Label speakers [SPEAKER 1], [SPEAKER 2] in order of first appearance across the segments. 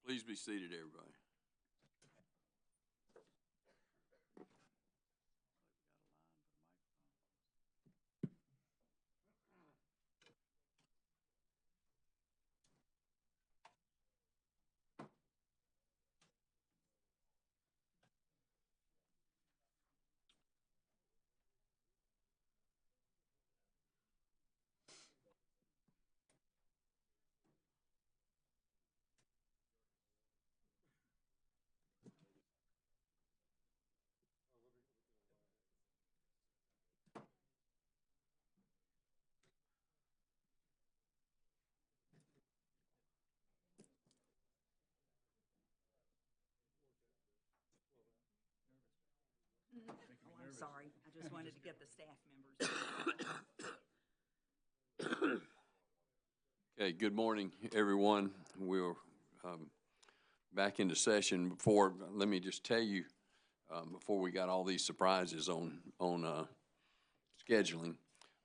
[SPEAKER 1] Please be seated, everybody.
[SPEAKER 2] Oh, I'm sorry. I just wanted to get the staff members.
[SPEAKER 1] Okay, good morning, everyone. We're back into session. Let me just tell you, before we got all these surprises on scheduling,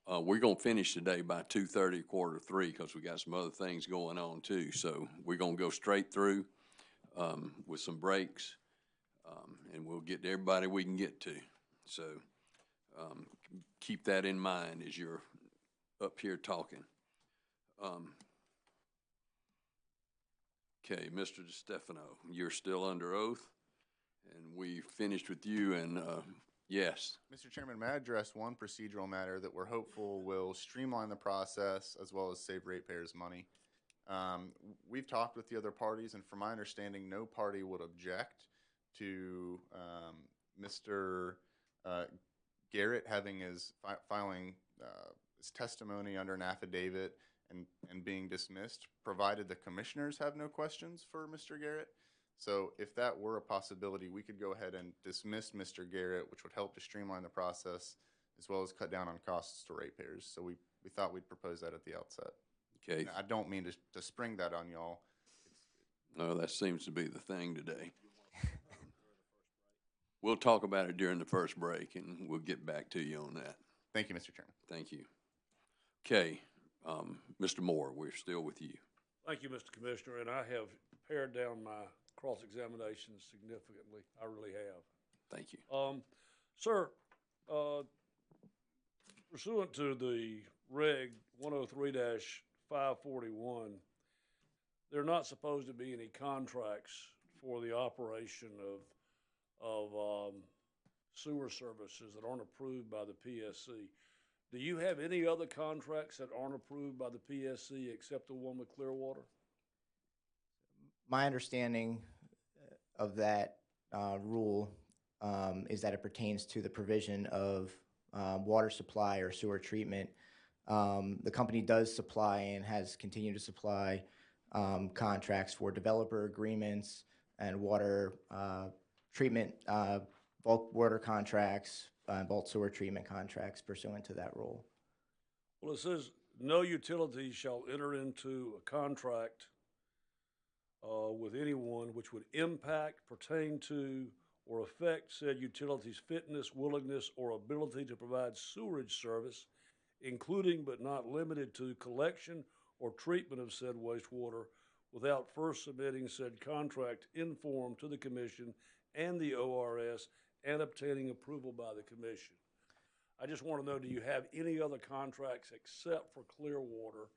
[SPEAKER 1] we're going to finish today by 2:30, 2:45, because we got some other things going on too. So we're going to go straight through with some breaks, and we'll get to everybody we can get to. So keep that in mind as you're up here talking. Okay, Mr. DeStefano, you're still under oath, and we finished with you, and yes.
[SPEAKER 3] Mr. Chairman, may I address one procedural matter that we're hopeful will streamline the process as well as save ratepayers money? We've talked with the other parties, and from my understanding, no party would object to Mr. Garrett having filing his testimony under an affidavit and being dismissed, provided the commissioners have no questions for Mr. Garrett. So if that were a possibility, we could go ahead and dismiss Mr. Garrett, which would help to streamline the process as well as cut down on costs to ratepayers. So we thought we'd propose that at the outset.
[SPEAKER 1] Okay.
[SPEAKER 3] Now, I don't mean to spring that on y'all.
[SPEAKER 1] No, that seems to be the thing today. We'll talk about it during the first break, and we'll get back to you on that.
[SPEAKER 3] Thank you, Mr. Chairman.
[SPEAKER 1] Thank you. Okay, Mr. Moore, we're still with you.
[SPEAKER 4] Thank you, Mr. Commissioner, and I have pared down my cross-examination significantly. I really have.
[SPEAKER 1] Thank you.
[SPEAKER 4] Sir, pursuant to the Reg 103-541, there are not supposed to be any contracts for the operation of sewer services that aren't approved by the PSC. Do you have any other contracts that aren't approved by the PSC except the one with Clearwater?
[SPEAKER 5] My understanding of that rule is that it pertains to the provision of water supply or sewer treatment. The company does supply and has continued to supply contracts for developer agreements and water treatment, bulk water contracts, bulk sewer treatment contracts pursuant to that rule.
[SPEAKER 4] Well, it says no utility shall enter into a contract with anyone which would impact, pertain to, or affect said utility's fitness, willingness, or ability to provide sewerage service, including but not limited to collection or treatment of said wastewater, without first submitting said contract in form to the Commission and the ORS and obtaining approval by the Commission. I just want to know, do you have any other contracts except for Clearwater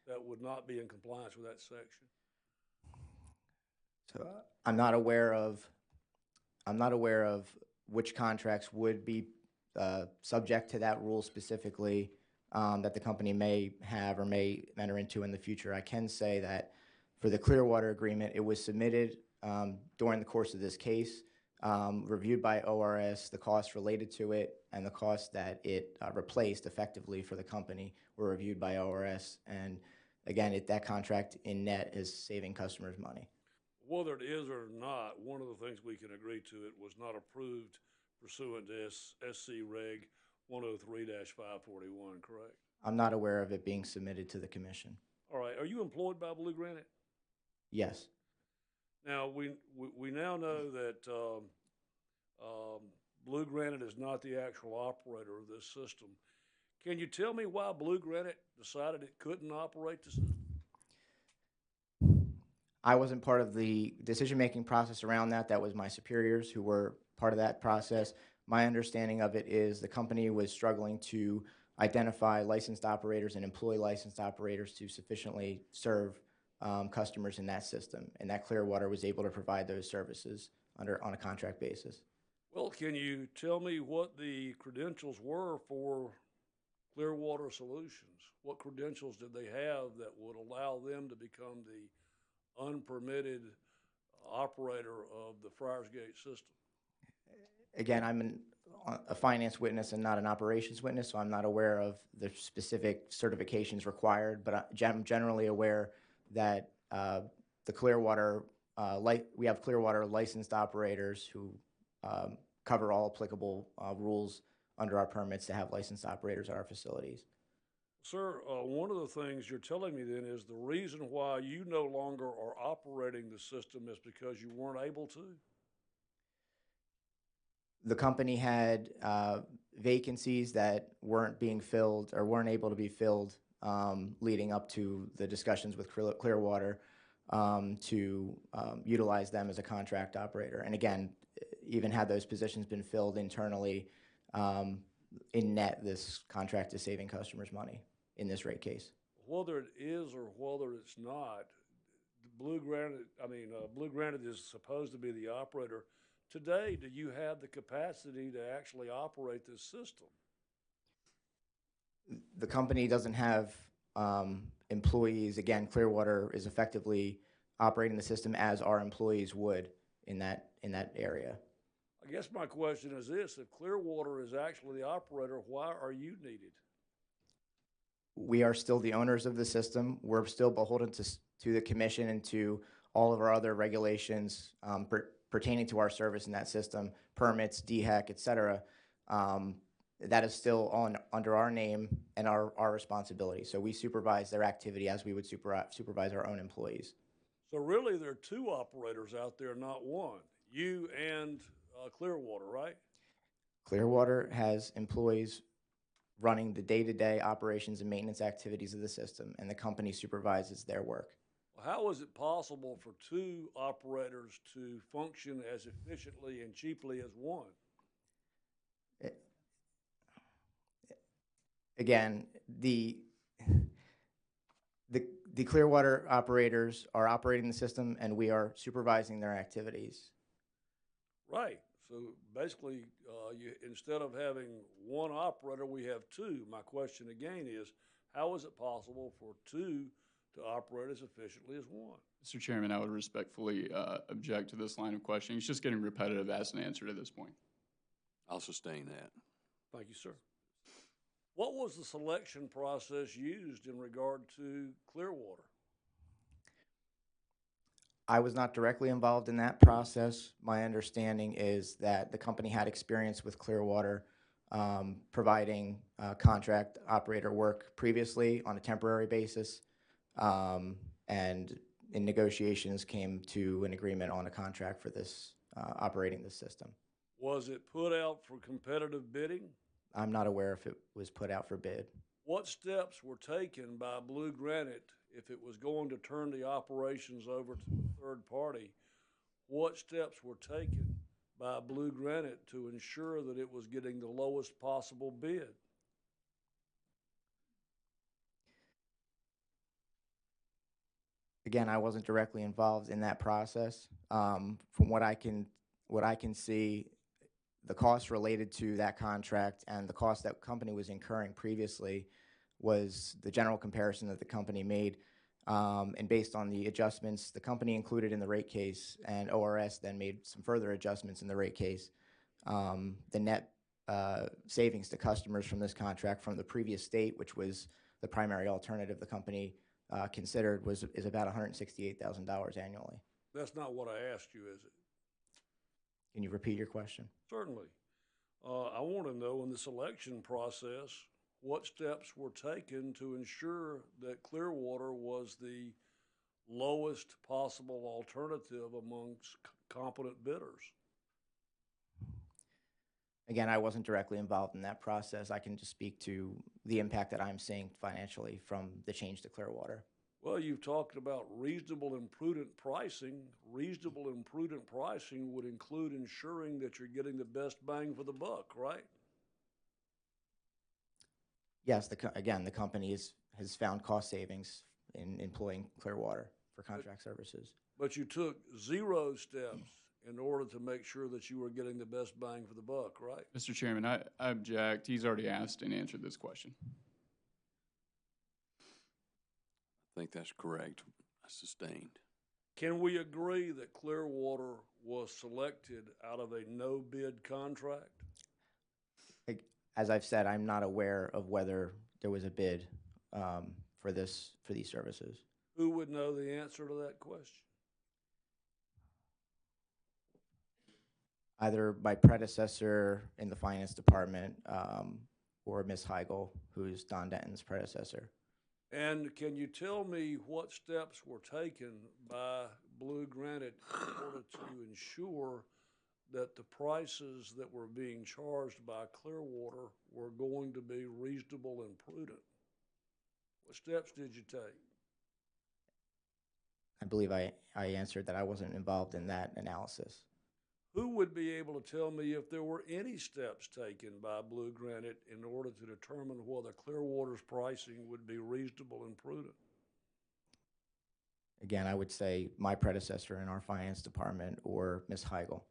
[SPEAKER 4] that would not be in compliance with that section?
[SPEAKER 5] So I'm not aware of which contracts would be subject to that rule specifically that the company may have or may enter into in the future. I can say that for the Clearwater agreement, it was submitted during the course of this case, reviewed by ORS. The costs related to it and the costs that it replaced effectively for the company were reviewed by ORS. And again, that contract in net is saving customers money.
[SPEAKER 4] Whether it is or not, one of the things we can agree to, it was not approved pursuant to SC Reg 103-541, correct?
[SPEAKER 5] I'm not aware of it being submitted to the Commission.
[SPEAKER 4] All right. Are you employed by Blue Granite?
[SPEAKER 5] Yes.
[SPEAKER 4] Now, we now know that Blue Granite is not the actual operator of this system. Can you tell me why Blue Granite decided it couldn't operate the system?
[SPEAKER 5] I wasn't part of the decision-making process around that. That was my superiors who were part of that process. My understanding of it is the company was struggling to identify licensed operators and employ licensed operators to sufficiently serve customers in that system, and that Clearwater was able to provide those services on a contract basis.
[SPEAKER 4] Well, can you tell me what the credentials were for Clearwater Solutions? What credentials did they have that would allow them to become the unpermitted operator of the Friars Gate system?
[SPEAKER 5] Again, I'm a finance witness and not an operations witness, so I'm not aware of the specific certifications required, but I'm generally aware that the Clearwater, we have Clearwater licensed operators who cover all applicable rules under our permits to have licensed operators at our facilities.
[SPEAKER 4] Sir, one of the things you're telling me then is the reason why you no longer are operating the system is because you weren't able to?
[SPEAKER 5] The company had vacancies that weren't being filled or weren't able to be filled leading up to the discussions with Clearwater to utilize them as a contract operator. And again, even had those positions been filled internally, in net, this contract is saving customers money in this rate case.
[SPEAKER 4] Whether it is or whether it's not, Blue Granite is supposed to be the operator. Today, do you have the capacity to actually operate this system?
[SPEAKER 5] The company doesn't have employees. Again, Clearwater is effectively operating the system as our employees would in that area.
[SPEAKER 4] I guess my question is this: if Clearwater is actually the operator, why are you needed?
[SPEAKER 5] We are still the owners of the system. We're still beholden to the commission and to all of our other regulations pertaining to our service in that system, permits, DHEC, et cetera. That is still under our name and our responsibility. So we supervise their activity as we would supervise our own employees.
[SPEAKER 4] So really, there are two operators out there, not one. You and Clearwater, right?
[SPEAKER 5] Clearwater has employees running the day-to-day operations and maintenance activities of the system, and the company supervises their work.
[SPEAKER 4] How is it possible for two operators to function as efficiently and cheaply as one?
[SPEAKER 5] Again, the Clearwater operators are operating the system, and we are supervising their activities.
[SPEAKER 4] Right. So basically, instead of having one operator, we have two. My question again is, how is it possible for two to operate as efficiently as one?
[SPEAKER 6] Mr. Chairman, I would respectfully object to this line of questioning. It's just getting repetitive as an answer to this point.
[SPEAKER 1] I'll sustain that.
[SPEAKER 4] Thank you, sir. What was the selection process used in regard to Clearwater?
[SPEAKER 5] I was not directly involved in that process. My understanding is that the company had experience with Clearwater providing contract operator work previously on a temporary basis, and in negotiations came to an agreement on a contract for this operating this system.
[SPEAKER 4] Was it put out for competitive bidding?
[SPEAKER 5] I'm not aware if it was put out for bid.
[SPEAKER 4] What steps were taken by Blue Granite if it was going to turn the operations over to a third party? What steps were taken by Blue Granite to ensure that it was getting the lowest possible bid?
[SPEAKER 5] Again, I wasn't directly involved in that process. From what I can see, the costs related to that contract and the cost that company was incurring previously was the general comparison that the company made. And based on the adjustments the company included in the rate case, and ORS then made some further adjustments in the rate case, the net savings to customers from this contract from the previous state, which was the primary alternative the company considered, is about $168,000 annually.
[SPEAKER 4] That's not what I asked you, is it?
[SPEAKER 5] Can you repeat your question?
[SPEAKER 4] Certainly. I want to know in the selection process, what steps were taken to ensure that Clearwater was the lowest possible alternative amongst competent bidders?
[SPEAKER 5] Again, I wasn't directly involved in that process. I can just speak to the impact that I'm seeing financially from the change to Clearwater.
[SPEAKER 4] Well, you've talked about reasonable and prudent pricing. Reasonable and prudent pricing would include ensuring that you're getting the best bang for the buck, right?
[SPEAKER 5] Yes, again, the company has found cost savings in employing Clearwater for contract services.
[SPEAKER 4] But you took 0 steps in order to make sure that you were getting the best bang for the buck, right?
[SPEAKER 6] Mr. Chairman, I object. He's already asked and answered this question.
[SPEAKER 1] I think that's correct. Sustained.
[SPEAKER 4] Can we agree that Clearwater was selected out of a no-bid contract?
[SPEAKER 5] As I've said, I'm not aware of whether there was a bid for these services.
[SPEAKER 4] Who would know the answer to that question?
[SPEAKER 5] Either my predecessor in the finance department or Ms. Heigl, who's Don Denton's predecessor.
[SPEAKER 4] And can you tell me what steps were taken by Blue Granite in order to ensure that the prices that were being charged by Clearwater were going to be reasonable and prudent? What steps did you take?
[SPEAKER 5] I believe I answered that I wasn't involved in that analysis.
[SPEAKER 4] Who would be able to tell me if there were any steps taken by Blue Granite in order to determine whether Clearwater's pricing would be reasonable and prudent?
[SPEAKER 5] Again, I would say my predecessor in our finance department or Ms. Heigl.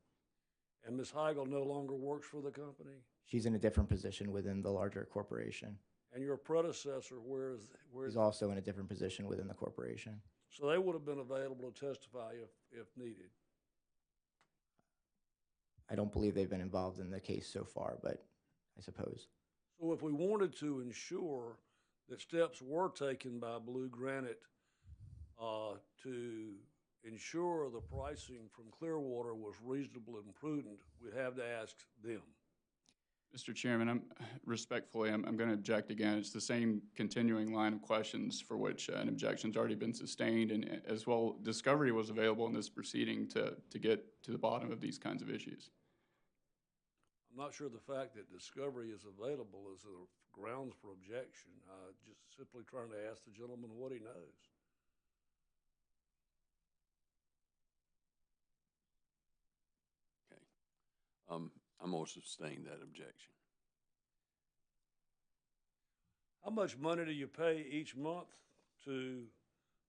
[SPEAKER 4] And Ms. Heigl no longer works for the company?
[SPEAKER 5] She's in a different position within the larger corporation.
[SPEAKER 4] And your predecessor, where
[SPEAKER 5] He's also in a different position within the corporation.
[SPEAKER 4] So they would have been available to testify if needed.
[SPEAKER 5] I don't believe they've been involved in the case so far, but I suppose.
[SPEAKER 4] So if we wanted to ensure that steps were taken by Blue Granite to ensure the pricing from Clearwater was reasonable and prudent, we'd have to ask them.
[SPEAKER 6] Mr. Chairman, I'm going to object again. It's the same continuing line of questions for which an objection's already been sustained, and as well, discovery was available in this proceeding to get to the bottom of these kinds of issues.
[SPEAKER 4] I'm not sure the fact that discovery is available is a grounds for objection. Just simply trying to ask the gentleman what he knows.
[SPEAKER 1] Okay. I'm going to sustain that objection.
[SPEAKER 4] How much money do you pay each month to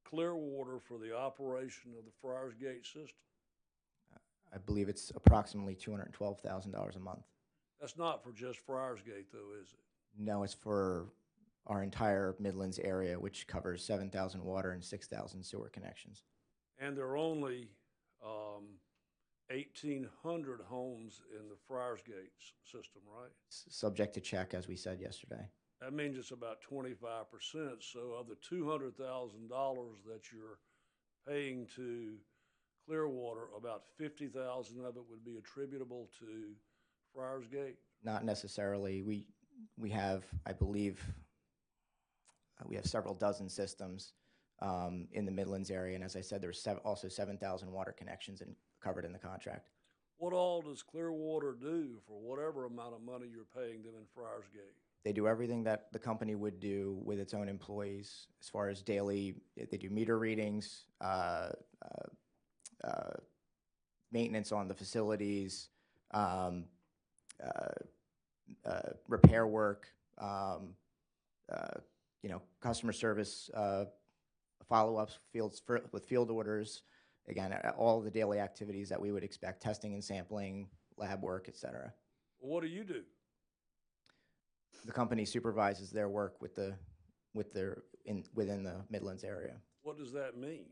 [SPEAKER 4] Clearwater for the operation of the Friars Gate system?
[SPEAKER 5] I believe it's approximately $212,000 a month.
[SPEAKER 4] That's not for just Friars Gate, though, is it?
[SPEAKER 5] No, it's for our entire Midlands area, which covers 7,000 water and 6,000 sewer connections.
[SPEAKER 4] And there are only 1,800 homes in the Friars Gate system, right?
[SPEAKER 5] Subject to check, as we said yesterday.
[SPEAKER 4] That means it's about 25%. So of the $200,000 that you're paying to Clearwater, about 50,000 of it would be attributable to Friars Gate?
[SPEAKER 5] Not necessarily. We have, I believe, we have several dozen systems in the Midlands area, and as I said, there's also 7,000 water connections covered in the contract.
[SPEAKER 4] What all does Clearwater do for whatever amount of money you're paying them in Friars Gate?
[SPEAKER 5] They do everything that the company would do with its own employees as far as daily, they do meter readings, maintenance on the facilities, repair work, customer service follow-ups, with field orders. Again, all the daily activities that we would expect, testing and sampling, lab work, et cetera.
[SPEAKER 4] Well, what do you do?
[SPEAKER 5] The company supervises their work within the Midlands area.
[SPEAKER 4] What does that mean?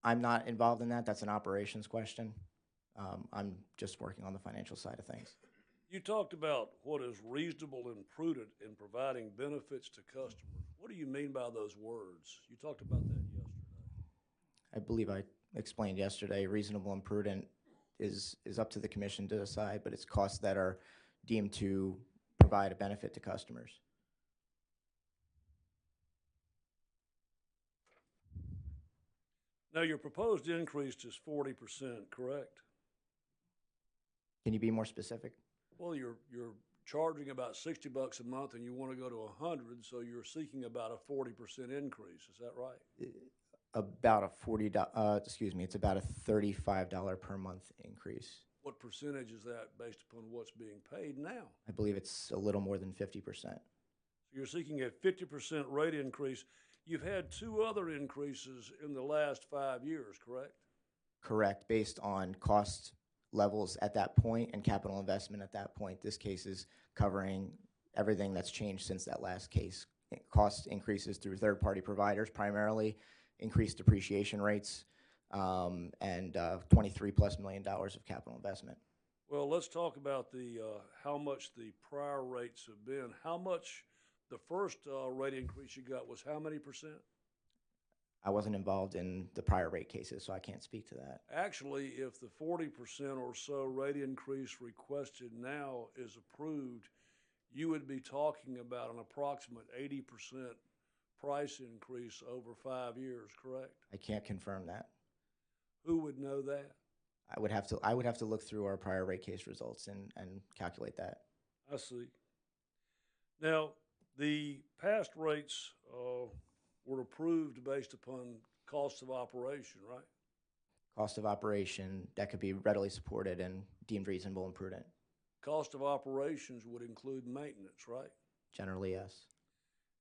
[SPEAKER 5] I'm not involved in that. That's an operations question. I'm just working on the financial side of things.
[SPEAKER 4] You talked about what is reasonable and prudent in providing benefits to customers. What do you mean by those words? You talked about that yesterday.
[SPEAKER 5] I believe I explained yesterday, reasonable and prudent is up to the commission to decide, but it's costs that are deemed to provide a benefit to customers.
[SPEAKER 4] Now, your proposed increase is 40%, correct?
[SPEAKER 5] Can you be more specific?
[SPEAKER 4] Well, you're charging about $60 a month and you want to go to 100, so you're seeking about a 40% increase, is that right?
[SPEAKER 5] About a it's about a $35 per month increase.
[SPEAKER 4] What percentage is that based upon what's being paid now?
[SPEAKER 5] I believe it's a little more than 50%.
[SPEAKER 4] So you're seeking a 50% rate increase. You've had two other increases in the last 5 years, correct?
[SPEAKER 5] Correct, based on cost levels at that point and capital investment at that point. This case is covering everything that's changed since that last case. Cost increases through third-party providers primarily, increased depreciation rates, and $23+ million of capital investment.
[SPEAKER 4] Well, let's talk about the how much the prior rates have been. How much the first rate increase you got was how many percent?
[SPEAKER 5] I wasn't involved in the prior rate cases, so I can't speak to that.
[SPEAKER 4] Actually, if the 40% or so rate increase requested now is approved, you would be talking about an approximate 80% price increase over 5 years, correct?
[SPEAKER 5] I can't confirm that.
[SPEAKER 4] Who would know that?
[SPEAKER 5] I would have to look through our prior rate case results and calculate that.
[SPEAKER 4] I see. Now, the past rates were approved based upon cost of operation, right?
[SPEAKER 5] Cost of operation that could be readily supported and deemed reasonable and prudent.
[SPEAKER 4] Cost of operations would include maintenance, right?
[SPEAKER 5] Generally, yes.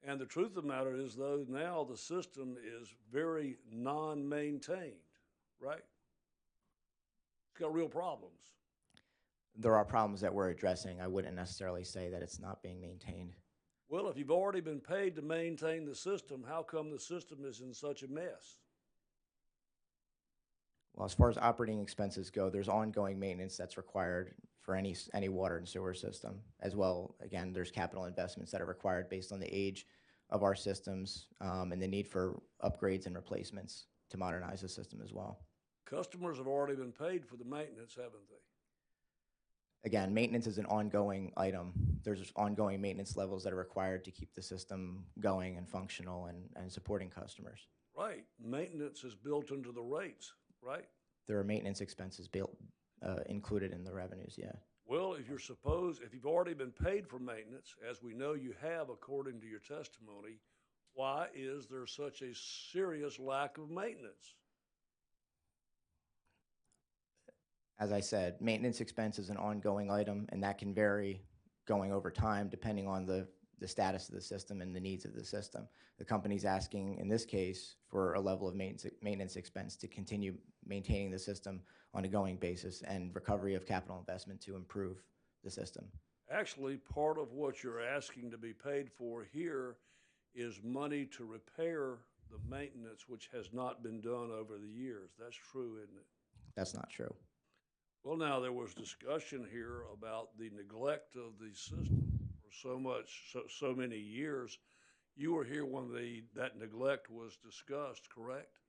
[SPEAKER 4] And the truth of the matter is, though, now the system is very non-maintained, right? It's got real problems.
[SPEAKER 5] There are problems that we're addressing. I wouldn't necessarily say that it's not being maintained.
[SPEAKER 4] Well, if you've already been paid to maintain the system, how come the system is in such a mess?
[SPEAKER 5] Well, as far as operating expenses go, there's ongoing maintenance that's required for any water and sewer system. As well, again, there's capital investments that are required based on the age of our systems and the need for upgrades and replacements to modernize the system as well.
[SPEAKER 4] Customers have already been paid for the maintenance, haven't they?
[SPEAKER 5] Again, maintenance is an ongoing item. There's ongoing maintenance levels that are required to keep the system going and functional and supporting customers.
[SPEAKER 4] Right. Maintenance is built into the rates, right?
[SPEAKER 5] There are maintenance expenses included in the revenues, yeah.
[SPEAKER 4] Well, if you've already been paid for maintenance, as we know you have according to your testimony, why is there such a serious lack of maintenance?
[SPEAKER 5] As I said, maintenance expense is an ongoing item, and that can vary going over time depending on the status of the system and the needs of the system. The company's asking, in this case, for a level of maintenance expense to continue maintaining the system on a going basis and recovery of capital investment to improve the system.
[SPEAKER 4] Actually, part of what you're asking to be paid for here is money to repair the maintenance which has not been done over the years. That's true, isn't it?
[SPEAKER 5] That's not true.
[SPEAKER 4] Well, now, there was discussion here about the neglect of the system for so many years. You were here when that neglect was discussed, correct?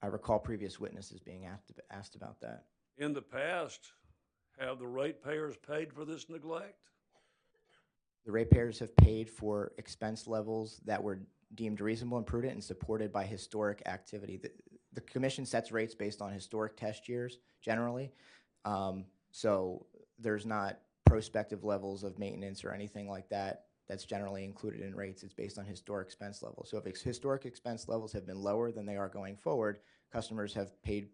[SPEAKER 5] I recall previous witnesses being asked about that.
[SPEAKER 4] In the past, have the ratepayers paid for this neglect?
[SPEAKER 5] The ratepayers have paid for expense levels that were deemed reasonable and prudent and supported by historic activity. The commission sets rates based on historic test years, generally. So there's not prospective levels of maintenance or anything like that that's generally included in rates. It's based on historic expense levels. So if historic expense levels have been lower than they are going forward, customers have paid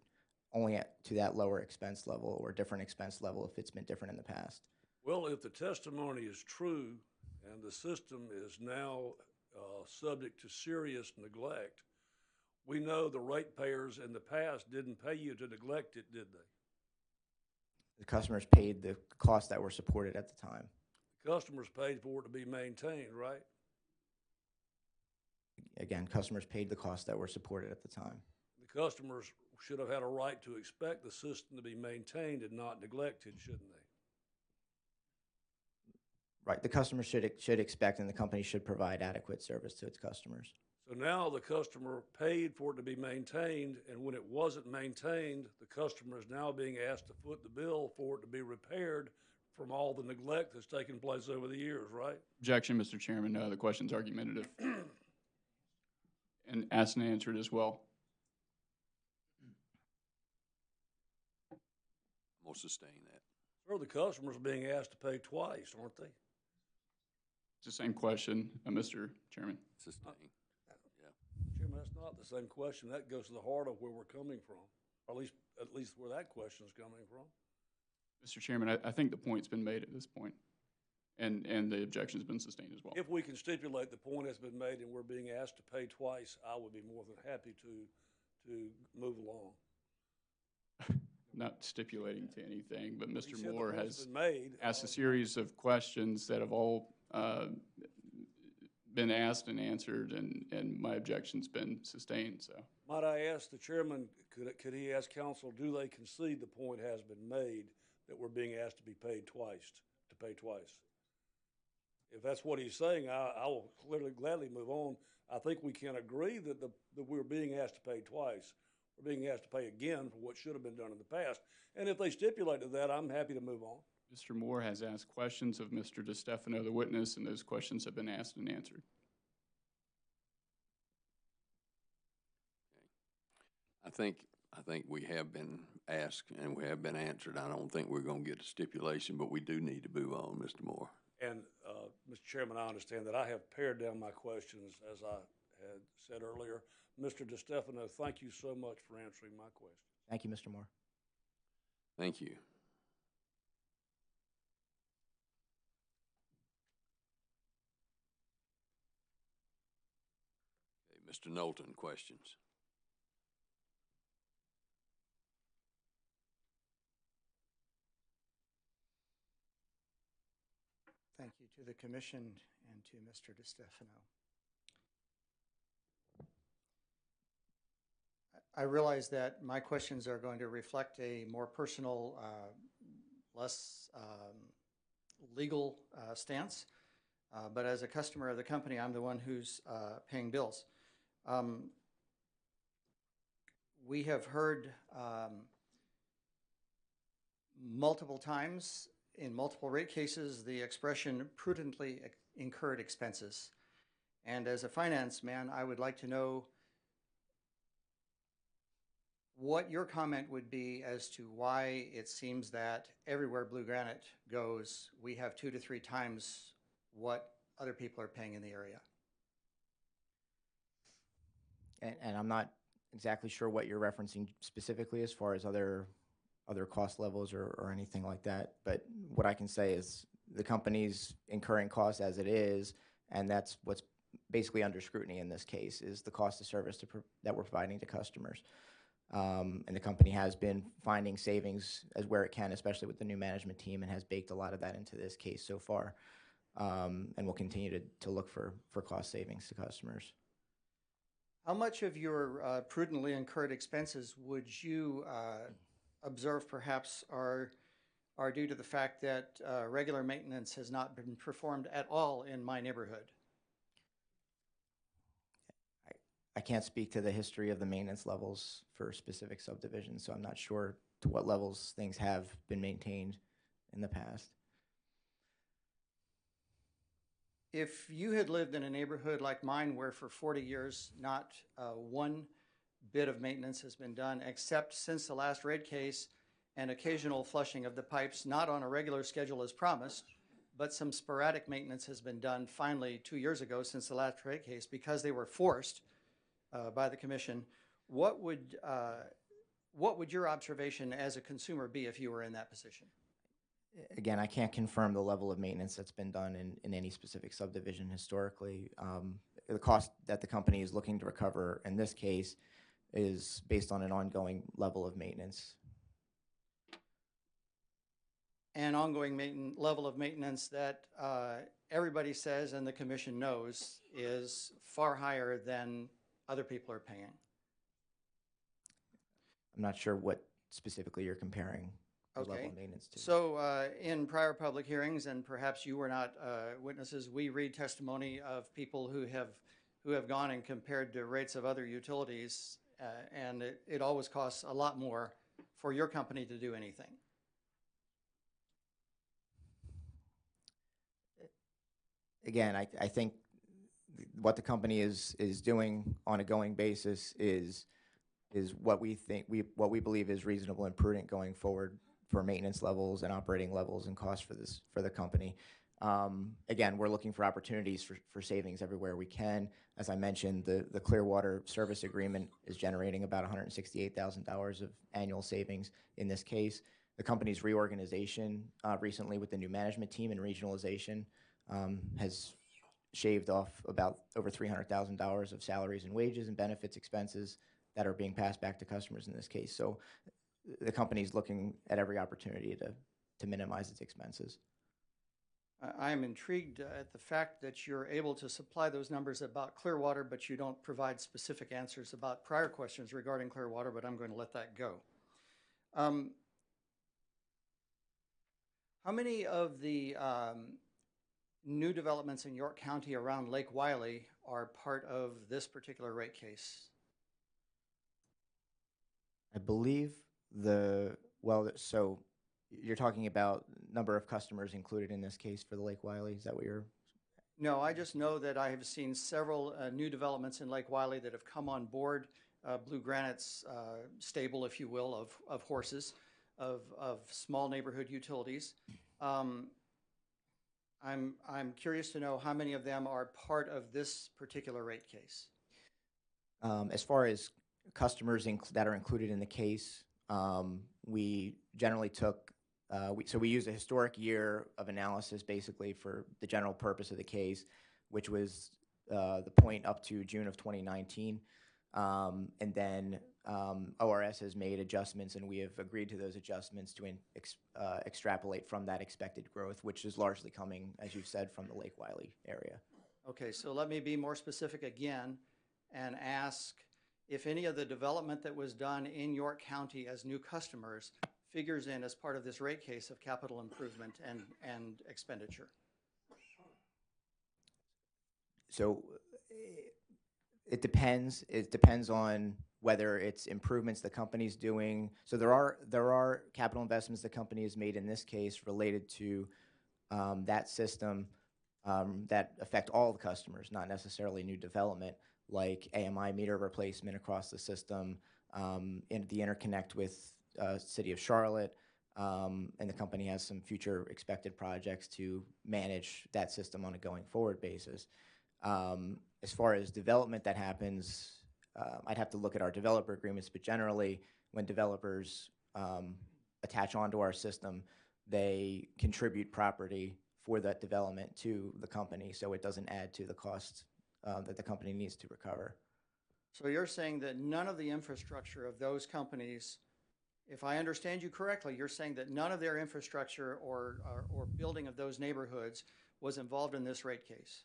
[SPEAKER 5] only to that lower expense level or different expense level if it's been different in the past.
[SPEAKER 4] Well, if the testimony is true and the system is now subject to serious neglect, we know the ratepayers in the past didn't pay you to neglect it, did they?
[SPEAKER 5] The customers paid the costs that were supported at the time.
[SPEAKER 4] The customers paid for it to be maintained, right?
[SPEAKER 5] Again, customers paid the costs that were supported at the time.
[SPEAKER 4] The customers should have had a right to expect the system to be maintained and not neglected, shouldn't they?
[SPEAKER 5] Right. The customer should expect, and the company should provide adequate service to its customers.
[SPEAKER 4] So now the customer paid for it to be maintained, and when it wasn't maintained, the customer is now being asked to foot the bill for it to be repaired from all the neglect that's taken place over the years, right?
[SPEAKER 6] Objection, Mr. Chairman. The question's argumentative and asked and answered as well.
[SPEAKER 1] I'm going to sustain that.
[SPEAKER 4] Sir, the customer's being asked to pay twice, aren't they?
[SPEAKER 6] It's the same question, Mr. Chairman.
[SPEAKER 1] Sustain.
[SPEAKER 4] Chairman, that's not the same question. That goes to the heart of where we're coming from, or at least where that question is coming from.
[SPEAKER 6] Mr. Chairman, I think the point's been made at this point, and the objection's been sustained as well.
[SPEAKER 4] If we can stipulate the point has been made and we're being asked to pay twice, I would be more than happy to move along.
[SPEAKER 6] Not stipulating to anything, but
[SPEAKER 4] He
[SPEAKER 6] Mr.
[SPEAKER 4] said the
[SPEAKER 6] Moore
[SPEAKER 4] point's
[SPEAKER 6] has
[SPEAKER 4] been made.
[SPEAKER 6] asked a series of questions that have all been asked and answered, and my objection's been sustained, so.
[SPEAKER 4] Might I ask the chairman, could he ask council, do they concede the point has been made that we're being asked to pay twice? If that's what he's saying, I will gladly move on. I think we can agree that we're being asked to pay twice. We're being asked to pay again for what should have been done in the past. And if they stipulated that, I'm happy to move on.
[SPEAKER 6] Mr. Moore has asked questions of Mr. DeStefano, the witness, and those questions have been asked and answered.
[SPEAKER 1] I think we have been asked and we have been answered. I don't think we're going to get a stipulation, but we do need to move on, Mr. Moore.
[SPEAKER 4] And, Mr. Chairman, I understand that I have pared down my questions, as I had said earlier. Mr. DeStefano, thank you so much for answering my question.
[SPEAKER 5] Thank you, Mr. Moore.
[SPEAKER 1] Thank you. Okay, Mr. Knowlton, questions?
[SPEAKER 7] Thank you to the commission and to Mr. DeStefano. I realize that my questions are going to reflect a more personal, less legal stance, but as a customer of the company, I'm the one who's paying bills. We have heard multiple times in multiple rate cases the expression prudently incurred expenses. And as a finance man, I would like to know what your comment would be as to why it seems that everywhere Blue Granite goes, we have 2 to 3 times what other people are paying in the area.
[SPEAKER 5] And I'm not exactly sure what you're referencing specifically as far as other cost levels or anything like that. But what I can say is the company's incurring costs as it is, and that's what's basically under scrutiny in this case, is the cost of service that we're providing to customers. And the company has been finding savings as where it can, especially with the new management team, and has baked a lot of that into this case so far. And will continue to look for cost savings to customers.
[SPEAKER 7] How much of your prudently incurred expenses would you observe perhaps are due to the fact that regular maintenance has not been performed at all in my neighborhood?
[SPEAKER 5] I can't speak to the history of the maintenance levels for specific subdivisions, so I'm not sure to what levels things have been maintained in the past.
[SPEAKER 7] If you had lived in a neighborhood like mine where for 40 years not one bit of maintenance has been done except since the last rate case, an occasional flushing of the pipes, not on a regular schedule as promised, but some sporadic maintenance has been done finally 2 years ago since the last rate case because they were forced by the commission. What would your observation as a consumer be if you were in that position?
[SPEAKER 5] Again, I can't confirm the level of maintenance that's been done in any specific subdivision historically. The cost that the company is looking to recover in this case is based on an ongoing level of maintenance.
[SPEAKER 7] An ongoing level of maintenance that everybody says and the commission knows is far higher than other people are paying.
[SPEAKER 5] I'm not sure what specifically you're comparing the level
[SPEAKER 7] Okay.
[SPEAKER 5] of maintenance to.
[SPEAKER 7] So in prior public hearings, and perhaps you were not witnesses, we read testimony of people who have gone and compared the rates of other utilities, and it always costs a lot more for your company to do anything.
[SPEAKER 5] Again, I think what the company is doing on a going basis is what we believe is reasonable and prudent going forward for maintenance levels and operating levels and costs for the company. Again, we're looking for opportunities for savings everywhere we can. As I mentioned, the Clearwater service agreement is generating about $168,000 of annual savings in this case. The company's reorganization recently with the new management team and regionalization has shaved off about over $300,000 of salaries and wages and benefits expenses that are being passed back to customers in this case. So the company's looking at every opportunity to minimize its expenses.
[SPEAKER 7] I am intrigued at the fact that you're able to supply those numbers about Clearwater, but you don't provide specific answers about prior questions regarding Clearwater, but I'm going to let that go. How many of the new developments in York County around Lake Wiley are part of this particular rate case?
[SPEAKER 5] I believe so you're talking about number of customers included in this case for the Lake Wiley? Is that what you're?
[SPEAKER 7] No, I just know that I have seen several new developments in Lake Wiley that have come on board Blue Granite's stable, if you will, of horses, of small neighborhood utilities. I'm curious to know how many of them are part of this particular rate case.
[SPEAKER 5] As far as customers that are included in the case, we generally took, we used a historic year of analysis basically for the general purpose of the case, which was the point up to June of 2019. And then ORS has made adjustments, and we have agreed to those adjustments to extrapolate from that expected growth, which is largely coming, as you've said, from the Lake Wiley area.
[SPEAKER 7] Okay, so let me be more specific again and ask if any of the development that was done in York County as new customers figures in as part of this rate case of capital improvement and expenditure.
[SPEAKER 5] So it depends. It depends on whether it's improvements the company's doing. So there are capital investments the company has made in this case related to that system that affect all the customers, not necessarily new development, like AMI meter replacement across the system, in the interconnect with City of Charlotte, and the company has some future expected projects to manage that system on a going forward basis. As far as development that happens, I'd have to look at our developer agreements, but generally when developers attach onto our system, they contribute property for that development to the company, so it doesn't add to the costs that the company needs to recover.
[SPEAKER 7] So you're saying that none of the infrastructure of those companies, if I understand you correctly, you're saying that none of their infrastructure or building of those neighborhoods was involved in this rate case?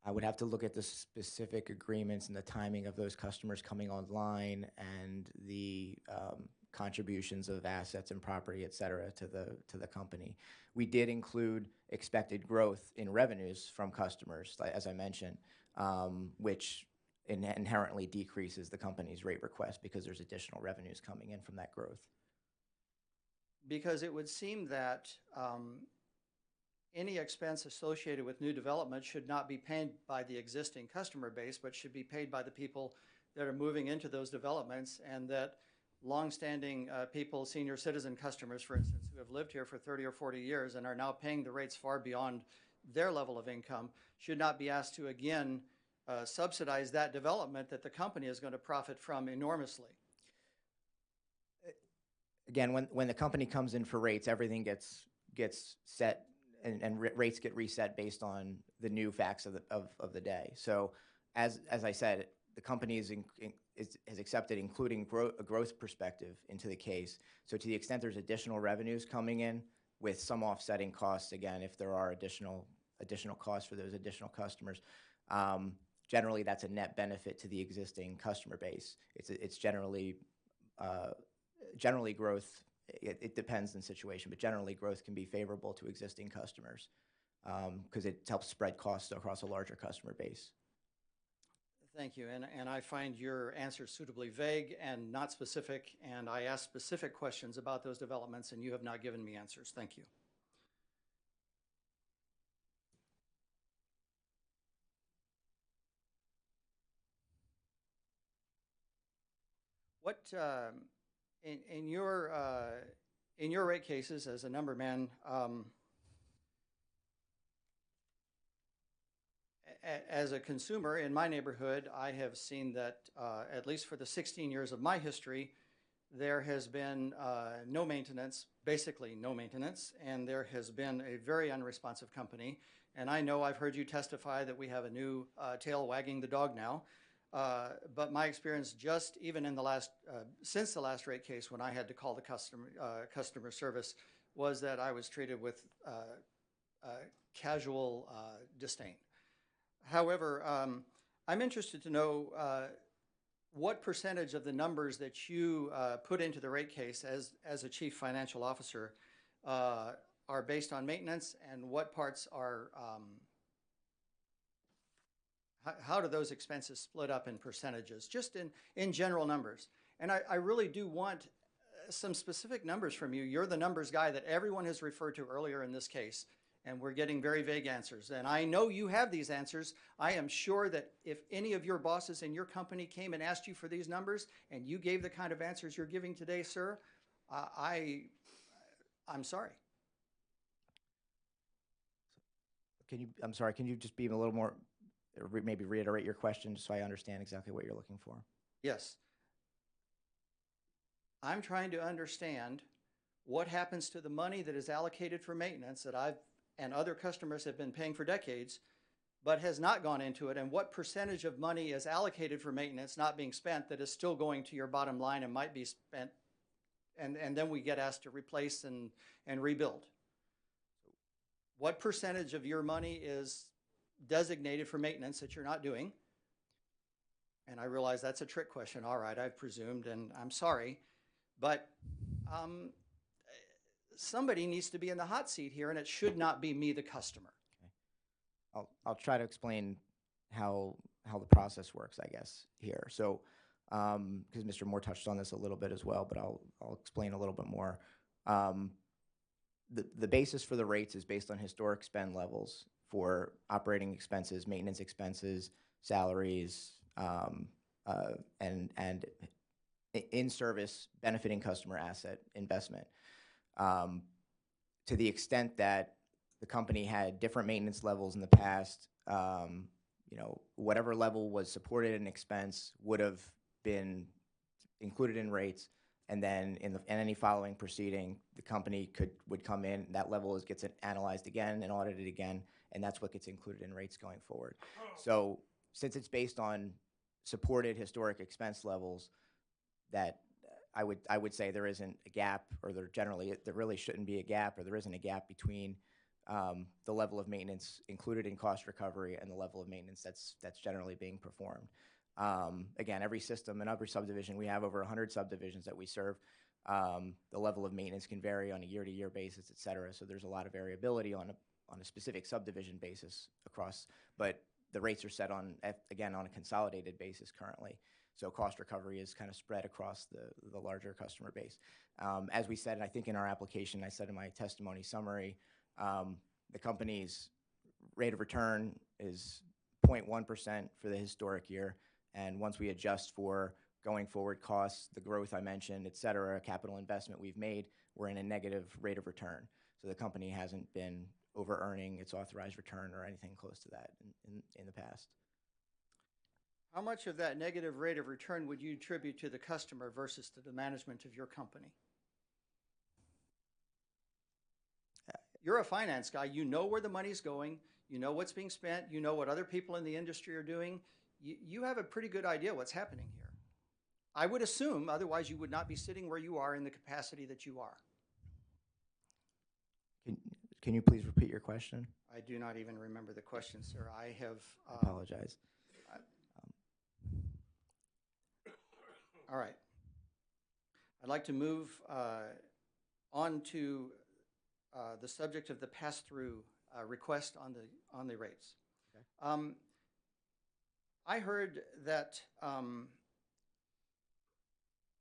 [SPEAKER 5] I would have to look at the specific agreements and the timing of those customers coming online and the contributions of assets and property, et cetera, to the company. We did include expected growth in revenues from customers, as I mentioned, which inherently decreases the company's rate request because there's additional revenues coming in from that growth.
[SPEAKER 7] Because it would seem that any expense associated with new development should not be paid by the existing customer base, but should be paid by the people that are moving into those developments, and that longstanding people, senior citizen customers, for instance, who have lived here for 30 or 40 years and are now paying the rates far beyond their level of income, should not be asked to again subsidize that development that the company is going to profit from enormously.
[SPEAKER 5] Again, when the company comes in for rates, everything gets set and rates get reset based on the new facts of the day. So as I said, the company has accepted including a growth perspective into the case. So to the extent there's additional revenues coming in with some offsetting costs, again, if there are additional costs for those additional customers, generally that's a net benefit to the existing customer base. It's generally growth. It depends on the situation, but generally growth can be favorable to existing customers because it helps spread costs across a larger customer base.
[SPEAKER 7] Thank you, and I find your answer suitably vague and not specific, and I asked specific questions about those developments, and you have not given me answers. Thank you. in your rate cases as a number man, as a consumer in my neighborhood, I have seen that at least for the 16 years of my history, there has been no maintenance, basically no maintenance, and there has been a very unresponsive company. And I know I've heard you testify that we have a new tail wagging the dog now. But my experience just even in the last, since the last rate case when I had to call the customer service was that I was treated with casual disdain. However, I'm interested to know what percentage of the numbers that you put into the rate case as a chief financial officer are based on maintenance, and what parts are, how do those expenses split up in percentages, just in general numbers? And I really do want some specific numbers from you. You're the numbers guy that everyone has referred to earlier in this case, and we're getting very vague answers. And I know you have these answers. I am sure that if any of your bosses in your company came and asked you for these numbers and you gave the kind of answers you're giving today, sir, I'm sorry.
[SPEAKER 5] I'm sorry, can you just be a little more, maybe reiterate your question just so I understand exactly what you're looking for?
[SPEAKER 7] Yes. I'm trying to understand what happens to the money that is allocated for maintenance that I've and other customers have been paying for decades, but has not gone into it, and what percentage of money is allocated for maintenance not being spent that is still going to your bottom line and might be spent, and then we get asked to replace and rebuild. What percentage of your money is designated for maintenance that you're not doing? And I realize that's a trick question. All right, I've presumed, and I'm sorry, but somebody needs to be in the hot seat here, and it should not be me, the customer.
[SPEAKER 5] Okay. I'll try to explain how the process works, I guess, here. So, because Mr. Moore touched on this a little bit as well, but I'll explain a little bit more. The basis for the rates is based on historic spend levels for operating expenses, maintenance expenses, salaries, and in-service benefiting customer asset investment. To the extent that the company had different maintenance levels in the past, whatever level was supported in expense would have been included in rates, and then in any following proceeding, the company would come in, that level gets analyzed again and audited again, and that's what gets included in rates going forward. So since it's based on supported historic expense levels, that I would say there isn't a gap, or there really shouldn't be a gap, or there isn't a gap between the level of maintenance included in cost recovery and the level of maintenance that's generally being performed. Again, every system and every subdivision, we have over 100 subdivisions that we serve. The level of maintenance can vary on a year-to-year basis, et cetera. So there's a lot of variability on a specific subdivision basis across, but the rates are set on a consolidated basis currently. So cost recovery is kind of spread across the larger customer base. As we said, and I think in our application, I said in my testimony summary, the company's rate of return is 0.1% for the historic year. And once we adjust for going forward costs, the growth I mentioned, et cetera, capital investment we've made, we're in a negative rate of return. So the company hasn't been over-earning its authorized return or anything close to that in the past.
[SPEAKER 7] How much of that negative rate of return would you attribute to the customer versus to the management of your company? You're a finance guy. You know where the money's going. You know what's being spent. You know what other people in the industry are doing. You have a pretty good idea what's happening here. I would assume, otherwise you would not be sitting where you are in the capacity that you are.
[SPEAKER 5] Can you please repeat your question?
[SPEAKER 7] I do not even remember the question, sir. I have...
[SPEAKER 5] I apologize.
[SPEAKER 7] All right. I'd like to move on to the subject of the pass-through request on the rates. Okay. I heard that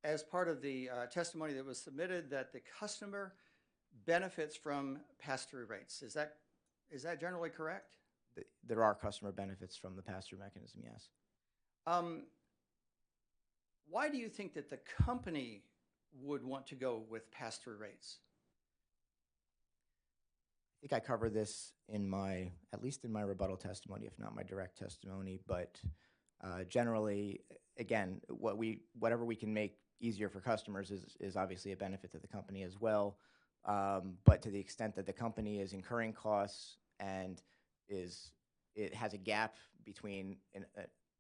[SPEAKER 7] as part of the testimony that was submitted, that the customer benefits from pass-through rates. Is that generally correct?
[SPEAKER 5] There are customer benefits from the pass-through mechanism, yes.
[SPEAKER 7] Why do you think that the company would want to go with pass-through rates?
[SPEAKER 5] I think I covered this at least in my rebuttal testimony, if not my direct testimony, but generally, again, whatever we can make easier for customers is obviously a benefit to the company as well. But to the extent that the company is incurring costs and it has a gap between an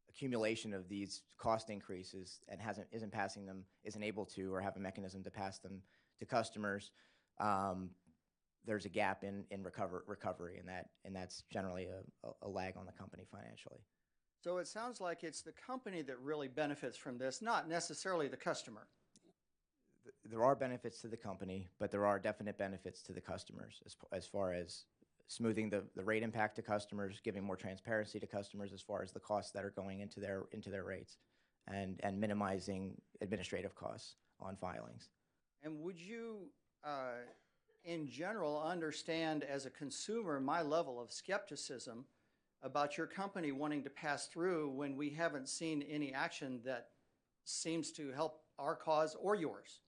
[SPEAKER 5] accumulation of these cost increases and isn't able to or have a mechanism to pass them to customers, there's a gap in recovery, and that's generally a lag on the company financially.
[SPEAKER 7] So it sounds like it's the company that really benefits from this, not necessarily the customer.
[SPEAKER 5] There are benefits to the company, but there are definite benefits to the customers as far as smoothing the rate impact to customers, giving more transparency to customers as far as the costs that are going into their rates, and minimizing administrative costs on filings.
[SPEAKER 7] And would you, in general, understand as a consumer my level of skepticism about your company wanting to pass through when we haven't seen any action that seems to help our cause or yours?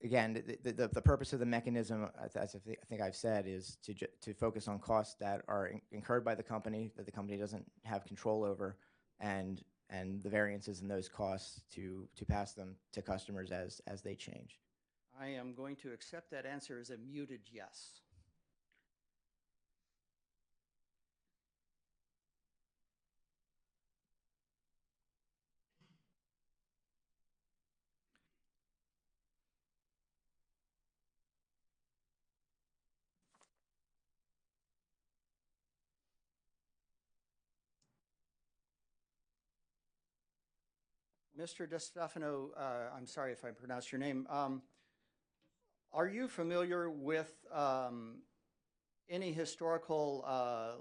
[SPEAKER 5] Again, the purpose of the mechanism, as I think I've said, is to focus on costs that are incurred by the company, that the company doesn't have control over, and the variances in those costs to pass them to customers as they change.
[SPEAKER 7] I am going to accept that answer as a muted yes. Mr. DeStefano, I'm sorry if I pronounced your name. Are you familiar with any historical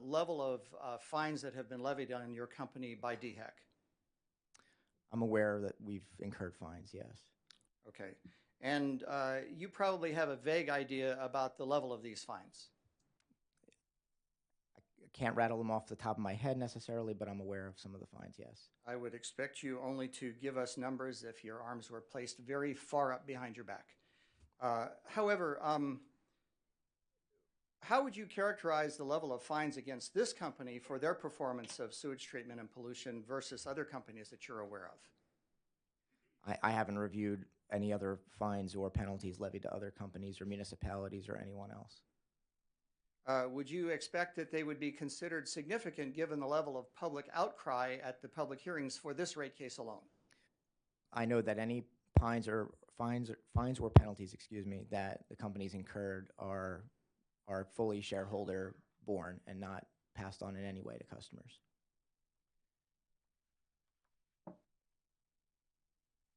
[SPEAKER 7] level of fines that have been levied on your company by DHEC?
[SPEAKER 5] I'm aware that we've incurred fines, yes.
[SPEAKER 7] Okay. And you probably have a vague idea about the level of these fines.
[SPEAKER 5] I can't rattle them off the top of my head necessarily, but I'm aware of some of the fines, yes.
[SPEAKER 7] I would expect you only to give us numbers if your arms were placed very far up behind your back. However, how would you characterize the level of fines against this company for their performance of sewage treatment and pollution versus other companies that you're aware of?
[SPEAKER 5] I haven't reviewed any other fines or penalties levied to other companies or municipalities or anyone else.
[SPEAKER 7] Would you expect that they would be considered significant given the level of public outcry at the public hearings for this rate case alone?
[SPEAKER 5] I know that any fines or penalties, that the companies incurred are fully shareholder borne and not passed on in any way to customers.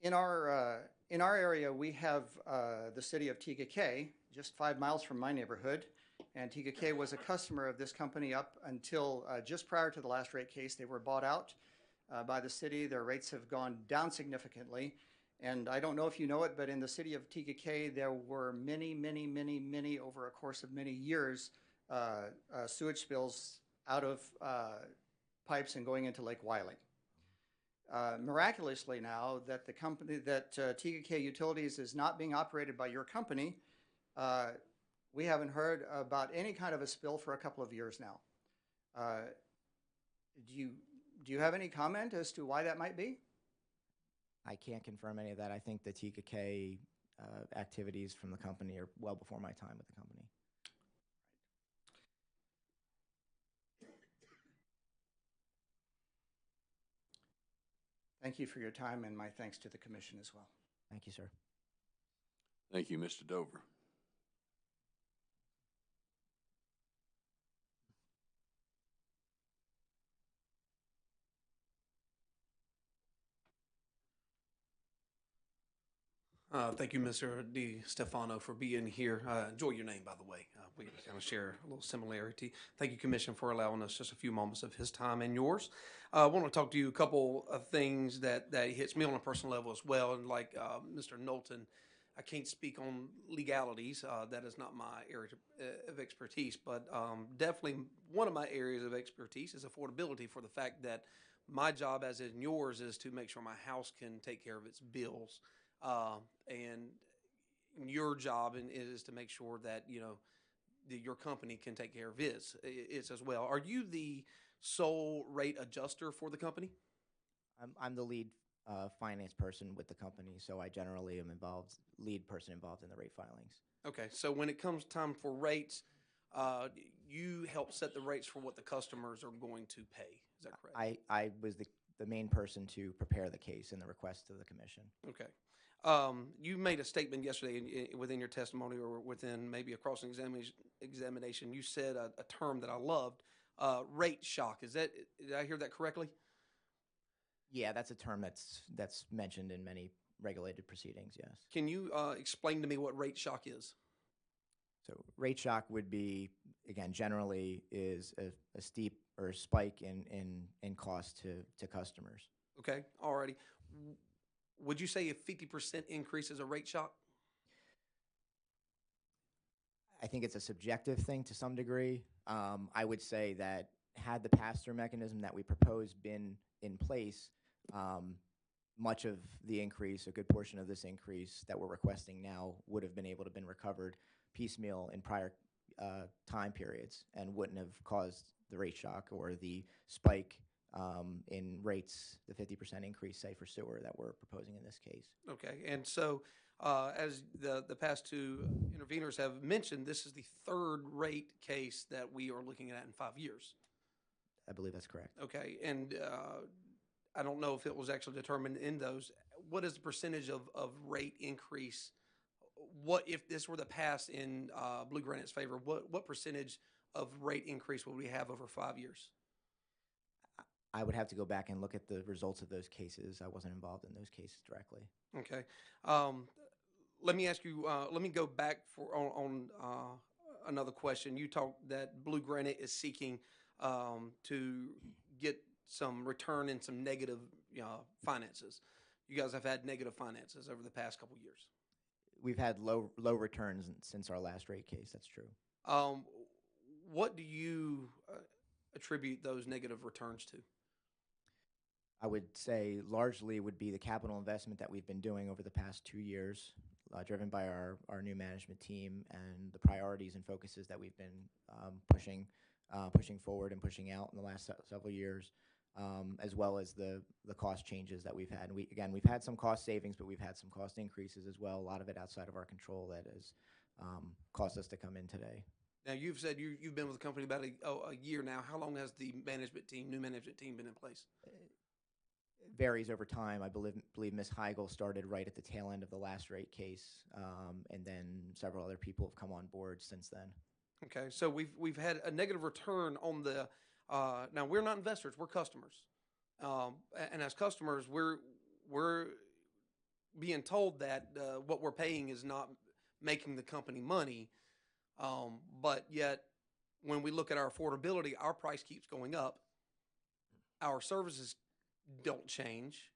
[SPEAKER 7] In our area, we have the city of TKK, just 5 miles from my neighborhood, and TKK was a customer of this company up until just prior to the last rate case. They were bought out by the city. Their rates have gone down significantly. And I don't know if you know it, but in the city of TKK, there were many, over a course of many years, sewage spills out of pipes and going into Lake Wylie. Miraculously now that the company, that TKK Utilities is not being operated by your company, we haven't heard about any kind of a spill for a couple of years now. Do you have any comment as to why that might be?
[SPEAKER 5] I can't confirm any of that. I think the TKK activities from the company are well before my time with the company.
[SPEAKER 7] Thank you for your time, and my thanks to the commission as well.
[SPEAKER 5] Thank you, sir.
[SPEAKER 1] Thank you, Mr. Dover.
[SPEAKER 8] Thank you, Mr. DeStefano, for being here. Enjoy your name, by the way. We kind of share a little similarity. Thank you, Commission, for allowing us just a few moments of his time and yours. I want to talk to you a couple of things that hits me on a personal level as well. And like Mr. Knowlton, I can't speak on legalities. That is not my area of expertise. But definitely one of my areas of expertise is affordability, for the fact that my job, as in yours, is to make sure my house can take care of its bills. And your job is to make sure that, your company can take care of its as well. Are you the sole rate adjuster for the company?
[SPEAKER 5] I'm the lead finance person with the company, so I generally am lead person involved in the rate filings.
[SPEAKER 8] Okay, so when it comes time for rates, you help set the rates for what the customers are going to pay. Is that correct?
[SPEAKER 5] I was the main person to prepare the case and the request to the commission.
[SPEAKER 8] Okay. You made a statement yesterday within your testimony, or within maybe a crossing examination. You said a term that I loved, rate shock. Did I hear that correctly?
[SPEAKER 5] Yeah, that's a term that's mentioned in many regulated proceedings, yes.
[SPEAKER 8] Can you explain to me what rate shock is?
[SPEAKER 5] So rate shock would be, again, generally is a steep or spike in cost to customers.
[SPEAKER 8] Okay, alrighty. Would you say a 50% increase is a rate shock?
[SPEAKER 5] I think it's a subjective thing to some degree. I would say that had the pass-through mechanism that we proposed been in place, much of the increase, a good portion of this increase that we're requesting now, would have been able to been recovered piecemeal in prior time periods and wouldn't have caused the rate shock or the spike in rates, the 50% increase, say, for sewer that we're proposing in this case.
[SPEAKER 8] Okay, and so as the past two interveners have mentioned, this is the third rate case that we are looking at in 5 years.
[SPEAKER 5] I believe that's correct.
[SPEAKER 8] Okay, and I don't know if it was actually determined in those. What is the percentage of rate increase? What if this were the pass in Blue Granite's favor? What percentage of rate increase would we have over 5 years?
[SPEAKER 5] I would have to go back and look at the results of those cases. I wasn't involved in those cases directly.
[SPEAKER 8] Okay. Let me ask you, let me go back on another question. You talked that Blue Granite is seeking to get some return in some negative finances. You guys have had negative finances over the past couple years.
[SPEAKER 5] We've had low returns since our last rate case. That's true.
[SPEAKER 8] What do you attribute those negative returns to?
[SPEAKER 5] I would say largely would be the capital investment that we've been doing over the past 2 years, driven by our new management team and the priorities and focuses that we've been pushing forward and pushing out in the last several years, as well as the cost changes that we've had. And we've had some cost savings, but we've had some cost increases as well. A lot of it outside of our control that has caused us to come in today.
[SPEAKER 8] Now, you've said you've been with the company about a year now. How long has the new management team been in place?
[SPEAKER 5] It varies over time. I believe Ms. Heigl started right at the tail end of the last rate case, and then several other people have come on board since then.
[SPEAKER 8] Okay, so we've had a negative return on the. Now, we're not investors; we're customers, and as customers, we're being told that what we're paying is not making the company money. But yet, when we look at our affordability, our price keeps going up. Our services don't change,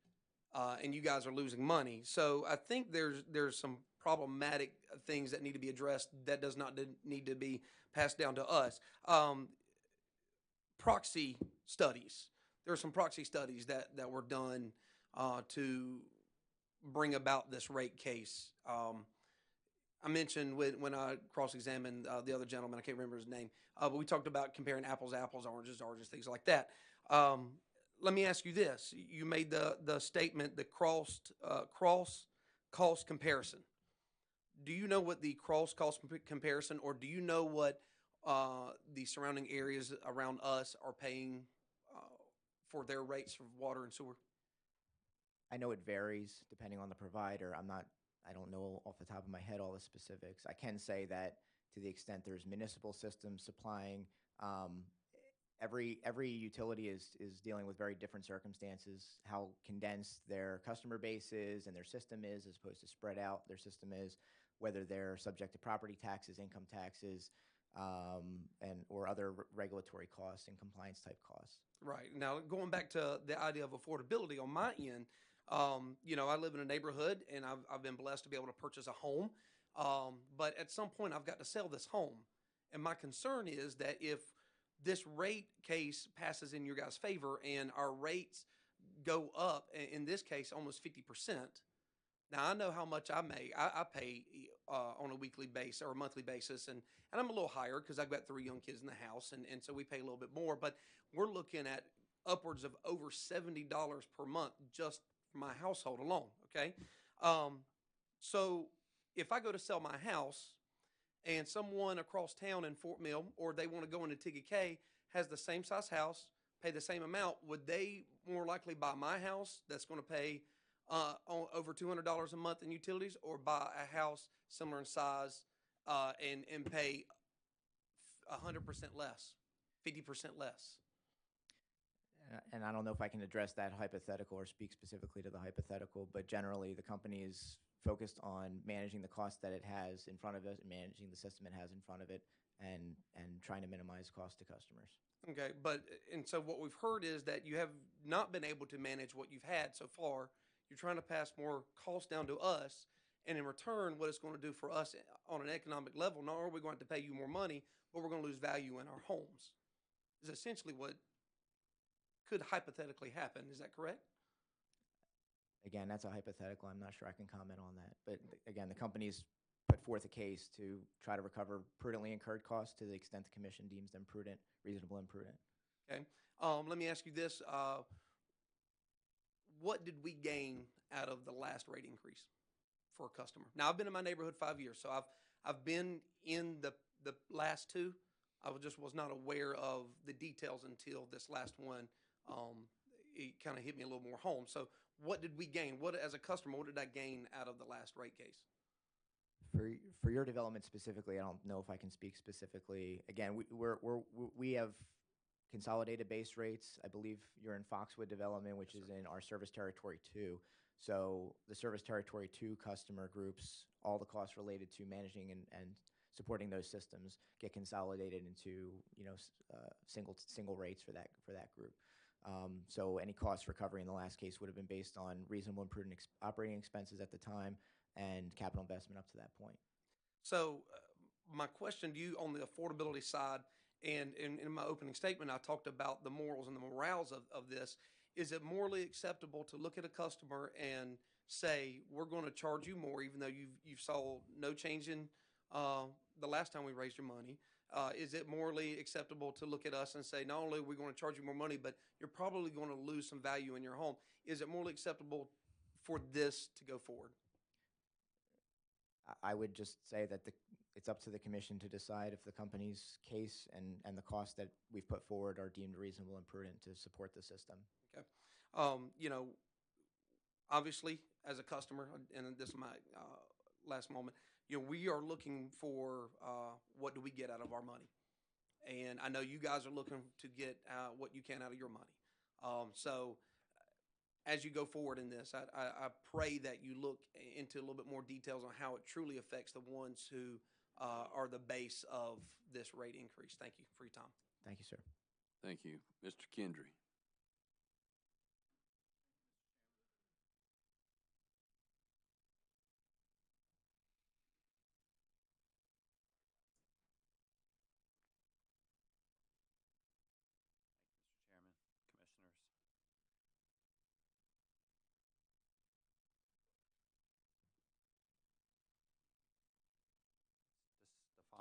[SPEAKER 8] and you guys are losing money. So I think there's some problematic things that need to be addressed that does not need to be passed down to us. Proxy studies. There are some proxy studies that were done to bring about this rate case. I mentioned when I cross-examined the other gentleman, I can't remember his name, but we talked about comparing apples to apples, oranges to oranges, things like that. Let me ask you this. You made the statement, the cross cost comparison. Do you know what the cross cost comparison, or do you know what the surrounding areas around us are paying for their rates for water and sewer?
[SPEAKER 5] I know it varies depending on the provider. I don't know off the top of my head all the specifics. I can say that to the extent there's municipal systems supplying, every utility is dealing with very different circumstances, how condensed their customer base is and their system is as opposed to spread out their system is, whether they're subject to property taxes, income taxes, or other regulatory costs and compliance type costs.
[SPEAKER 8] Right. Now, going back to the idea of affordability on my end, I live in a neighborhood, and I've been blessed to be able to purchase a home. But at some point, I've got to sell this home. And my concern is that if this rate case passes in your guys' favor and our rates go up, in this case, almost 50%. Now, I know how much I make. I pay on a weekly basis or a monthly basis, and I'm a little higher because I've got 3 young kids in the house, and so we pay a little bit more. But we're looking at upwards of over $70 per month just for my household alone, okay? So if I go to sell my house and someone across town in Fort Mill, or they want to go into TGK, has the same size house, pay the same amount, would they more likely buy my house that's going to pay over $200 a month in utilities, or buy a house similar in size and pay 100% less, 50% less?
[SPEAKER 5] And I don't know if I can address that hypothetical or speak specifically to the hypothetical, but generally the company is focused on managing the cost that it has in front of it and managing the system it has in front of it, and trying to minimize cost to customers.
[SPEAKER 8] Okay, and so what we've heard is that you have not been able to manage what you've had so far. You're trying to pass more costs down to us, and in return, what it's going to do for us on an economic level, not only are we going to pay you more money, but we're going to lose value in our homes. Is essentially what could hypothetically happen. Is that correct?
[SPEAKER 5] Again, that's a hypothetical. I'm not sure I can comment on that. But again, the company's put forth a case to try to recover prudently incurred costs to the extent the commission deems them prudent, reasonable, and prudent.
[SPEAKER 8] Okay. Let me ask you this. What did we gain out of the last rate increase for a customer? Now, I've been in my neighborhood 5 years, so I've been in the last 2. I was not aware of the details until this last one. It kind of hit me a little more home. So what did we gain? What, as a customer, what did I gain out of the last rate case?
[SPEAKER 5] For your development specifically, I don't know if I can speak specifically. Again, we have consolidated base rates. I believe you're in Foxwood development, which is in our service territory 2. So the service territory 2 customer groups, all the costs related to managing and supporting those systems get consolidated into single rates for that group. So any cost recovery in the last case would have been based on reasonable and prudent operating expenses at the time and capital investment up to that point.
[SPEAKER 8] So my question to you on the affordability side, and in my opening statement, I talked about the morals and the morals of this. Is it morally acceptable to look at a customer and say, we're going to charge you more, even though you've saw no change in the last time we raised your money? Is it morally acceptable to look at us and say, not only are we going to charge you more money, but you're probably going to lose some value in your home? Is it morally acceptable for this to go forward?
[SPEAKER 5] I would just say that it's up to the commission to decide if the company's case and the costs that we've put forward are deemed reasonable and prudent to support the system.
[SPEAKER 8] Okay. Obviously, as a customer, and this is my last moment, we are looking for what do we get out of our money. And I know you guys are looking to get what you can out of your money. So as you go forward in this, I pray that you look into a little bit more details on how it truly affects the ones who are the base of this rate increase. Thank you for your time.
[SPEAKER 5] Thank you, sir.
[SPEAKER 1] Thank you. Mr. Kendry.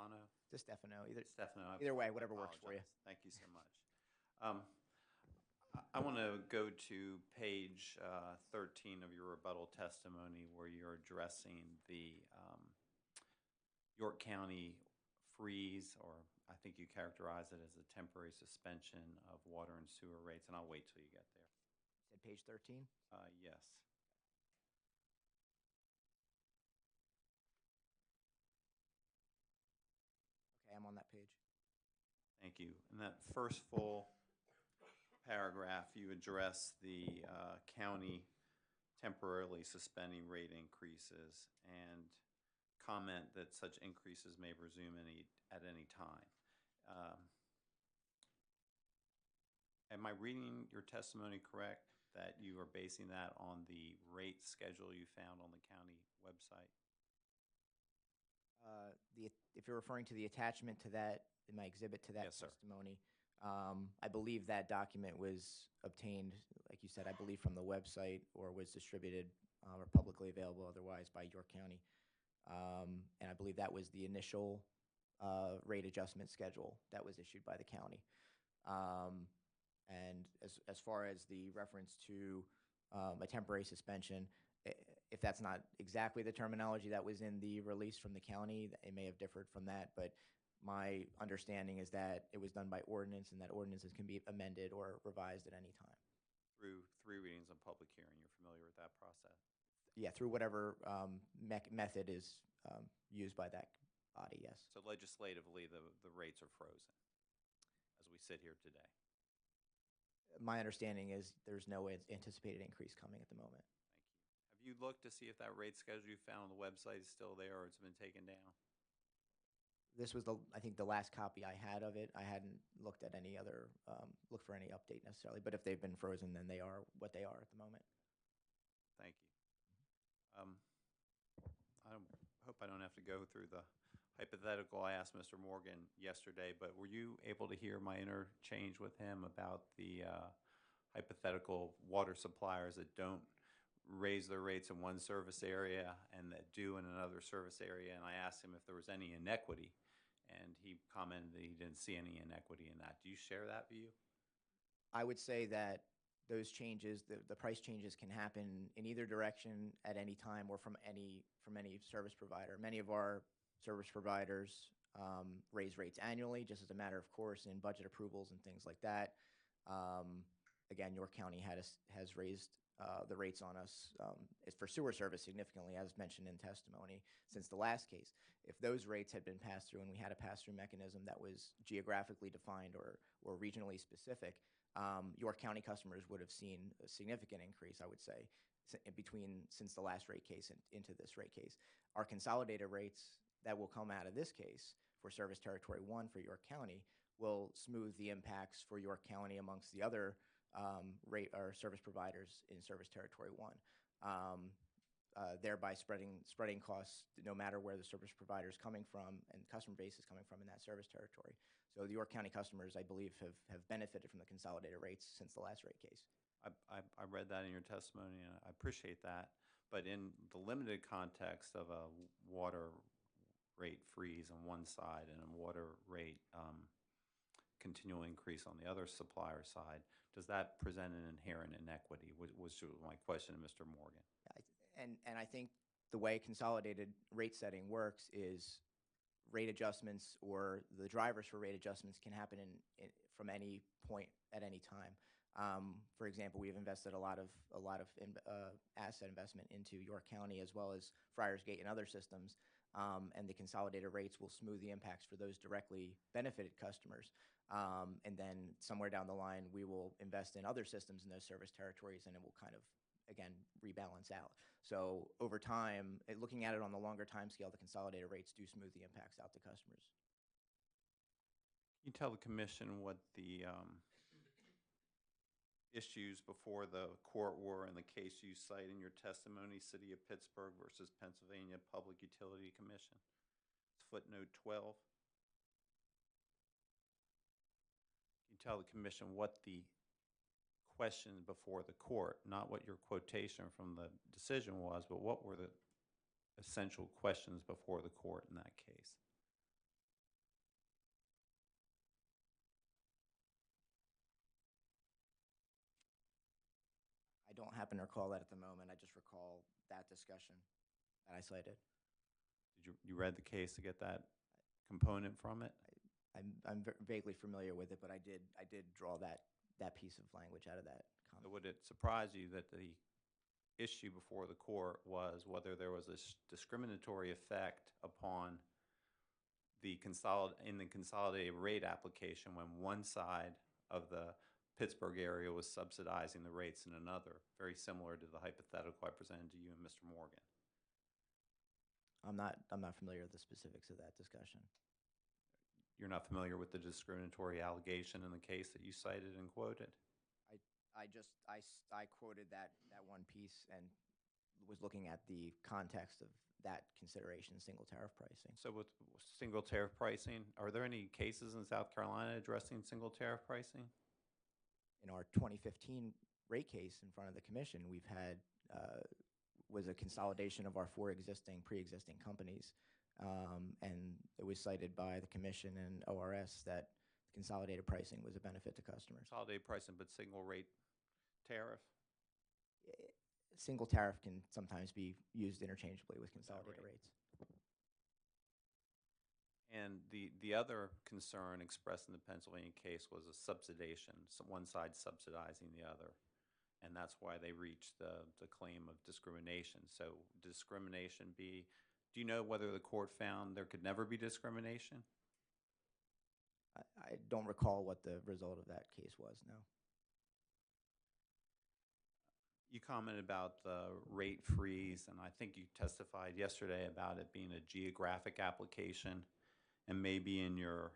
[SPEAKER 9] Chairman, Commissioners.
[SPEAKER 5] DeStefano,
[SPEAKER 9] Stefano.
[SPEAKER 5] either way, whatever works for you.
[SPEAKER 9] Thank you so much. I want to go to page 13 of your rebuttal testimony where you're addressing the York County freeze, or I think you characterize it as a temporary suspension of water and sewer rates, and I'll wait till you get there.
[SPEAKER 5] Said page 13?
[SPEAKER 9] Yes.
[SPEAKER 5] Okay, I'm on that page.
[SPEAKER 9] Thank you. In that first full paragraph, you address the county temporarily suspending rate increases and comment that such increases may resume at any time. Am I reading your testimony correct that you are basing that on the rate schedule you found on the county website?
[SPEAKER 5] If you're referring to the attachment to that, in my exhibit to that
[SPEAKER 9] Yes, sir.
[SPEAKER 5] testimony, I believe that document was obtained, like you said, I believe from the website or was distributed or publicly available otherwise by York County. And I believe that was the initial rate adjustment schedule that was issued by the county. And as far as the reference to a temporary suspension, if that's not exactly the terminology that was in the release from the county, it may have differed from that, but my understanding is that it was done by ordinance and that ordinances can be amended or revised at any time.
[SPEAKER 9] Through 3 readings and public hearing, you're familiar with that process?
[SPEAKER 5] Yeah, through whatever method is used by that body, yes.
[SPEAKER 9] So legislatively, the rates are frozen as we sit here today.
[SPEAKER 5] My understanding is there's no anticipated increase coming at the moment.
[SPEAKER 9] Thank you. Have you looked to see if that rate schedule you found on the website is still there or it's been taken down?
[SPEAKER 5] This was I think the last copy I had of it. I hadn't looked at any other, looked for any update necessarily, but if they've been frozen, then they are what they are at the moment.
[SPEAKER 9] Thank you. I hope I don't have to go through the hypothetical I asked Mr. Morgan yesterday, but were you able to hear my interchange with him about the hypothetical water suppliers that don't raise their rates in one service area and that do in another service area? And I asked him if there was any inequity, and he commented that he didn't see any inequity in that. Do you share that view?
[SPEAKER 5] I would say that those changes, the price changes can happen in either direction at any time or from any service provider. Many of our service providers raise rates annually, just as a matter of course in budget approvals and things like that. Again, York County has raised the rates on us for sewer service significantly, as mentioned in testimony, since the last case. If those rates had been passed through and we had a pass-through mechanism that was geographically defined or regionally specific, York County customers would have seen a significant increase, I would say, since the last rate case and into this rate case. Our consolidated rates that will come out of this case for Service Territory 1 for York County will smooth the impacts for York County amongst the other rate or service providers in Service Territory 1, thereby spreading costs no matter where the service provider is coming from and customer base is coming from in that service territory. So the York County customers, I believe, have benefited from the consolidated rates since the last rate case.
[SPEAKER 9] I read that in your testimony, and I appreciate that. But in the limited context of a water rate freeze on one side and a water rate continual increase on the other supplier side, does that present an inherent inequity? Was my question to Mr. Morgan.
[SPEAKER 5] And I think the way consolidated rate setting works is rate adjustments or the drivers for rate adjustments can happen from any point at any time. For example, we've invested a lot of asset investment into York County as well as Friars Gate and other systems, and the consolidated rates will smooth the impacts for those directly benefited customers. And then somewhere down the line, we will invest in other systems in those service territories, and it will kind of, again, rebalance out. So over time, looking at it on the longer time scale, the consolidated rates do smooth the impacts out to customers.
[SPEAKER 9] Can you tell the commission what the issues before the court were in the case you cite in your testimony, City of Pittsburgh versus Pennsylvania Public Utility Commission? It's footnote 12. Can you tell the commission what the question before the court, not what your quotation from the decision was, but what were the essential questions before the court in that case?
[SPEAKER 5] I don't happen to recall that at the moment. I just recall that discussion that I cited.
[SPEAKER 9] Did you read the case to get that component from it?
[SPEAKER 5] I'm vaguely familiar with it, but I did draw that piece of language out of that comment.
[SPEAKER 9] So would it surprise you that the issue before the court was whether there was a discriminatory effect upon the consolidated rate application when one side of the Pittsburgh area was subsidizing the rates in another, very similar to the hypothetical I presented to you and Mr. Morgan?
[SPEAKER 5] I'm not familiar with the specifics of that discussion.
[SPEAKER 9] You're not familiar with the discriminatory allegation in the case that you cited and quoted?
[SPEAKER 5] I quoted that one piece, and was looking at the context of that consideration, single tariff pricing.
[SPEAKER 9] So with single tariff pricing, are there any cases in South Carolina addressing single tariff pricing?
[SPEAKER 5] In our 2015 rate case in front of the commission, we've had, was a consolidation of our four pre-existing companies. And it was cited by the commission and ORS that consolidated pricing was a benefit to customers.
[SPEAKER 9] Consolidated pricing, but single rate tariff?
[SPEAKER 5] Single tariff can sometimes be used interchangeably with consolidated
[SPEAKER 9] right?
[SPEAKER 5] rates.
[SPEAKER 9] And the other concern expressed in the Pennsylvania case was a subsidization, so one side subsidizing the other. And that's why they reached the claim of discrimination. So discrimination do you know whether the court found there could never be discrimination?
[SPEAKER 5] I don't recall what the result of that case was, no.
[SPEAKER 9] You commented about the rate freeze, and I think you testified yesterday about it being a geographic application, and maybe in your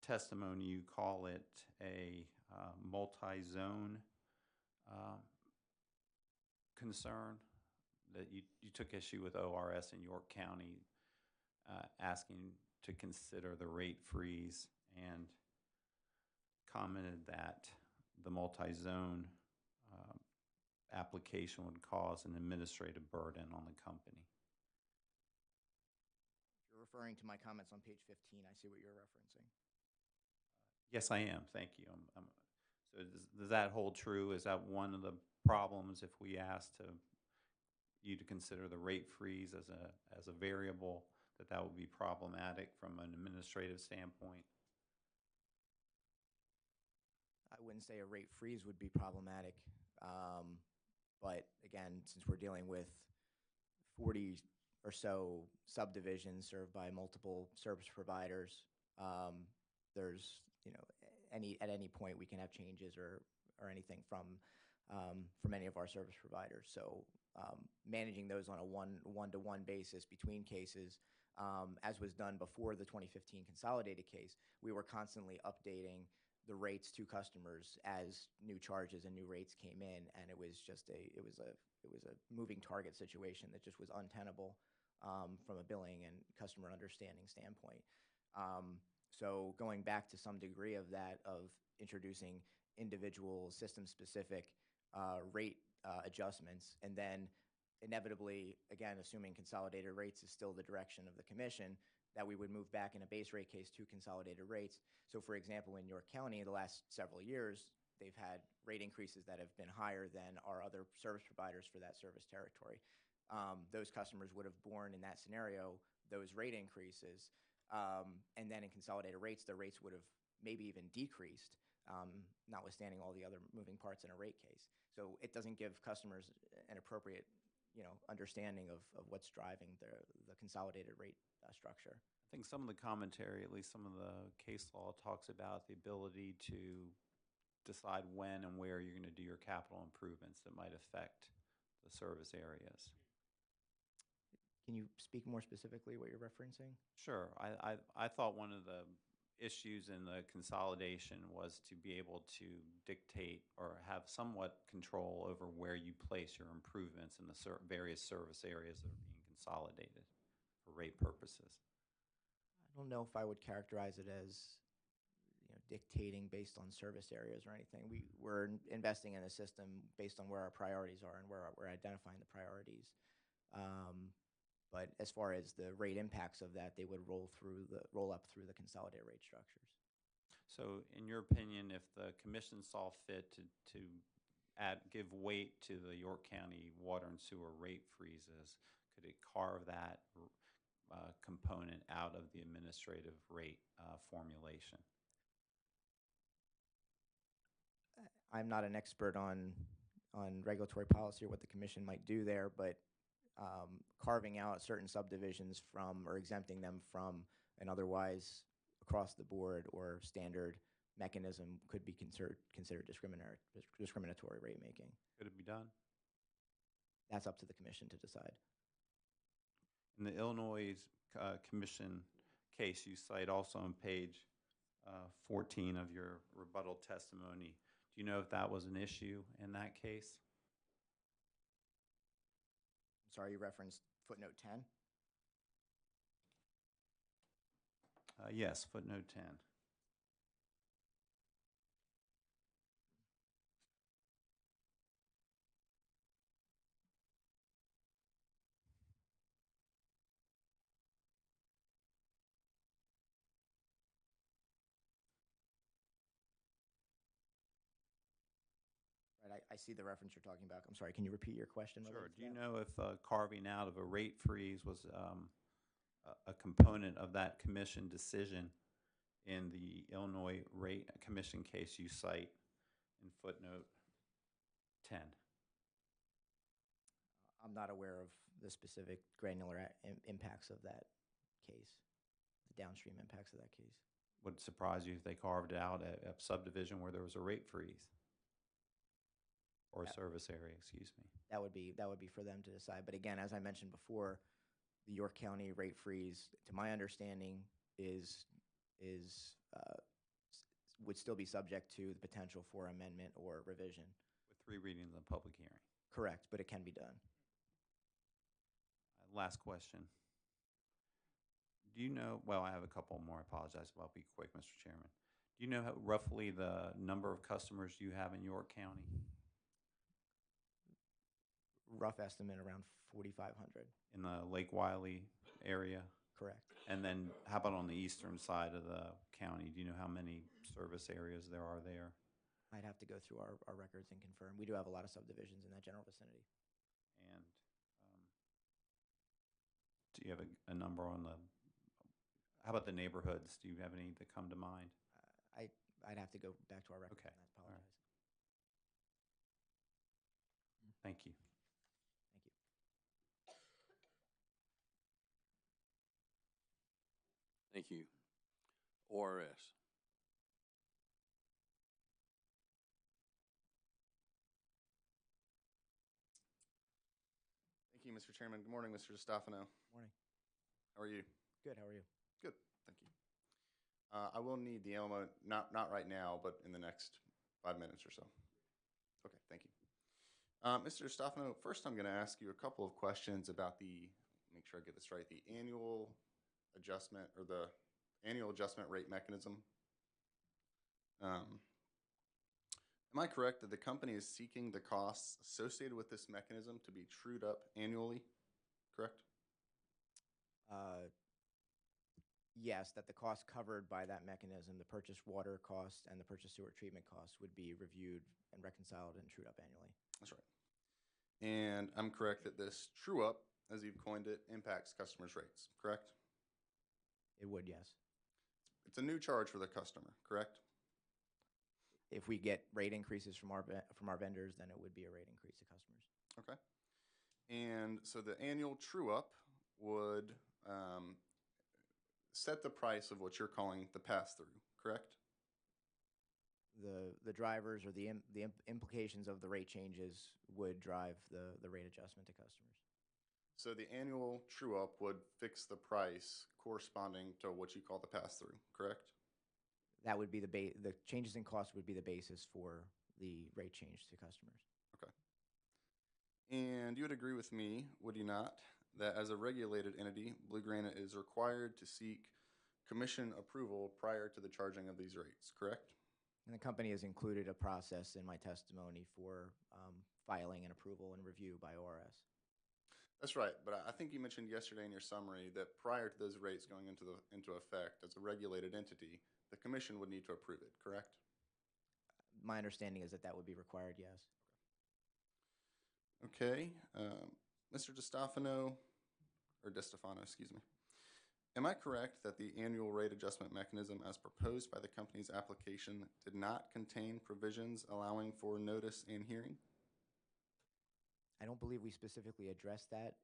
[SPEAKER 9] testimony you call it a multi-zone concern, that you took issue with ORS in York County asking to consider the rate freeze, and commented that the multi-zone application would cause an administrative burden on the company.
[SPEAKER 5] If you're referring to my comments on page 15, I see what you're referencing.
[SPEAKER 9] Yes, I am. Thank you. So does that hold true? Is that one of the problems if we asked you to consider the rate freeze as a variable, that would be problematic from an administrative standpoint?
[SPEAKER 5] I wouldn't say a rate freeze would be problematic. But again, since we're dealing with 40 or so subdivisions served by multiple service providers, there's, at any point we can have changes or anything from any of our service providers. So managing those on a one-to-one basis between cases, as was done before the 2015 consolidated case, we were constantly updating the rates to customers as new charges and new rates came in, and it was a moving target situation that just was untenable from a billing and customer understanding standpoint. So going back to some degree of that, of introducing individual system-specific rate adjustments, and then inevitably, again, assuming consolidated rates is still the direction of the commission, that we would move back in a base rate case to consolidated rates. So for example, in York County, the last several years, they've had rate increases that have been higher than our other service providers for that service territory. Those customers would have borne in that scenario those rate increases. And then in consolidated rates, the rates would have maybe even decreased, notwithstanding all the other moving parts in a rate case. So it doesn't give customers an appropriate understanding of what's driving the consolidated rate structure.
[SPEAKER 9] I think some of the commentary, at least some of the case law, talks about the ability to decide when and where you're going to do your capital improvements that might affect the service areas.
[SPEAKER 5] Can you speak more specifically what you're referencing?
[SPEAKER 9] Sure. I thought one of the issues in the consolidation was to be able to dictate or have somewhat control over where you place your improvements in the various service areas that are being consolidated for rate purposes.
[SPEAKER 5] I don't know if I would characterize it as dictating based on service areas or anything. We're investing in a system based on where our priorities are and where we're identifying the priorities. But as far as the rate impacts of that, they would roll up through the consolidated rate structures.
[SPEAKER 9] So in your opinion, if the commission saw fit to give weight to the York County water and sewer rate freezes, could it carve that component out of the administrative rate formulation?
[SPEAKER 5] I'm not an expert on regulatory policy or what the commission might do there, but carving out certain subdivisions from or exempting them from an otherwise across the board or standard mechanism could be considered discriminatory rate making.
[SPEAKER 9] Could it be done?
[SPEAKER 5] That's up to the commission to decide.
[SPEAKER 9] In the Illinois Commission case you cite also on page 14 of your rebuttal testimony, do you know if that was an issue in that case?
[SPEAKER 5] sorry, you referenced footnote 10?
[SPEAKER 9] Yes, footnote 10.
[SPEAKER 5] Right, I see the reference you're talking about. I'm sorry, can you repeat your question?
[SPEAKER 9] Sure.
[SPEAKER 5] related to
[SPEAKER 9] Do you
[SPEAKER 5] that?
[SPEAKER 9] know if carving out of a rate freeze was a component of that commission decision in the Illinois Rate Commission case you cite in footnote 10?
[SPEAKER 5] I'm not aware of the specific granular impacts of that case, the downstream impacts of that case.
[SPEAKER 9] Would it surprise you if they carved out a subdivision where there was a rate freeze? Or a service area, excuse me.
[SPEAKER 5] That would be for them to decide. But again, as I mentioned before, the York County rate freeze, to my understanding, would still be subject to the potential for amendment or revision.
[SPEAKER 9] With 3 readings in the public hearing.
[SPEAKER 5] Correct, but it can be done.
[SPEAKER 9] Last question. Do you know, well, I have a couple more, I apologize, but I'll be quick, Mr. Chairman. Do you know roughly the number of customers you have in York County?
[SPEAKER 5] Rough estimate around 4,500.
[SPEAKER 9] In the Lake Wiley area?
[SPEAKER 5] Correct.
[SPEAKER 9] And then how about on the eastern side of the county? Do you know how many service areas there are there?
[SPEAKER 5] I'd have to go through our records and confirm. We do have a lot of subdivisions in that general vicinity.
[SPEAKER 9] And do you have a number on the, how about the neighborhoods? Do you have any that come to mind?
[SPEAKER 5] I'd have to go back to our records
[SPEAKER 9] Okay.
[SPEAKER 5] on that.
[SPEAKER 9] All right.
[SPEAKER 5] Apologize.
[SPEAKER 9] Thank you.
[SPEAKER 5] Thank you.
[SPEAKER 1] Thank you. ORS.
[SPEAKER 3] Thank you, Mr. Chairman. Good morning, Mr. DiStefano.
[SPEAKER 5] Morning.
[SPEAKER 3] How are you?
[SPEAKER 5] Good. How are you?
[SPEAKER 3] Good, thank you. I will need the ALMA, not right now, but in the next 5 minutes or so. Okay, thank you. Mr. DiStefano, first I'm going to ask you a couple of questions about make sure I get this right, the annual adjustment or the annual adjustment rate mechanism. Am I correct that the company is seeking the costs associated with this mechanism to be trued up annually, correct?
[SPEAKER 5] Yes, that the costs covered by that mechanism, the purchased water costs and the purchased sewer treatment costs, would be reviewed and reconciled and trued up annually.
[SPEAKER 3] That's right. And I'm correct that this true up, as you've coined it, impacts customers' rates, correct?
[SPEAKER 5] It would, yes.
[SPEAKER 3] It's a new charge for the customer, correct?
[SPEAKER 5] If we get rate increases from our vendors, then it would be a rate increase to customers.
[SPEAKER 3] Okay. And so the annual true up would set the price of what you're calling the pass-through, correct?
[SPEAKER 5] The drivers or the implications of the rate changes would drive the rate adjustment to customers.
[SPEAKER 3] So the annual true up would fix the price corresponding to what you call the pass-through, correct?
[SPEAKER 5] That would be the changes in cost would be the basis for the rate change to customers.
[SPEAKER 3] Okay. And you would agree with me, would you not, that as a regulated entity, Blue Granite is required to seek commission approval prior to the charging of these rates, correct?
[SPEAKER 5] And the company has included a process in my testimony for filing and approval and review by ORS.
[SPEAKER 3] That's right, but I think you mentioned yesterday in your summary that prior to those rates going into effect, as a regulated entity, the commission would need to approve it, correct?
[SPEAKER 5] My understanding is that that would be required, yes.
[SPEAKER 3] Okay, Mr. DiStefano, excuse me. Am I correct that the annual rate adjustment mechanism as proposed by the company's application did not contain provisions allowing for notice and hearing?
[SPEAKER 5] I don't believe we specifically addressed that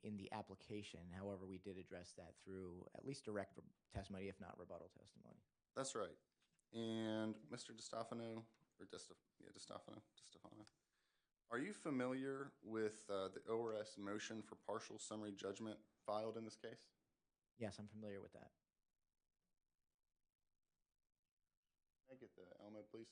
[SPEAKER 5] in the application. However, we did address that through at least direct testimony, if not rebuttal testimony.
[SPEAKER 3] That's right. And Mr. DiStefano, DiStefano, are you familiar with the ORS motion for partial summary judgment filed in this case?
[SPEAKER 5] Yes, I'm familiar with that.
[SPEAKER 3] Can I get the Elmo, please?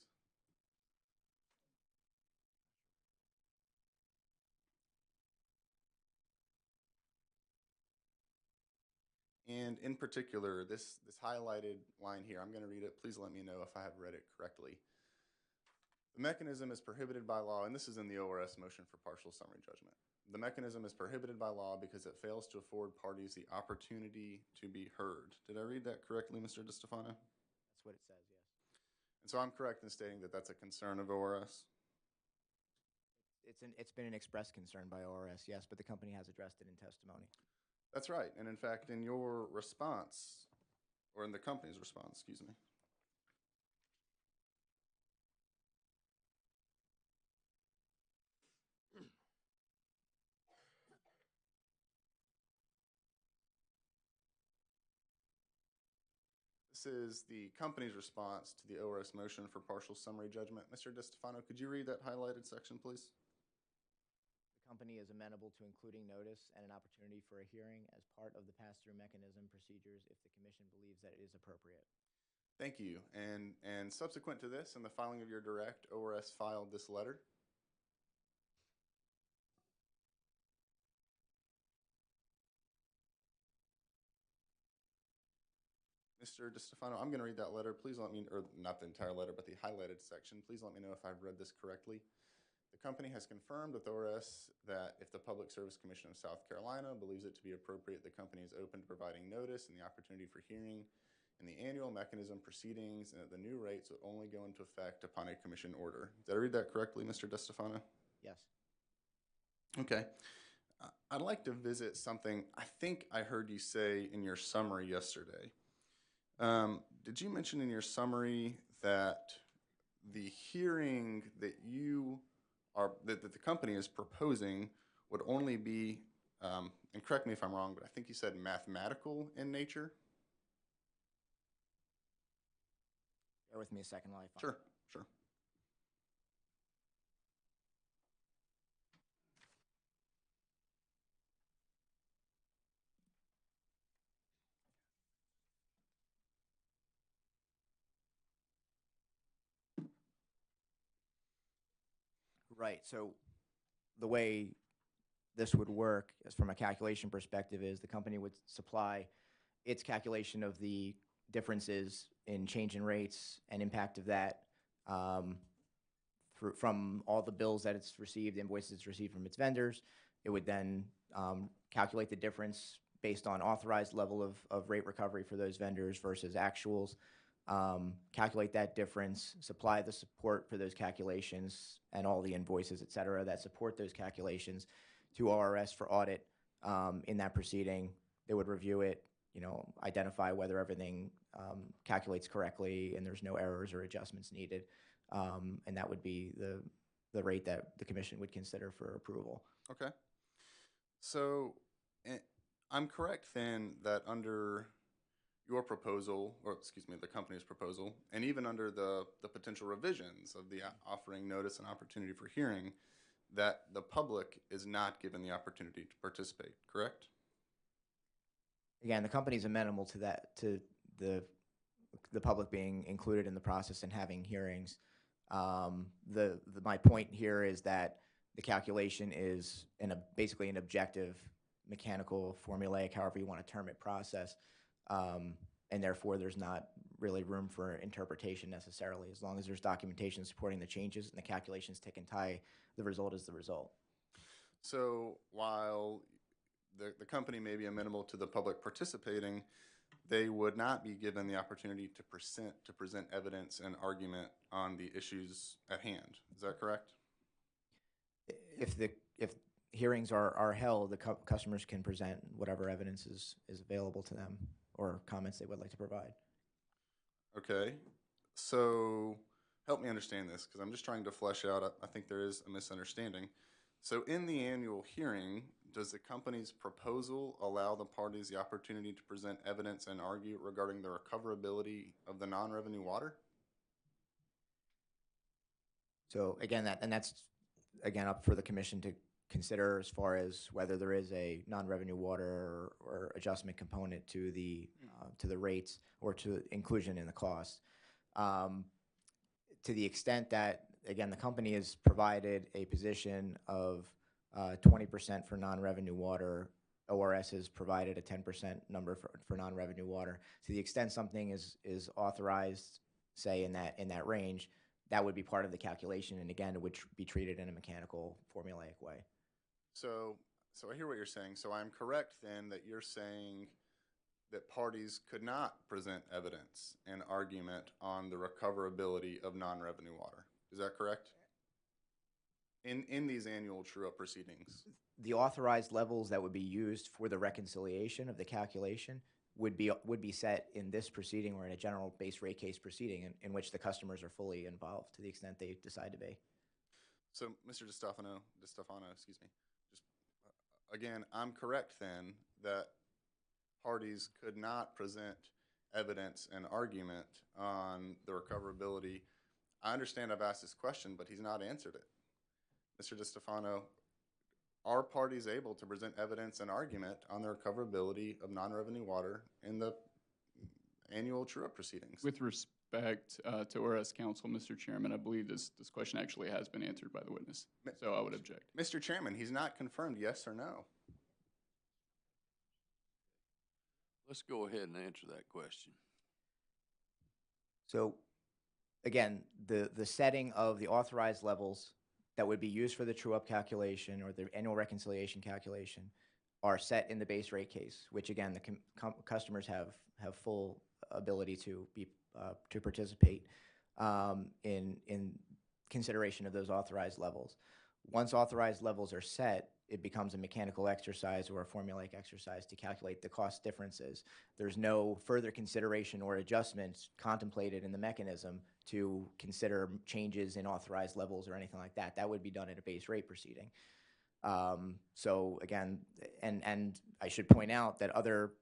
[SPEAKER 3] And in particular, this highlighted line here, I'm going to read it. Please let me know if I have read it correctly. The mechanism is prohibited by law, and this is in the ORS motion for partial summary judgment. The mechanism is prohibited by law because it fails to afford parties the opportunity to be heard. Did I read that correctly, Mr. DiStefano?
[SPEAKER 5] That's what it says, yes.
[SPEAKER 3] And so I'm correct in stating that that's a concern of ORS?
[SPEAKER 5] It's been an express concern by ORS, yes, but the company has addressed it in testimony.
[SPEAKER 3] That's right. And in fact, in your response, or in the company's response, excuse me, this is the company's response to the ORS motion for partial summary judgment. Mr. DiStefano, could you read that highlighted section, please?
[SPEAKER 5] The company is amenable to including notice and an opportunity for a hearing as part of the pass-through mechanism procedures if the commission believes that it is appropriate.
[SPEAKER 3] Thank you. And subsequent to this, in the filing of your direct, ORS filed this letter. Mr. DiStefano, I'm going to read that letter. Please let me, or not the entire letter, but the highlighted section. Please let me know if I've read this correctly. The company has confirmed with ORS that if the Public Service Commission of South Carolina believes it to be appropriate, the company is open to providing notice and the opportunity for hearing in the annual mechanism proceedings, and that the new rates will only go into effect upon a commission order. Did I read that correctly, Mr. DiStefano?
[SPEAKER 5] Yes.
[SPEAKER 3] Okay. I'd like to visit something I think I heard you say in your summary yesterday. Did you mention in your summary that the hearing that that the company is proposing would only be, and correct me if I'm wrong, but I think you said mathematical in nature?
[SPEAKER 5] Bear with me a second while I find
[SPEAKER 3] Sure, sure.
[SPEAKER 5] Right. So the way this would work, as from a calculation perspective, is the company would supply its calculation of the differences in change in rates and impact of that from all the bills that it's received, invoices it's received from its vendors. It would then calculate the difference based on authorized level of rate recovery for those vendors versus actuals. Calculate that difference, supply the support for those calculations and all the invoices, et cetera, that support those calculations to ORS for audit in that proceeding. They would review it, identify whether everything calculates correctly and there's no errors or adjustments needed. And that would be the rate that the commission would consider for approval.
[SPEAKER 3] Okay. So I'm correct then that under your proposal, or excuse me, the company's proposal, and even under the potential revisions of the offering notice and opportunity for hearing, that the public is not given the opportunity to participate, correct?
[SPEAKER 5] Again, the company's amenable to that, to the public being included in the process and having hearings. My point here is that the calculation is basically an objective, mechanical, formulaic, however you want to term it, process. And therefore, there's not really room for interpretation necessarily. As long as there's documentation supporting the changes and the calculations tick and tie, the result is the result.
[SPEAKER 3] So while the company may be amenable to the public participating, they would not be given the opportunity to present evidence and argument on the issues at hand. Is that correct?
[SPEAKER 5] If hearings are held, the customers can present whatever evidence is available to them or comments they would like to provide.
[SPEAKER 3] Okay. So help me understand this, because I'm just trying to flesh out, I think there is a misunderstanding. So in the annual hearing, does the company's proposal allow the parties the opportunity to present evidence and argue regarding the recoverability of the non-revenue water?
[SPEAKER 5] So again, that's again up for the commission to consider as far as whether there is a non-revenue water or adjustment component to the rates or to inclusion in the cost. To the extent that, again, the company has provided a position of 20% for non-revenue water ORS has provided a 10% number for non-revenue water. To the extent something is authorized, say in that range, that would be part of the calculation, and again, it would be treated in a mechanical, formulaic way.
[SPEAKER 3] So I hear what you're saying. So I'm correct then that you're saying that parties could not present evidence and argument on the recoverability of non-revenue water. Is that correct? In these annual true-up proceedings?
[SPEAKER 5] The authorized levels that would be used for the reconciliation of the calculation would be set in this proceeding or in a general base rate case proceeding in which the customers are fully involved to the extent they decide to be.
[SPEAKER 3] So, Mr. DeStefano, excuse me, just again, I'm correct then that parties could not present evidence and argument on the recoverability. I understand I've asked this question, but he's not answered it. Mr. DeStefano, are parties able to present evidence and argument on the recoverability of non-revenue water in the annual true-up proceedings?
[SPEAKER 6] With respect to ORS counsel, Mr. Chairman, I believe this question actually has been answered by the witness, so I would object.
[SPEAKER 3] Mr. Chairman, he's not confirmed yes or no.
[SPEAKER 1] Let's go ahead and answer that question.
[SPEAKER 5] So, again, the setting of the authorized levels that would be used for the true-up calculation or the annual reconciliation calculation are set in the base rate case, which again, the customers have full ability to participate in consideration of those authorized levels. Once authorized levels are set, it becomes a mechanical exercise or a formulaic exercise to calculate the cost differences. There's no further consideration or adjustments contemplated in the mechanism to consider changes in authorized levels or anything like that. That would be done at a base rate proceeding. So again, and I should point out that other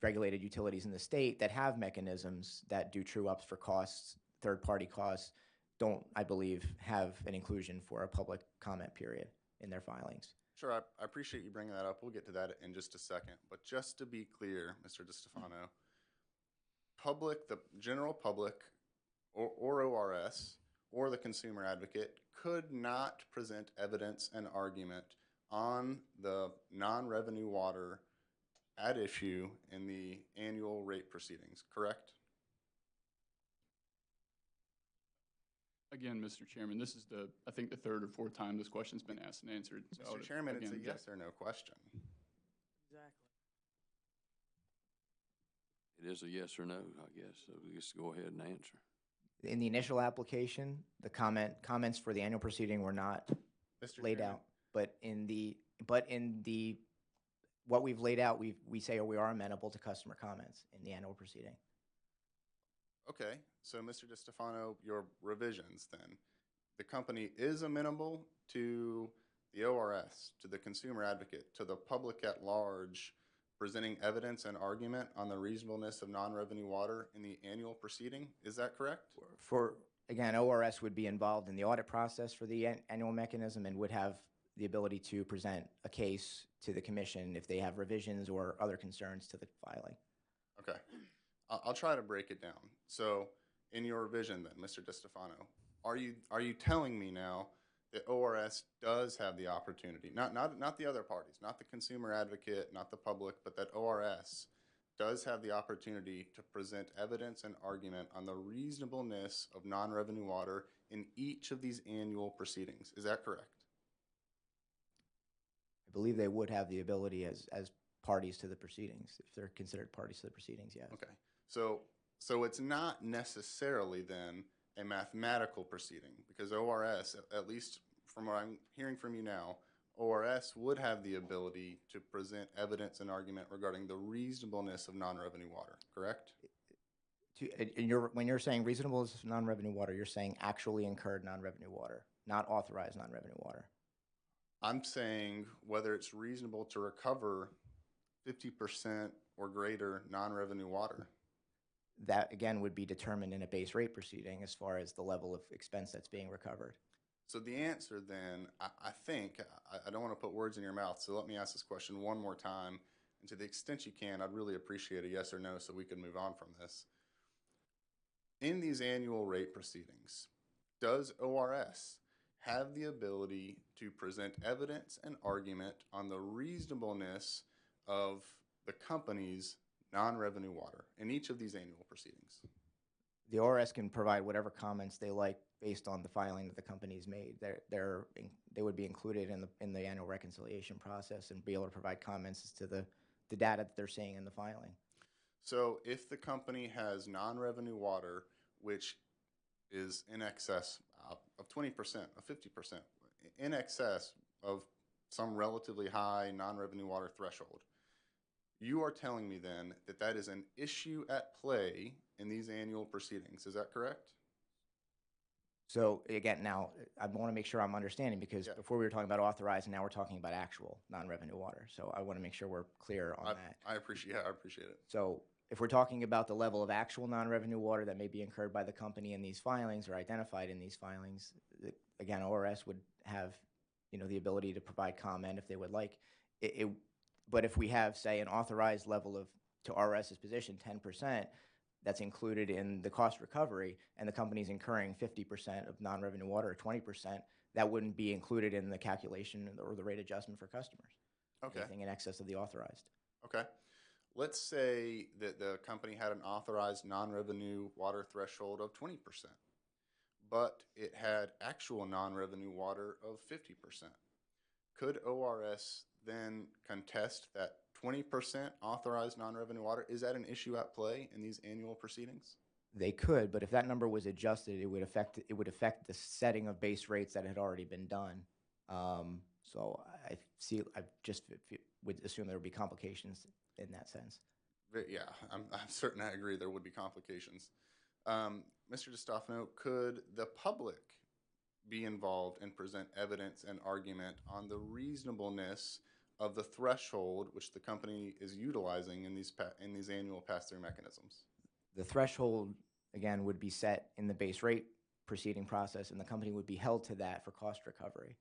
[SPEAKER 5] regulated utilities in the state that have mechanisms that do true-ups for costs, third-party costs, don't, I believe, have an inclusion for a public comment period in their filings.
[SPEAKER 3] Sure, I appreciate you bringing that up. We'll get to that in just a second. But just to be clear, Mr. DeStefano, the general public or ORS or the consumer advocate could not present evidence and argument on the non-revenue water at issue in the annual rate proceedings, correct?
[SPEAKER 6] Again, Mr. Chairman, this is I think the third or fourth time this question's been asked and answered. So
[SPEAKER 3] Mr. Chairman, it's a yes or no question.
[SPEAKER 2] Exactly.
[SPEAKER 1] It is a yes or no, I guess, so we just go ahead and answer.
[SPEAKER 5] In the initial application, the comments for the annual proceeding were not
[SPEAKER 3] Mr.
[SPEAKER 5] laid
[SPEAKER 3] Chairman,
[SPEAKER 5] out, but in what we've laid out, we say we are amenable to customer comments in the annual proceeding.
[SPEAKER 3] okay, so Mr. DeStefano, your revisions then. The company is amenable to the ORS, to the consumer advocate, to the public at large, presenting evidence and argument on the reasonableness of non-revenue water in the annual proceeding. Is that correct?
[SPEAKER 5] Again, ORS would be involved in the audit process for the annual mechanism and would have the ability to present a case to the commission if they have revisions or other concerns to the filing.
[SPEAKER 3] Okay. I'll try to break it down. So in your revision then, Mr. DeStefano, are you telling me now that ORS does have the opportunity, not the other parties, not the consumer advocate, not the public, but that ORS does have the opportunity to present evidence and argument on the reasonableness of non-revenue water in each of these annual proceedings? Is that correct?
[SPEAKER 5] I believe they would have the ability as parties to the proceedings, if they're considered parties to the proceedings, yes.
[SPEAKER 3] Okay. So it's not necessarily then a mathematical proceeding, because ORS, at least from what I'm hearing from you now, ORS would have the ability to present evidence and argument regarding the reasonableness of non-revenue water, correct?
[SPEAKER 5] When you're saying reasonableness of non-revenue water, you're saying actually incurred non-revenue water, not authorized non-revenue water.
[SPEAKER 3] I'm saying whether it's reasonable to recover 50% or greater non-revenue water.
[SPEAKER 5] That, again, would be determined in a base rate proceeding as far as the level of expense that's being recovered.
[SPEAKER 3] So the answer then, I think, I don't want to put words in your mouth, so let me ask this question one more time. And to the extent you can, I'd really appreciate a yes or no so we can move on from this. In these annual rate proceedings, does ORS have the ability to present evidence and argument on the reasonableness of the company's non-revenue water in each of these annual proceedings?
[SPEAKER 5] The ORS can provide whatever comments they like based on the filing that the company's made. They would be included in the annual reconciliation process and be able to provide comments as to the data that they're seeing in the filing.
[SPEAKER 3] So if the company has non-revenue water, which is in excess of 20%, of 50%, in excess of some relatively high non-revenue water threshold, you are telling me then that that is an issue at play in these annual proceedings. Is that correct?
[SPEAKER 5] So again, now I want to make sure I'm understanding because before we were talking about authorized and now we're talking about actual non-revenue water. So I want to make sure we're clear on that.
[SPEAKER 3] I appreciate it.
[SPEAKER 5] So if we're talking about the level of actual non-revenue water that may be incurred by the company in these filings or identified in these filings, again, ORS would have, the ability to provide comment if they would like. But if we have, say, an authorized level of, to RS's position, 10%, that's included in the cost recovery, and the company's incurring 50% of non-revenue water or 20%, that wouldn't be included in the calculation or the rate adjustment for customers.
[SPEAKER 3] Okay.
[SPEAKER 5] Anything in excess of the authorized.
[SPEAKER 3] Okay. Let's say that the company had an authorized non-revenue water threshold of 20%, but it had actual non-revenue water of 50%. Could ORS then contest that 20% authorized non-revenue water? Is that an issue at play in these annual proceedings?
[SPEAKER 5] They could, but if that number was adjusted, it would affect the setting of base rates that had already been done. So I would assume there would be complications in that sense.
[SPEAKER 3] Yeah, I'm certain I agree there would be complications. Mr. DiStefano, could the public be involved and present evidence and argument on the reasonableness of the threshold which the company is utilizing in these annual pass-through mechanisms?
[SPEAKER 5] The threshold, again, would be set in the base rate proceeding process, and the company would be held to that for cost recovery.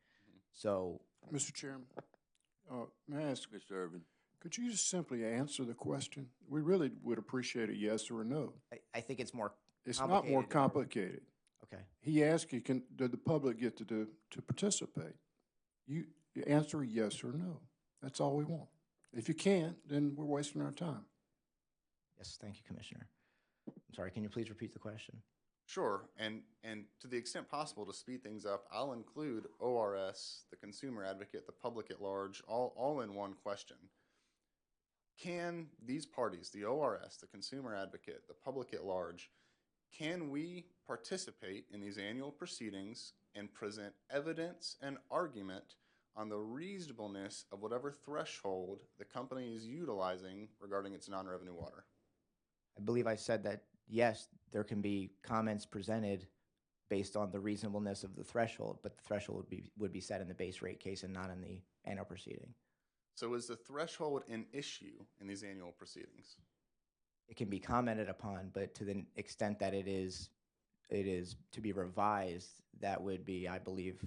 [SPEAKER 5] So,
[SPEAKER 10] Mr. Chairman, may I ask,
[SPEAKER 1] Mr. Irvin.
[SPEAKER 10] could you just simply answer the question? We really would appreciate a yes or a no.
[SPEAKER 5] I think it's more
[SPEAKER 10] It's not more complicated.
[SPEAKER 5] Okay.
[SPEAKER 10] He asked you, did the public get to participate? You answer yes or no. That's all we want. If you can't, then we're wasting our time.
[SPEAKER 5] Yes, thank you, Commissioner. I'm sorry, can you please repeat the question?
[SPEAKER 3] Sure, and to the extent possible to speed things up, I'll include ORS, the consumer advocate, the public at large, all in one question. Can these parties, the ORS, the consumer advocate, the public at large, can we participate in these annual proceedings and present evidence and argument on the reasonableness of whatever threshold the company is utilizing regarding its non-revenue water?
[SPEAKER 5] I believe I said that, yes, there can be comments presented based on the reasonableness of the threshold, but the threshold would be set in the base rate case and not in the annual proceeding.
[SPEAKER 3] So is the threshold an issue in these annual proceedings?
[SPEAKER 5] It can be commented upon, but to the extent that it is to be revised, that would be, I believe,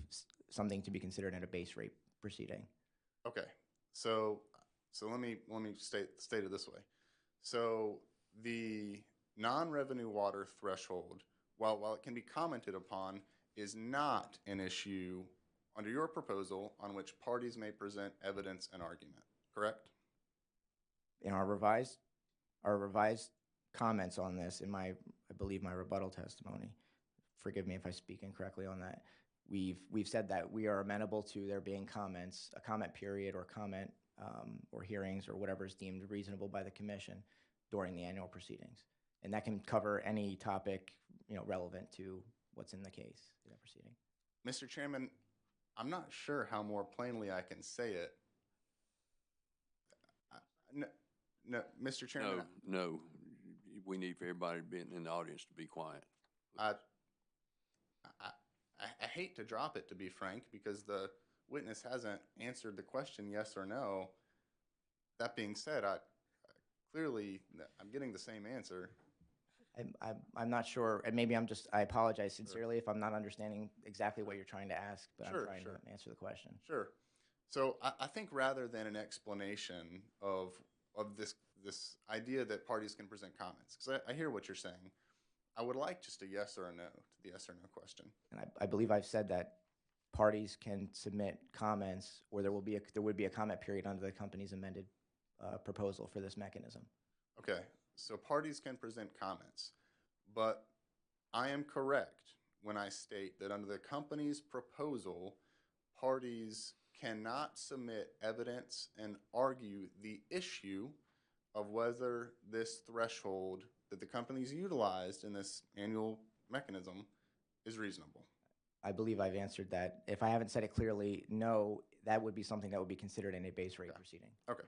[SPEAKER 5] something to be considered in a base rate proceeding.
[SPEAKER 3] Okay, so let me state it this way. So the non-revenue water threshold, while it can be commented upon, is not an issue under your proposal on which parties may present evidence and argument, correct?
[SPEAKER 5] In our revised comments on this, in I believe my rebuttal testimony, forgive me if I speak incorrectly on that, we've said that we are amenable to there being comments, a comment period or comment or hearings or whatever is deemed reasonable by the commission during the annual proceedings. And that can cover any topic, relevant to what's in the case, in that proceeding.
[SPEAKER 3] Mr. Chairman, I'm not sure how more plainly I can say it. No, Mr. Chairman.
[SPEAKER 1] No, we need for everybody in the audience to be quiet.
[SPEAKER 3] I hate to drop it, to be frank, because the witness hasn't answered the question yes or no. That being said, clearly I'm getting the same answer.
[SPEAKER 5] I'm not sure, and maybe I apologize sincerely if I'm not understanding exactly what you're trying to ask, but I'm trying to answer the question.
[SPEAKER 3] Sure. So I think rather than an explanation of this idea that parties can present comments, because I hear what you're saying, I would like just a yes or a no to the yes or no question.
[SPEAKER 5] And I believe I've said that parties can submit comments, or there would be a comment period under the company's amended proposal for this mechanism.
[SPEAKER 3] Okay, so parties can present comments, but I am correct when I state that under the company's proposal, parties cannot submit evidence and argue the issue of whether this threshold that the company's utilized in this annual mechanism is reasonable.
[SPEAKER 5] I believe I've answered that. If I haven't said it clearly, no, that would be something that would be considered in a base rate proceeding.
[SPEAKER 3] Okay.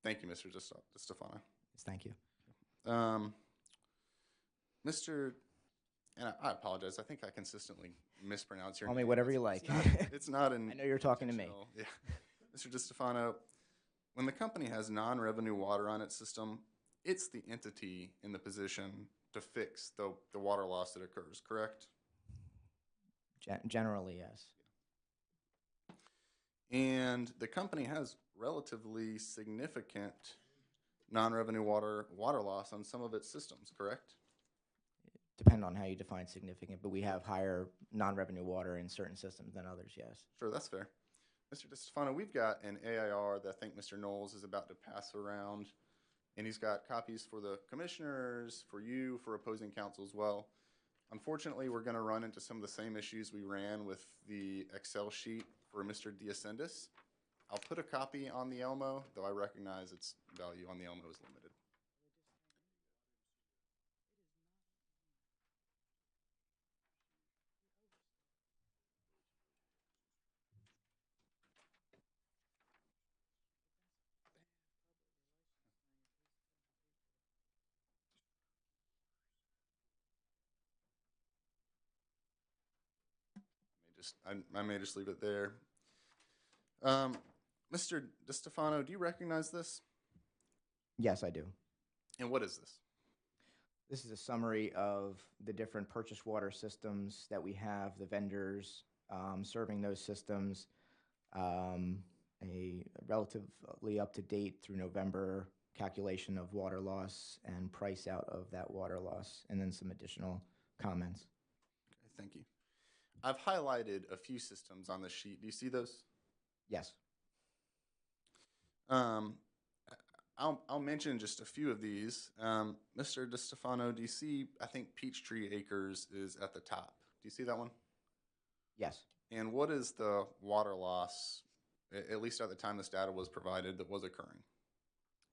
[SPEAKER 3] Thank you, Mr. DiStefano.
[SPEAKER 5] Yes, thank you.
[SPEAKER 3] Mr. And I apologize. I think I consistently mispronounce your
[SPEAKER 5] Call
[SPEAKER 3] name.
[SPEAKER 5] me whatever you like.
[SPEAKER 3] It's not an.
[SPEAKER 5] I know you're talking to me.
[SPEAKER 3] Yeah. Mr. DiStefano, when the company has non-revenue water on its system, it's the entity in the position to fix the water loss that occurs, correct?
[SPEAKER 5] Generally, yes.
[SPEAKER 3] And the company has relatively significant non-revenue water loss on some of its systems, correct?
[SPEAKER 5] Depend on how you define significant, but we have higher non-revenue water in certain systems than others, yes.
[SPEAKER 3] Sure, that's fair. Mr. DiStefano, we've got an AIR that I think Mr. Knowles is about to pass around, and he's got copies for the commissioners, for you, for opposing counsel as well. Unfortunately, we're going to run into some of the same issues we ran with the Excel sheet for Mr. Diascendis. I'll put a copy on the Elmo, though I recognize its value on the Elmo is limited. I may just leave it there. Mr. DiStefano, do you recognize this?
[SPEAKER 5] Yes, I do.
[SPEAKER 3] And what is this?
[SPEAKER 5] This is a summary of the different purchase water systems that we have, the vendors serving those systems, a relatively up-to-date through November calculation of water loss and price out of that water loss, and then some additional comments.
[SPEAKER 3] Okay, thank you. I've highlighted a few systems on the sheet. Do you see those?
[SPEAKER 5] Yes.
[SPEAKER 3] I'll mention just a few of these. Mr. DiStefano, do you see, I think Peachtree Acres is at the top. Do you see that one?
[SPEAKER 5] Yes.
[SPEAKER 3] And what is the water loss, at least at the time this data was provided, that was occurring?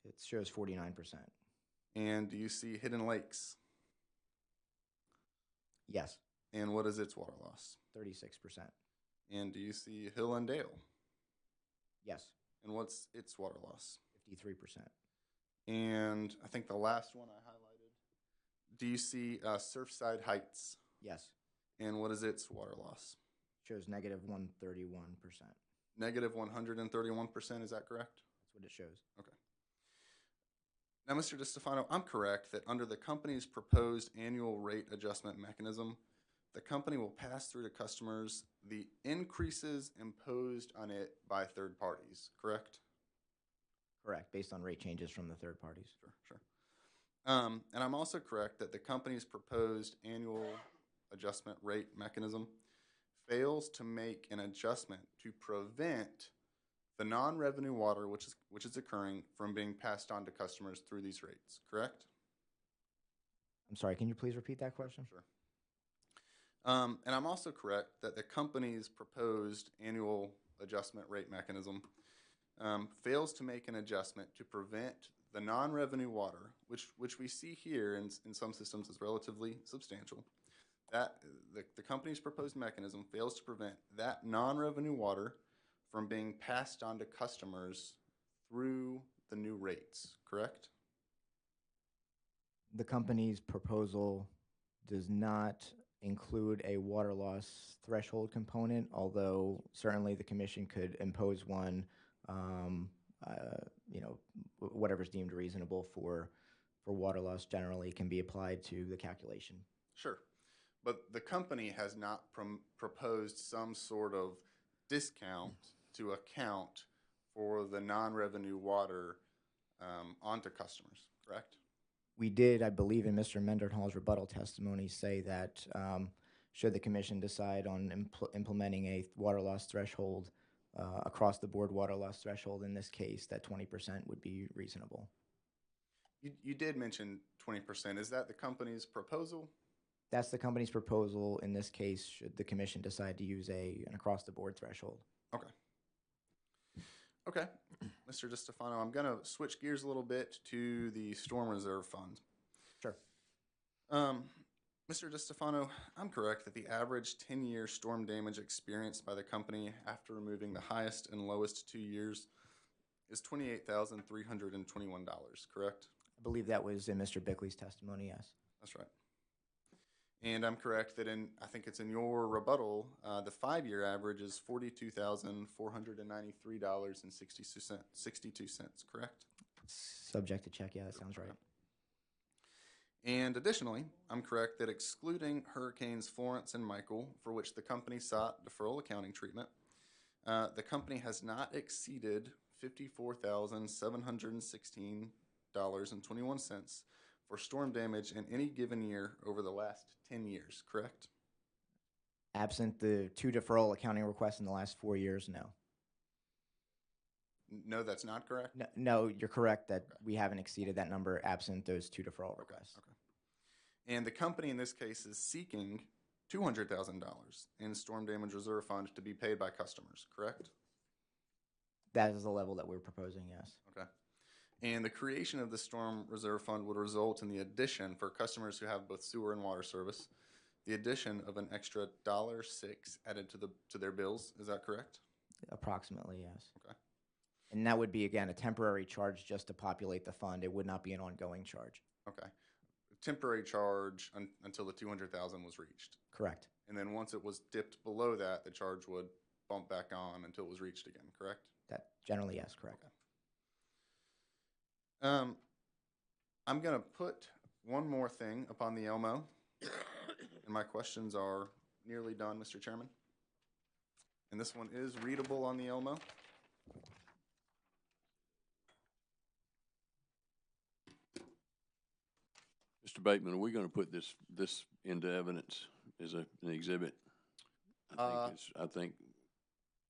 [SPEAKER 5] It shows 49%.
[SPEAKER 3] And do you see Hidden Lakes?
[SPEAKER 5] Yes.
[SPEAKER 3] And what is its water loss?
[SPEAKER 5] 36%.
[SPEAKER 3] And do you see Hill and Dale?
[SPEAKER 5] Yes.
[SPEAKER 3] And what's its water loss?
[SPEAKER 5] 53%.
[SPEAKER 3] And I think the last one I highlighted. Do you see Surfside Heights?
[SPEAKER 5] Yes.
[SPEAKER 3] And what is its water loss?
[SPEAKER 5] Shows negative 131%.
[SPEAKER 3] Negative 131%, is that correct?
[SPEAKER 5] That's what it shows.
[SPEAKER 3] Okay. Now, Mr. DiStefano, I'm correct that under the company's proposed annual rate adjustment mechanism, the company will pass through to customers the increases imposed on it by third parties, correct?
[SPEAKER 5] Correct, based on rate changes from the third parties.
[SPEAKER 3] Sure. And I'm also correct that the company's proposed annual adjustment rate mechanism fails to make an adjustment to prevent the non-revenue water which is occurring from being passed on to customers through these rates, correct?
[SPEAKER 5] I'm sorry, can you please repeat that question?
[SPEAKER 3] Sure. And I'm also correct that the company's proposed annual adjustment rate mechanism fails to make an adjustment to prevent the non-revenue water, which we see here in some systems is relatively substantial. That the company's proposed mechanism fails to prevent that non-revenue water from being passed on to customers through the new rates, correct?
[SPEAKER 5] The company's proposal does not include a water loss threshold component, although certainly the commission could impose one, whatever's deemed reasonable for water loss generally can be applied to the calculation.
[SPEAKER 3] Sure. But the company has not proposed some sort of discount to account for the non-revenue water onto customers, correct?
[SPEAKER 5] We did, I believe, in Mr. Mendenhall's rebuttal testimony say that should the commission decide on implementing a water loss threshold, across-the-board water loss threshold in this case, that 20% would be reasonable.
[SPEAKER 3] You did mention 20%. Is that the company's proposal?
[SPEAKER 5] That's the company's proposal in this case, should the commission decide to use an across-the-board threshold.
[SPEAKER 3] Okay. Okay, Mr. DiStefano, I'm gonna switch gears a little bit to the Storm Reserve Fund.
[SPEAKER 5] Sure.
[SPEAKER 3] Mr. DiStefano, I'm correct that the average 10-year storm damage experienced by the company after removing the highest and lowest 2 years is $28,321, correct?
[SPEAKER 5] I believe that was in Mr. Bickley's testimony, yes.
[SPEAKER 3] That's right. And I'm correct that I think it's in your rebuttal, the 5-year average is $42,493.62, correct?
[SPEAKER 5] Subject to check, yeah, that sounds right.
[SPEAKER 3] And additionally, I'm correct that excluding Hurricanes Florence and Michael, for which the company sought deferral accounting treatment, the company has not exceeded $54,716.21 for storm damage in any given year over the last 10 years, correct?
[SPEAKER 5] Absent the 2 deferral accounting requests in the last 4 years, no.
[SPEAKER 3] No, that's not correct?
[SPEAKER 5] No, you're correct that we haven't exceeded that number absent those 2 deferral requests.
[SPEAKER 3] Okay. And the company in this case is seeking $200,000 in storm damage reserve fund to be paid by customers, correct?
[SPEAKER 5] That is the level that we're proposing, yes.
[SPEAKER 3] Okay. And the creation of the storm reserve fund would result in the addition, for customers who have both sewer and water service, the addition of an extra $1.06 added to their bills. Is that correct?
[SPEAKER 5] Approximately, yes.
[SPEAKER 3] Okay.
[SPEAKER 5] And that would be, again, a temporary charge just to populate the fund. It would not be an ongoing charge.
[SPEAKER 3] Okay. Temporary charge until the $200,000 was reached.
[SPEAKER 5] Correct.
[SPEAKER 3] And then once it was dipped below that, the charge would bump back on until it was reached again, correct?
[SPEAKER 5] That generally, yes, correct.
[SPEAKER 3] Okay. I'm going to put one more thing upon the Elmo, and my questions are nearly done, Mr. Chairman. And this one is readable on the Elmo.
[SPEAKER 1] Mr. Bateman, are we going to put this into evidence as an exhibit? I think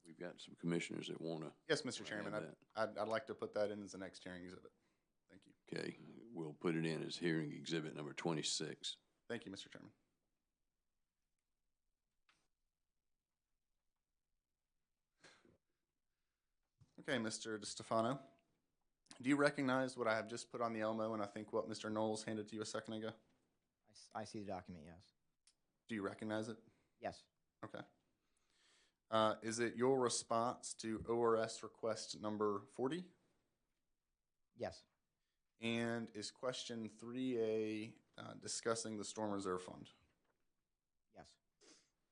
[SPEAKER 1] we've got some commissioners that want to.
[SPEAKER 3] Yes, Mr. Chairman, I'd like to put that in as the next hearing exhibit. Thank you.
[SPEAKER 1] Okay, we'll put it in as hearing exhibit number 26.
[SPEAKER 3] Thank you, Mr. Chairman. Okay, Mr. DiStefano, do you recognize what I have just put on the Elmo and I think what Mr. Knowles handed to you a second ago?
[SPEAKER 5] I see the document, yes.
[SPEAKER 3] Do you recognize it?
[SPEAKER 5] Yes.
[SPEAKER 3] Okay. Is it your response to ORS request number 40?
[SPEAKER 5] Yes.
[SPEAKER 3] And is question 3A discussing the Storm Reserve Fund?
[SPEAKER 5] Yes.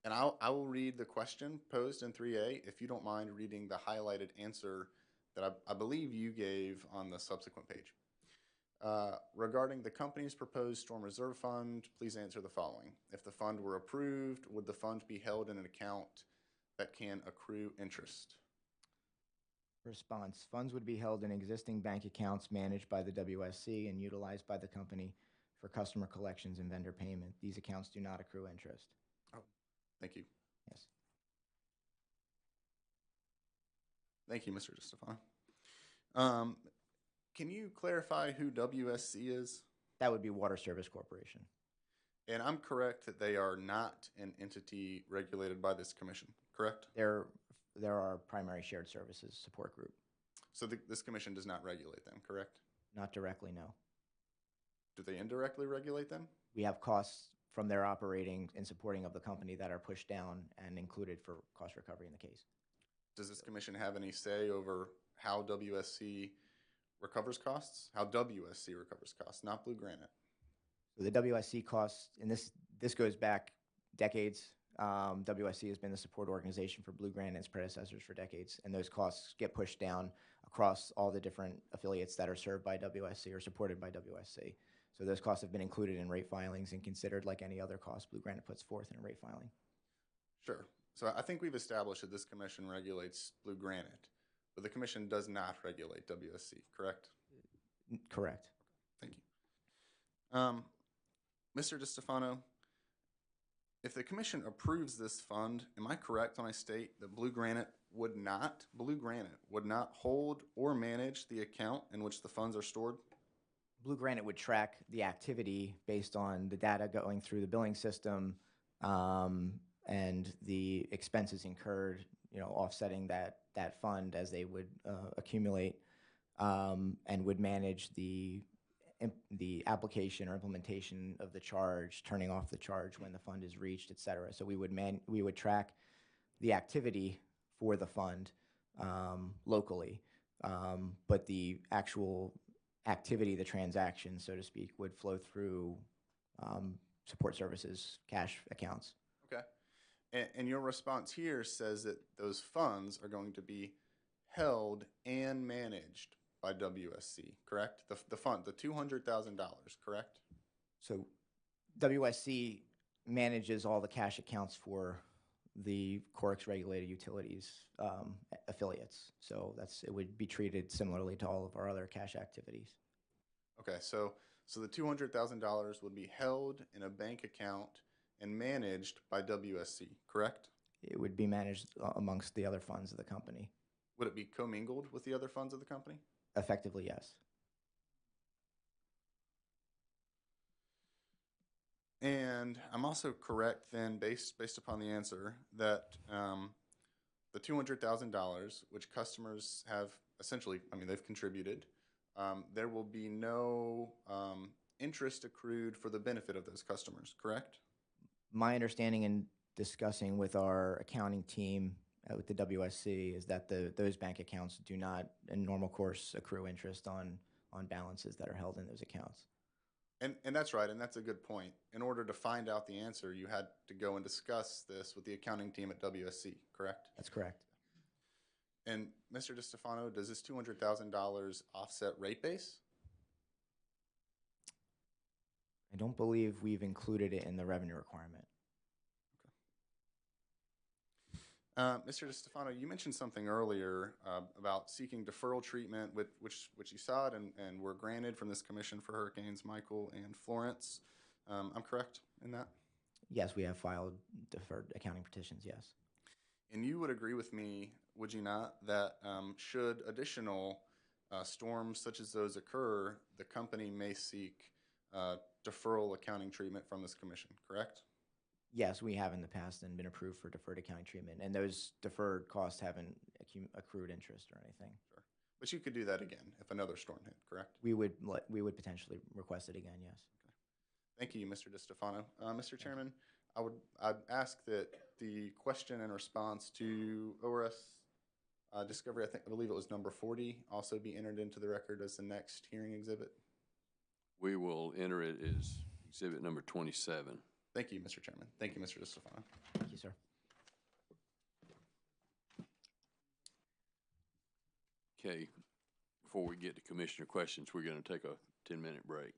[SPEAKER 3] And I will read the question posed in 3A if you don't mind reading the highlighted answer that I believe you gave on the subsequent page. Regarding the company's proposed Storm Reserve Fund, please answer the following. If the fund were approved, would the fund be held in an account that can accrue interest?
[SPEAKER 5] Response. Funds would be held in existing bank accounts managed by the WSC and utilized by the company for customer collections and vendor payment. These accounts do not accrue interest.
[SPEAKER 3] Oh, thank you.
[SPEAKER 5] Yes.
[SPEAKER 3] Thank you, Mr. DiStefano. Can you clarify who WSC is?
[SPEAKER 5] That would be Water Service Corporation.
[SPEAKER 3] And I'm correct that they are not an entity regulated by this commission, correct?
[SPEAKER 5] They're our primary shared services support group.
[SPEAKER 3] So this commission does not regulate them, correct?
[SPEAKER 5] Not directly, no.
[SPEAKER 3] Do they indirectly regulate them?
[SPEAKER 5] We have costs from their operating and supporting of the company that are pushed down and included for cost recovery in the case.
[SPEAKER 3] Does this commission have any say over how WSC recovers costs? How WSC recovers costs, not Blue Granite?
[SPEAKER 5] So the WSC costs, and this goes back decades. WSC has been the support organization for Blue Granite and its predecessors for decades, and those costs get pushed down across all the different affiliates that are served by WSC or supported by WSC. So those costs have been included in rate filings and considered like any other cost Blue Granite puts forth in a rate filing.
[SPEAKER 3] Sure. So I think we've established that this commission regulates Blue Granite, but the commission does not regulate WSC, correct?
[SPEAKER 5] Correct.
[SPEAKER 3] Thank you. Mr. DiStefano, if the commission approves this fund, am I correct when I state that Blue Granite would not hold or manage the account in which the funds are stored?
[SPEAKER 5] Blue Granite would track the activity based on the data going through the billing system, and the expenses incurred, offsetting that fund as they would accumulate, and would manage the application or implementation of the charge, turning off the charge when the fund is reached, et cetera. So we would track the activity for the fund locally, but the actual activity, the transaction, so to speak, would flow through support services cash accounts.
[SPEAKER 3] Okay. And your response here says that those funds are going to be held and managed by WSC, correct? The fund, the $200,000, correct?
[SPEAKER 5] So WSC manages all the cash accounts for the Corix regulated utilities affiliates. So it would be treated similarly to all of our other cash activities.
[SPEAKER 3] Okay, so the $200,000 would be held in a bank account and managed by WSC, correct?
[SPEAKER 5] It would be managed amongst the other funds of the company.
[SPEAKER 3] Would it be commingled with the other funds of the company?
[SPEAKER 5] Effectively, yes.
[SPEAKER 3] And I'm also correct then, based upon the answer, that the $200,000, which customers have essentially, they've contributed, there will be no interest accrued for the benefit of those customers, correct?
[SPEAKER 5] My understanding in discussing with our accounting team with the WSC is that those bank accounts do not, in normal course, accrue interest on balances that are held in those accounts.
[SPEAKER 3] And that's right, and that's a good point. In order to find out the answer, you had to go and discuss this with the accounting team at WSC, correct?
[SPEAKER 5] That's correct.
[SPEAKER 3] And Mr. DeStefano, does this $200,000 offset rate base?
[SPEAKER 5] I don't believe we've included it in the revenue requirement.
[SPEAKER 3] Mr. DeStefano, you mentioned something earlier about seeking deferral treatment, which you sought and were granted from this commission for Hurricanes Michael and Florence. I'm correct in that?
[SPEAKER 5] Yes, we have filed deferred accounting petitions, yes.
[SPEAKER 3] And you would agree with me, would you not, that should additional storms such as those occur, the company may seek deferral accounting treatment from this commission, correct?
[SPEAKER 5] Yes, we have in the past and been approved for deferred accounting treatment, and those deferred costs haven't accrued interest or anything.
[SPEAKER 3] Sure. But you could do that again if another storm hit, correct?
[SPEAKER 5] We would potentially request it again, yes.
[SPEAKER 3] Okay. Thank you, Mr. DeStefano. Mr. Chairman, I'd ask that the question and response to ORS discovery, I believe it was number 40, also be entered into the record as the next hearing exhibit.
[SPEAKER 1] We will enter it as exhibit number 27.
[SPEAKER 3] Thank you, Mr. Chairman. Thank you, Mr. DeStefano.
[SPEAKER 5] Thank you, sir.
[SPEAKER 1] Okay, before we get to commissioner questions, we're going to take a 10-minute break.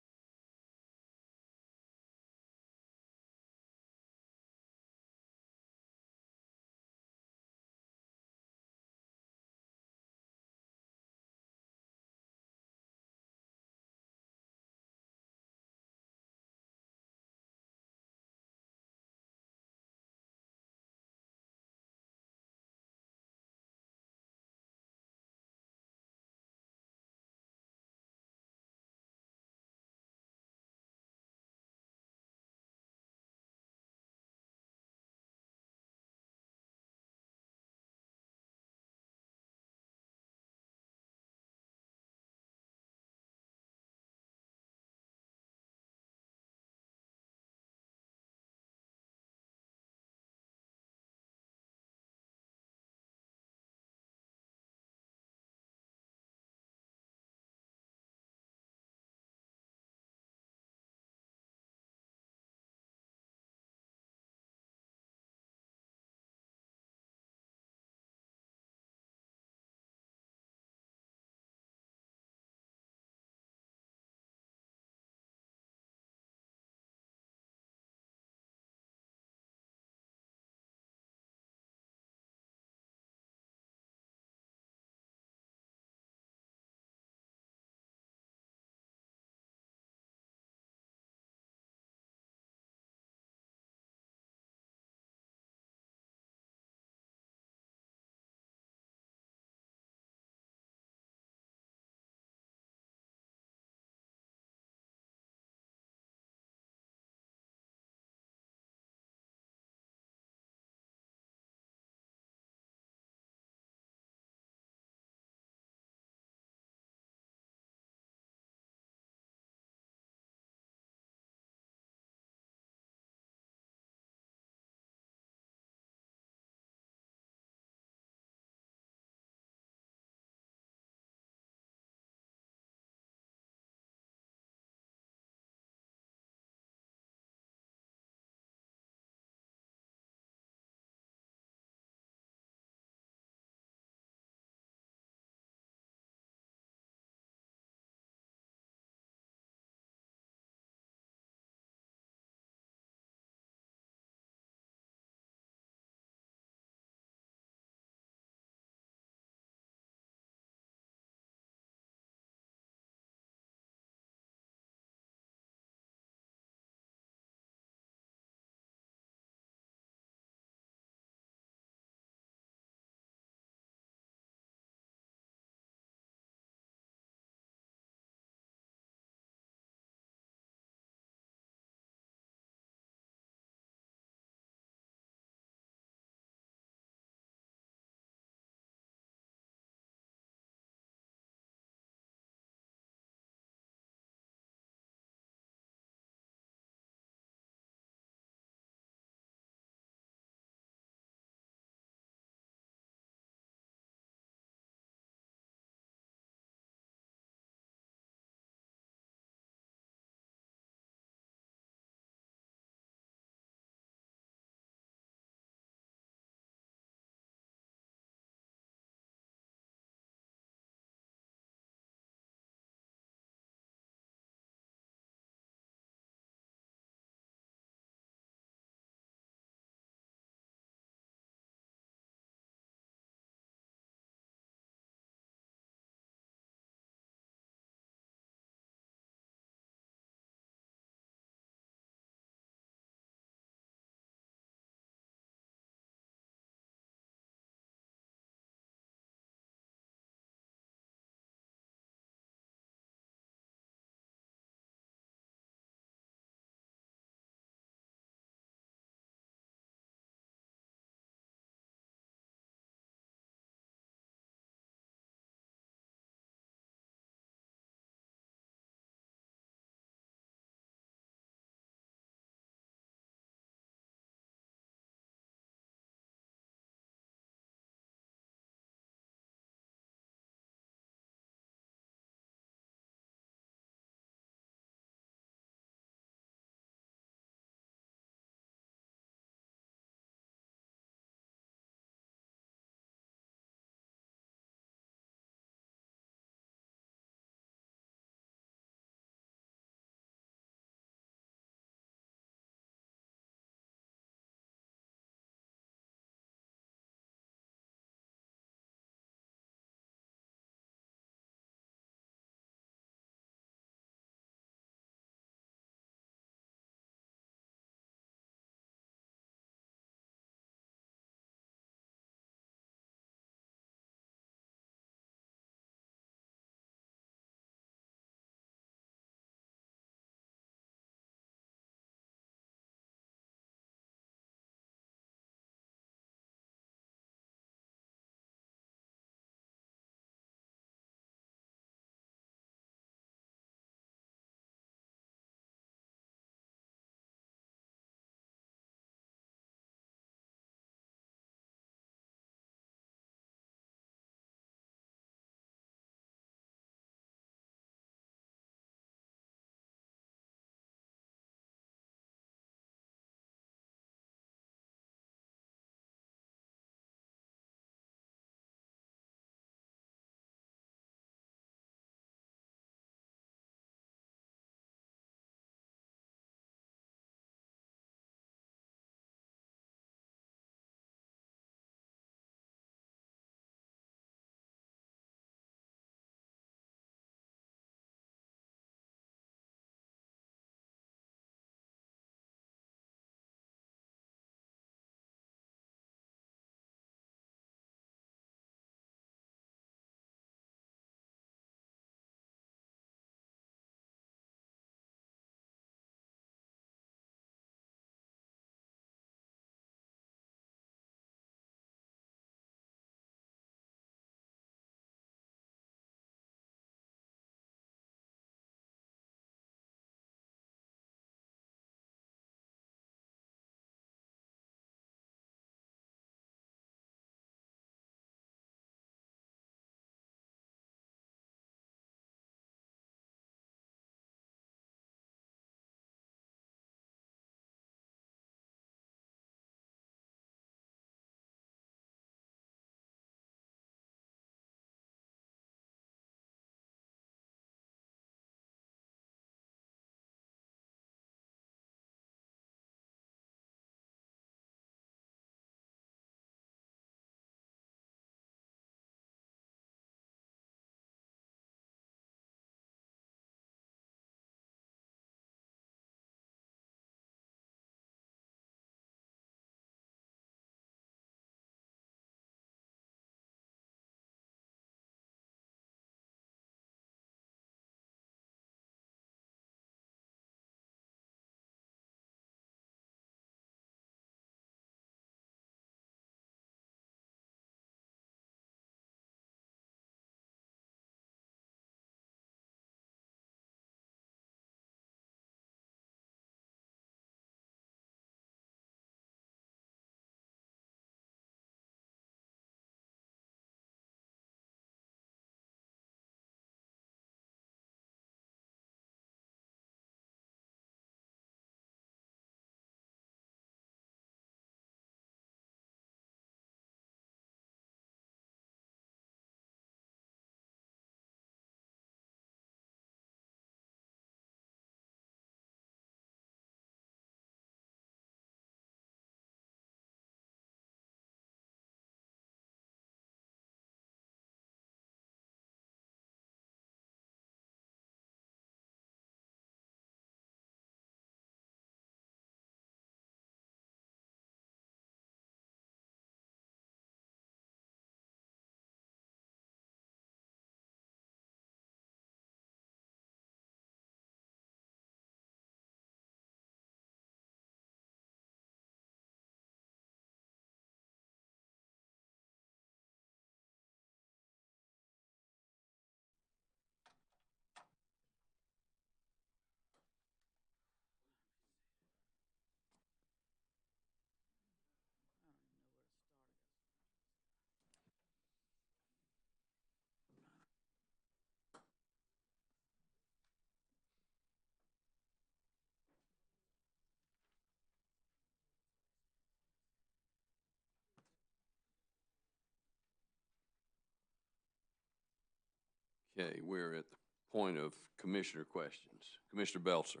[SPEAKER 1] Okay, we're at the point of commissioner questions. Commissioner Belzer.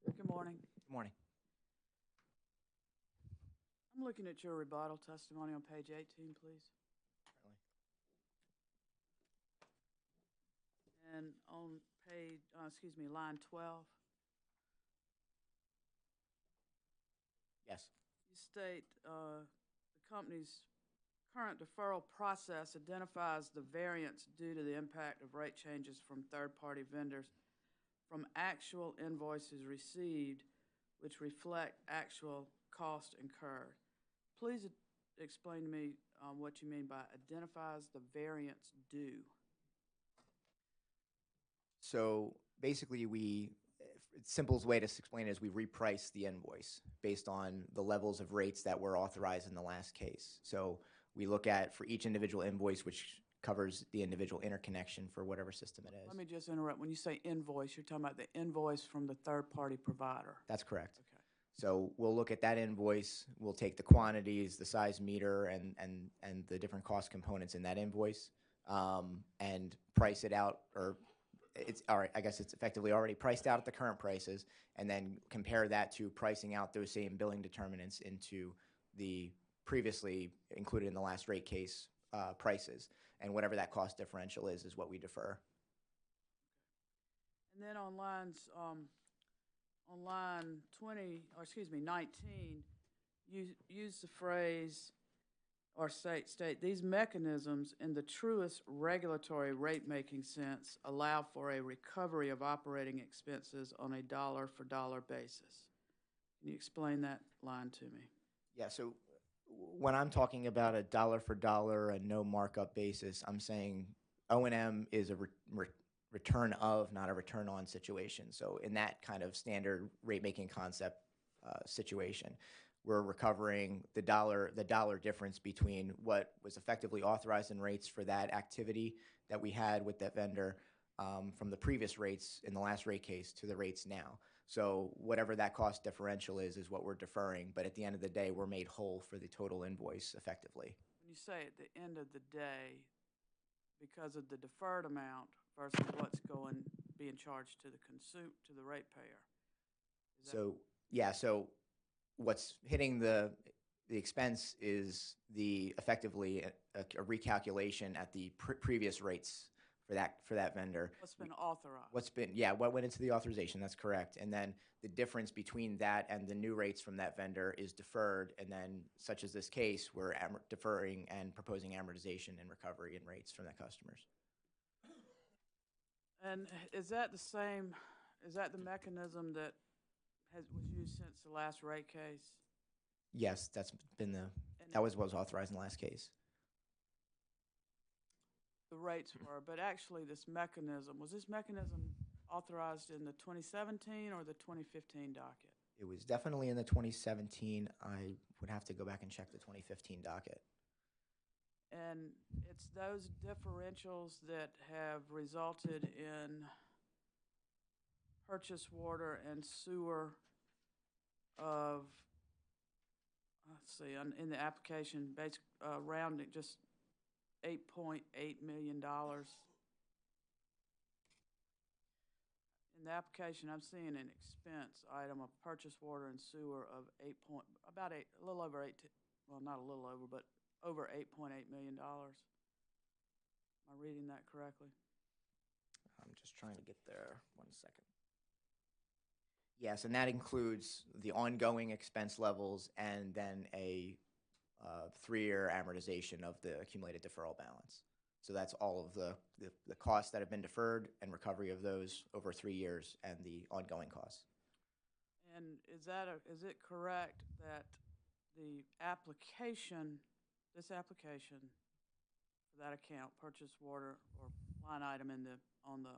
[SPEAKER 11] Good morning.
[SPEAKER 5] Good morning.
[SPEAKER 11] I'm looking at your rebuttal testimony on page 18, please. And on page, line 12,
[SPEAKER 5] Yes.
[SPEAKER 11] you state the company's current deferral process identifies the variance due to the impact of rate changes from third-party vendors from actual invoices received, which reflect actual cost incurred. Please explain to me what you mean by identifies the variance due.
[SPEAKER 5] So basically, the simplest way to explain it is we reprice the invoice based on the levels of rates that were authorized in the last case. So we look at for each individual invoice, which covers the individual interconnection for whatever system it is.
[SPEAKER 11] Let me just interrupt. When you say invoice, you're talking about the invoice from the third-party provider.
[SPEAKER 5] That's correct.
[SPEAKER 11] Okay.
[SPEAKER 5] So we'll look at that invoice, we'll take the quantities, the size meter, and the different cost components in that invoice, and price it out, or it's, all right, I guess it's effectively already priced out at the current prices, and then compare that to pricing out those same billing determinants into the previously included in the last rate case prices, and whatever that cost differential is what we defer.
[SPEAKER 11] And then on lines, on line 19, you use the phrase, or state, these mechanisms in the truest regulatory rate-making sense allow for a recovery of operating expenses on a dollar-for-dollar basis. Can you explain that line to me?
[SPEAKER 5] Yeah, so when I'm talking about a dollar-for-dollar, a no markup basis, I'm saying O&M is a return of, not a return on situation. So in that kind of standard rate-making concept situation, we're recovering the dollar difference between what was effectively authorized in rates for that activity that we had with that vendor from the previous rates in the last rate case to the rates now. So whatever that cost differential is what we're deferring, but at the end of the day, we're made whole for the total invoice effectively.
[SPEAKER 11] When you say at the end of the day, because of the deferred amount versus what's being charged to the ratepayer.
[SPEAKER 5] So, yeah, so what's hitting the expense is effectively a recalculation at the previous rates for that vendor.
[SPEAKER 11] What's been authorized?
[SPEAKER 5] What went into the authorization, that's correct. And then the difference between that and the new rates from that vendor is deferred, and then, such as this case, we're deferring and proposing amortization and recovery in rates from the customers.
[SPEAKER 11] And is that the mechanism that was used since the last rate case?
[SPEAKER 5] Yes, that was what was authorized in the last case.
[SPEAKER 11] The rates were, but actually was this mechanism authorized in the 2017 or the 2015 docket?
[SPEAKER 5] It was definitely in the 2017. I would have to go back and check the 2015 docket.
[SPEAKER 11] And it's those differentials that have resulted in purchase water and sewer of, let's see, in the application, rounding just $8.8 million. In the application, I'm seeing an expense item of purchase water and sewer of over $8.8 million. Am I reading that correctly?
[SPEAKER 5] I'm just trying to get there. 1 second. Yes, and that includes the ongoing expense levels and then a 3-year amortization of the accumulated deferral balance. So that's all of the costs that have been deferred and recovery of those over 3 years and the ongoing costs.
[SPEAKER 11] And is it correct that the application, this application for that account, purchase water or line item on the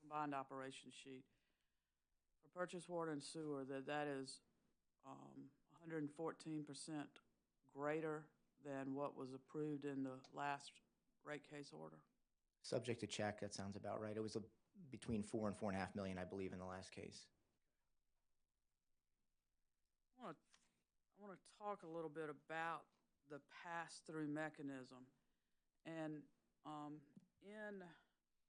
[SPEAKER 11] combined operations sheet, for purchase water and sewer, that is 114% greater than what was approved in the last rate case order?
[SPEAKER 5] Subject to check, that sounds about right. It was between $4 and $4.5 million, I believe, in the last case.
[SPEAKER 11] I want to talk a little bit about the pass-through mechanism. And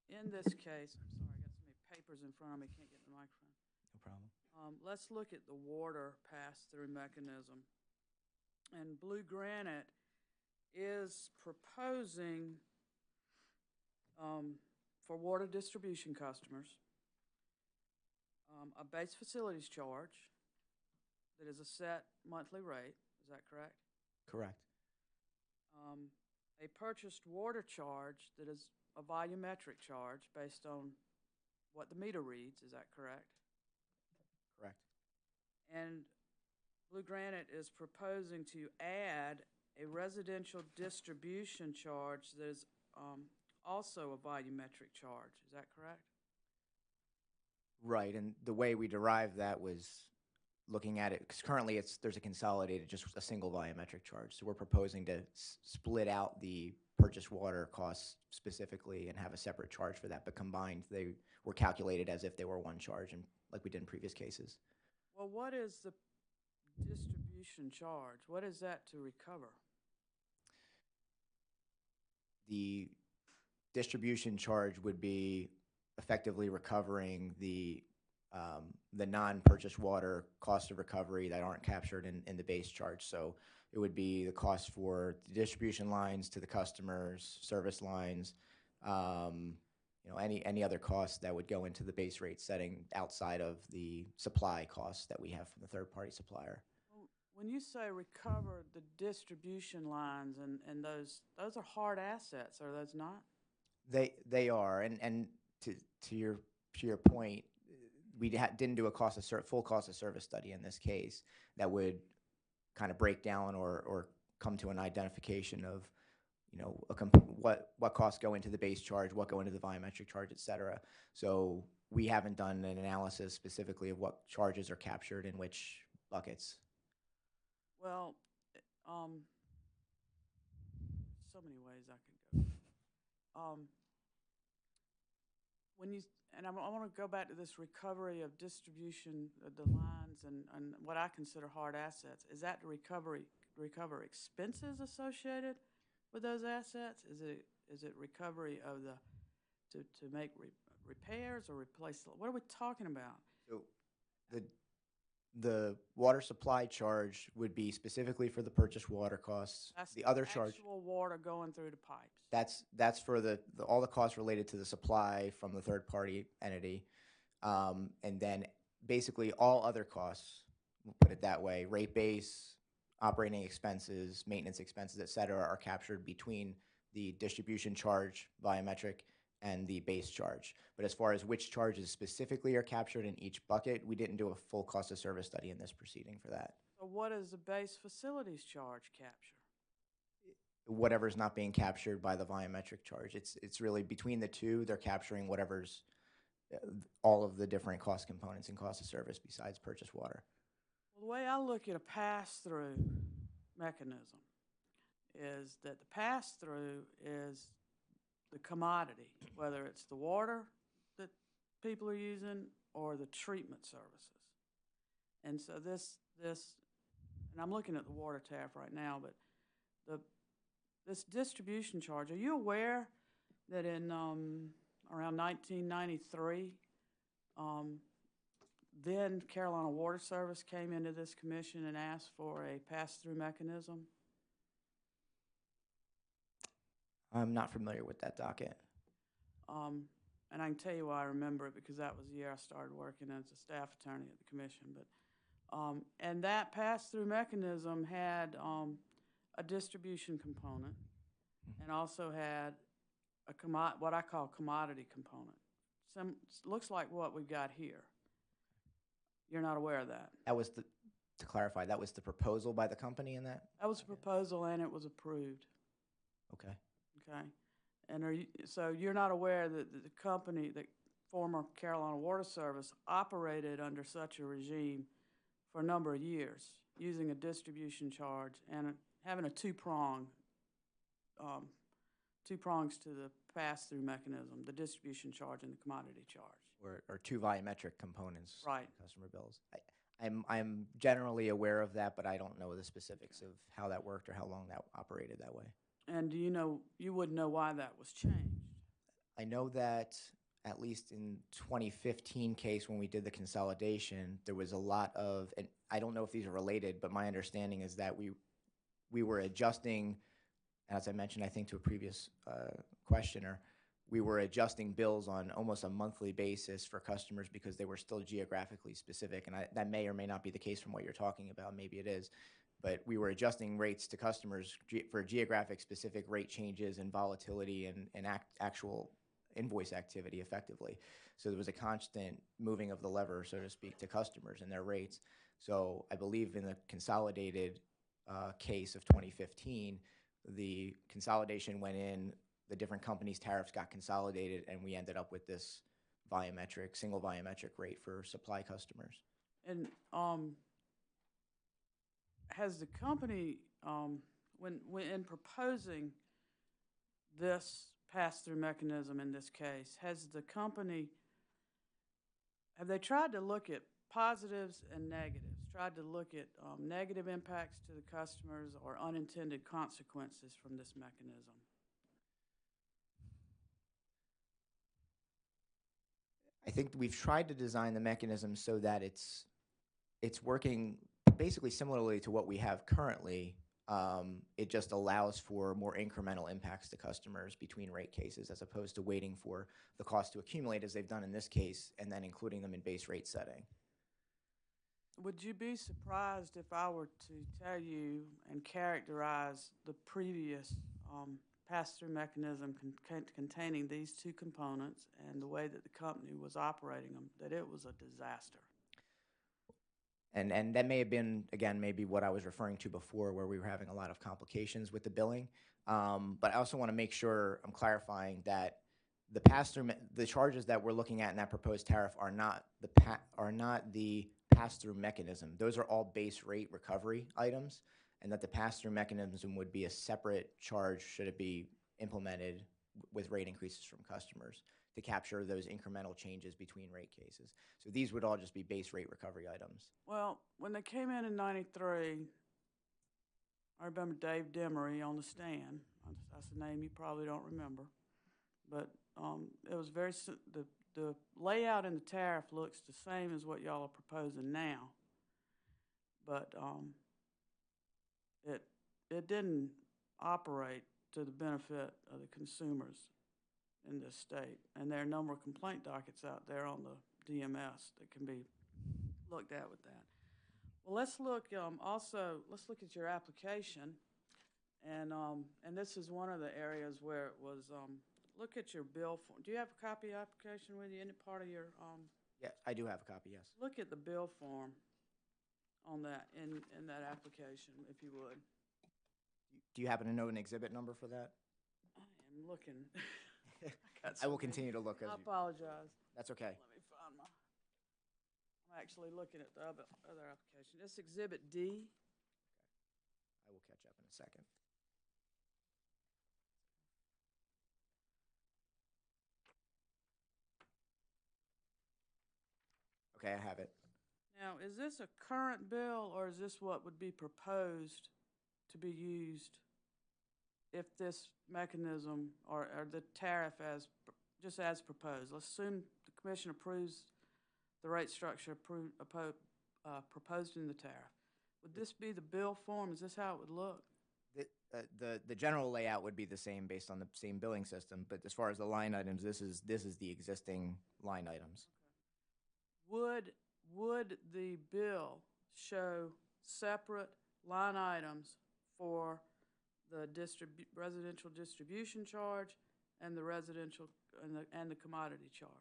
[SPEAKER 11] in this case, I'm sorry, I got so many papers in front of me, can't get the microphone.
[SPEAKER 5] No problem.
[SPEAKER 11] Let's look at the water pass-through mechanism. And Blue Granite is proposing for water distribution customers a base facilities charge that is a set monthly rate. Is that correct?
[SPEAKER 5] Correct.
[SPEAKER 11] A purchased water charge that is a volumetric charge based on what the meter reads. Is that correct?
[SPEAKER 5] Correct.
[SPEAKER 11] And Blue Granite is proposing to add a residential distribution charge that is also a volumetric charge. Is that correct?
[SPEAKER 5] Right, and the way we derived that was looking at it, because currently there's a consolidated, just a single volumetric charge. So we're proposing to split out the purchased water costs specifically and have a separate charge for that, but combined, they were calculated as if they were one charge, and like we did in previous cases.
[SPEAKER 11] Well, what is the distribution charge? What is that to recover?
[SPEAKER 5] The distribution charge would be effectively recovering the non-purchased water costs of recovery that aren't captured in the base charge. So it would be the cost for the distribution lines to the customers, service lines, any other costs that would go into the base rate setting outside of the supply costs that we have from the third-party supplier.
[SPEAKER 11] When you say recover the distribution lines and those are hard assets, are those not?
[SPEAKER 5] They are, and to your point, we didn't do a full cost of service study in this case that would kind of break down or come to an identification of, what costs go into the base charge, what go into the volumetric charge, et cetera. So we haven't done an analysis specifically of what charges are captured in which buckets.
[SPEAKER 11] Well, so many ways I could go. I want to go back to this recovery of distribution of the lines and what I consider hard assets. Is that to recover expenses associated with those assets? Is it recovery of to make repairs or replace? What are we talking about?
[SPEAKER 5] So the water supply charge would be specifically for the purchased water costs.
[SPEAKER 11] That's
[SPEAKER 5] the other charge,
[SPEAKER 11] actual water going through the pipes.
[SPEAKER 5] that's for all the costs related to the supply from the third party entity, and then basically all other costs, we'll put it that way, rate base, operating expenses, maintenance expenses, et cetera, are captured between the distribution charge volumetric and the base charge. But as far as which charges specifically are captured in each bucket, we didn't do a full cost of service study in this proceeding for that.
[SPEAKER 11] So what does the base facilities charge capture?
[SPEAKER 5] Whatever's not being captured by the volumetric charge. It's really between the two, they're capturing whatever's all of the different cost components and cost of service besides purchased water.
[SPEAKER 11] Well, the way I look at a pass-through mechanism is that the pass-through is the commodity, whether it's the water that people are using or the treatment services. And so this, and I'm looking at the water tariff right now, but this distribution charge, are you aware that in around 1993, then Carolina Water Service came into this commission and asked for a pass-through mechanism?
[SPEAKER 5] I'm not familiar with that docket.
[SPEAKER 11] And I can tell you why I remember it, because that was the year I started working as a staff attorney at the commission. But and that pass-through mechanism had a distribution component and also had what I call commodity component. Looks like what we've got here. You're not aware of that?
[SPEAKER 5] That was to clarify, that was the proposal by the company in that?
[SPEAKER 11] That was a proposal and it was approved.
[SPEAKER 5] Okay.
[SPEAKER 11] Okay. And so you're not aware that the company, the former Carolina Water Service, operated under such a regime for a number of years, using a distribution charge and having a two prongs to the pass-through mechanism, the distribution charge and the commodity charge.
[SPEAKER 5] Or two volumetric components.
[SPEAKER 11] Right.
[SPEAKER 5] Customer bills. I'm generally aware of that, but I don't know the specifics of how that worked or how long that operated that way.
[SPEAKER 11] And do you know, you wouldn't know why that was changed?
[SPEAKER 5] I know that at least in 2015 case, when we did the consolidation, there was a lot of, and I don't know if these are related, but my understanding is that we were adjusting, as I mentioned, I think to a previous questioner, we were adjusting bills on almost a monthly basis for customers because they were still geographically specific. And that may or may not be the case from what you're talking about. Maybe it is. But we were adjusting rates to customers for geographic specific rate changes and volatility and actual invoice activity effectively. So there was a constant moving of the lever, so to speak, to customers and their rates. So I believe in the consolidated case of 2015, the consolidation went in, the different companies' tariffs got consolidated, and we ended up with this single volumetric rate for supply customers.
[SPEAKER 11] And has the company, when in proposing this pass-through mechanism in this case, have they tried to look at positives and negatives, tried to look at negative impacts to the customers or unintended consequences from this mechanism?
[SPEAKER 5] I think we've tried to design the mechanism so that it's working basically similarly to what we have currently. It just allows for more incremental impacts to customers between rate cases as opposed to waiting for the cost to accumulate as they've done in this case and then including them in base rate setting.
[SPEAKER 11] Would you be surprised if I were to tell you and characterize the previous pass-through mechanism containing these two components and the way that the company was operating them, that it was a disaster?
[SPEAKER 5] And that may have been, again, maybe what I was referring to before where we were having a lot of complications with the billing. But I also want to make sure I'm clarifying that the pass-through, the charges that we're looking at in that proposed tariff are not the pass-through mechanism. Those are all base rate recovery items, and that the pass-through mechanism would be a separate charge should it be implemented with rate increases from customers to capture those incremental changes between rate cases. So these would all just be base rate recovery items.
[SPEAKER 11] Well, when they came in '93, I remember Dave Demery on the stand. That's a name you probably don't remember. But it was the layout in the tariff looks the same as what y'all are proposing now. But it didn't operate to the benefit of the consumers in this state. And there are a number of complaint dockets out there on the DMS that can be looked at with that. Well, let's look let's look at your application. And this is one of the areas where it was, look at your bill form. Do you have a copy of the application with you? Any part of your,
[SPEAKER 5] Yes, I do have a copy, yes.
[SPEAKER 11] look at the bill form on that, in that application, if you would.
[SPEAKER 5] Do you happen to know an exhibit number for that?
[SPEAKER 11] I am looking.
[SPEAKER 5] I will continue to look.
[SPEAKER 11] I apologize.
[SPEAKER 5] That's okay.
[SPEAKER 11] Let me find I'm actually looking at the other application. It's Exhibit D.
[SPEAKER 5] I will catch up in a second. Okay, I have it.
[SPEAKER 11] Now, is this a current bill, or is this what would be proposed to be used if this mechanism or the tariff just as proposed? Let's assume the commission approves the rate structure proposed in the tariff. Would this be the bill form? Is this how it would look?
[SPEAKER 5] The general layout would be the same based on the same billing system, but as far as the line items, this is the existing line items.
[SPEAKER 11] Would the bill show separate line items for the residential distribution charge and the residential and the commodity charge?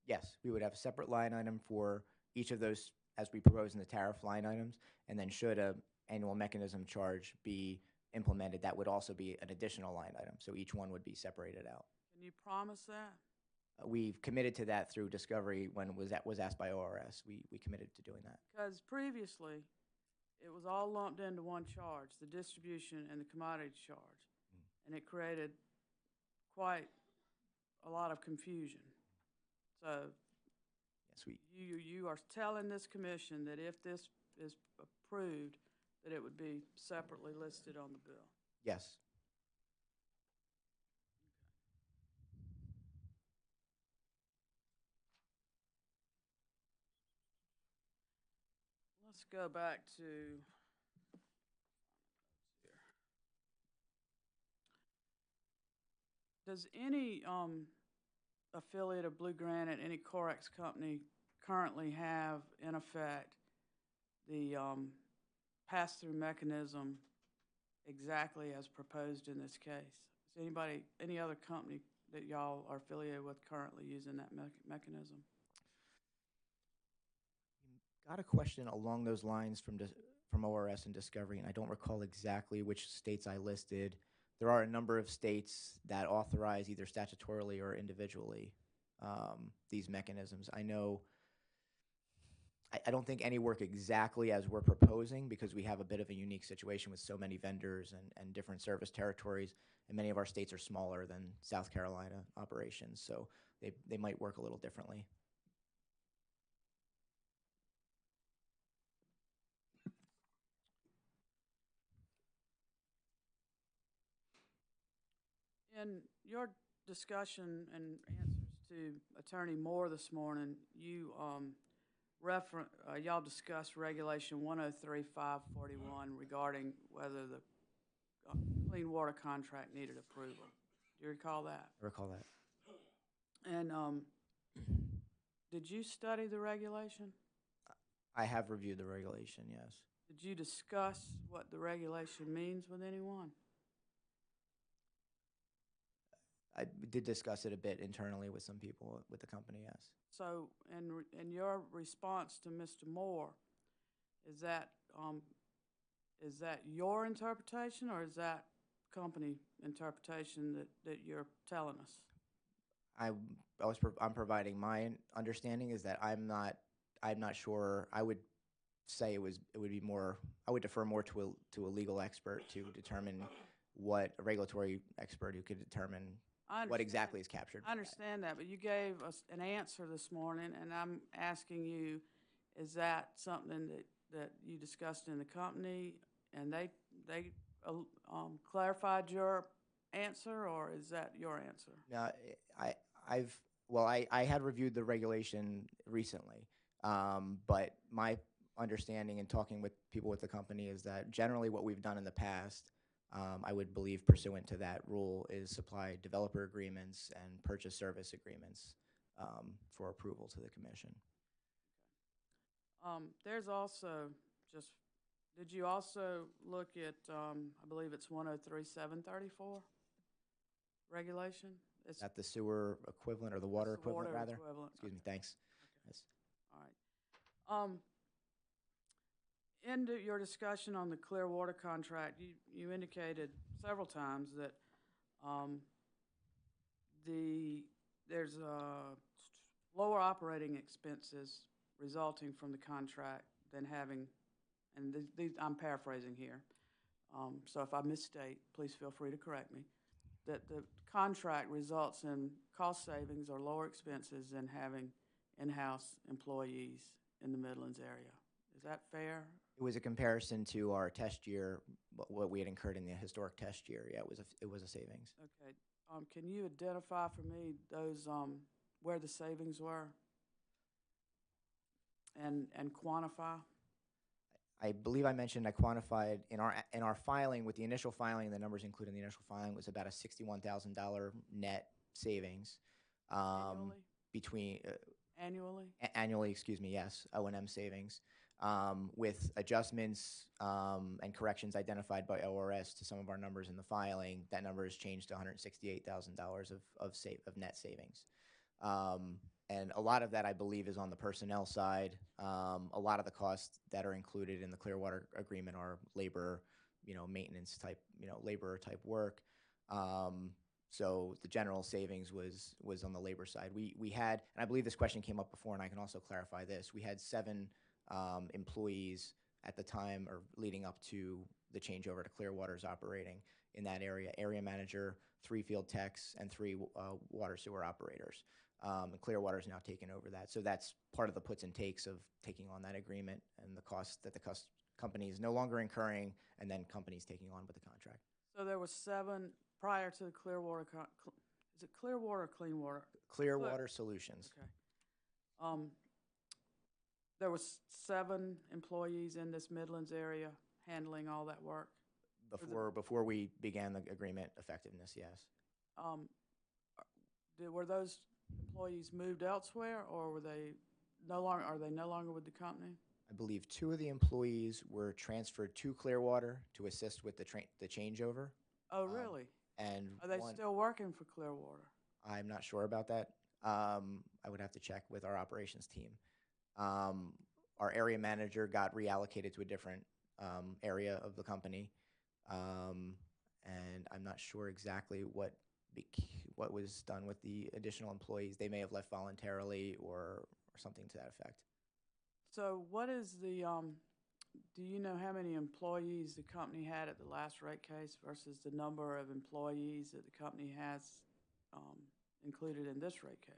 [SPEAKER 5] Yes, we would have a separate line item for each of those as we propose in the tariff line items, and then should a annual mechanism charge be implemented, that would also be an additional line item. So each one would be separated out.
[SPEAKER 11] Can you promise that?
[SPEAKER 5] We've committed to that through discovery when it was asked by ORS. We committed to doing that.
[SPEAKER 11] Because previously, it was all lumped into one charge, the distribution and the commodity charge. And it created quite a lot of confusion. So
[SPEAKER 5] yes,
[SPEAKER 11] you are telling this commission that if this is approved, that it would be separately listed on the bill.
[SPEAKER 5] Yes.
[SPEAKER 11] Let's go back to does any affiliate of Blue Granite, any Corex company currently have in effect the pass-through mechanism exactly as proposed in this case? Is anybody, any other company that y'all are affiliated with currently using that mechanism?
[SPEAKER 5] Got a question along those lines from ORS and Discovery, and I don't recall exactly which states I listed. There are a number of states that authorize either statutorily or individually these mechanisms. I know, I don't think any work exactly as we're proposing because we have a bit of a unique situation with so many vendors and different service territories, and many of our states are smaller than South Carolina operations, so they might work a little differently.
[SPEAKER 11] In your discussion and answers to Attorney Moore this morning, you y'all discussed Regulation 103-541 regarding whether the clean water contract needed approval. Do you recall that?
[SPEAKER 5] I recall that.
[SPEAKER 11] And did you study the regulation?
[SPEAKER 5] I have reviewed the regulation, yes.
[SPEAKER 11] Did you discuss what the regulation means with anyone?
[SPEAKER 5] I did discuss it a bit internally with some people with the company, yes.
[SPEAKER 11] So, in your response to Mr. Moore, is that your interpretation or is that company interpretation that you're telling us?
[SPEAKER 5] I'm providing my understanding is that I'm not sure. I would say it would be more. I would defer more to a legal expert to determine what a regulatory expert who could determine what exactly is captured.
[SPEAKER 11] I understand that, but you gave us an answer this morning, and I'm asking you, is that something that you discussed in the company, and they clarified your answer, or is that your answer?
[SPEAKER 5] No, I had reviewed the regulation recently, but my understanding and talking with people with the company is that generally what we've done in the past, I would believe pursuant to that rule, is supply developer agreements and purchase service agreements for approval to the commission.
[SPEAKER 11] There's also did you also look at, I believe it's 103-734 regulation?
[SPEAKER 5] Is that the sewer equivalent or the water equivalent,
[SPEAKER 11] water
[SPEAKER 5] rather?
[SPEAKER 11] equivalent.
[SPEAKER 5] Excuse me, thanks.
[SPEAKER 11] Okay.
[SPEAKER 5] Yes.
[SPEAKER 11] All right. In your discussion on the clear water contract, you indicated several times that there's lower operating expenses resulting from the contract than having, and I'm paraphrasing here, so if I misstate, please feel free to correct me, that the contract results in cost savings or lower expenses than having in-house employees in the Midlands area. Is that fair?
[SPEAKER 5] It was a comparison to our test year, what we had incurred in the historic test year. Yeah, it was a savings.
[SPEAKER 11] Okay. Can you identify for me those where the savings were and quantify?
[SPEAKER 5] I believe I mentioned I quantified in our filing with the initial filing. The numbers included in the initial filing was about a $61,000 net savings
[SPEAKER 11] Annually?
[SPEAKER 5] between
[SPEAKER 11] Annually?
[SPEAKER 5] Annually. Excuse me. Yes, O&M savings. With adjustments and corrections identified by ORS to some of our numbers in the filing, that number has changed to $168,000 of net savings. And a lot of that, I believe, is on the personnel side. A lot of the costs that are included in the Clearwater agreement are labor, maintenance type, labor type work. So the general savings was on the labor side. We had, and I believe this question came up before, and I can also clarify this. We had 7 employees at the time or leading up to the changeover to Clearwater's operating in that area. Area manager, 3 field techs, and 3 water sewer operators. And Clearwater's now taken over that. So that's part of the puts and takes of taking on that agreement and the cost that the company is no longer incurring and then companies taking on with the contract.
[SPEAKER 11] So there was 7 prior to the Clearwater. Is it Clearwater or Clean Water?
[SPEAKER 5] Clearwater Solutions.
[SPEAKER 11] Okay. there was 7 employees in this Midlands area handling all that work?
[SPEAKER 5] Before we began the agreement effectiveness, yes.
[SPEAKER 11] Were those employees moved elsewhere, or were they are they no longer with the company?
[SPEAKER 5] I believe 2 of the employees were transferred to Clearwater to assist with the changeover.
[SPEAKER 11] Oh, really?
[SPEAKER 5] And
[SPEAKER 11] Are they
[SPEAKER 5] one,
[SPEAKER 11] still working for Clearwater?
[SPEAKER 5] I'm not sure about that. I would have to check with our operations team. Our area manager got reallocated to a different area of the company, and I'm not sure exactly what was done with the additional employees. They may have left voluntarily or something to that effect.
[SPEAKER 11] So what is the, do you know how many employees the company had at the last rate case versus the number of employees that the company has included in this rate case?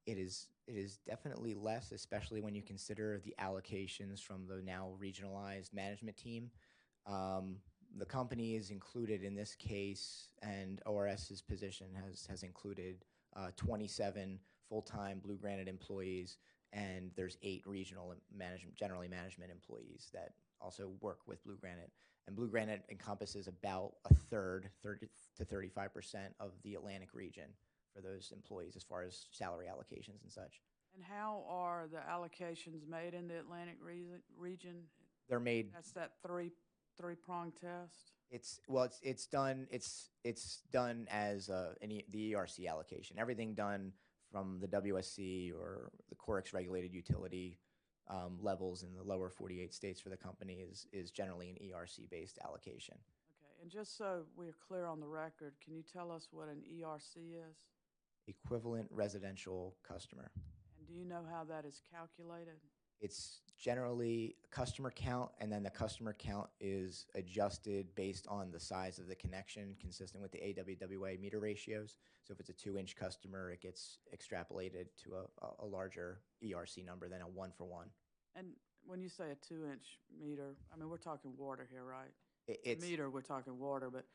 [SPEAKER 5] It is definitely less, especially when you consider the allocations from the now regionalized management team. The company is included in this case, and ORS's position has included 27 full-time Blue Granite employees, and there's 8 regional generally management employees that also work with Blue Granite. And Blue Granite encompasses about a third, 30 to 35% of the Atlantic region for those employees as far as salary allocations and such.
[SPEAKER 11] And how are the allocations made in the Atlantic region?
[SPEAKER 5] They're made.
[SPEAKER 11] That's that three-prong test?
[SPEAKER 5] It's done as the ERC allocation. Everything done from the WSC or the Corix regulated utility levels in the lower 48 states for the company is generally an ERC-based allocation.
[SPEAKER 11] Okay, and just so we're clear on the record, can you tell us what an ERC is?
[SPEAKER 5] Equivalent residential customer.
[SPEAKER 11] And do you know how that is calculated?
[SPEAKER 5] It's generally a customer count, and then the customer count is adjusted based on the size of the connection, consistent with the AWWA meter ratios. So if it's a 2-inch customer, it gets extrapolated to a larger ERC number than a 1-for-1.
[SPEAKER 11] And when you say a 2-inch meter, I mean, we're talking water here, right?
[SPEAKER 5] It's
[SPEAKER 11] meter, we're talking water, but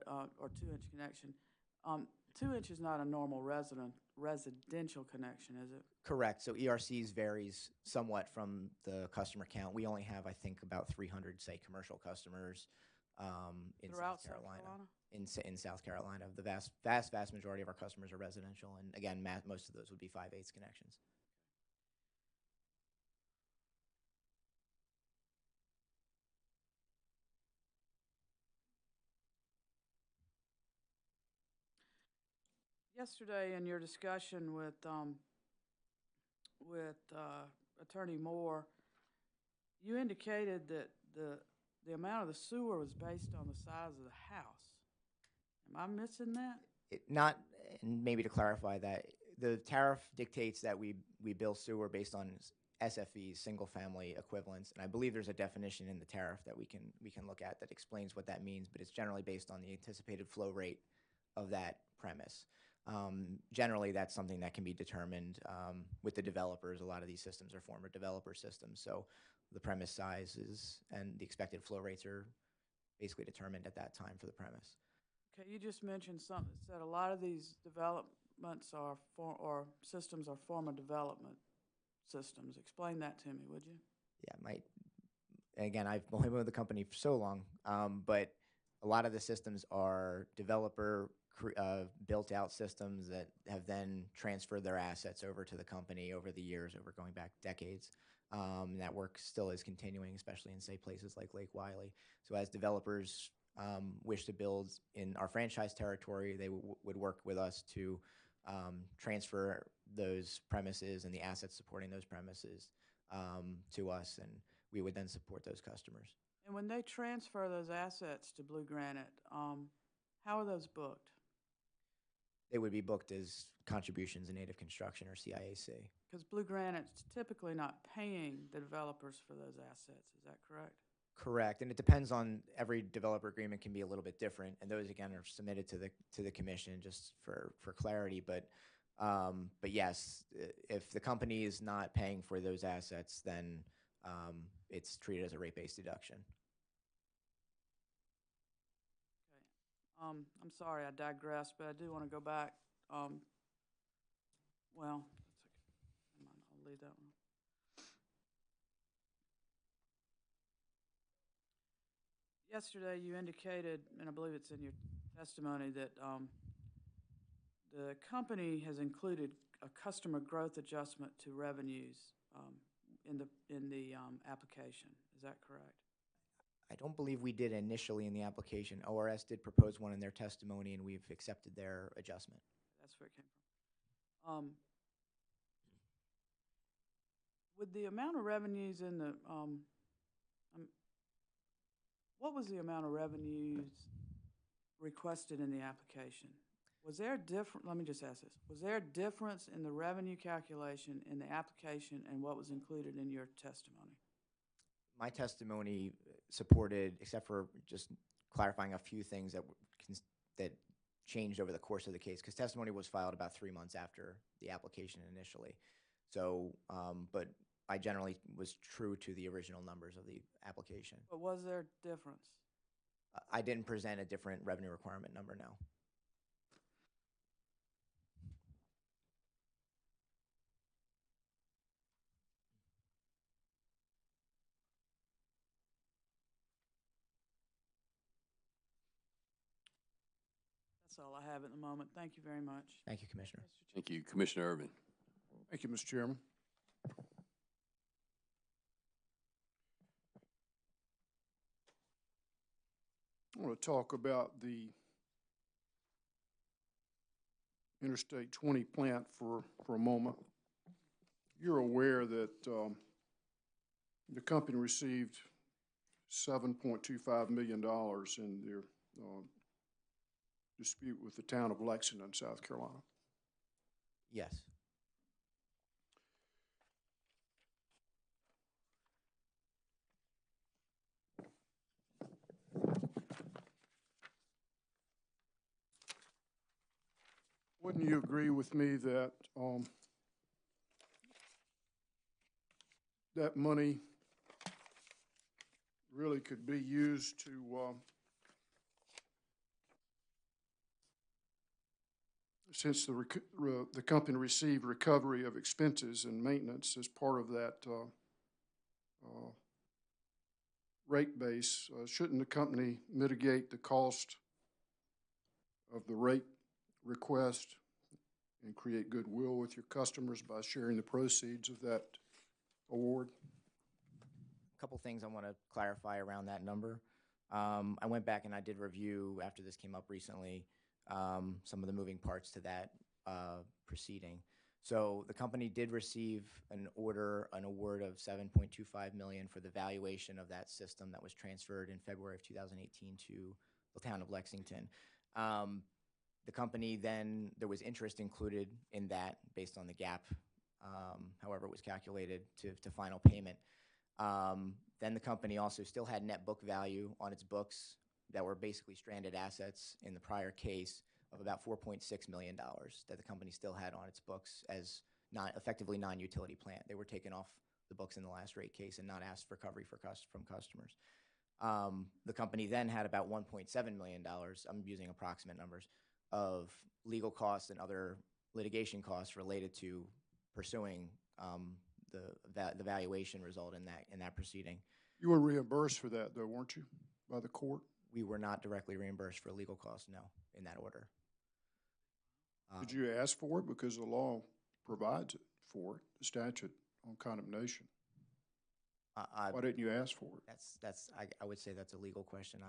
[SPEAKER 11] or 2-inch connection. 2-inch is not a normal residential connection, is it?
[SPEAKER 5] correct. So ERCs varies somewhat from the customer count. We only have, I think, about 300, say, commercial customers in
[SPEAKER 11] Throughout
[SPEAKER 5] South Carolina. In
[SPEAKER 11] South Carolina?
[SPEAKER 5] South Carolina, the vast majority of our customers are residential, and again, most of those would be 5/8 connections.
[SPEAKER 11] Yesterday, in your discussion with Attorney Moore, you indicated that the amount of the sewer was based on the size of the house. Am I missing that?
[SPEAKER 5] And maybe to clarify that, the tariff dictates that we bill sewer based on SFEs, single-family equivalents, and I believe there's a definition in the tariff that we can look at that explains what that means, but it's generally based on the anticipated flow rate of that premise. Generally, that's something that can be determined with the developers. A lot of these systems are former developer systems, so the premise sizes and the expected flow rates are basically determined at that time for the premise.
[SPEAKER 11] Okay, you just mentioned something that said a lot of these developments or systems are former development systems. Explain that to me, would you?
[SPEAKER 5] Yeah, again, I've only been with the company for so long, but a lot of the systems are developer built-out systems that have then transferred their assets over to the company over the years, going back decades. That work still is continuing, especially in, say, places like Lake Wiley. So as developers wish to build in our franchise territory, they would work with us to transfer those premises and the assets supporting those premises to us, and we would then support those customers.
[SPEAKER 11] And when they transfer those assets to Blue Granite, how are those booked?
[SPEAKER 5] They would be booked as contributions in native construction or CIAC.
[SPEAKER 11] Because Blue Granite's typically not paying the developers for those assets, is that correct?
[SPEAKER 5] Correct, and it depends on, every developer agreement can be a little bit different, and those again are submitted to the commission just for clarity. But yes, if the company is not paying for those assets, then it's treated as a rate-based deduction.
[SPEAKER 11] Okay. I'm sorry I digressed, but I do want to go back. Well, that's okay. Never mind, I'll leave that one. Yesterday, you indicated, and I believe it's in your testimony, that the company has included a customer growth adjustment to revenues in the application. Is that correct?
[SPEAKER 5] I don't believe we did initially in the application. ORS did propose one in their testimony, and we've accepted their adjustment.
[SPEAKER 11] That's where it came from. With the amount of revenues in the, what was the amount of revenues requested in the application? Was there a let me just ask this. Was there a difference in the revenue calculation in the application and what was included in your testimony?
[SPEAKER 5] My testimony supported, except for just clarifying a few things that changed over the course of the case, because testimony was filed about 3 months after the application initially. So, but I generally was true to the original numbers of the application.
[SPEAKER 11] But was there a difference?
[SPEAKER 5] I didn't present a different revenue requirement number, no.
[SPEAKER 11] That's all I have at the moment. Thank you very much.
[SPEAKER 5] Thank you, Commissioner.
[SPEAKER 1] Thank you. Commissioner Irvin.
[SPEAKER 10] Thank you, Mr. Chairman. I want to talk about the Interstate 20 plant for a moment. You're aware that the company received $7.25 million in their dispute with the town of Lexington, South Carolina.
[SPEAKER 5] Yes.
[SPEAKER 10] Wouldn't you agree with me that that money really could be used to since the company received recovery of expenses and maintenance as part of that rate base, shouldn't the company mitigate the cost of the rate request and create goodwill with your customers by sharing the proceeds of that award?
[SPEAKER 5] A couple things I want to clarify around that number. I went back and I did review, after this came up recently, some of the moving parts to that proceeding. So the company did receive an award of $7.25 million for the valuation of that system that was transferred in February of 2018 to the town of Lexington. The company then, there was interest included in that based on the gap, however it was calculated to final payment. Then the company also still had net book value on its books that were basically stranded assets in the prior case of about $4.6 million that the company still had on its books as effectively non-utility plant. They were taken off the books in the last rate case and not asked for recovery from customers. The company then had about $1.7 million, I'm using approximate numbers, of legal costs and other litigation costs related to pursuing the valuation result in that proceeding.
[SPEAKER 10] You were reimbursed for that, though, weren't you, by the court?
[SPEAKER 5] We were not directly reimbursed for legal costs, no, in that order.
[SPEAKER 10] Did you ask for it? Because the law provides it for it, the statute on condemnation. Why didn't you ask for it?
[SPEAKER 5] I would say that's a legal question.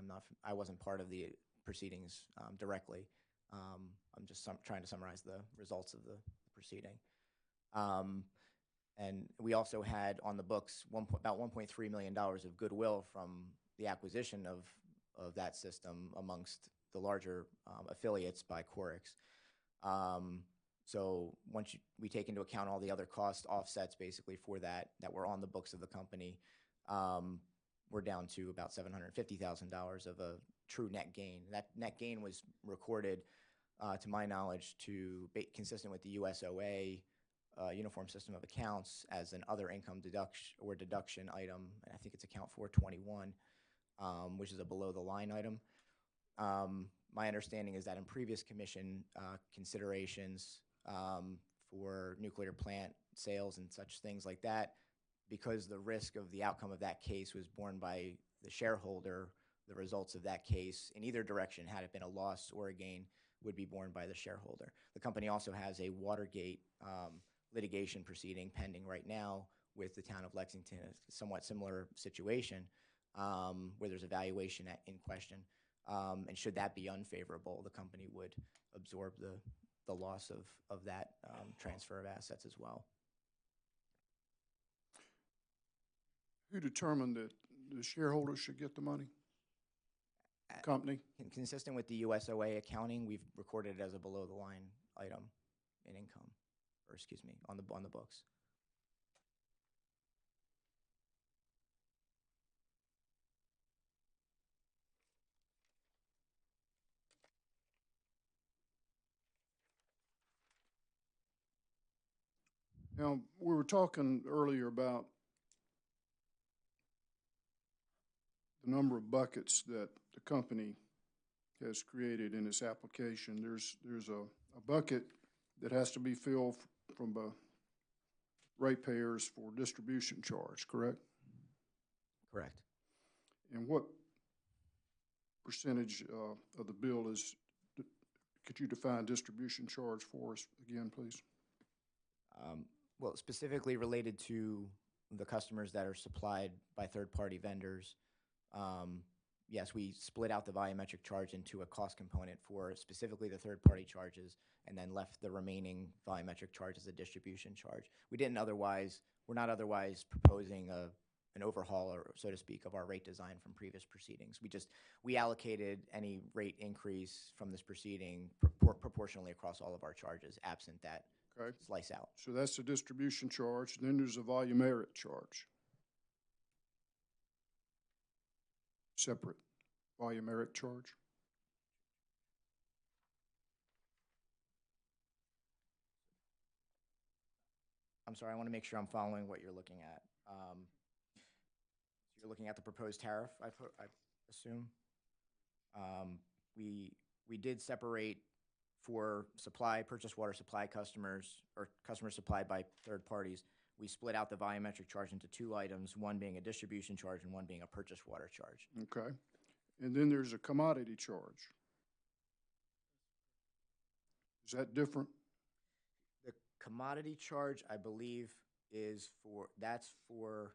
[SPEAKER 5] I wasn't part of the proceedings directly. I'm just trying to summarize the results of the proceeding. And we also had on the books about $1.3 million of goodwill from the acquisition of that system amongst the larger affiliates by Corix. So once we take into account all the other cost offsets basically for that were on the books of the company, we're down to about $750,000 of a true net gain. That net gain was recorded, to my knowledge, consistent with the USOA Uniform System of Accounts as an other income deduction item. And I think it's account 421, which is a below the line item. My understanding is that in previous commission considerations for nuclear plant sales and such things like that, because the risk of the outcome of that case was borne by the shareholder the results of that case in either direction, had it been a loss or a gain, would be borne by the shareholder. The company also has a Watergate litigation proceeding pending right now with the town of Lexington, a somewhat similar situation, where there's a valuation in question. And should that be unfavorable, the company would absorb the loss of that transfer of assets as well.
[SPEAKER 10] Who determined that the shareholders should get the money? Company?
[SPEAKER 5] Consistent with the USOA accounting, we've recorded it as a below-the-line item in income, or excuse me, on the books.
[SPEAKER 10] Now, we were talking earlier about the number of buckets that the company has created in its application. There's a bucket that has to be filled from ratepayers for distribution charge, correct?
[SPEAKER 5] Correct.
[SPEAKER 10] And what percentage of the bill is, could you define distribution charge for us again, please?
[SPEAKER 5] Well, specifically related to the customers that are supplied by third-party vendors, yes, we split out the volumetric charge into a cost component for specifically the third-party charges, and then left the remaining volumetric charge as a distribution charge. We're not otherwise proposing an overhaul, or so to speak, of our rate design from previous proceedings. We allocated any rate increase from this proceeding proportionally across all of our charges, absent that slice out.
[SPEAKER 10] So that's the distribution charge. Then there's a volumetric charge. Separate volumetric charge.
[SPEAKER 5] I'm sorry, I want to make sure I'm following what you're looking at. You're looking at the proposed tariff, I assume? We did separate for purchased water supply customers, or customers supplied by third parties. We split out the volumetric charge into two items, one being a distribution charge and one being a purchased water charge.
[SPEAKER 10] Okay. And then there's a commodity charge. Is that different?
[SPEAKER 5] The commodity charge, I believe, that's for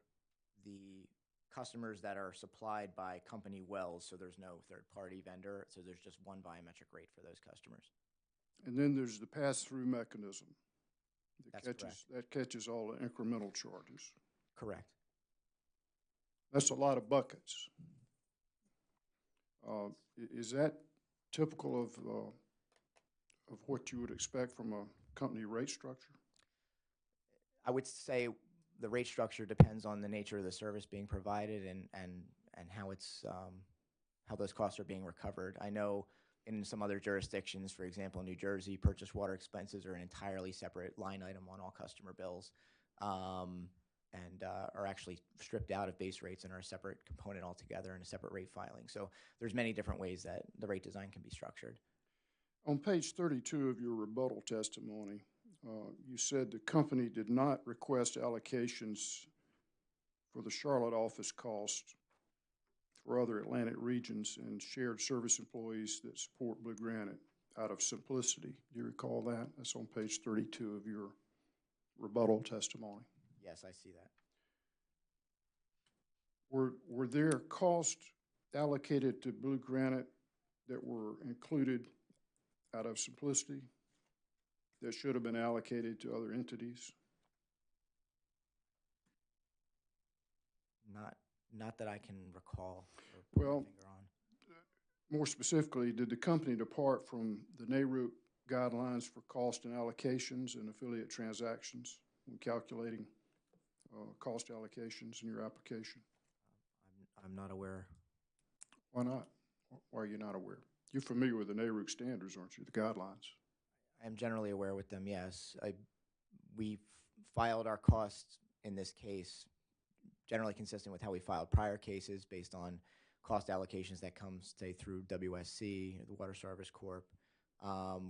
[SPEAKER 5] the customers that are supplied by company wells, so there's no third-party vendor, so there's just one volumetric rate for those customers.
[SPEAKER 10] And then there's the pass-through mechanism.
[SPEAKER 5] That's correct.
[SPEAKER 10] That catches all the incremental charges.
[SPEAKER 5] Correct.
[SPEAKER 10] That's a lot of buckets. Is that typical of what you would expect from a company rate structure?
[SPEAKER 5] I would say the rate structure depends on the nature of the service being provided and how those costs are being recovered. I know in some other jurisdictions, for example, New Jersey, purchased water expenses are an entirely separate line item on all customer bills, and are actually stripped out of base rates and are a separate component altogether in a separate rate filing. So there's many different ways that the rate design can be structured.
[SPEAKER 10] On page 32 of your rebuttal testimony, you said the company did not request allocations for the Charlotte office cost for other Atlantic regions and shared service employees that support Blue Granite out of simplicity. Do you recall that? That's on page 32 of your rebuttal testimony.
[SPEAKER 5] Yes, I see that.
[SPEAKER 10] Were there costs allocated to Blue Granite that were included out of simplicity that should have been allocated to other entities?
[SPEAKER 5] Not that I can recall or put my
[SPEAKER 10] Well,
[SPEAKER 5] finger on.
[SPEAKER 10] More specifically, did the company depart from the NARUC guidelines for cost and allocations and affiliate transactions when calculating cost allocations in your application?
[SPEAKER 5] I'm not aware.
[SPEAKER 10] Why not? Why are you not aware? You're familiar with the NARUC standards, aren't you, the guidelines?
[SPEAKER 5] I am generally aware with them, yes. We filed our costs in this case generally consistent with how we filed prior cases based on cost allocations that come, say, through WSC, the Water Service Corp.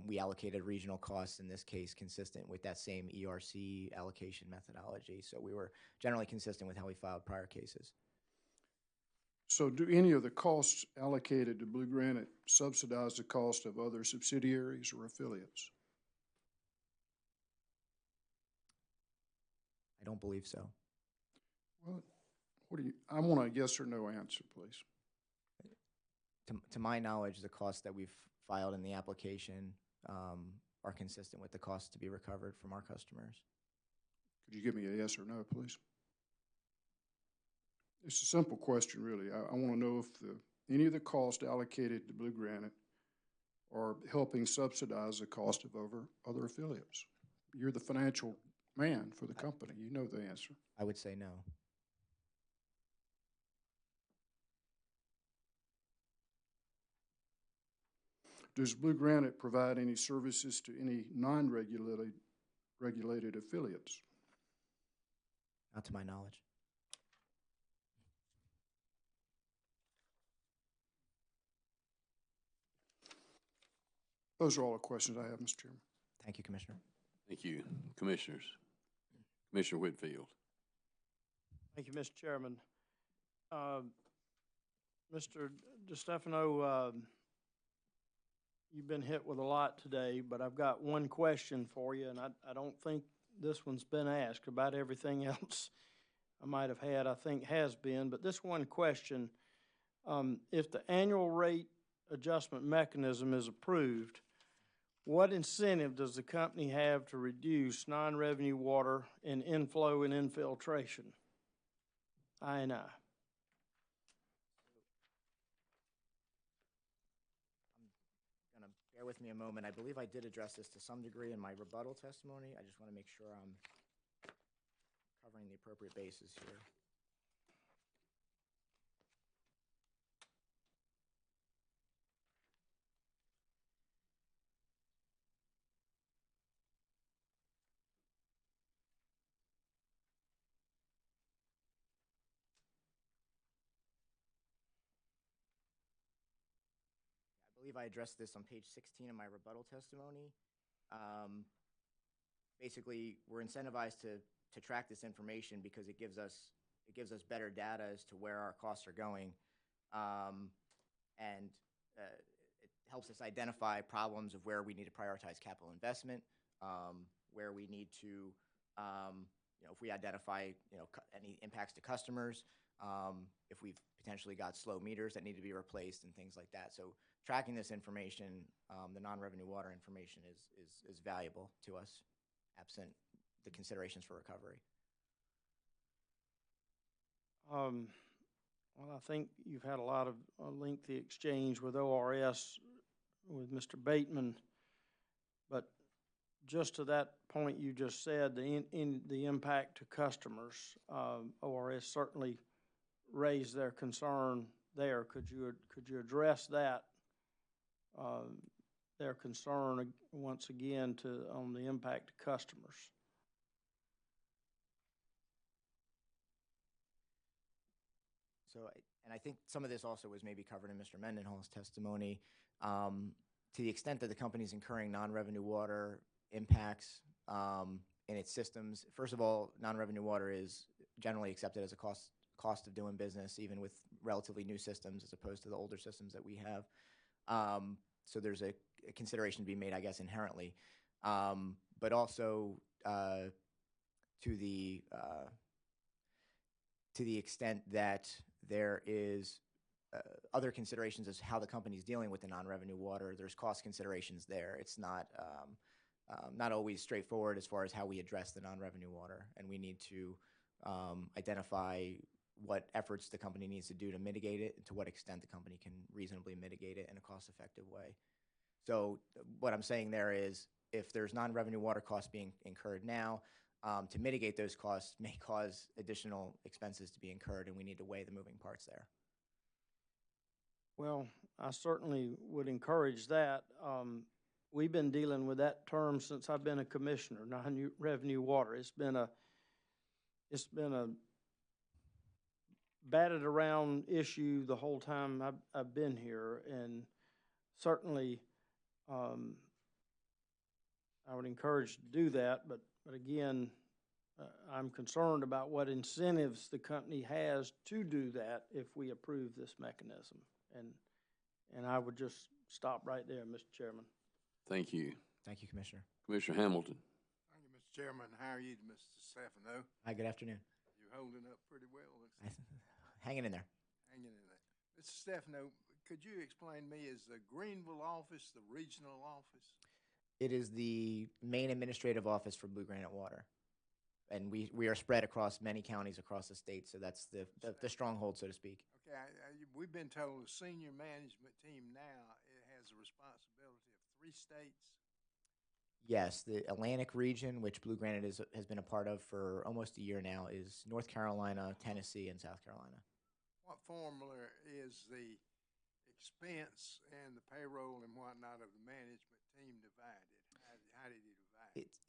[SPEAKER 5] We allocated regional costs in this case consistent with that same ERC allocation methodology. So we were generally consistent with how we filed prior cases.
[SPEAKER 10] So do any of the costs allocated to Blue Granite subsidize the cost of other subsidiaries or affiliates?
[SPEAKER 5] I don't believe so.
[SPEAKER 10] Well, I want a yes or no answer, please.
[SPEAKER 5] To my knowledge, the costs that we've filed in the application are consistent with the costs to be recovered from our customers.
[SPEAKER 10] Could you give me a yes or no, please? It's a simple question, really. I want to know if any of the costs allocated to Blue Granite are helping subsidize the cost of other affiliates. You're the financial man for the company. You know the answer.
[SPEAKER 5] I would say no.
[SPEAKER 10] Does Blue Granite provide any services to any regulated affiliates?
[SPEAKER 5] Not to my knowledge.
[SPEAKER 10] Those are all the questions I have, Mr. Chairman.
[SPEAKER 5] Thank you, Commissioner.
[SPEAKER 1] Thank you. Commissioners. Commissioner Whitfield.
[SPEAKER 12] Thank you, Mr. Chairman. Mr. DeStefano, you've been hit with a lot today, but I've got one question for you, and I don't think this one's been asked. About everything else I might have had, I think has been, but this one question, if the annual rate adjustment mechanism is approved, what incentive does the company have to reduce non-revenue water in inflow and infiltration? I&I.
[SPEAKER 5] Bear with me a moment. I believe I did address this to some degree in my rebuttal testimony. I just want to make sure I'm covering the appropriate bases here. I believe I addressed this on page 16 of my rebuttal testimony. Basically, we're incentivized to track this information because it gives us better data as to where our costs are going, and it helps us identify problems of where we need to prioritize capital investment, where we need to, if we identify any impacts to customers, if we've potentially got slow meters that need to be replaced and things like that. So tracking this information, the non-revenue water information is valuable to us, absent the considerations for recovery.
[SPEAKER 12] Well, I think you've had a lot of lengthy exchange with ORS, with Mr. Bateman, but just to that point you just said, the impact to customers, ORS certainly raised their concern there. Could you address that, their concern once again on the impact to customers?
[SPEAKER 5] So, and I think some of this also was maybe covered in Mr. Mendenhall's testimony. To the extent that the company's incurring non-revenue water impacts in its systems, first of all, non-revenue water is generally accepted as a cost of doing business, even with relatively new systems as opposed to the older systems that we have. So there's a consideration to be made, I guess, inherently. But also to the extent that there is other considerations as how the company's dealing with the non-revenue water, there's cost considerations there. It's not always straightforward as far as how we address the non-revenue water, and we need to identify what efforts the company needs to do to mitigate it and to what extent the company can reasonably mitigate it in a cost-effective way. So what I'm saying there is if there's non-revenue water costs being incurred now, to mitigate those costs may cause additional expenses to be incurred, and we need to weigh the moving parts there.
[SPEAKER 12] Well, I certainly would encourage that. We've been dealing with that term since I've been a commissioner, non-revenue water. It's been a batted around issue the whole time I've been here, and certainly I would encourage to do that, but again, I'm concerned about what incentives the company has to do that if we approve this mechanism. And I would just stop right there, Mr. Chairman.
[SPEAKER 1] Thank you.
[SPEAKER 5] Thank you, Commissioner.
[SPEAKER 1] Commissioner Hamilton.
[SPEAKER 13] Thank you, Mr. Chairman. How are you, Mr. Stefano?
[SPEAKER 5] Hi, good afternoon.
[SPEAKER 13] You're holding up pretty well. Looks like.
[SPEAKER 5] Hanging in there.
[SPEAKER 13] Hanging in there. Mr. Stefano, could you explain to me, is the Greenville office the regional office?
[SPEAKER 5] It is the main administrative office for Blue Granite Water. And we are spread across many counties across the state, so that's the stronghold, so to speak.
[SPEAKER 13] Okay, we've been told the senior management team now, it has the responsibility of 3 states.
[SPEAKER 5] Yes, the Atlantic region, which Blue Granite has been a part of for almost a year now, is North Carolina, Tennessee, and South Carolina.
[SPEAKER 13] What formula is the expense and the payroll and whatnot of the management team divided? How did you divide it?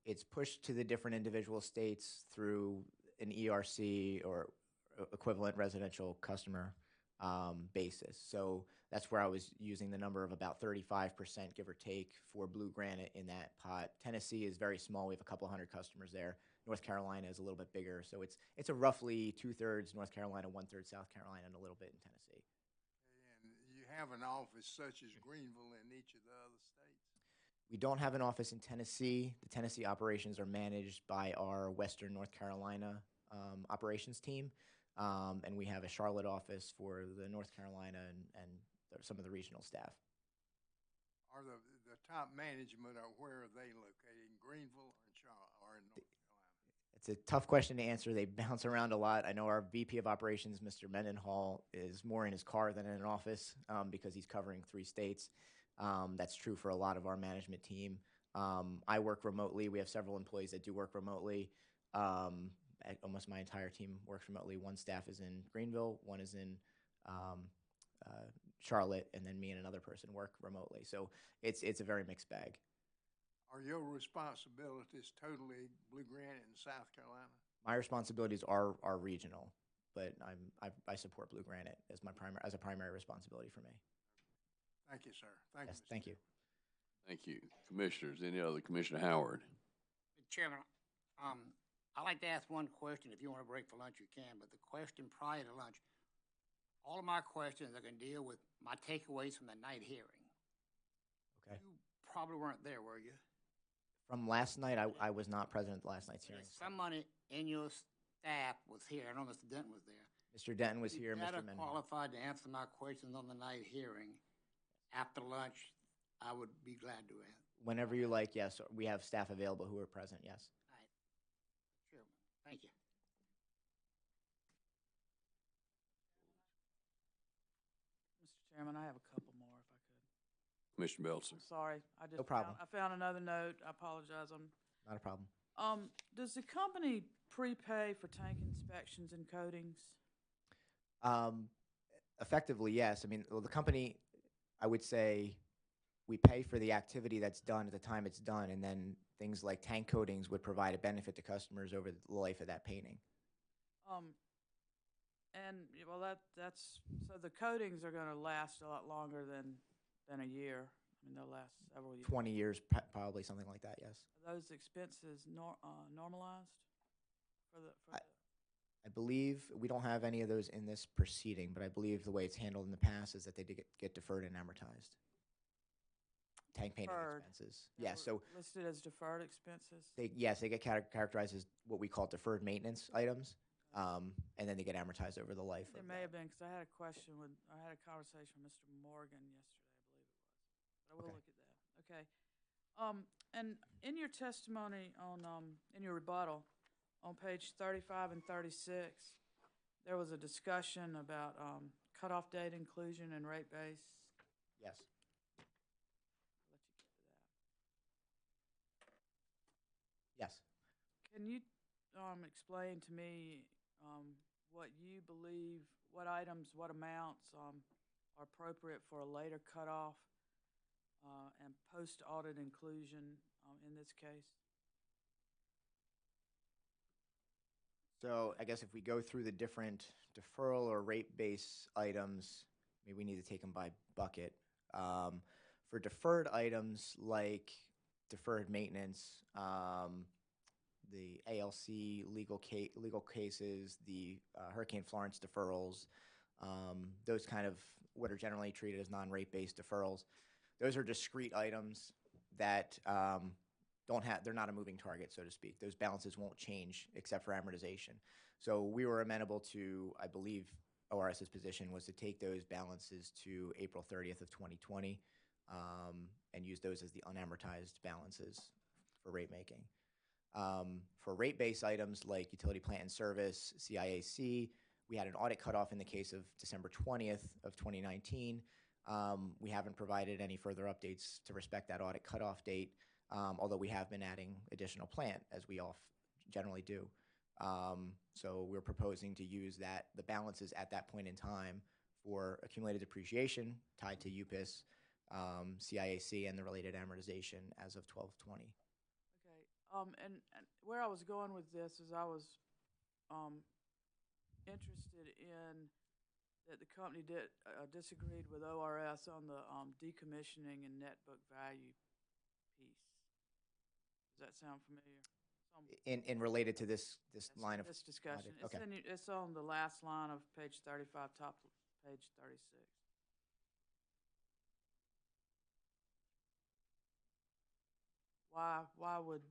[SPEAKER 5] It's pushed to the different individual states through an ERC or equivalent residential customer basis. So that's where I was using the number of about 35%, give or take, for Blue Granite in that pot. Tennessee is very small. We have a couple hundred customers there. North Carolina is a little bit bigger. So it's a roughly 2/3 North Carolina, 1/3 South Carolina, and a little bit in Tennessee.
[SPEAKER 13] And you have an office such as Greenville in each of the other states?
[SPEAKER 5] We don't have an office in Tennessee. The Tennessee operations are managed by our Western North Carolina operations team. And we have a Charlotte office for the North Carolina and some of the regional staff.
[SPEAKER 13] Are the top management, or where are they located, in Greenville or in Charlotte or in North Carolina?
[SPEAKER 5] It's a tough question to answer. They bounce around a lot. I know our VP of operations, Mr. Mendenhall, is more in his car than in an office because he's covering 3 states. That's true for a lot of our management team. I work remotely. We have several employees that do work remotely. Almost my entire team works remotely. One staff is in Greenville, one is in Charlotte, and then me and another person work remotely. So it's a very mixed bag.
[SPEAKER 13] Are your responsibilities totally Blue Granite in South Carolina?
[SPEAKER 5] My responsibilities are regional, but I support Blue Granite as a primary responsibility for me.
[SPEAKER 13] Thank you, sir. Thank you.
[SPEAKER 5] Yes, thank you.
[SPEAKER 1] Thank you. Commissioners, any other? Commissioner Howard.
[SPEAKER 14] Chairman, I'd like to ask one question. If you want to break for lunch, you can, but the question prior to lunch, all of my questions are going to deal with my takeaways from the night hearing.
[SPEAKER 5] Okay.
[SPEAKER 14] You probably weren't there, were you?
[SPEAKER 5] From last night, I was not present at last night's hearing.
[SPEAKER 14] Somebody in your staff was here. I know Mr. Denton was there.
[SPEAKER 5] Mr. Denton was here,
[SPEAKER 14] If
[SPEAKER 5] Mr.
[SPEAKER 14] you're
[SPEAKER 5] Mendenhall.
[SPEAKER 14] qualified to answer my questions on the night hearing, after lunch, I would be glad to answer.
[SPEAKER 5] Whenever you like, yes. We have staff available who are present, yes.
[SPEAKER 14] All right. Sure. Thank you.
[SPEAKER 11] Mr. Chairman, I have a couple more if I could.
[SPEAKER 1] Commissioner Belzer.
[SPEAKER 11] I'm sorry. I just
[SPEAKER 5] No problem.
[SPEAKER 11] I found another note. I apologize.
[SPEAKER 5] Not a problem.
[SPEAKER 11] Does the company prepay for tank inspections and coatings?
[SPEAKER 5] Effectively, yes. I mean, well, the company, I would say, we pay for the activity that's done at the time it's done, and then things like tank coatings would provide a benefit to customers over the life of that painting.
[SPEAKER 11] Well, that's so the coatings are going to last a lot longer than a year. I mean, they'll last several years.
[SPEAKER 5] 20 years, probably something like that, yes.
[SPEAKER 11] Are those expenses normalized for the?
[SPEAKER 5] I believe we don't have any of those in this proceeding, but I believe the way it's handled in the past is that they get deferred and amortized. Tank painting
[SPEAKER 11] Deferred.
[SPEAKER 5] expenses.
[SPEAKER 11] They
[SPEAKER 5] Yes,
[SPEAKER 11] were
[SPEAKER 5] so
[SPEAKER 11] listed as deferred expenses.
[SPEAKER 5] they get characterized as what we call deferred maintenance items, and then they get amortized over the life.
[SPEAKER 11] It may have been because I had a conversation with Mr. Morgan yesterday, I believe it was. But I will look at that. Okay. And in your testimony in your rebuttal, on page 35 and 36, there was a discussion about cutoff date inclusion and rate base.
[SPEAKER 5] Yes.
[SPEAKER 11] I'll let you get to that.
[SPEAKER 5] Yes.
[SPEAKER 11] Can you explain to me what you believe, what items, what amounts are appropriate for a later cutoff and post-audit inclusion in this case?
[SPEAKER 5] So I guess if we go through the different deferral or rate base items, maybe we need to take them by bucket. For deferred items like deferred maintenance, the ALC legal cases, the Hurricane Florence deferrals, those kind of what are generally treated as non-rate-based deferrals. Those are discrete items that they're not a moving target, so to speak. Those balances won't change except for amortization. So we were amenable to, I believe, ORS's position was to take those balances to April 30th of 2020 and use those as the unamortized balances for rate making. For rate-based items like utility plant and service, CIAC, we had an audit cutoff in the case of December 20th of 2019. We haven't provided any further updates to respect that audit cutoff date, although we have been adding additional plant, as we generally do. So we're proposing to use the balances at that point in time for accumulated depreciation tied to UPIS, CIAC, and the related amortization as of 12/20.
[SPEAKER 11] Okay, and where I was going with this is I was interested in that the company disagreed with ORS on the decommissioning and net book value piece. Does that sound familiar?
[SPEAKER 5] In related to this line of
[SPEAKER 11] this discussion.
[SPEAKER 5] Okay.
[SPEAKER 11] It's on the last line of page 35, top of page 36. Why would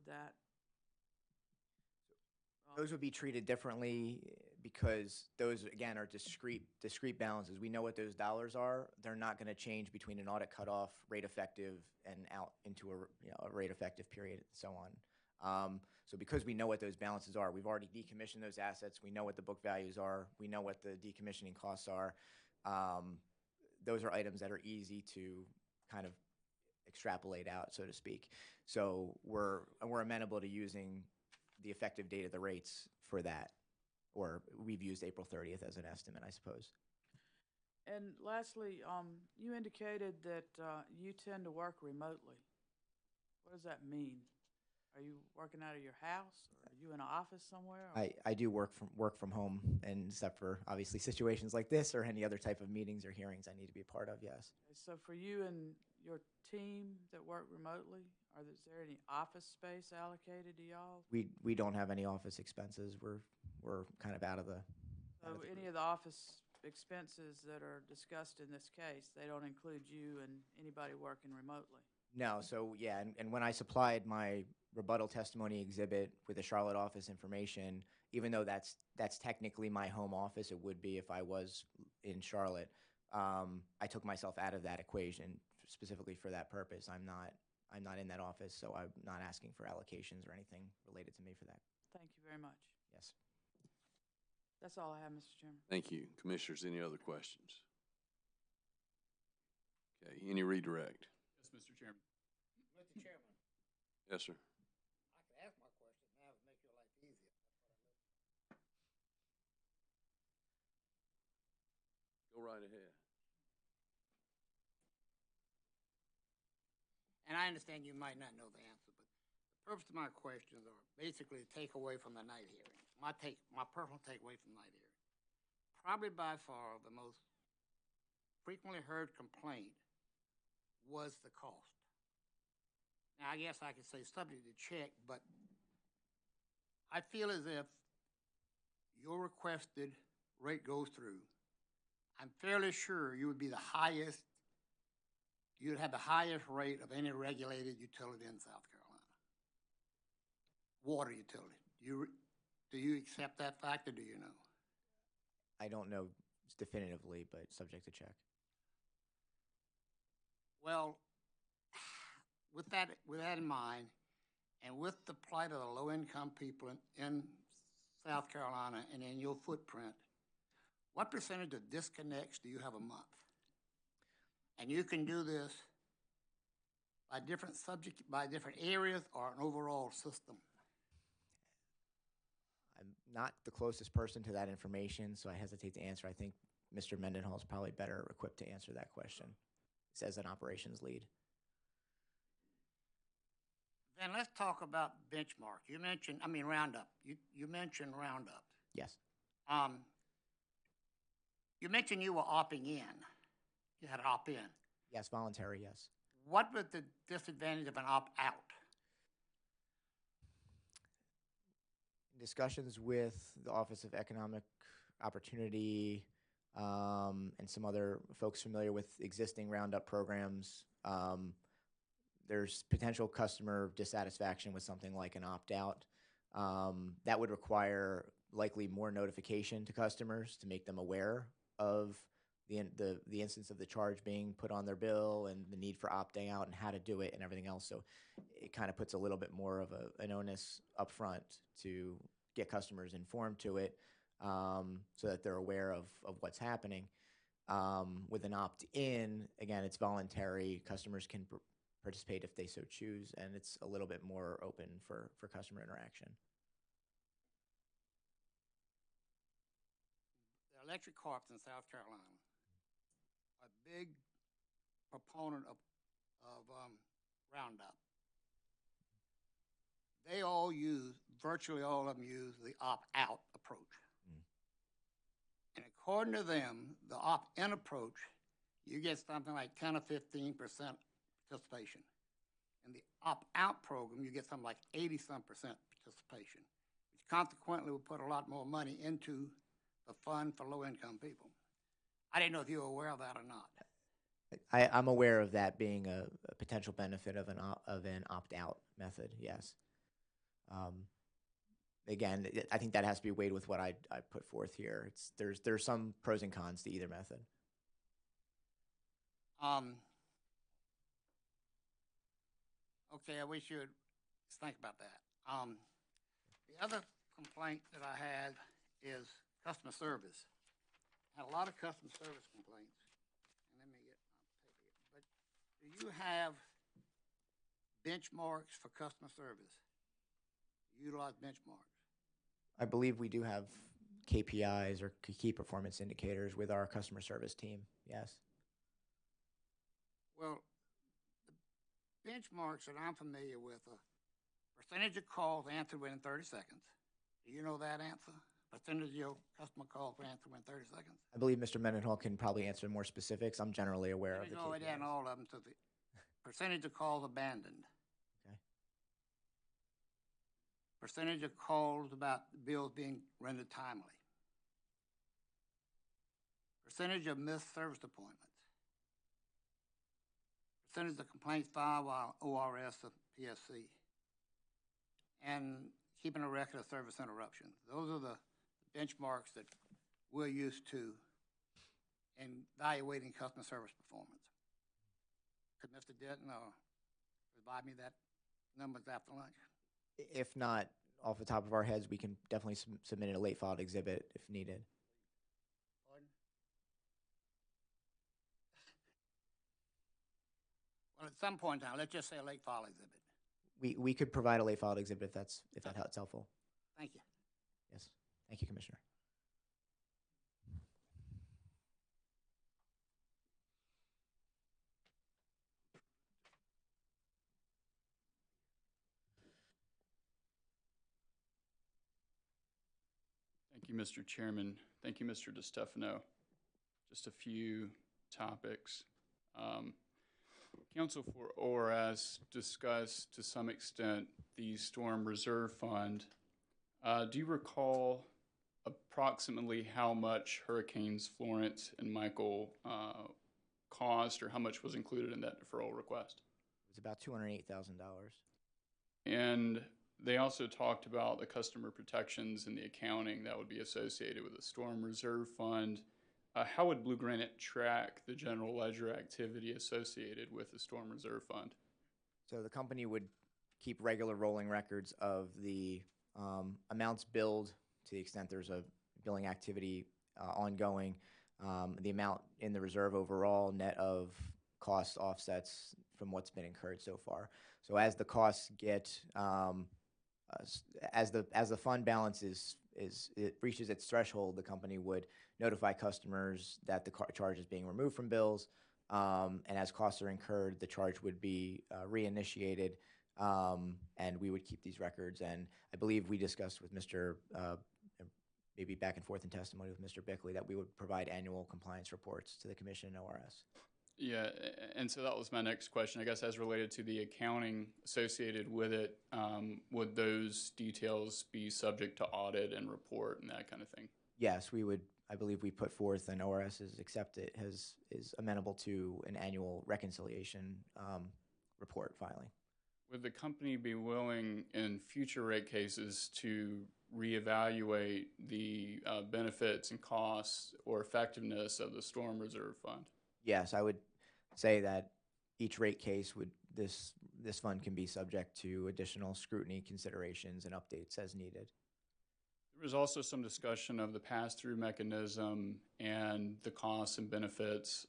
[SPEAKER 11] that?
[SPEAKER 5] Those would be treated differently because those, again, are discrete balances. We know what those dollars are. They're not going to change between an audit cutoff, rate effective, and out into a rate effective period, and so on. So because we know what those balances are, we've already decommissioned those assets. We know what the book values are. We know what the decommissioning costs are. Those are items that are easy to kind of extrapolate out, so to speak. So we're amenable to using the effective date of the rates for that, or we've used April 30th as an estimate, I suppose.
[SPEAKER 11] And lastly, you indicated that you tend to work remotely. What does that mean? Are you working out of your house, or are you in an office somewhere?
[SPEAKER 5] I do work from home, and except for obviously situations like this or any other type of meetings or hearings I need to be a part of, yes.
[SPEAKER 11] So for you and your team that work remotely, is there any office space allocated to y'all?
[SPEAKER 5] We don't have any office expenses. We're kind of out of the.
[SPEAKER 11] So any of the office expenses that are discussed in this case, they don't include you and anybody working remotely?
[SPEAKER 5] No, so yeah, and when I supplied my rebuttal testimony exhibit with the Charlotte office information, even though that's technically my home office, it would be if I was in Charlotte, I took myself out of that equation specifically for that purpose. I'm not in that office, so I'm not asking for allocations or anything related to me for that.
[SPEAKER 11] Thank you very much.
[SPEAKER 5] Yes.
[SPEAKER 11] That's all I have, Mr. Chairman.
[SPEAKER 1] Thank you. Commissioners, any other questions? Okay, any redirect?
[SPEAKER 6] Yes, Mr. Chairman.
[SPEAKER 14] Mr. Chairman,
[SPEAKER 1] Yes, sir.
[SPEAKER 14] I can ask my question now to make your life easier.
[SPEAKER 1] Go right ahead.
[SPEAKER 14] And I understand you might not know the answer, but the purpose of my questions are basically to take away from the night hearing. My personal takeaway from the night hearing. Probably by far the most frequently heard complaint was the cost. Now, I guess I could say subject to check, but I feel as if your requested rate goes through. I'm fairly sure you would be the highest, you'd have the highest rate of any regulated utility in South Carolina. Water utility. Do you accept that fact, or do you know?
[SPEAKER 5] I don't know definitively, but subject to check.
[SPEAKER 14] Well, with that in mind, and with the plight of the low-income people in South Carolina and in your footprint, what percentage of disconnects do you have a month? And you can do this by different areas or an overall system.
[SPEAKER 5] I'm not the closest person to that information, so I hesitate to answer. I think Mr. Mendenhall is probably better equipped to answer that question. As an operations lead.
[SPEAKER 14] Then let's talk about benchmark. You mentioned, Roundup. You mentioned Roundup.
[SPEAKER 5] Yes.
[SPEAKER 14] You mentioned you were opting in. You had an opt-in.
[SPEAKER 5] Yes, voluntary, yes.
[SPEAKER 14] What was the disadvantage of an opt-out?
[SPEAKER 5] Discussions with the Office of Economic Opportunity and some other folks familiar with existing Roundup programs. There's potential customer dissatisfaction with something like an opt-out. That would require likely more notification to customers to make them aware of the instance of the charge being put on their bill and the need for opting out and how to do it and everything else. So it kind of puts a little bit more of an onus up front to get customers informed to it, so that they're aware of what's happening. With an opt-in, again, it's voluntary. Customers can participate if they so choose, and it's a little bit more open for customer interaction.
[SPEAKER 14] The electric co-ops in South Carolina, a big proponent of Roundup. They all virtually all of them use the opt-out approach. And according to them, the opt-in approach, you get something like 10 or 15% participation. In the opt-out program, you get something like 80-some% participation, which consequently will put a lot more money into the fund for low-income people. I didn't know if you were aware of that or not.
[SPEAKER 5] I'm aware of that being a potential benefit of an opt-out method, yes. Again, I think that has to be weighed with what I put forth here. There's some pros and cons to either method.
[SPEAKER 14] Okay, we should think about that. The other complaint that I had is customer service. I had a lot of customer service complaints. And let me get my paper here. But do you have benchmarks for customer service? Utilize benchmarks?
[SPEAKER 5] I believe we do have KPIs or key performance indicators with our customer service team, yes.
[SPEAKER 14] Well, the benchmarks that I'm familiar with are percentage of calls answered within 30 seconds. Do you know that answer? Percentage of your customer calls answered within 30 seconds?
[SPEAKER 5] I believe Mr. Mendenhall can probably answer more specifics. I'm generally aware of the
[SPEAKER 14] Go
[SPEAKER 5] KPIs.
[SPEAKER 14] down all of them to the percentage of calls abandoned.
[SPEAKER 5] Okay.
[SPEAKER 14] Percentage of calls about bills being rendered timely. Percentage of missed service appointments. Percentage of complaints filed while ORS of PSC. And keeping a record of service interruptions. Those are the benchmarks that we're used to in evaluating customer service performance. Could Mr. Denton provide me that numbers after lunch?
[SPEAKER 5] If not, off the top of our heads, we can definitely submit a late filed exhibit if needed.
[SPEAKER 14] Pardon? Well, at some point in time, let's just say a late file exhibit.
[SPEAKER 5] We could provide a late filed exhibit if that's helpful.
[SPEAKER 14] Thank you.
[SPEAKER 5] Yes. Thank you, Commissioner.
[SPEAKER 6] Thank you, Mr. Chairman. Thank you, Mr. DeStefano. Just a few topics. Council for ORS discussed to some extent the Storm Reserve Fund. Do you recall approximately how much Hurricanes Florence and Michael cost, or how much was included in that deferral request?
[SPEAKER 5] It was about $208,000.
[SPEAKER 6] And they also talked about the customer protections and the accounting that would be associated with the Storm Reserve Fund. How would Blue Granite track the general ledger activity associated with the Storm Reserve Fund?
[SPEAKER 5] So the company would keep regular rolling records of the amounts billed to the extent there's a billing activity ongoing, the amount in the reserve overall, net of cost offsets from what's been incurred so far. So as the costs get, as the fund balance it reaches its threshold, the company would notify customers that the charge is being removed from bills, and as costs are incurred, the charge would be reinitiated, and we would keep these records. And I believe we discussed with Mr. Maybe back and forth in testimony with Mr. Bickley that we would provide annual compliance reports to the Commission and ORS.
[SPEAKER 6] Yeah, and so that was my next question, I guess, as related to the accounting associated with it. Would those details be subject to audit and report and that kind of thing?
[SPEAKER 5] Yes, we would, I believe we put forth, and ORS is is amenable to an annual reconciliation report filing.
[SPEAKER 6] Would the company be willing in future rate cases to reevaluate the benefits and costs or effectiveness of the storm reserve fund?
[SPEAKER 5] Yes, I would say that each rate case would, this fund can be subject to additional scrutiny, considerations, and updates as needed.
[SPEAKER 6] There was also some discussion of the pass-through mechanism and the costs and benefits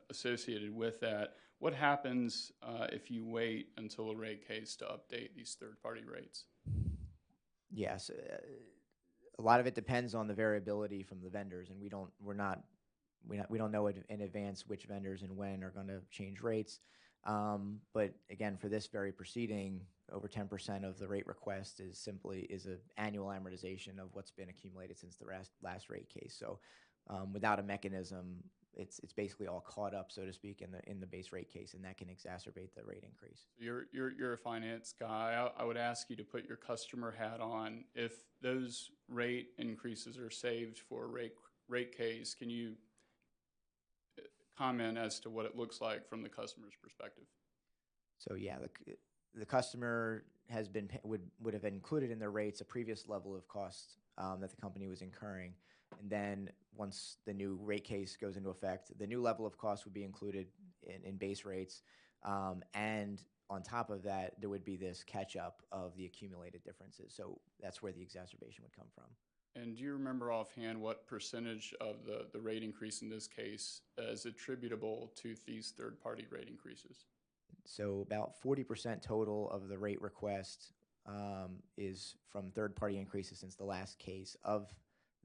[SPEAKER 6] associated with that. What happens if you wait until a rate case to update these third-party rates?
[SPEAKER 5] Yes, a lot of it depends on the variability from the vendors, and we don't know in advance which vendors and when are going to change rates. But again, for this very proceeding, over 10% of the rate request is an annual amortization of what's been accumulated since the last rate case. So without a mechanism, it's basically all caught up, so to speak, in the base rate case, and that can exacerbate the rate increase.
[SPEAKER 6] You're a finance guy. I would ask you to put your customer hat on. If those rate increases are saved for a rate case, can you comment as to what it looks like from the customer's perspective?
[SPEAKER 5] So yeah, the customer would have included in their rates a previous level of cost that the company was incurring, and then once the new rate case goes into effect, the new level of cost would be included in base rates, and on top of that, there would be this catch-up of the accumulated differences. So that's where the exacerbation would come from.
[SPEAKER 6] And do you remember offhand what percentage of the rate increase in this case is attributable to these third-party rate increases?
[SPEAKER 5] So about 40% total of the rate request is from third-party increases since the last case. Of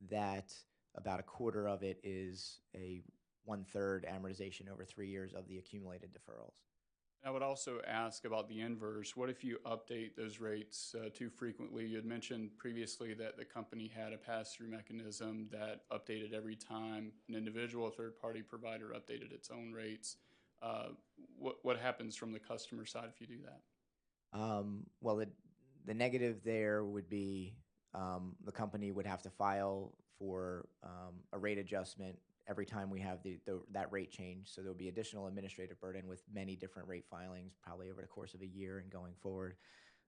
[SPEAKER 5] that, about a quarter of it is a 1/3 amortization over 3 years of the accumulated deferrals.
[SPEAKER 6] I would also ask about the inverse. What if you update those rates too frequently? You had mentioned previously that the company had a pass-through mechanism that updated every time an individual third-party provider updated its own rates. What happens from the customer side if you do that?
[SPEAKER 5] Well, the negative there would be the company would have to file for a rate adjustment every time we have that rate change. So there'll be additional administrative burden with many different rate filings, probably over the course of a year and going forward.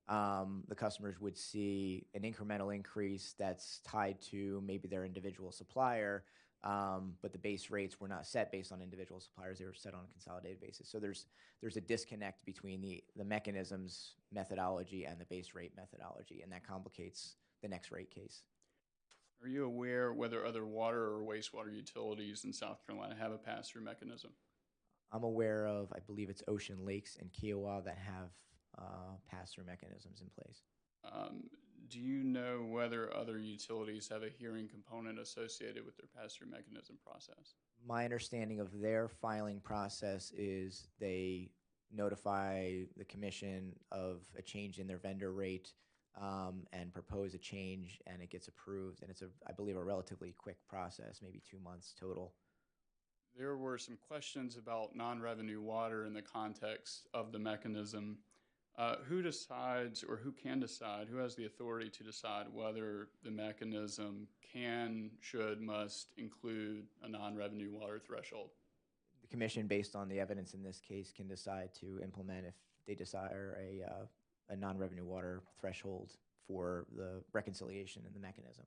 [SPEAKER 5] The customers would see an incremental increase that's tied to maybe their individual supplier, but the base rates were not set based on individual suppliers. They were set on a consolidated basis. So there's a disconnect between the mechanisms methodology and the base rate methodology, and that complicates the next rate case.
[SPEAKER 6] Are you aware whether other water or wastewater utilities in South Carolina have a pass-through mechanism?
[SPEAKER 5] I'm aware of, I believe it's Ocean Lakes and Kiowa that have pass-through mechanisms in place.
[SPEAKER 6] Do you know whether other utilities have a hearing component associated with their pass-through mechanism process?
[SPEAKER 5] My understanding of their filing process is they notify the commission of a change in their vendor rate and propose a change, and it gets approved. And it's, I believe, a relatively quick process, maybe 2 months total.
[SPEAKER 6] There were some questions about non-revenue water in the context of the mechanism. Who decides, or who can decide, who has the authority to decide whether the mechanism can, should, must include a non-revenue water threshold?
[SPEAKER 5] The commission, based on the evidence in this case, can decide to implement if they desire a non-revenue water threshold for the reconciliation in the mechanism.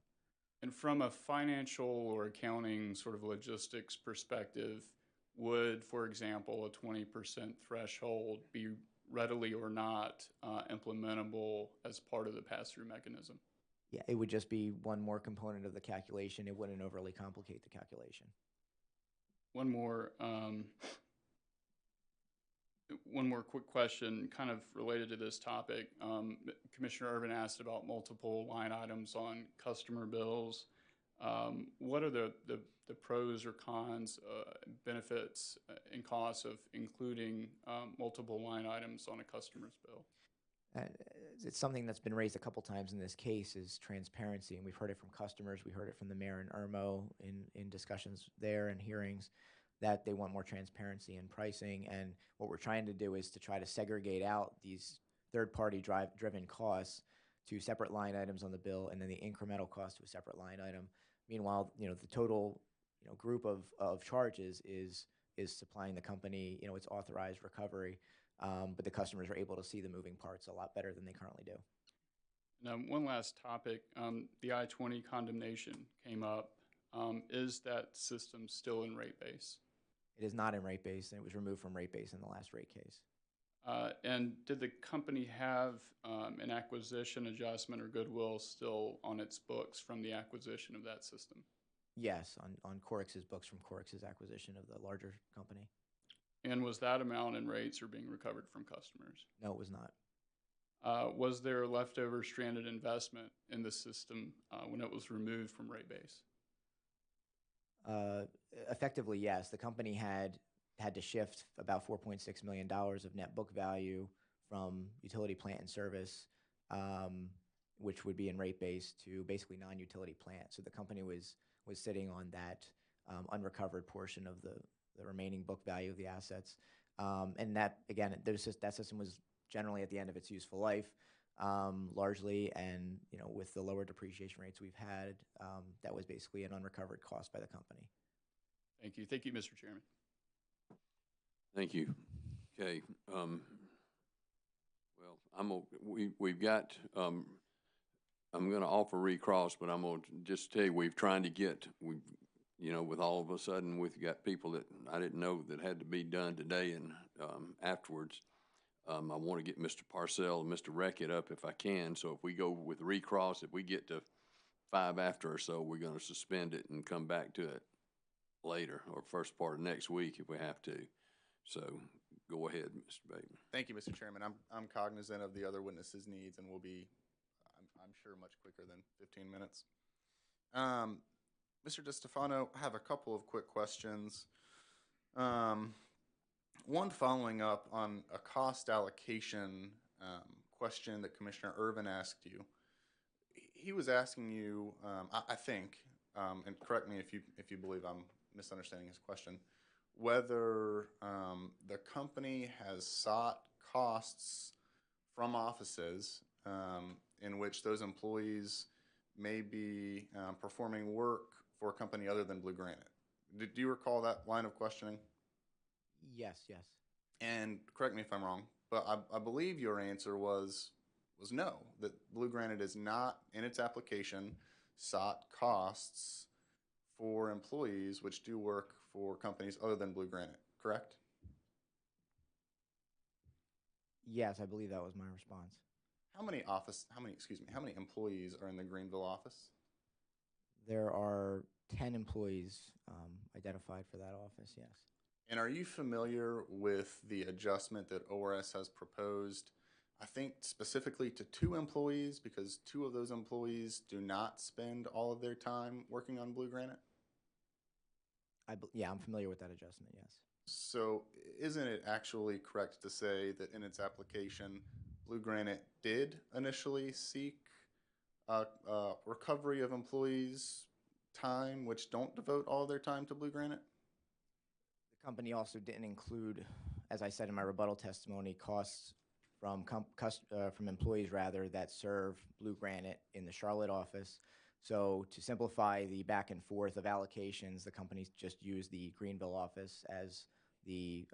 [SPEAKER 6] And from a financial or accounting sort of logistics perspective, would, for example, a 20% threshold be readily or not implementable as part of the pass-through mechanism?
[SPEAKER 5] Yeah, it would just be one more component of the calculation. It wouldn't overly complicate the calculation.
[SPEAKER 6] One more quick question kind of related to this topic. Commissioner Urban asked about multiple line items on customer bills. What are the pros or cons, benefits and costs of including multiple line items on a customer's bill?
[SPEAKER 5] It's something that's been raised a couple times in this case is transparency, and we've heard it from customers. We heard it from the mayor and IRMO in discussions there and hearings. that they want more transparency in pricing. And what we're trying to do is to try to segregate out these third-party driven costs to separate line items on the bill, and then the incremental cost to a separate line item. Meanwhile, the total, group of charges is supplying the company, its authorized recovery, but the customers are able to see the moving parts a lot better than they currently do.
[SPEAKER 6] Now, one last topic, the I-20 condemnation came up. Is that system still in rate base?
[SPEAKER 5] It is not in rate base, and it was removed from rate base in the last rate case.
[SPEAKER 6] And did the company have an acquisition adjustment or goodwill still on its books from the acquisition of that system?
[SPEAKER 5] Yes, on Corix's books from Corix's acquisition of the larger company.
[SPEAKER 6] And was that amount in rates or being recovered from customers?
[SPEAKER 5] No, it was not.
[SPEAKER 6] Was there leftover stranded investment in the system when it was removed from rate base?
[SPEAKER 5] Effectively, yes. The company had to shift about $4.6 million of net book value from utility plant and service, which would be in rate base, to basically non-utility plant. So the company was sitting on that unrecovered portion of the remaining book value of the assets. And that, again, that system was generally at the end of its useful life, largely, and with the lower depreciation rates we've had, that was basically an unrecovered cost by the company.
[SPEAKER 6] Thank you. Thank you, Mr. Chairman.
[SPEAKER 1] Thank you. Okay. Well, we've got, I'm going to offer recross, but I'm going to just tell you, with all of a sudden, we've got people that I didn't know that had to be done today and afterwards. I want to get Mr. Parcell and Mr. Reckett up if I can. So if we go with recross, if we get to 5 after or so, we're going to suspend it and come back to it later or first part of next week if we have to. So go ahead, Mr. Bateman.
[SPEAKER 3] Thank you, Mr. Chairman. I'm cognizant of the other witnesses' needs, and we'll be, I'm sure, much quicker than 15 minutes. Mr. DeStefano, I have a couple of quick questions. One following up on a cost allocation question that Commissioner Irvin asked you. He was asking you, I think, and correct me if you believe I'm misunderstanding his question, whether the company has sought costs from offices in which those employees may be performing work for a company other than Blue Granite. Do you recall that line of questioning?
[SPEAKER 5] Yes.
[SPEAKER 3] And correct me if I'm wrong, but I believe your answer was no, that Blue Granite is not, in its application, sought costs for employees which do work for companies other than Blue Granite, correct?
[SPEAKER 5] Yes, I believe that was my response.
[SPEAKER 3] How many employees are in the Greenville office?
[SPEAKER 5] There are 10 employees identified for that office, yes.
[SPEAKER 3] And are you familiar with the adjustment that ORS has proposed, I think specifically to 2 employees, because 2 of those employees do not spend all of their time working on Blue Granite?
[SPEAKER 5] Yeah, I'm familiar with that adjustment, yes.
[SPEAKER 3] So isn't it actually correct to say that in its application, Blue Granite did initially seek recovery of employees' time which don't devote all their time to Blue Granite?
[SPEAKER 5] The company also didn't include, as I said in my rebuttal testimony, costs from employees that serve Blue Granite in the Charlotte office. So to simplify the back and forth of allocations, the company just used the Greenville office as the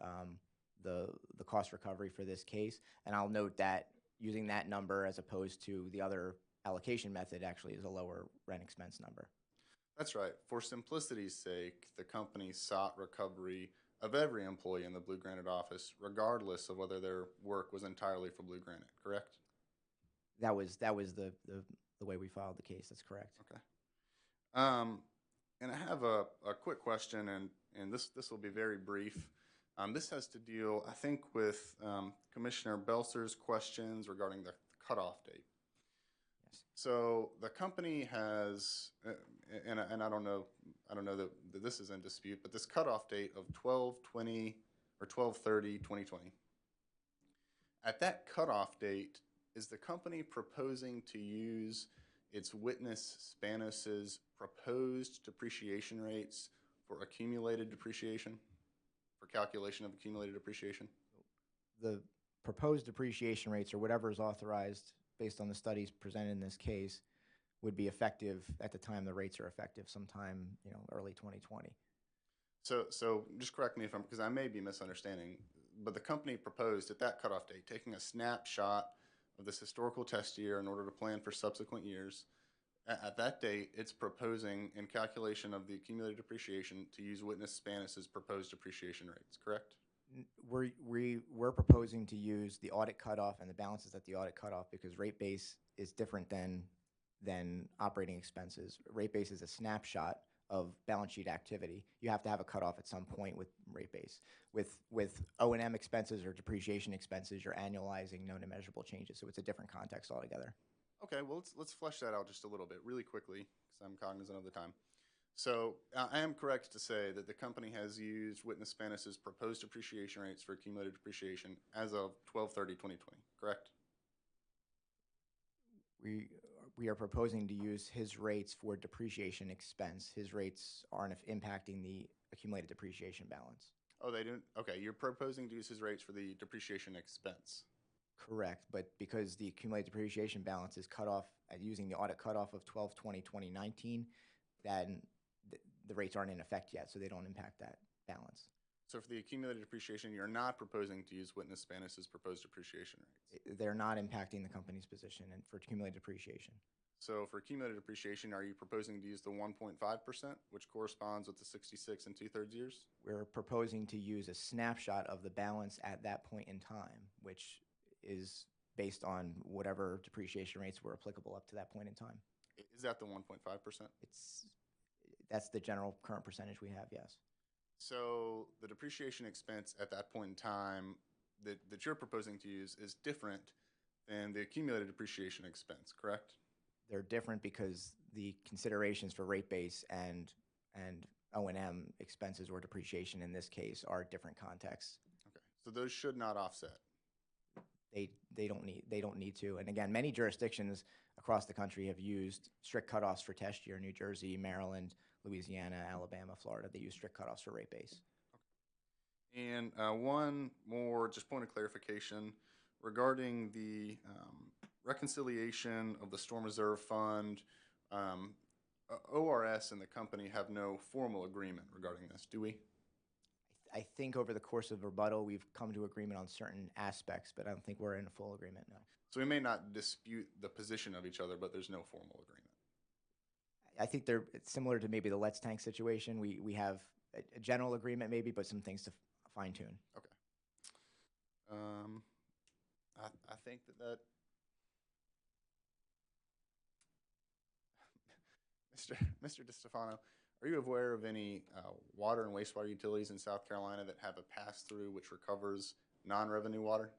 [SPEAKER 5] cost recovery for this case. And I'll note that using that number as opposed to the other allocation method actually is a lower rent expense number.
[SPEAKER 3] That's right. For simplicity's sake, the company sought recovery of every employee in the Blue Granite office, regardless of whether their work was entirely for Blue Granite, correct?
[SPEAKER 5] That was the way we filed the case. That's correct.
[SPEAKER 3] Okay. And I have a quick question, and this will be very brief. This has to deal, I think, with Commissioner Belser's questions regarding the cutoff date.
[SPEAKER 5] Yes.
[SPEAKER 3] So the company has, and I don't know that this is in dispute, but this cutoff date of 12/20 or 12/30/2020. At that cutoff date, is the company proposing to use its witness Spanos's proposed depreciation rates for accumulated depreciation? for calculation of accumulated depreciation?
[SPEAKER 5] The proposed depreciation rates, or whatever is authorized based on the studies presented in this case, would be effective at the time the rates are effective, sometime, early 2020.
[SPEAKER 3] So just correct me if because I may be misunderstanding, but the company proposed at that cutoff date, taking a snapshot of this historical test year in order to plan for subsequent years. At that date, it's proposing in calculation of the accumulated depreciation to use witness Spanis's proposed depreciation rates, correct?
[SPEAKER 5] We're proposing to use the audit cutoff and the balances at the audit cutoff because rate base is different than operating expenses. Rate base is a snapshot of balance sheet activity. You have to have a cutoff at some point with rate base. With O&M expenses or depreciation expenses, you're annualizing known and measurable changes, so it's a different context altogether.
[SPEAKER 3] Okay, well, let's flesh that out just a little bit really quickly because I'm cognizant of the time. So I am correct to say that the company has used witness Spanis's proposed depreciation rates for accumulated depreciation as of 12/30/2020, correct?
[SPEAKER 5] We are proposing to use his rates for depreciation expense. His rates aren't impacting the accumulated depreciation balance.
[SPEAKER 3] Oh, they don't? Okay, you're proposing to use his rates for the depreciation expense.
[SPEAKER 5] Correct, but because the accumulated depreciation balance is cut off using the audit cutoff of 12/20/2019, then the rates aren't in effect yet, so they don't impact that balance.
[SPEAKER 3] So for the accumulated depreciation, you're not proposing to use witness Spanis's proposed depreciation rates?
[SPEAKER 5] They're not impacting the company's position for accumulated depreciation.
[SPEAKER 3] So for accumulated depreciation, are you proposing to use the 1.5%, which corresponds with the 66 and 2/3 years?
[SPEAKER 5] We're proposing to use a snapshot of the balance at that point in time, which is based on whatever depreciation rates were applicable up to that point in time.
[SPEAKER 3] Is that the 1.5%?
[SPEAKER 5] That's the general current percentage we have, yes.
[SPEAKER 3] So the depreciation expense at that point in time that you're proposing to use is different than the accumulated depreciation expense, correct?
[SPEAKER 5] They're different because the considerations for rate base and O&M expenses or depreciation in this case are different contexts.
[SPEAKER 3] Okay, so those should not offset.
[SPEAKER 5] They don't need to. And again, many jurisdictions across the country have used strict cutoffs for test year. New Jersey, Maryland, Louisiana, Alabama, Florida, they use strict cutoffs for rate base.
[SPEAKER 3] Okay. And one more just point of clarification regarding the reconciliation of the Storm Reserve Fund. ORS and the company have no formal agreement regarding this, do we?
[SPEAKER 5] I think over the course of rebuttal, we've come to agreement on certain aspects, but I don't think we're in a full agreement, no.
[SPEAKER 3] So we may not dispute the position of each other, but there's no formal agreement.
[SPEAKER 5] I think it's similar to maybe the Let's Tank situation. We have a general agreement maybe, but some things to fine tune.
[SPEAKER 3] Okay. I think that Mr. DiStefano, are you aware of any water and wastewater utilities in South Carolina that have a pass-through which recovers non-revenue water?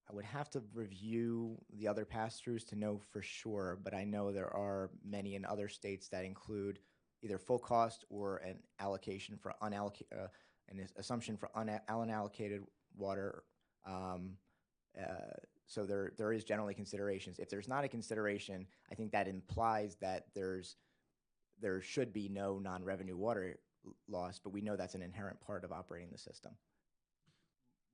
[SPEAKER 5] I would have to review the other pass-throughs to know for sure, but I know there are many in other states that include either full cost or an allocation for an assumption for unallocated water. So there is generally considerations. If there's not a consideration, I think that implies that there should be no non-revenue water loss, but we know that's an inherent part of operating the system.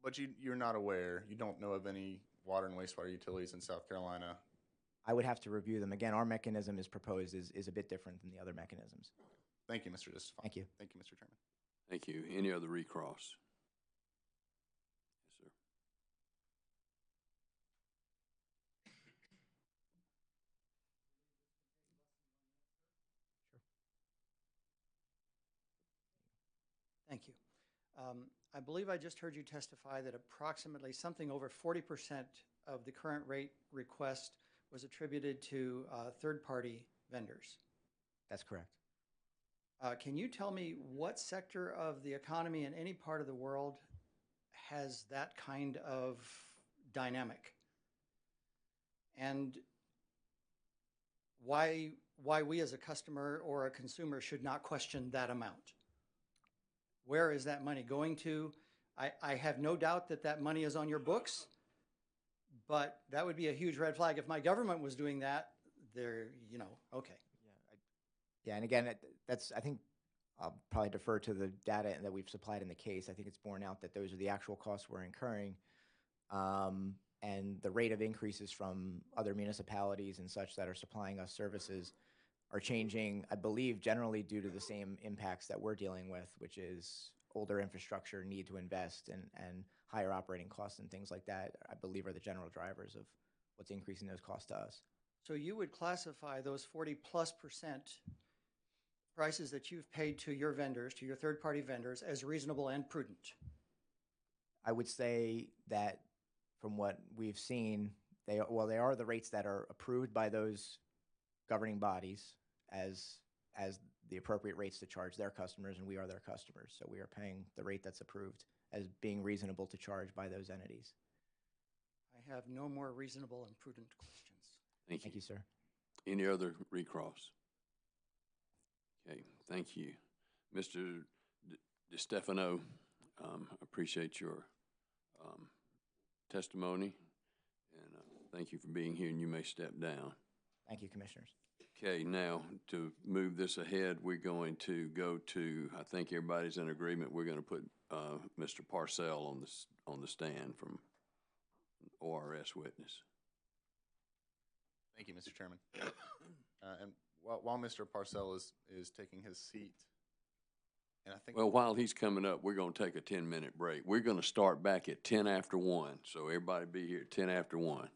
[SPEAKER 3] But you're not aware, you don't know of any water and wastewater utilities in South Carolina?
[SPEAKER 5] I would have to review them. Again, our mechanism is proposed is a bit different than the other mechanisms.
[SPEAKER 3] Thank you, Mr. DiStefano.
[SPEAKER 5] Thank you.
[SPEAKER 3] Thank you, Mr. Chairman.
[SPEAKER 1] Thank you. Any other recross? Yes, sir.
[SPEAKER 7] Thank you. I believe I just heard you testify that approximately something over 40% of the current rate request was attributed to third-party vendors.
[SPEAKER 5] That's correct.
[SPEAKER 7] Can you tell me what sector of the economy in any part of the world has that kind of dynamic? And why we as a customer or a consumer should not question that amount? Where is that money going to? I have no doubt that that money is on your books, but that would be a huge red flag. If my government was doing that, okay.
[SPEAKER 5] Yeah, and again, that's, I think, I'll probably defer to the data that we've supplied in the case. I think it's borne out that those are the actual costs we're incurring. And the rate of increases from other municipalities and such that are supplying us services are changing, I believe, generally due to the same impacts that we're dealing with, which is older infrastructure, need to invest, and higher operating costs and things like that, I believe are the general drivers of what's increasing those costs to us.
[SPEAKER 7] So you would classify those 40+% prices that you've paid to your vendors, to your third-party vendors, as reasonable and prudent?
[SPEAKER 5] I would say that from what we've seen, they are the rates that are approved by those governing bodies as the appropriate rates to charge their customers, and we are their customers. So we are paying the rate that's approved as being reasonable to charge by those entities.
[SPEAKER 7] I have no more reasonable and prudent questions.
[SPEAKER 1] Thank you.
[SPEAKER 5] Sir.
[SPEAKER 1] Any other recross? Okay, thank you. Mr. DeStefano, appreciate your testimony, and thank you for being here, and you may step down.
[SPEAKER 5] Thank you, Commissioners.
[SPEAKER 1] Okay, now to move this ahead, we're going to go to, I think everybody's in agreement, we're going to put Mr. Parcell on the stand from ORS witness.
[SPEAKER 3] Thank you, Mr. Chairman. And while Mr. Parcell is taking his seat, and I think
[SPEAKER 1] Well, while he's coming up, we're going to take a 10-minute break. We're going to start back at 10 after 1, so everybody be here at 10 after 1.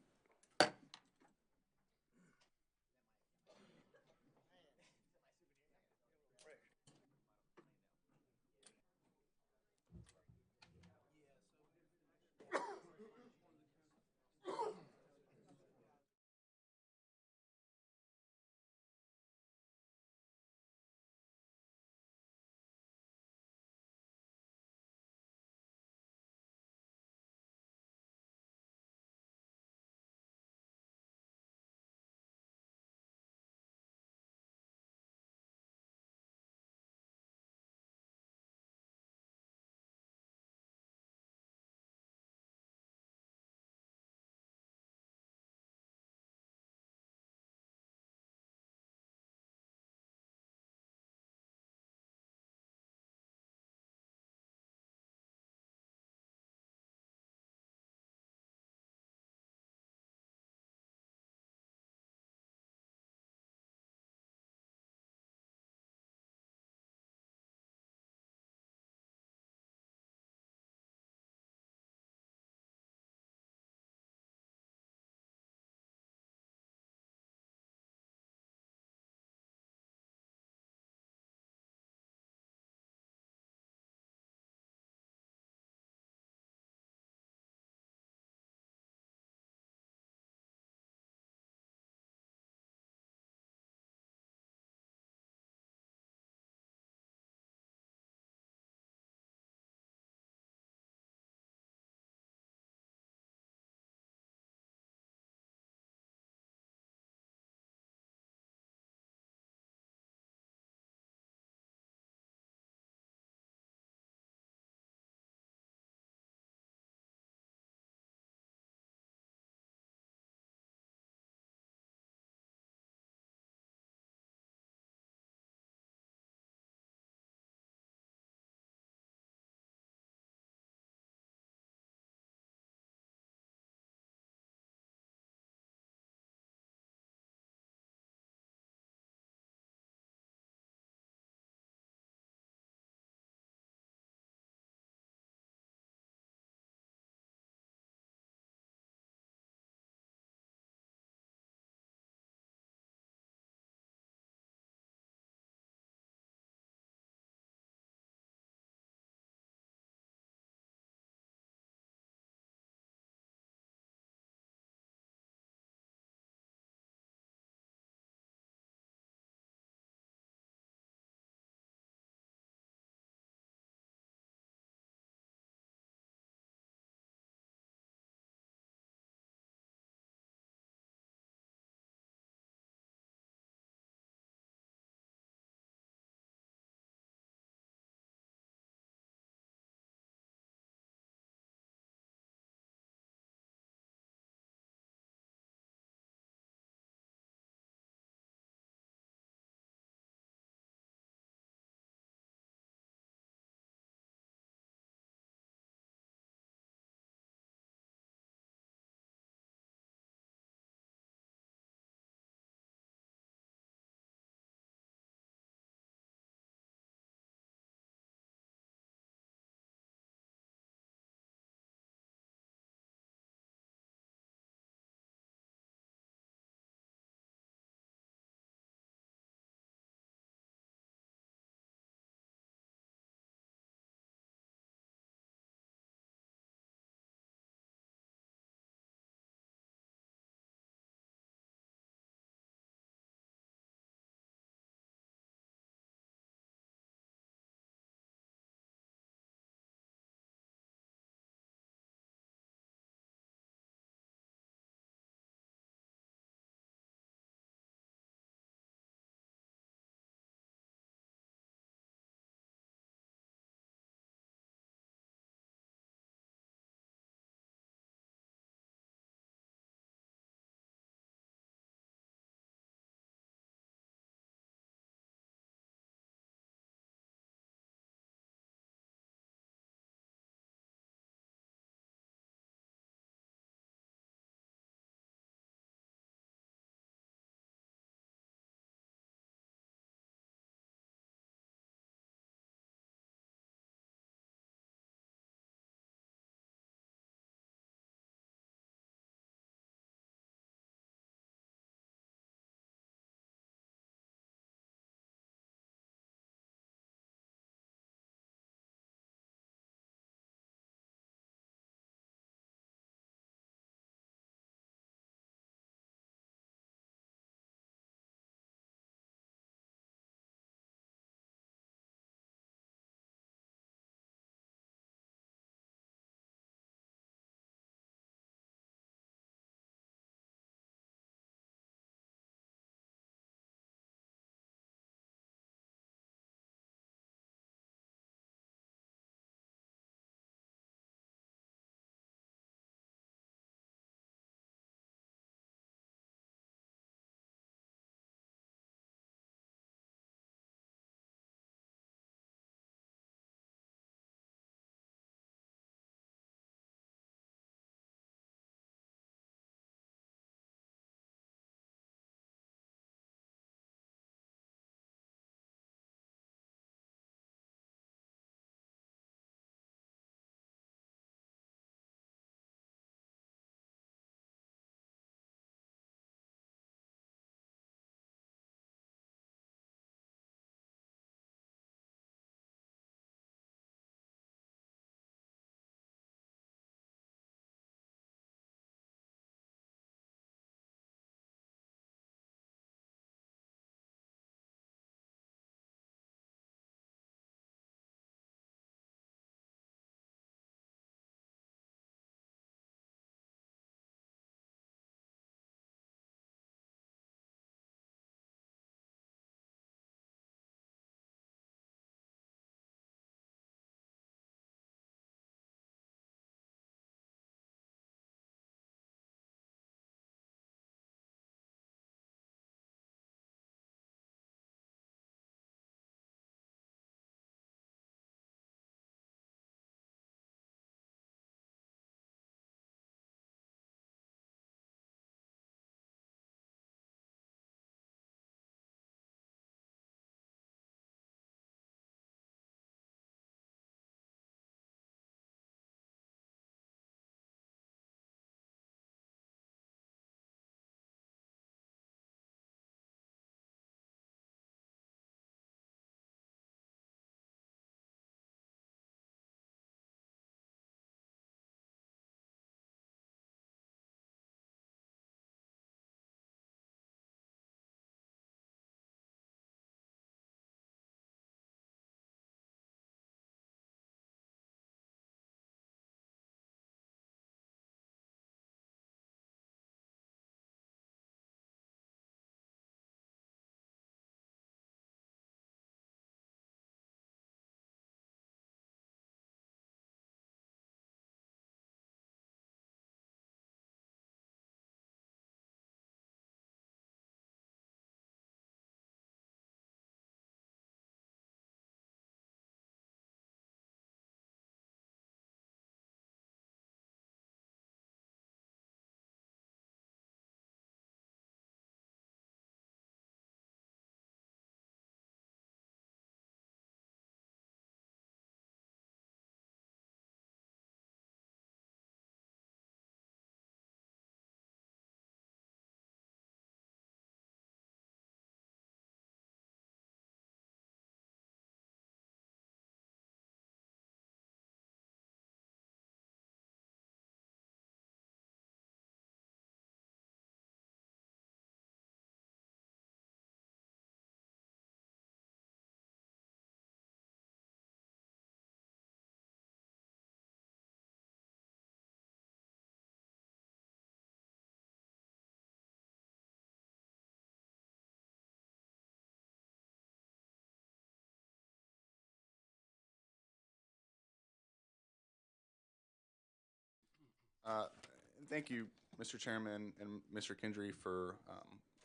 [SPEAKER 3] Thank you, Mr. Chairman and Mr. Kendry, for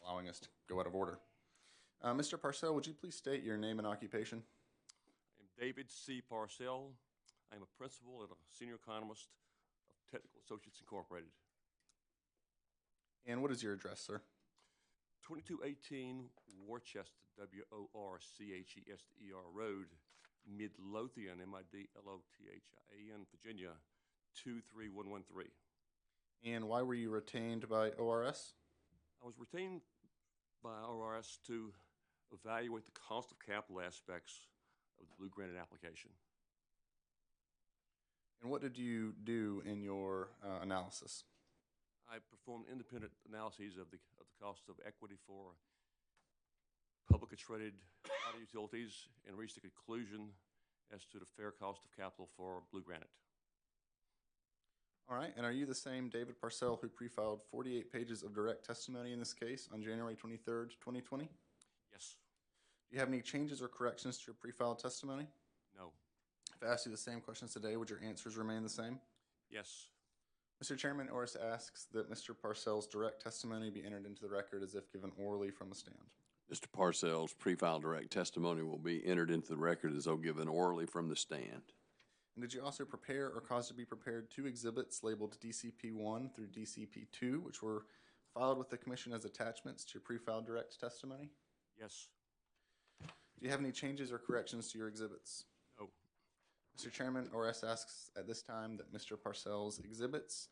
[SPEAKER 3] allowing us to go out of order. Mr. Parcell, would you please state your name and occupation?
[SPEAKER 15] I'm David C. Parcell. I'm a principal and a senior economist of Technical Associates Incorporated.
[SPEAKER 3] And what is your address, sir?
[SPEAKER 15] 2218 Worcester, Worchester Road, Midlothian, Midlothian, Virginia, 23113.
[SPEAKER 3] And why were you retained by ORS?
[SPEAKER 15] I was retained by ORS to evaluate the cost of capital aspects of the Blue Granite application.
[SPEAKER 3] And what did you do in your analysis?
[SPEAKER 15] I performed independent analyses of the cost of equity for publicly traded water utilities and reached a conclusion as to the fair cost of capital for Blue Granite.
[SPEAKER 3] All right, and are you the same David Parcell who pre-filed 48 pages of direct testimony in this case on January 23rd, 2020?
[SPEAKER 15] Yes.
[SPEAKER 3] Do you have any changes or corrections to your pre-filed testimony?
[SPEAKER 15] No.
[SPEAKER 3] If I asked you the same questions today, would your answers remain the same?
[SPEAKER 15] Yes.
[SPEAKER 3] Mr. Chairman, ORS asks that Mr. Parcell's direct testimony be entered into the record as if given orally from the stand.
[SPEAKER 1] Mr. Parcell's pre-filed direct testimony will be entered into the record as though given orally from the stand.
[SPEAKER 3] And did you also prepare or cause to be prepared 2 exhibits labeled DCP-1 through DCP-2, which were filed with the Commission as attachments to your pre-filed direct testimony?
[SPEAKER 15] Yes.
[SPEAKER 3] Do you have any changes or corrections to your exhibits?
[SPEAKER 15] No.
[SPEAKER 3] Mr. Chairman, ORS asks at this time that Mr. Parcell's exhibits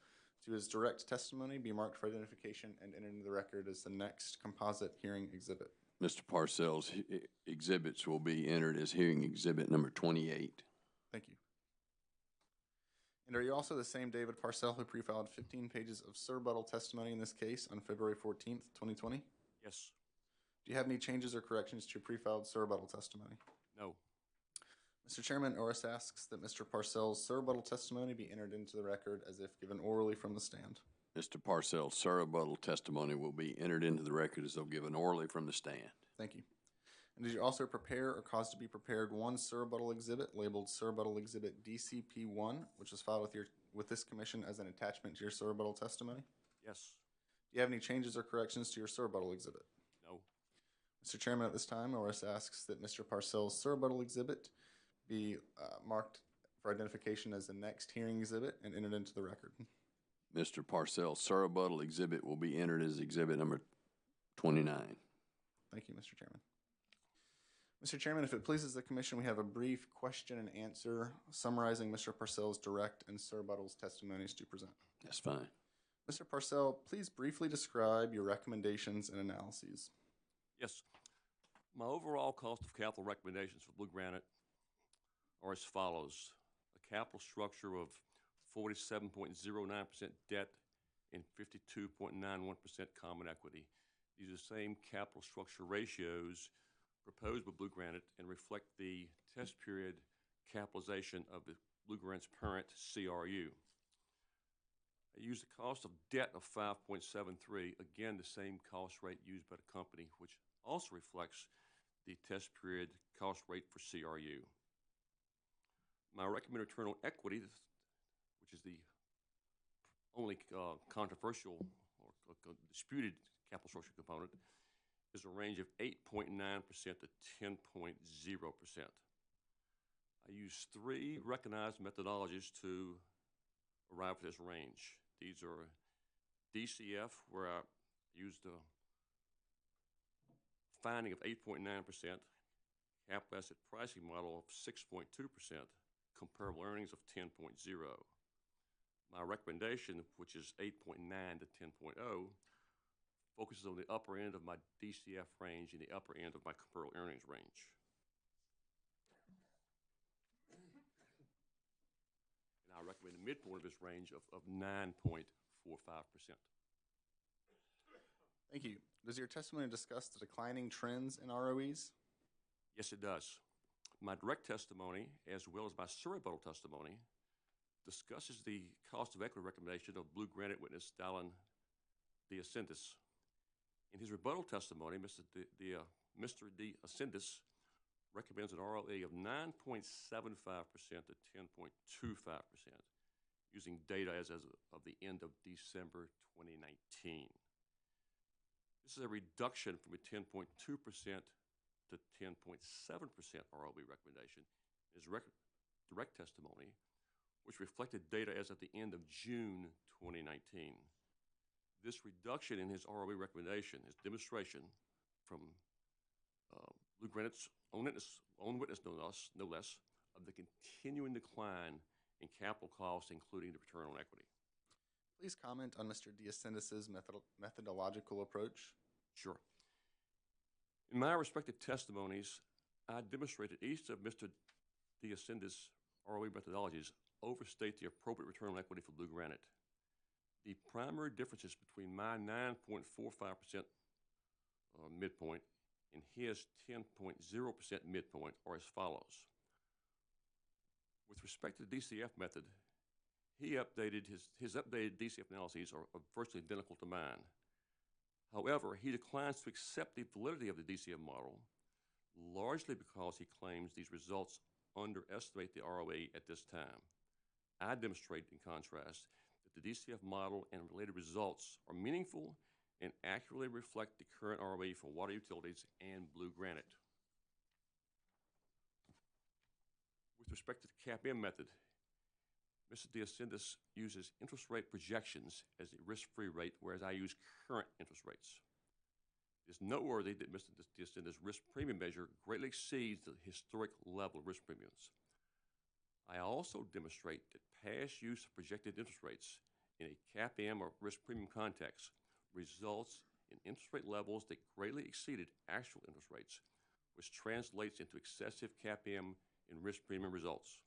[SPEAKER 3] to his direct testimony be marked for identification and entered into the record as the next composite hearing exhibit.
[SPEAKER 1] Mr. Parcell's exhibits will be entered as hearing exhibit number 28.
[SPEAKER 3] Thank you. And are you also the same David Parcell who pre-filed 15 pages of surrebuttal testimony in this case on February 14th, 2020?
[SPEAKER 15] Yes.
[SPEAKER 3] Do you have any changes or corrections to your pre-filed surrebuttal testimony?
[SPEAKER 15] No.
[SPEAKER 3] Mr. Chairman, ORS asks that Mr. Parcell's surrebuttal testimony be entered into the record as if given orally from the stand.
[SPEAKER 1] Mr. Parcell's surrebuttal testimony will be entered into the record as though given orally from the stand.
[SPEAKER 3] Thank you. And did you also prepare or cause to be prepared 1 surrebuttal exhibit labeled surrebuttal exhibit DCP-1, which was filed with this commission as an attachment to your surrebuttal testimony?
[SPEAKER 15] Yes.
[SPEAKER 3] Do you have any changes or corrections to your surrebuttal exhibit?
[SPEAKER 15] No.
[SPEAKER 3] Mr. Chairman, at this time, ORS asks that Mr. Parcell's surrebuttal exhibit be marked for identification as the next hearing exhibit and entered into the record.
[SPEAKER 1] Mr. Parcell's surrebuttal exhibit will be entered as exhibit number 29.
[SPEAKER 3] Thank you, Mr. Chairman. Mr. Chairman, if it pleases the commission, we have a brief question and answer summarizing Mr. Parcell's direct and surrebuttal's testimonies to present.
[SPEAKER 1] That's fine.
[SPEAKER 3] Mr. Parcell, please briefly describe your recommendations and analyses.
[SPEAKER 15] Yes. My overall cost of capital recommendations for Blue Granite are as follows. A capital structure of 47.09% debt and 52.91% common equity. These are the same capital structure ratios proposed by Blue Granite and reflect the test period capitalization of the Blue Granite's parent CRU. I used the cost of debt of 5.73, again the same cost rate used by the company, which also reflects the test period cost rate for CRU. My recommended return on equity, which is the only controversial or disputed capital structure component, is a range of 8.9% to 10.0%. I use 3 recognized methodologies to arrive at this range. These are DCF, where I used a finding of 8.9%, capital asset pricing model of 6.2%, comparable earnings of 10.0. My recommendation, which is 8.9 to 10.0, focuses on the upper end of my DCF range and the upper end of my comparable earnings range. And I recommend the midpoint of this range of 9.45%.
[SPEAKER 3] Thank you. Does your testimony discuss the declining trends in ROEs?
[SPEAKER 15] Yes, it does. My direct testimony, as well as my surrebuttal testimony, discusses the cost of equity recommendation of Blue Granite witness Dallin DeAscendis. In his rebuttal testimony, Mr. DeAscendis recommends an ROE of 9.75% to 10.25%, using data as of the end of December 2019. This is a reduction from a 10.2% to 10.7% ROE recommendation. His direct testimony, which reflected data as of the end of June 2019. This reduction in his ROE recommendation, his demonstration from Blue Granite's own witness, no less, of the continuing decline in capital costs, including the return on equity.
[SPEAKER 3] Please comment on Mr. Diascendis's methodological approach.
[SPEAKER 15] Sure. In my respective testimonies, I demonstrated each of Mr. Diascendis' ROE methodologies overstate the appropriate return on equity for Blue Granite. The primary differences between my 9.45% midpoint and his 10.0% midpoint are as follows. With respect to the DCF method, his updated DCF analyses are virtually identical to mine. However, he declines to accept the validity of the DCF model, largely because he claims these results underestimate the ROE at this time. I demonstrate, in contrast, that the DCF model and related results are meaningful and accurately reflect the current ROE for water utilities and Blue Granite. With respect to the CAPM method, Mr. Diascendis uses interest rate projections as the risk-free rate, whereas I use current interest rates. It is noteworthy that Mr. Diascendis' risk premium measure greatly exceeds the historic level of risk premiums. I also demonstrate that past use of projected interest rates in a CAPM or risk premium context results in interest rate levels that greatly exceeded actual interest rates, which translates into excessive CAPM and risk premium results.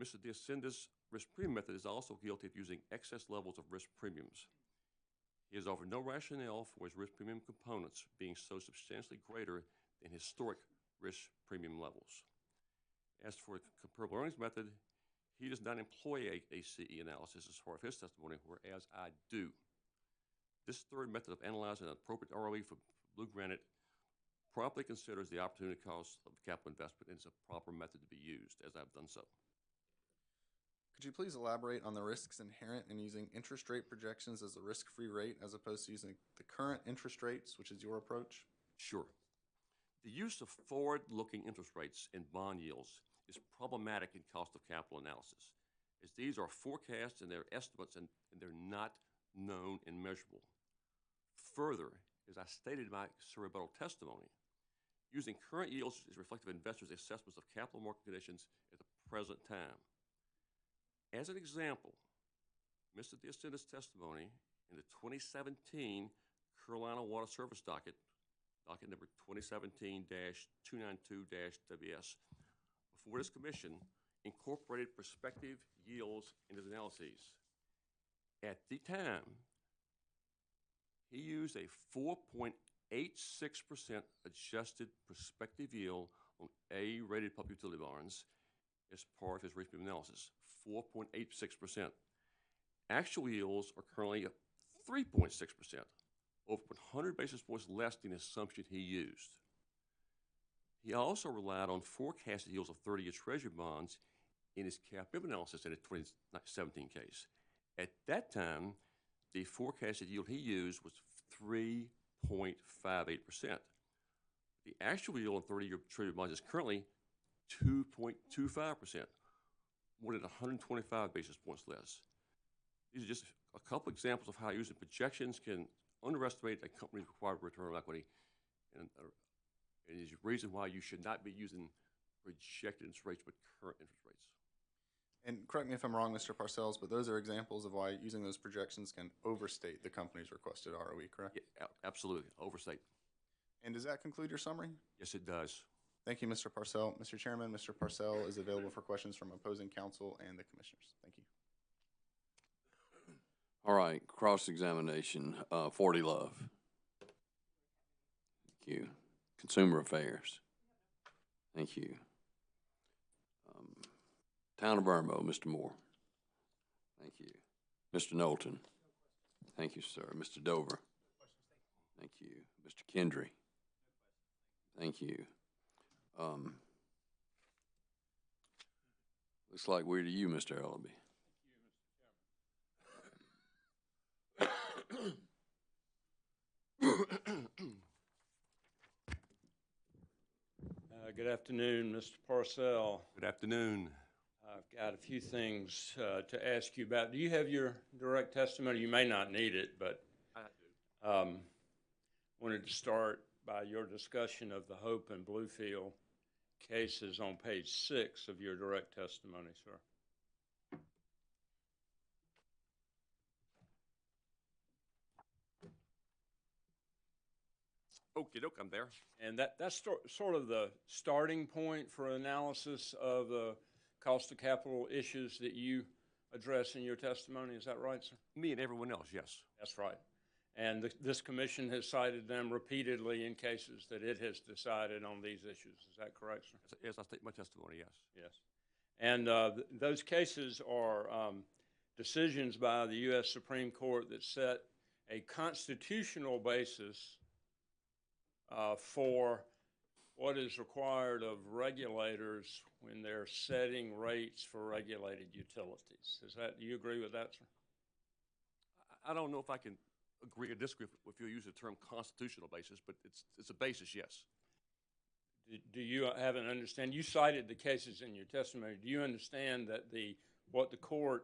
[SPEAKER 15] Mr. Diascendis' risk premium method is also guilty of using excess levels of risk premiums. He has offered no rationale for his risk premium components being so substantially greater than historic risk premium levels. As for the comparable earnings method, he does not employ a CE analysis as part of his testimony, whereas I do. This third method of analyzing an appropriate ROE for Blue Granite properly considers the opportunity cost of capital investment and is a proper method to be used, as I've done so.
[SPEAKER 3] Could you please elaborate on the risks inherent in using interest rate projections as a risk-free rate as opposed to using the current interest rates, which is your approach?
[SPEAKER 15] Sure. The use of forward-looking interest rates and bond yields is problematic in cost of capital analysis, as these are forecasts and they're estimates and they're not known and measurable. Further, as I stated in my rebuttal testimony, using current yields is reflective of investors' assessments of capital market conditions at the present time. As an example, Mr. Diascendis' testimony in the 2017 Carolina Water Service docket number 2017-292-WS, before this commission, incorporated prospective yields into his analyses. At the time, he used a 4.86% adjusted prospective yield on A-rated public utility bonds as part of his risk premium analysis, 4.86%. Actual yields are currently at 3.6%, over 100 basis points less than the assumption he used. He also relied on forecasted yields of 30-year Treasury bonds in his CAPM analysis in the 2017 case. At that time, the forecasted yield he used was 3.58%. The actual yield on 30-year Treasury bonds is currently 2.25%, more than 125 basis points less. These are just a couple examples of how using projections can underestimate a company's required return on equity, and it is a reason why you should not be using projected interest rates but current interest rates.
[SPEAKER 3] And correct me if I'm wrong, Mr. Parcells, but those are examples of why using those projections can overstate the company's requested ROE, correct?
[SPEAKER 15] Yeah, absolutely, overstate.
[SPEAKER 3] And does that conclude your summary?
[SPEAKER 15] Yes, it does.
[SPEAKER 3] Thank you, Mr. Parcell. Mr. Chairman, Mr. Parcell is available for questions from opposing counsel and the commissioners. Thank you.
[SPEAKER 1] All right, cross-examination, 40 Love. Thank you. Consumer Affairs. Thank you. Town of Irmo, Mr. Moore. Thank you. Mr. Knowlton. Thank you, sir. Mr. Dover. Thank you. Mr. Kendry. Thank you. Looks like we're to you, Mr. Ellaby.
[SPEAKER 16] Good afternoon, Mr. Parcell.
[SPEAKER 15] Good afternoon.
[SPEAKER 16] I've got a few things to ask you about. Do you have your direct testimony? You may not need it, but
[SPEAKER 15] I do.
[SPEAKER 16] Wanted to start by your discussion of the Hope and Bluefield cases on page 6 of your direct testimony, sir.
[SPEAKER 15] Okie doke, I'm there.
[SPEAKER 16] And that's sort of the starting point for analysis of the cost of capital issues that you address in your testimony. Is that right, sir?
[SPEAKER 15] Me and everyone else, yes.
[SPEAKER 16] That's right. And this commission has cited them repeatedly in cases that it has decided on these issues. Is that correct, sir?
[SPEAKER 15] Yes, I state my testimony, yes.
[SPEAKER 16] Yes. And those cases are decisions by the U.S. Supreme Court that set a constitutional basis for what is required of regulators when they're setting rates for regulated utilities. Do you agree with that, sir?
[SPEAKER 15] I don't know if I can agree or disagree if you use the term constitutional basis, but it's a basis, yes.
[SPEAKER 16] Do you have an understanding? You cited the cases in your testimony. Do you understand that what the court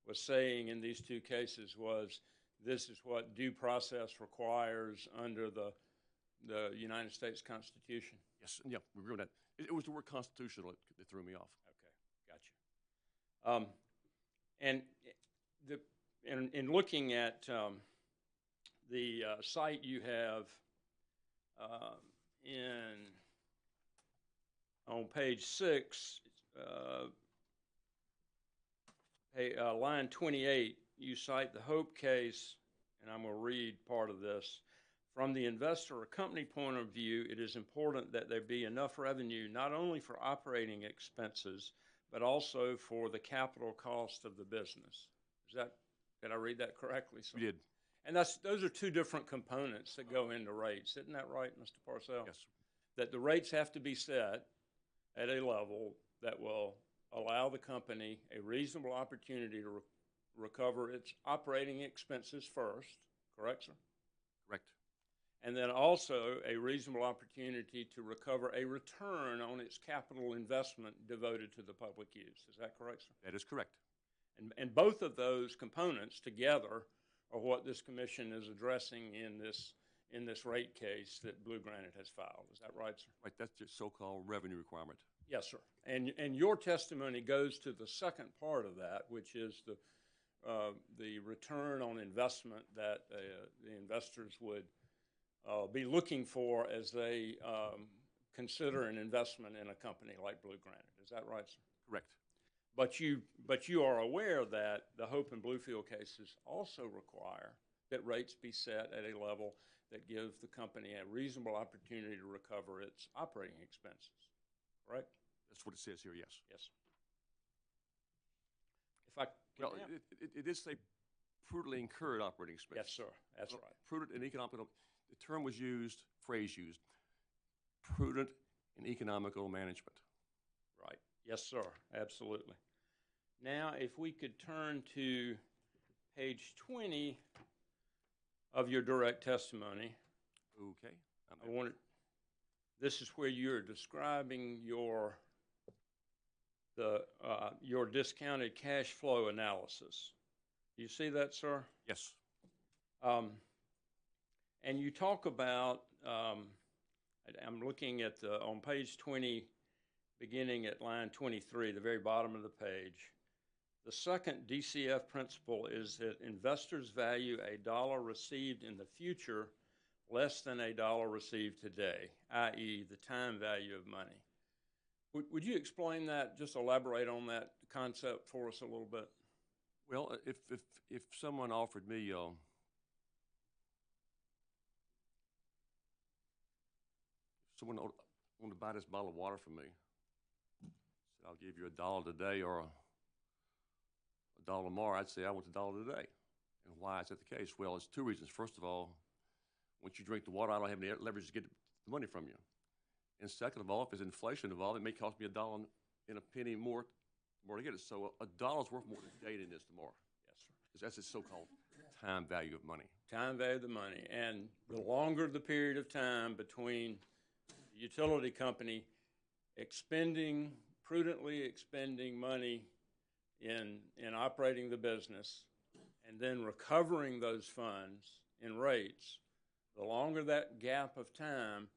[SPEAKER 16] was saying in these two cases was this is what due process requires under the United States Constitution?
[SPEAKER 15] Yes, yeah, we agree with that. It was the word constitutional that threw me off.
[SPEAKER 16] Okay, gotcha. And in looking at the site you have on page 6, line 28, you cite the Hope case, and I'm going to read part of this. From the investor or company point of view, it is important that there be enough revenue not only for operating expenses, but also for the capital cost of the business. Did I read that correctly, sir?
[SPEAKER 15] You did.
[SPEAKER 16] And those are two different components that go into rates. Isn't that right, Mr. Parcell?
[SPEAKER 15] Yes.
[SPEAKER 16] That the rates have to be set at a level that will allow the company a reasonable opportunity to recover its operating expenses first. Correct, sir?
[SPEAKER 15] Correct.
[SPEAKER 16] And then also a reasonable opportunity to recover a return on its capital investment devoted to the public use. Is that correct, sir?
[SPEAKER 15] That is correct.
[SPEAKER 16] And both of those components together are what this commission is addressing in this rate case that Blue Granite has filed. Is that right, sir?
[SPEAKER 15] Right, that's your so-called revenue requirement.
[SPEAKER 16] Yes, sir. And your testimony goes to the second part of that, which is the return on investment that the investors would be looking for as they consider an investment in a company like Blue Granite. Is that right, sir?
[SPEAKER 15] Correct.
[SPEAKER 16] But you are aware that the Hope and Bluefield cases also require that rates be set at a level that gives the company a reasonable opportunity to recover its operating expenses, correct?
[SPEAKER 15] That's what it says here, yes.
[SPEAKER 16] Yes. If I
[SPEAKER 15] Well, it did say prudently incurred operating expenses.
[SPEAKER 16] Yes, sir. That's right.
[SPEAKER 15] Prudent and economical. The term was used, phrase used, prudent and economical management.
[SPEAKER 16] Right. Yes, sir. Absolutely. Now, if we could turn to page 20 of your direct testimony.
[SPEAKER 15] Okay.
[SPEAKER 16] This is where you're describing your discounted cash flow analysis. Do you see that, sir?
[SPEAKER 15] Yes.
[SPEAKER 16] And you talk about, I'm looking at on page 20, beginning at line 23, the very bottom of the page. The second DCF principle is that investors value a dollar received in the future less than a dollar received today, i.e. the time value of money. Would you explain that, just elaborate on that concept for us a little bit?
[SPEAKER 15] Well, if someone offered me someone wanted to buy this bottle of water from me, said, I'll give you $1 today or $1 tomorrow, I'd say I want $1 today. And why is that the case? Well, it's two reasons. First of all, once you drink the water, I don't have any leverage to get the money from you. And second of all, if there's inflation involved, it may cost me $1 and a penny more to get it. So $1's worth more today than it is tomorrow.
[SPEAKER 16] Yes, sir.
[SPEAKER 15] Because that's its so-called time value of money.
[SPEAKER 16] Time value of the money. And the longer the period of time between the utility company prudently expending money in operating the business and then recovering those funds in rates, the longer that gap of time,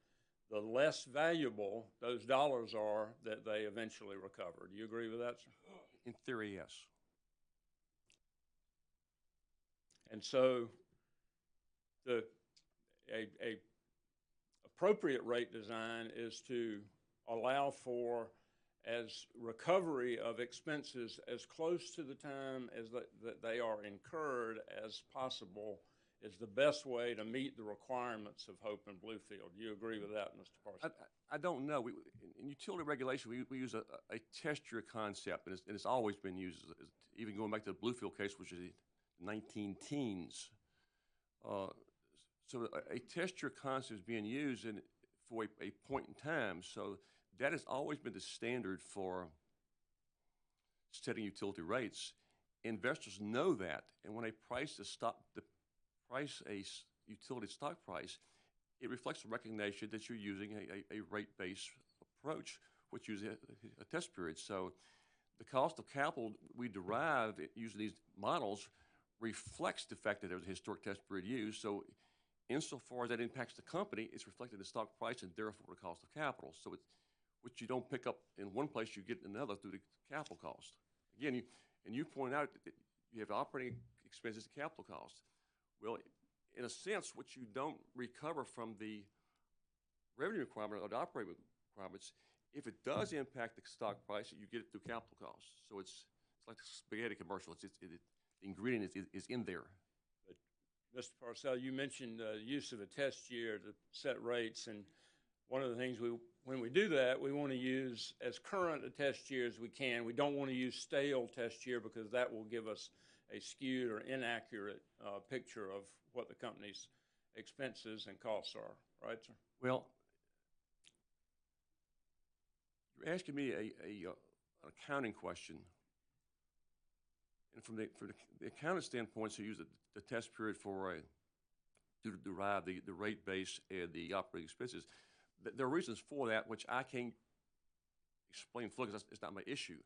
[SPEAKER 16] the less valuable those dollars are that they eventually recover. Do you agree with that, sir?
[SPEAKER 15] In theory, yes.
[SPEAKER 16] And so a appropriate rate design is to allow for as recovery of expenses as close to the time as that they are incurred as possible is the best way to meet the requirements of Hope and Bluefield. Do you agree with that, Mr. Parsons?
[SPEAKER 15] I don't know. In utility regulation, we use a test year concept, and it's always been used, even going back to the Bluefield case, which is 19 teens. So a test year concept is being used for a point in time. So that has always been the standard for setting utility rates. Investors know that, and when they price a utility stock price, it reflects the recognition that you're using a rate-based approach, which uses a test period. So the cost of capital we derive using these models reflects the fact that there's a historic test period used. So insofar as that impacts the company, it's reflected in the stock price and therefore the cost of capital. So it's what you don't pick up in one place, you get in another through the capital cost. Again, you point out that you have operating expenses and capital costs. Well, in a sense, what you don't recover from the revenue requirement or the operating requirements, if it does impact the stock price, you get it through capital costs. So it's like a spaghetti commercial. The ingredient is in there.
[SPEAKER 16] But Mr. Parcell, you mentioned the use of a test year to set rates, and one of the things when we do that, we want to use as current a test year as we can. We don't want to use stale test year because that will give us a skewed or inaccurate picture of what the company's expenses and costs are. Right, sir?
[SPEAKER 15] Well, you're asking me an accounting question. And from the accounting standpoint, so you use the test period to derive the rate base and the operating expenses. There are reasons for that, which I can't explain fully because it's not my issue.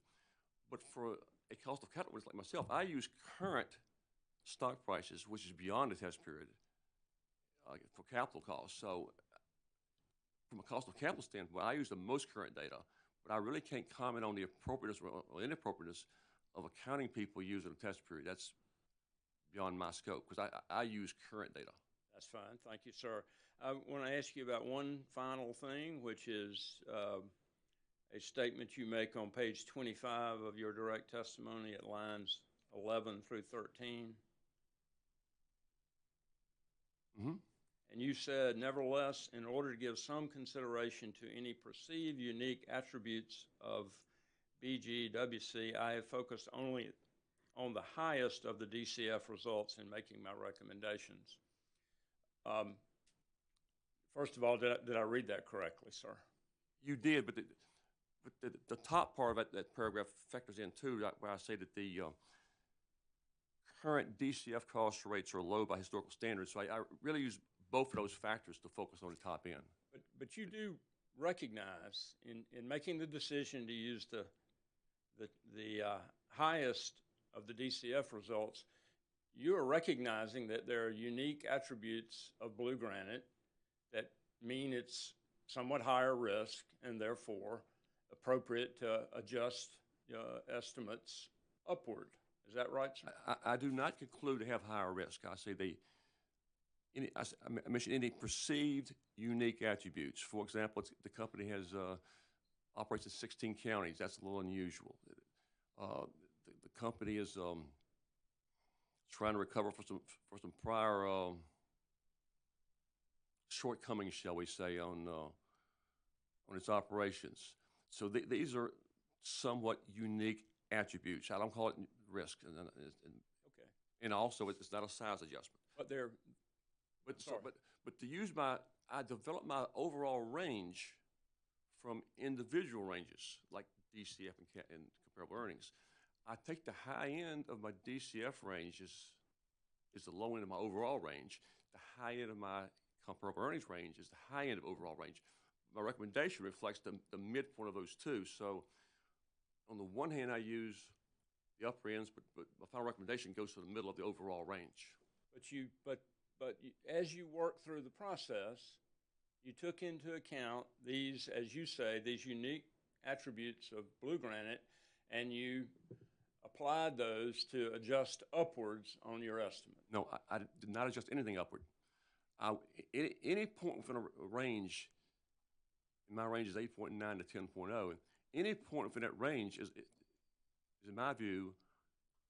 [SPEAKER 15] But for a cost of capital like myself, I use current stock prices, which is beyond the test period, for capital costs. So from a cost of capital standpoint, I use the most current data, but I really can't comment on the appropriateness or inappropriateness of accounting people using a test period. That's beyond my scope because I use current data.
[SPEAKER 16] That's fine. Thank you, sir. I want to ask you about one final thing, which is a statement you make on page 25 of your direct testimony at lines 11 through 13.
[SPEAKER 15] Mm-hmm.
[SPEAKER 16] And you said, nevertheless, in order to give some consideration to any perceived unique attributes of BGWC, I have focused only on the highest of the DCF results in making my recommendations. First of all, did I read that correctly, sir?
[SPEAKER 15] You did, but the top part of that paragraph factors in too, where I say that the current DCF cost rates are low by historical standards. So I really use both of those factors to focus on the top end.
[SPEAKER 16] But you do recognize in making the decision to use the highest of the DCF results, you are recognizing that there are unique attributes of blue granite that mean it's somewhat higher risk and therefore appropriate to adjust estimates upward. Is that right, sir?
[SPEAKER 15] I do not conclude to have higher risk. I say I mentioned any perceived unique attributes. For example, the company operates in 16 counties. That's a little unusual. The company is trying to recover for some prior shortcomings, shall we say, on its operations. So these are somewhat unique attributes. I don't call it risk.
[SPEAKER 16] Okay.
[SPEAKER 15] And also, it's not a size adjustment. But to use I develop my overall range from individual ranges like DCF and comparable earnings. I take the high end of my DCF ranges is the low end of my overall range. The high end of my comparable earnings range is the high end of overall range. My recommendation reflects the midpoint of those two. So on the one hand, I use the upper ends, but my final recommendation goes to the middle of the overall range.
[SPEAKER 16] But as you work through the process, you took into account these, as you say, these unique attributes of blue granite, and you applied those to adjust upwards on your estimate.
[SPEAKER 15] No, I did not adjust anything upward. Any point within a range, my range is 8.9 to 10.0, and any point within that range is in my view,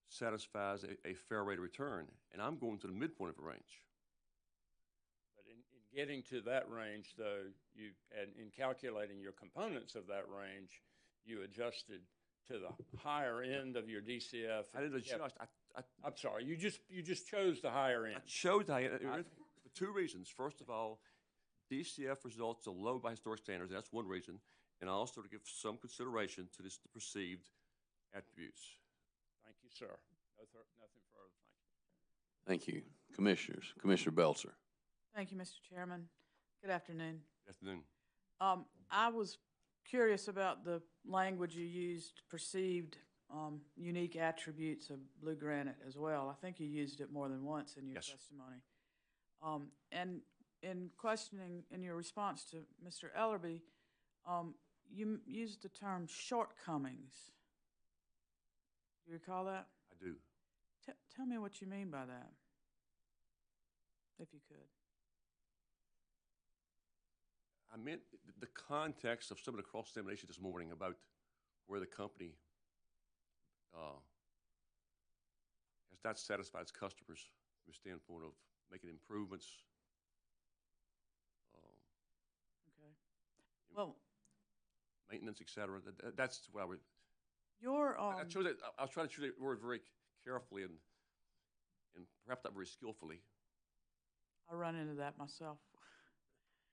[SPEAKER 15] satisfies a fair rate of return, and I'm going to the midpoint of the range.
[SPEAKER 16] But in getting to that range, though, and in calculating your components of that range, you adjusted to the higher end of your DCF.
[SPEAKER 15] I didn't adjust.
[SPEAKER 16] I'm sorry. You just chose the higher end.
[SPEAKER 15] I chose the higher end for two reasons. First of all, DCF results are low by historic standards. That's one reason, and also to give some consideration to the perceived attributes.
[SPEAKER 16] Thank you, sir. Nothing further.
[SPEAKER 1] Thank you. Commissioners. Commissioner Belzer.
[SPEAKER 11] Thank you, Mr. Chairman. Good afternoon.
[SPEAKER 15] Good afternoon.
[SPEAKER 11] I was curious about the language you used, perceived unique attributes of blue granite as well. I think you used it more than once in your testimony. And in questioning, in your response to Mr. Ellerby, you used the term shortcomings. Do you recall that?
[SPEAKER 15] I do.
[SPEAKER 11] Tell me what you mean by that, if you could.
[SPEAKER 15] I meant the context of some of the cross-examination this morning about where the company has not satisfied its customers from the standpoint of making improvements.
[SPEAKER 11] Okay. Well,
[SPEAKER 15] maintenance, et cetera. That's what I would.
[SPEAKER 11] Your
[SPEAKER 15] I was trying to choose the word very carefully and perhaps not very skillfully.
[SPEAKER 11] I run into that myself.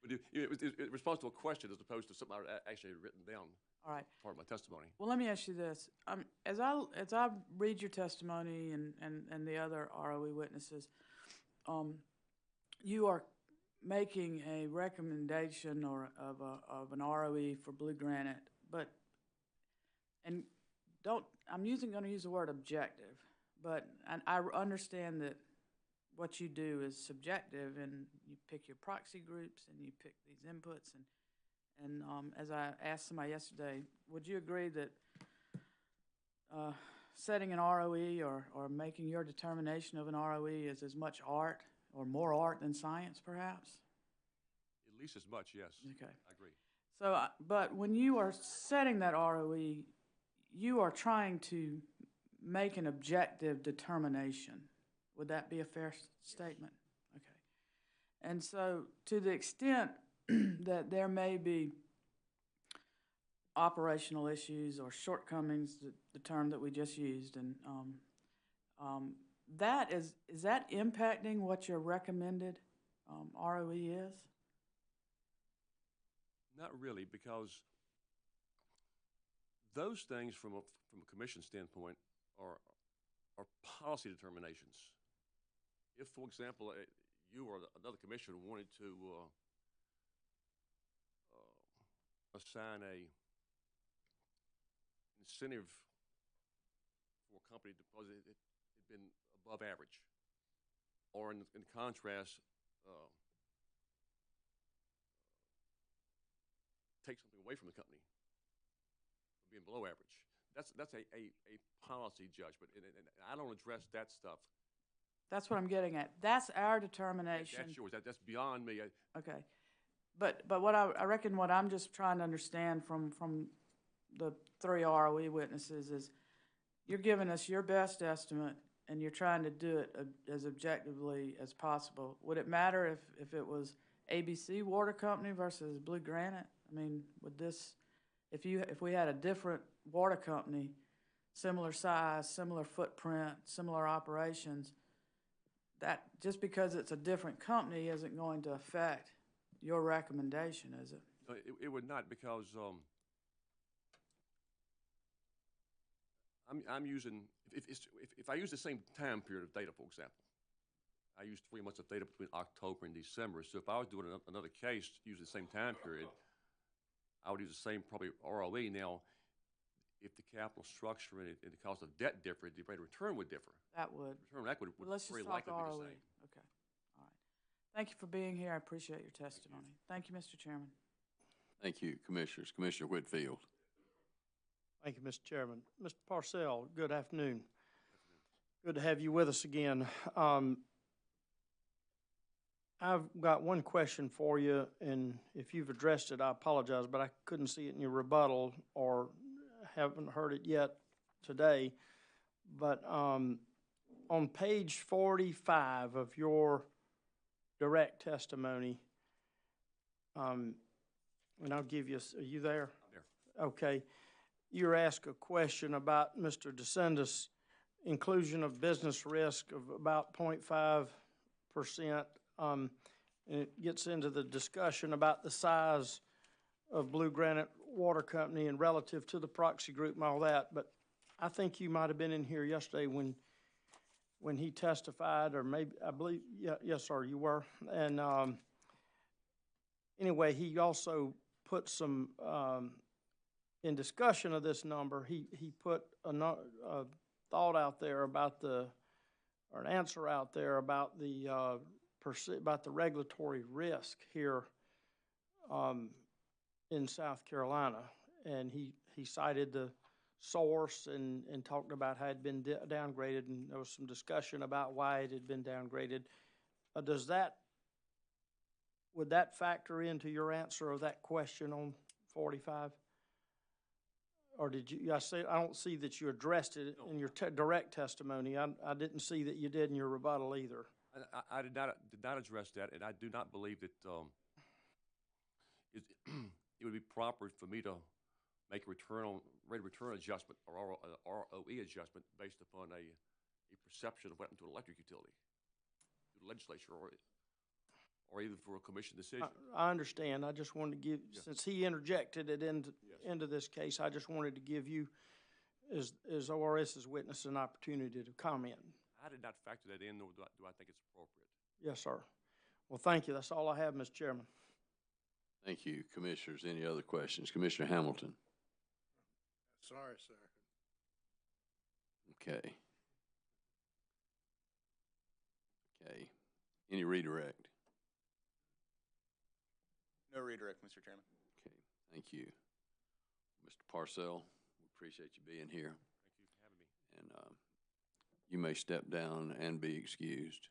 [SPEAKER 15] But it was in response to a question as opposed to something I actually had written down.
[SPEAKER 11] All right.
[SPEAKER 15] Part of my testimony.
[SPEAKER 11] Well, let me ask you this: as I read your testimony and the other ROE witnesses, you are making a recommendation of an ROE for blue granite, I'm going to use the word objective, but I understand that what you do is subjective, and you pick your proxy groups and you pick these inputs, and as I asked somebody yesterday, would you agree that setting an ROE or making your determination of an ROE is as much art or more art than science, perhaps?
[SPEAKER 15] At least as much, yes.
[SPEAKER 11] Okay.
[SPEAKER 15] I agree.
[SPEAKER 11] So, but when you are setting that ROE, you are trying to make an objective determination. Would that be a fair statement? Okay. And so, to the extent that there may be operational issues or shortcomings, the term that we just used, and is that impacting what your recommended ROE is?
[SPEAKER 15] Not really, because those things from a commission standpoint are policy determinations. If, for example, you or another commissioner wanted to assign a incentive for a company because it had been above average, or in contrast, take something away from the company for being below average. That's a policy judgment, and I don't address that stuff.
[SPEAKER 11] That's what I'm getting at. That's our determination.
[SPEAKER 15] That's yours. That's beyond me.
[SPEAKER 11] Okay. But what I reckon what I'm just trying to understand from the three ROE witnesses is you're giving us your best estimate and you're trying to do it as objectively as possible. Would it matter if it was ABC Water Company versus Blue Granite? I mean, would this, if we had a different water company, similar size, similar footprint, similar operations, that just because it's a different company isn't going to affect your recommendation, is it?
[SPEAKER 15] It would not, because I'm using, if I use the same time period of data, for example, I use 3 months of data between October and December. So if I was doing another case using the same time period, I would use the same probably ROE. Now, if the capital structure and the cost of debt differed, the rate of return would differ.
[SPEAKER 11] That would.
[SPEAKER 15] Return on equity would
[SPEAKER 11] Well, let's
[SPEAKER 15] very
[SPEAKER 11] just talk
[SPEAKER 15] likely be the
[SPEAKER 11] ROE.
[SPEAKER 15] same.
[SPEAKER 11] Okay, all right. Thank you for being here. I appreciate your testimony. Thank you, Mr. Chairman.
[SPEAKER 1] Thank you, Commissioners. Commissioner Whitfield.
[SPEAKER 12] Thank you, Mr. Chairman. Mr. Parcell, good afternoon. Good to have you with us again. I've got one question for you, and if you've addressed it, I apologize, but I couldn't see it in your rebuttal or haven't heard it yet today. But on page 45 of your direct testimony, and I'll give you, are you there?
[SPEAKER 15] I'm there.
[SPEAKER 12] Okay. You're asked a question about Mr. DeSantis' inclusion of business risk of about 0.5%. And it gets into the discussion about the size of Blue Granite Water Company and relative to the proxy group and all that. But I think you might have been in here yesterday when he testified, or maybe, I believe, yeah, yes, sir, you were. And anyway, he also put some, in discussion of this number, he put a thought out there about or an answer out there about the regulatory risk here in South Carolina. And he cited the source and talked about how it had been downgraded, and there was some discussion about why it had been downgraded. Would that factor into your answer of that question on 45? Or did you, I don't see that you addressed it in your direct testimony. I didn't see that you did in your rebuttal either.
[SPEAKER 15] I did not address that, and I do not believe that it would be proper for me to make a rate of return adjustment or ROE adjustment based upon a perception of what happened to an electric utility, to the legislature, or even for a commission decision.
[SPEAKER 12] I understand. I just wanted to give, since he interjected it into this case, I just wanted to give you, as ORS's witness, an opportunity to comment.
[SPEAKER 15] I did not factor that in, nor do I think it's appropriate.
[SPEAKER 12] Yes, sir. Well, thank you. That's all I have, Mr. Chairman.
[SPEAKER 1] Thank you, Commissioners. Any other questions? Commissioner Hamilton.
[SPEAKER 13] Sorry, sir.
[SPEAKER 1] Okay. Okay. Any redirect?
[SPEAKER 3] No redirect, Mr. Chairman.
[SPEAKER 1] Okay. Thank you. Mr. Parcell, we appreciate you being here.
[SPEAKER 15] Thank you for having me.
[SPEAKER 1] And you may step down and be excused.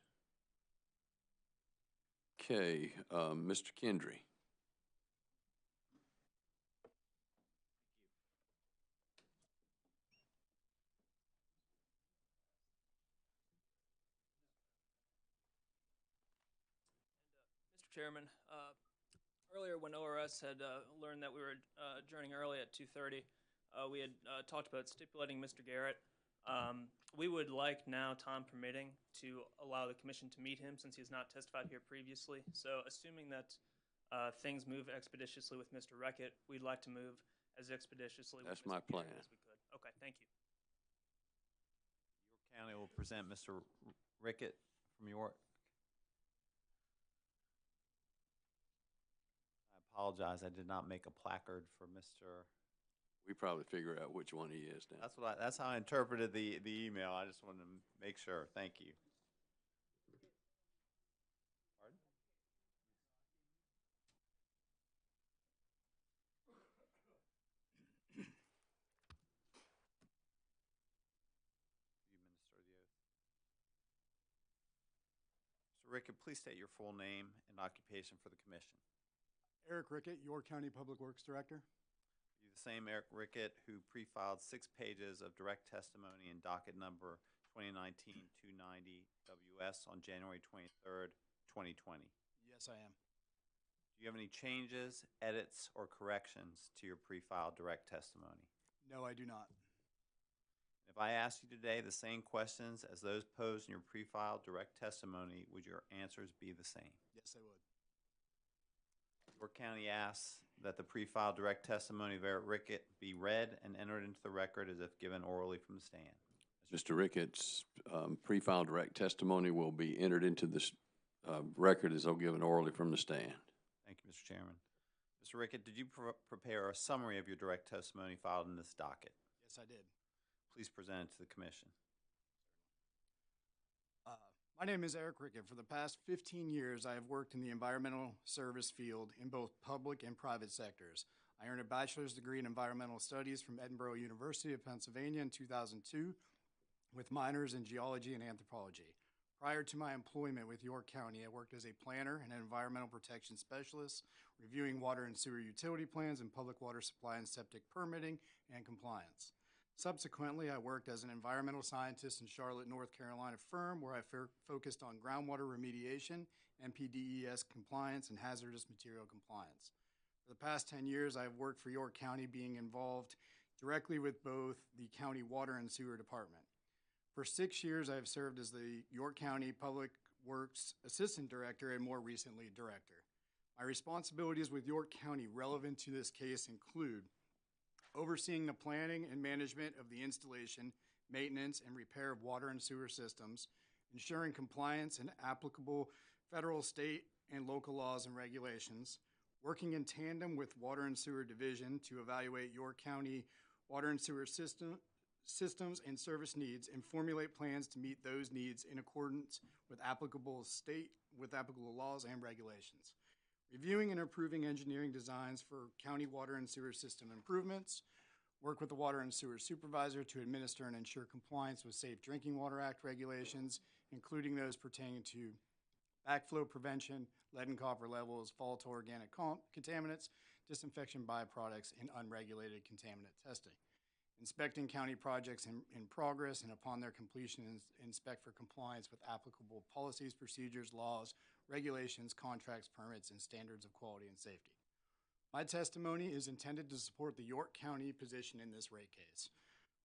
[SPEAKER 1] Okay. Mr. Kendry.
[SPEAKER 17] Mr. Chairman, earlier when ORS had learned that we were adjourning early at 2:30, we had talked about stipulating Mr. Garrett. We would like now, time permitting, to allow the commission to meet him since he has not testified here previously. So assuming that things move expeditiously with Mr. Reckett, we'd like to move as expeditiously
[SPEAKER 1] That's
[SPEAKER 17] with
[SPEAKER 1] my
[SPEAKER 17] Mr.
[SPEAKER 1] plan.
[SPEAKER 17] Garrett as we could. Okay, thank you.
[SPEAKER 9] York County will present Mr. Rickett from York. I apologize, I did not make a placard for Mr.
[SPEAKER 1] We probably figure out which one he is now.
[SPEAKER 9] That's how I interpreted the email. I just wanted to make sure. Thank you. Pardon? You administer the oath. Mr. Rickett, please state your full name and occupation for the commission.
[SPEAKER 18] Eric Rickett, York County Public Works Director.
[SPEAKER 9] You the same Eric Rickett who pre-filed 6 pages of direct testimony in docket number 2019-290 WS on January 23rd, 2020.
[SPEAKER 18] Yes, I am.
[SPEAKER 9] Do you have any changes, edits, or corrections to your pre-filed direct testimony?
[SPEAKER 18] No, I do not.
[SPEAKER 9] If I asked you today the same questions as those posed in your pre-filed direct testimony, would your answers be the same?
[SPEAKER 18] Yes, I would.
[SPEAKER 9] York County asks that the pre-filed direct testimony of Eric Rickett be read and entered into the record as if given orally from the stand.
[SPEAKER 1] Mr. Rickett pre-filed direct testimony will be entered into this record as though given orally from the stand.
[SPEAKER 9] Thank you, Mr. Chairman. Mr. Rickett, did you prepare a summary of your direct testimony filed in this docket?
[SPEAKER 18] Yes, I did.
[SPEAKER 9] Please present it to the commission.
[SPEAKER 18] My name is Eric Rickett. For the past 15 years, I have worked in the environmental service field in both public and private sectors. I earned a bachelor's degree in environmental studies from Edinburgh University of Pennsylvania in 2002 with minors in geology and anthropology. Prior to my employment with York County, I worked as a planner and an environmental protection specialist, reviewing water and sewer utility plans and public water supply and septic permitting and compliance. Subsequently, I worked as an environmental scientist in Charlotte, North Carolina firm where I focused on groundwater remediation, NPDES compliance, and hazardous material compliance. For the past 10 years, I have worked for York County, being involved directly with both the county water and sewer department. For 6 years, I have served as the York County Public Works Assistant Director and more recently, Director. My responsibilities with York County relevant to this case include overseeing the planning and management of the installation, maintenance, and repair of water and sewer systems, ensuring compliance and applicable federal, state, and local laws and regulations, working in tandem with Water and Sewer Division to evaluate York County water and sewer systems and service needs and formulate plans to meet those needs in accordance with applicable laws and regulations. Reviewing and approving engineering designs for county water and sewer system improvements, work with the water and sewer supervisor to administer and ensure compliance with Safe Drinking Water Act regulations, including those pertaining to backflow prevention, lead and copper levels, volatile organic contaminants, disinfection byproducts, and unregulated contaminant testing. Inspecting county projects in progress and upon their completion, inspect for compliance with applicable policies, procedures, laws, regulations, contracts, permits, and standards of quality and safety. My testimony is intended to support the York County position in this rate case.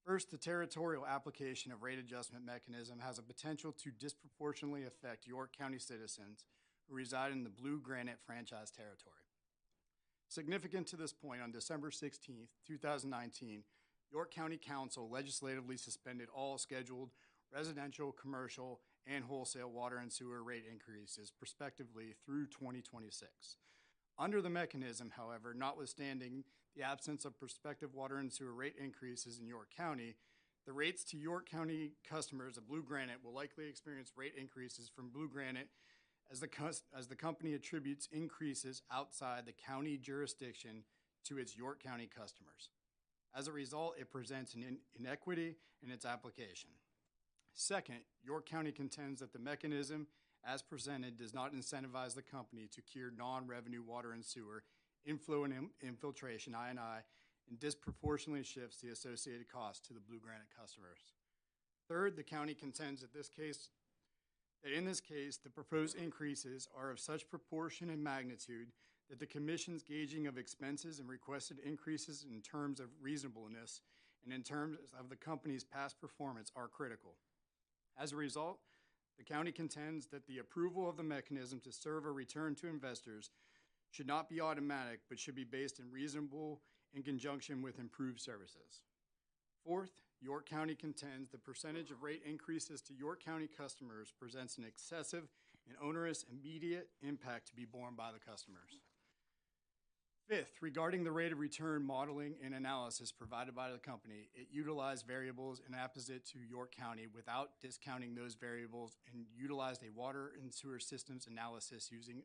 [SPEAKER 18] First, the territorial application of rate adjustment mechanism has a potential to disproportionately affect York County citizens who reside in the Blue Granite franchise territory. Significant to this point, on December 16, 2019, York County Council legislatively suspended all scheduled residential, commercial, and wholesale water and sewer rate increases prospectively through 2026. Under the mechanism, however, notwithstanding the absence of prospective water and sewer rate increases in York County, the rates to York County customers of Blue Granite will likely experience rate increases from Blue Granite as the company attributes increases outside the county jurisdiction to its York County customers. As a result, it presents an inequity in its application. Second, York County contends that the mechanism as presented does not incentivize the company to cure non-revenue water and sewer, inflow and infiltration, I&I, and disproportionately shifts the associated costs to the Blue Granite customers. Third, the county contends that in this case, the proposed increases are of such proportion and magnitude that the Commission's gauging of expenses and requested increases in terms of reasonableness and in terms of the company's past performance are critical. As a result, the county contends that the approval of the mechanism to serve a return to investors should not be automatic, but should be based in reasonable in conjunction with improved services. Fourth, York County contends the percentage of rate increases to York County customers presents an excessive and onerous immediate impact to be borne by the customers. Fifth, regarding the rate of return modeling and analysis provided by the company, it utilized variables and apposite to York County without discounting those variables and utilized a water and sewer systems analysis using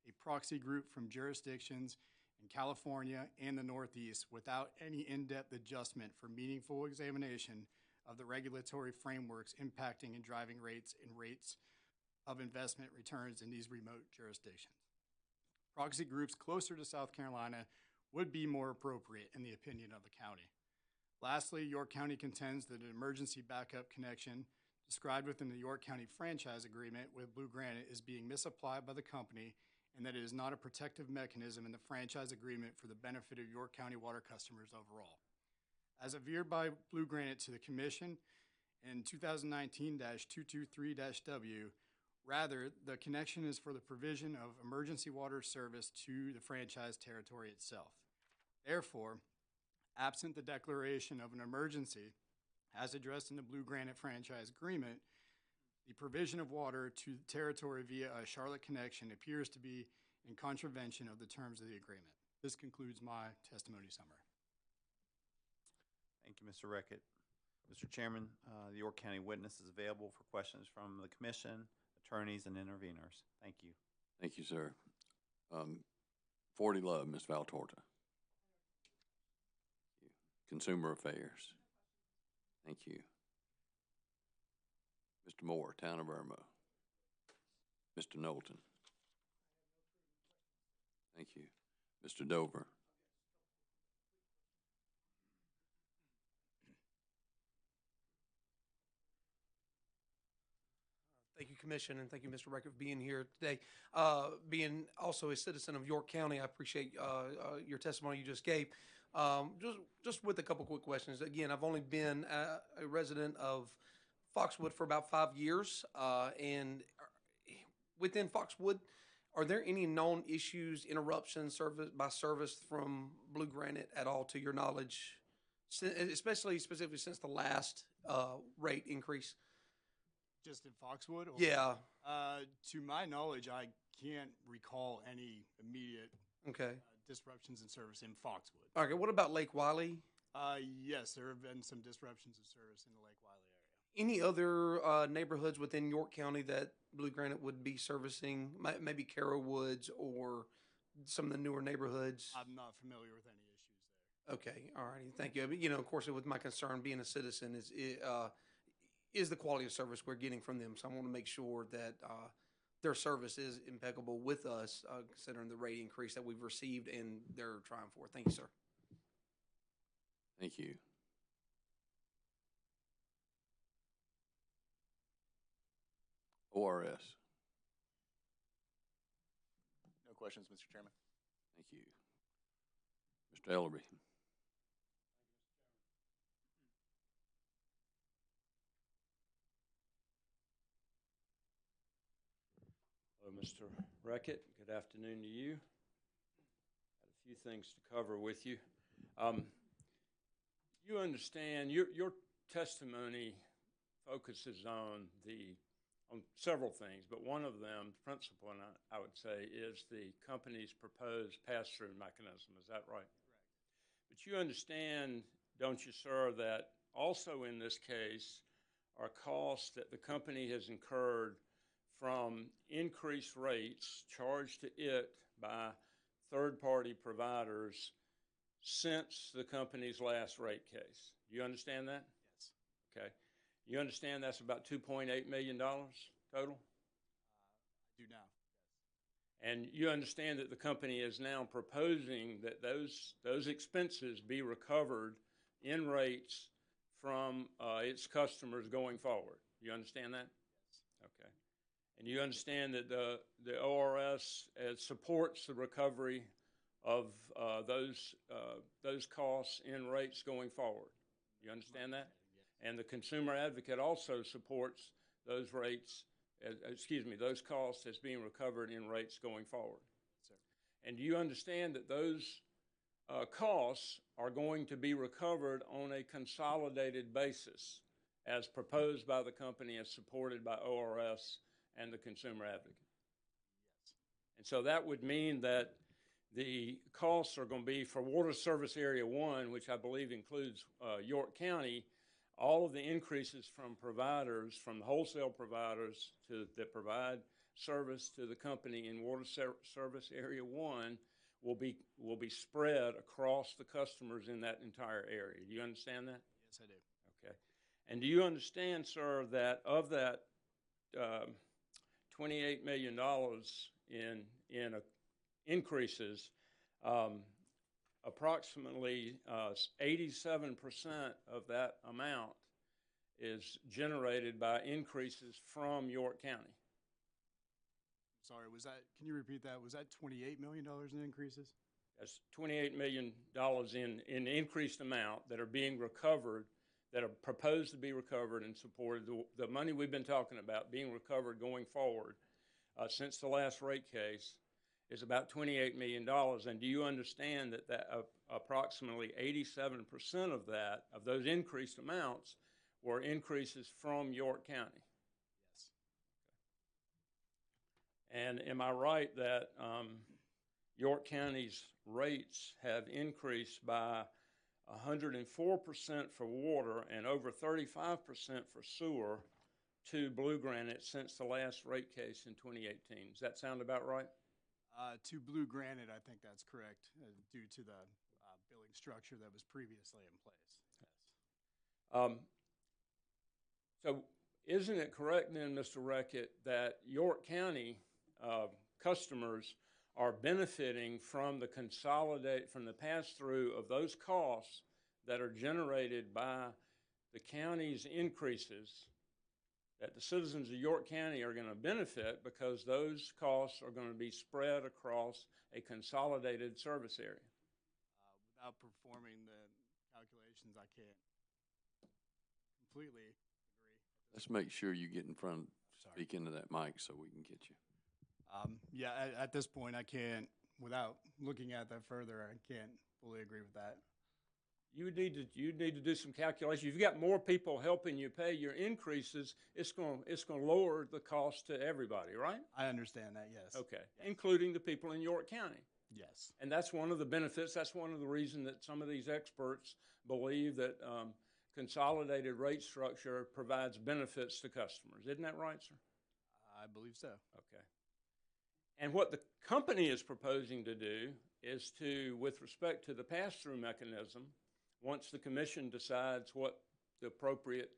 [SPEAKER 18] a proxy group from jurisdictions in California and the Northeast without any in-depth adjustment for meaningful examination of the regulatory frameworks impacting and driving rates and rates of investment returns in these remote jurisdictions. Proxy groups closer to South Carolina would be more appropriate in the opinion of the county. Lastly, York County contends that an emergency backup connection described within the York County franchise agreement with Blue Granite is being misapplied by the company and that it is not a protective mechanism in the franchise agreement for the benefit of York County water customers overall. As averred by Blue Granite to the Commission in 2019-223-W, rather, the connection is for the provision of emergency water service to the franchise territory itself. Therefore, absent the declaration of an emergency, as addressed in the Blue Granite franchise agreement, The provision of water to the territory via a Charlotte connection appears to be in contravention of the terms of the agreement. This concludes my testimony summary.
[SPEAKER 9] Thank you, Mr. Rickett. Mr. Chairman, the York County witness is available for questions from the commission, attorneys, and interveners. Thank you.
[SPEAKER 1] Thank you, sir. 40 Love, Ms. Valtorta. Consumer Affairs. Thank you. Mr. Moore, Town of Irma. Mr. Knowlton. Thank you. Mr. Dover.
[SPEAKER 8] Thank you, Commission, and thank you, Mr. Rickett, for being here today. Being also a citizen of York County, I appreciate your testimony you just gave. Just with a couple quick questions. Again, I've only been a resident of Foxwood for about 5 years, and within Foxwood, are there any known issues, interruptions, service from Blue Granite at all, to your knowledge, specifically since the last rate increase?
[SPEAKER 18] Just in Foxwood? Or,
[SPEAKER 8] Yeah.
[SPEAKER 18] To my knowledge, I can't recall any immediate disruptions in service in Foxwood.
[SPEAKER 8] Okay, what about Lake Wiley?
[SPEAKER 18] Yes, there have been some disruptions of service in the Lake Wiley area.
[SPEAKER 8] Any other neighborhoods within York County that Blue Granite would be servicing? Maybe Carroll Woods or some of the newer neighborhoods?
[SPEAKER 18] I'm not familiar with any issues there.
[SPEAKER 8] Okay, all righty, thank you. You know, of course, with my concern being a citizen is the quality of service we're getting from them. So I want to make sure that their service is impeccable with us, considering the rate increase that we've received and they're trying for. Thank you, sir.
[SPEAKER 1] Thank you. ORS.
[SPEAKER 3] No questions, Mr. Chairman.
[SPEAKER 1] Thank you. Mr. Ellerby.
[SPEAKER 16] Hello, Mr. Rickett. Good afternoon to you. Got a few things to cover with you. You understand your testimony focuses on several things, but one of them, principal, and I would say, is the company's proposed pass-through mechanism. Is that right? Correct. But you understand, don't you, sir, that also in this case are costs that the company has incurred from increased rates charged to it by third-party providers since the company's last rate case. Do you understand that?
[SPEAKER 18] Yes.
[SPEAKER 16] Okay. You understand that's about $2.8 million total?
[SPEAKER 18] I do now. Yes.
[SPEAKER 16] And you understand that the company is now proposing that those expenses be recovered in rates from its customers going forward. You understand that?
[SPEAKER 18] Yes.
[SPEAKER 16] Okay. And you understand that the ORS supports the recovery of those costs in rates going forward. You understand that? Yes. And the consumer advocate also supports those rates, those costs as being recovered in rates going forward.
[SPEAKER 18] Yes, sir.
[SPEAKER 16] And do you understand that those costs are going to be recovered on a consolidated basis as proposed by the company, as supported by ORS and the consumer advocate?
[SPEAKER 18] Yes.
[SPEAKER 16] And so that would mean that the costs are going to be for Water Service Area 1, which I believe includes York County, all of the increases from providers, from wholesale providers that provide service to the company in Water Service Area 1 will be spread across the customers in that entire area. Do you understand that?
[SPEAKER 18] Yes, I do.
[SPEAKER 16] Okay. And do you understand, sir, that of that $28 million in increases, approximately 87% of that amount is generated by increases from York County?
[SPEAKER 18] Sorry, can you repeat that? Was that $28 million in increases?
[SPEAKER 16] That's $28 million in increased amount that are being recovered, that are proposed to be recovered and supported. The money we've been talking about being recovered going forward since the last rate case is about $28 million. And do you understand that approximately 87% of those increased amounts, were increases from York County?
[SPEAKER 18] Yes.
[SPEAKER 16] And am I right that York County's rates have increased by 104% for water and over 35% for sewer to Blue Granite since the last rate case in 2018? Does that sound about right?
[SPEAKER 18] To Blue Granite, I think that's correct, due to the billing structure that was previously in place. Yes.
[SPEAKER 16] So isn't it correct then, Mr. Reckett, that York County customers are benefiting from the pass-through of those costs that are generated by the county's increases, that the citizens of York County are going to benefit because those costs are going to be spread across a consolidated service area?
[SPEAKER 18] Without performing the calculations, I can't completely agree.
[SPEAKER 1] Let's make sure you get in front, speak into that mic so we can get you.
[SPEAKER 18] Yeah, at this point, I can't, without looking at that further, I can't fully agree with that.
[SPEAKER 16] You need to do some calculation. If you've got more people helping you pay your increases, it's going to lower the cost to everybody, right?
[SPEAKER 18] I understand that, yes.
[SPEAKER 16] Okay, yes. Including the people in York County.
[SPEAKER 18] Yes.
[SPEAKER 16] And that's one of the benefits. That's one of the reasons that some of these experts believe that consolidated rate structure provides benefits to customers. Isn't that right, sir?
[SPEAKER 18] I believe so.
[SPEAKER 16] Okay. And what the company is proposing to do is to, with respect to the pass-through mechanism, once the commission decides what the appropriate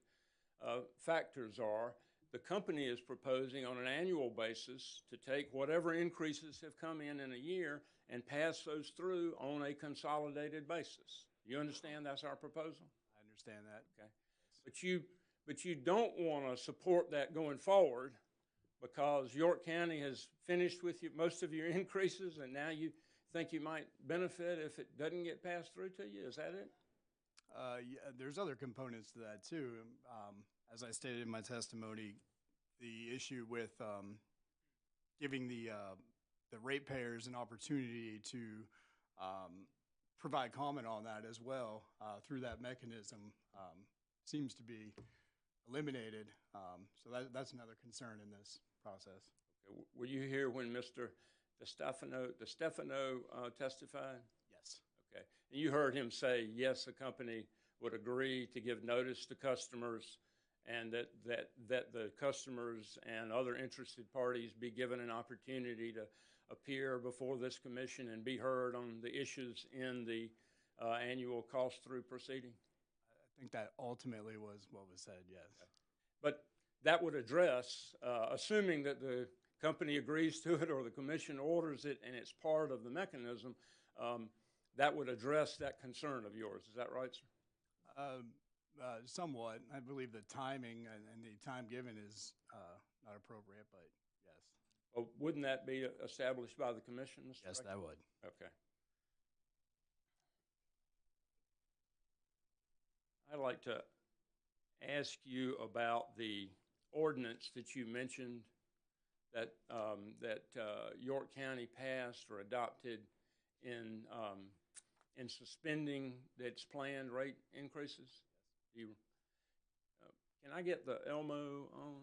[SPEAKER 16] factors are, the company is proposing on an annual basis to take whatever increases have come in a year and pass those through on a consolidated basis. You understand that's our proposal?
[SPEAKER 18] I understand that.
[SPEAKER 16] Okay. But you don't want to support that going forward because York County has finished with you most of your increases and now you think you might benefit if it doesn't get passed through to you. Is that it?
[SPEAKER 18] Yeah, there's other components to that too. As I stated in my testimony, the issue with giving the ratepayers an opportunity to provide comment on that as well through that mechanism seems to be eliminated. So that's another concern in this process.
[SPEAKER 16] Okay. Were you here when Mr. DeStefano testified?
[SPEAKER 18] Yes.
[SPEAKER 16] Okay. And you heard him say, yes, the company would agree to give notice to customers and that the customers and other interested parties be given an opportunity to appear before this commission and be heard on the issues in the annual cost-through proceeding?
[SPEAKER 18] I think that ultimately was what was said, yes.
[SPEAKER 16] Okay. But that would address, assuming that the company agrees to it or the commission orders it and it's part of the mechanism, that would address that concern of yours. Is that right, sir?
[SPEAKER 18] Somewhat. I believe the timing and the time given is not appropriate, but yes.
[SPEAKER 16] Well, wouldn't that be established by the commission, Mr.
[SPEAKER 18] Yes,
[SPEAKER 16] Reckett?
[SPEAKER 18] that would.
[SPEAKER 16] Okay. I'd like to ask you about the ordinance that you mentioned that York County passed or adopted in suspending its planned rate increases. Can I get the Elmo on?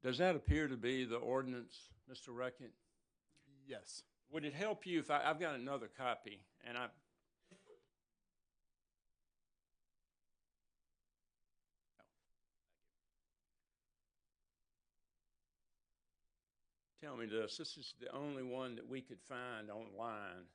[SPEAKER 16] Does that appear to be the ordinance, Mr. Reckett?
[SPEAKER 18] Yes.
[SPEAKER 16] Would it help you if I've got another copy and Tell me this is the only one that we could find online.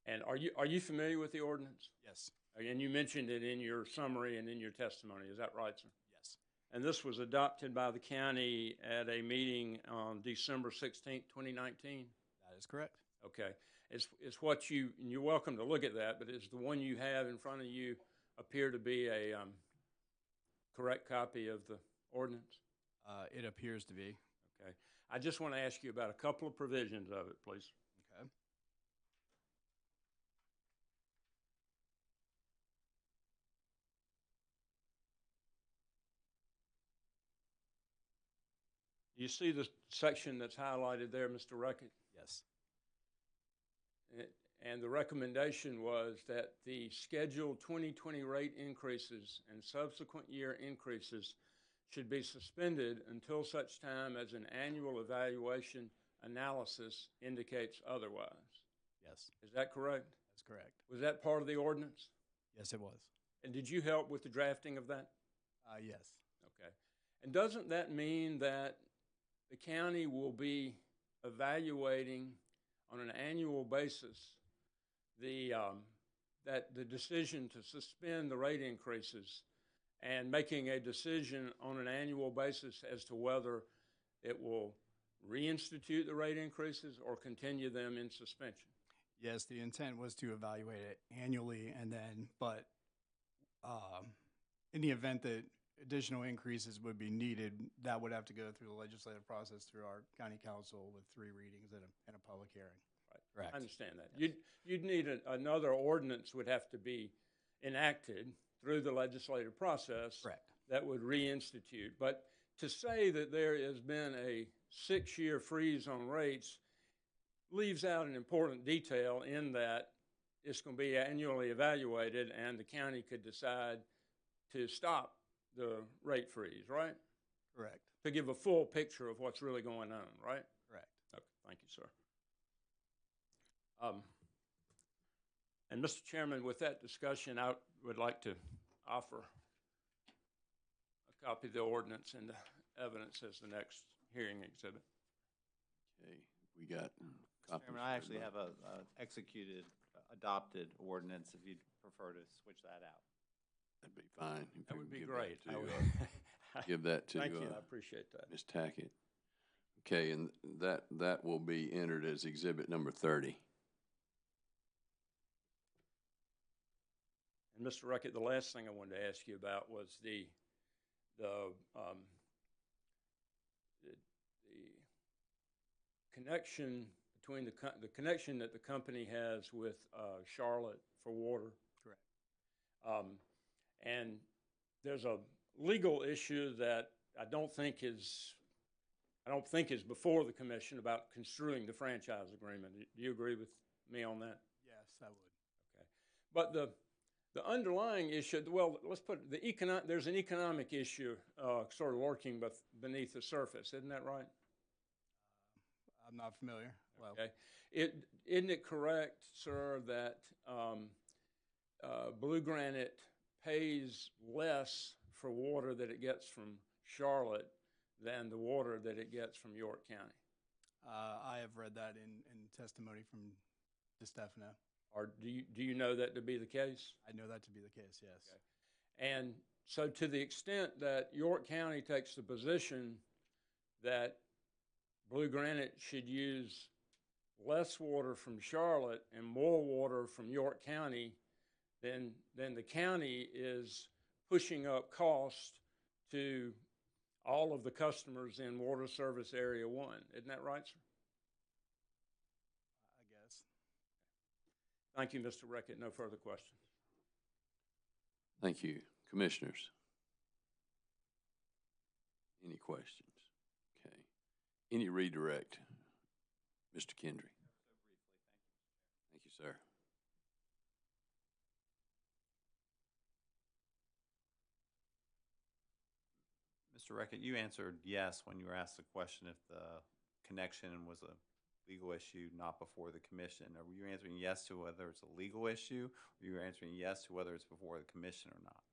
[SPEAKER 16] And are you familiar with the ordinance?
[SPEAKER 18] Yes.
[SPEAKER 16] And you mentioned it in your summary and in your testimony. Is that right, sir?
[SPEAKER 18] Yes.
[SPEAKER 16] And this was adopted by the county at a meeting on December 16th, 2019?
[SPEAKER 18] That is correct.
[SPEAKER 16] Okay. It's what and you're welcome to look at that, but is the one you have in front of you appear to be a correct copy of the ordinance?
[SPEAKER 18] It appears to be.
[SPEAKER 16] Okay. I just want to ask you about a couple of provisions of it, please.
[SPEAKER 18] Okay.
[SPEAKER 16] You see the section that's highlighted there, Mr. Reckett?
[SPEAKER 18] Yes.
[SPEAKER 16] and the recommendation was that the scheduled 2020 rate increases and subsequent year increases should be suspended until such time as an annual evaluation analysis indicates otherwise.
[SPEAKER 18] Yes,
[SPEAKER 16] Is that correct?
[SPEAKER 18] that's correct.
[SPEAKER 16] Was that part of the ordinance?
[SPEAKER 18] Yes, it was.
[SPEAKER 16] And did you help with the drafting of that?
[SPEAKER 18] Yes.
[SPEAKER 16] Okay. And doesn't that mean that the county will be evaluating on an annual basis the decision to suspend the rate increases and making a decision on an annual basis as to whether it will reinstitute the rate increases or continue them in suspension?
[SPEAKER 18] Yes, the intent was to evaluate it annually, and then, but in the event that additional increases would be needed, that would have to go through the legislative process through our county council with 3 readings and a public hearing.
[SPEAKER 16] Right.
[SPEAKER 18] Correct.
[SPEAKER 16] I understand that. You'd need another ordinance would have to be enacted through the legislative process.
[SPEAKER 18] Correct.
[SPEAKER 16] That would reinstitute. But to say that there has been a 6-year freeze on rates leaves out an important detail in that it's going to be annually evaluated and the county could decide to stop the rate freeze, right?
[SPEAKER 18] Correct.
[SPEAKER 16] To give a full picture of what's really going on, right?
[SPEAKER 18] Correct.
[SPEAKER 16] Okay, thank you, sir. And Mr. Chairman, with that discussion, I would like to offer a copy of the ordinance and the evidence as the next hearing exhibit.
[SPEAKER 1] Okay, we got
[SPEAKER 9] Mr.
[SPEAKER 1] copies.
[SPEAKER 9] Chairman, I actually have a executed, adopted ordinance if you'd prefer to switch that out.
[SPEAKER 1] That'd be fine. If
[SPEAKER 16] That
[SPEAKER 1] we
[SPEAKER 16] would
[SPEAKER 1] can
[SPEAKER 16] be
[SPEAKER 1] give
[SPEAKER 16] great.
[SPEAKER 1] give that to
[SPEAKER 16] Thank you, I appreciate that.
[SPEAKER 1] Ms. Tackett. Okay, and that will be entered as exhibit number 30.
[SPEAKER 16] And Mr. Ruckett, the last thing I wanted to ask you about was the connection between the connection that the company has with Charlotte for water.
[SPEAKER 18] Correct.
[SPEAKER 16] And there's a legal issue that I don't think is before the commission about construing the franchise agreement. Do you agree with me on that?
[SPEAKER 18] Yes, I would.
[SPEAKER 16] Okay. But the underlying issue, well, let's put it, there's an economic issue sort of lurking beneath the surface, isn't that right?
[SPEAKER 18] I'm not familiar. Well,
[SPEAKER 16] okay. Isn't it correct, sir, that Blue Granite pays less for water that it gets from Charlotte than the water that it gets from York County?
[SPEAKER 18] I have read that in testimony from DeStefano.
[SPEAKER 16] Or do you know that to be the case?
[SPEAKER 18] I know that to be the case, yes.
[SPEAKER 16] Okay. And so to the extent that York County takes the position that Blue Granite should use less water from Charlotte and more water from York County, then the county is pushing up cost to all of the customers in Water Service Area 1. Isn't that right, sir?
[SPEAKER 18] I guess.
[SPEAKER 16] Thank you, Mr. Reckett. No further questions.
[SPEAKER 1] Thank you. Commissioners? Any questions? Okay. Any redirect? Mr. Kendry? Thank you, sir.
[SPEAKER 9] Mr. Reckett, you answered yes when you were asked the question if the connection was a legal issue not before the commission. Are you answering yes to whether it's a legal issue, or you answering yes to whether it's before the commission or not?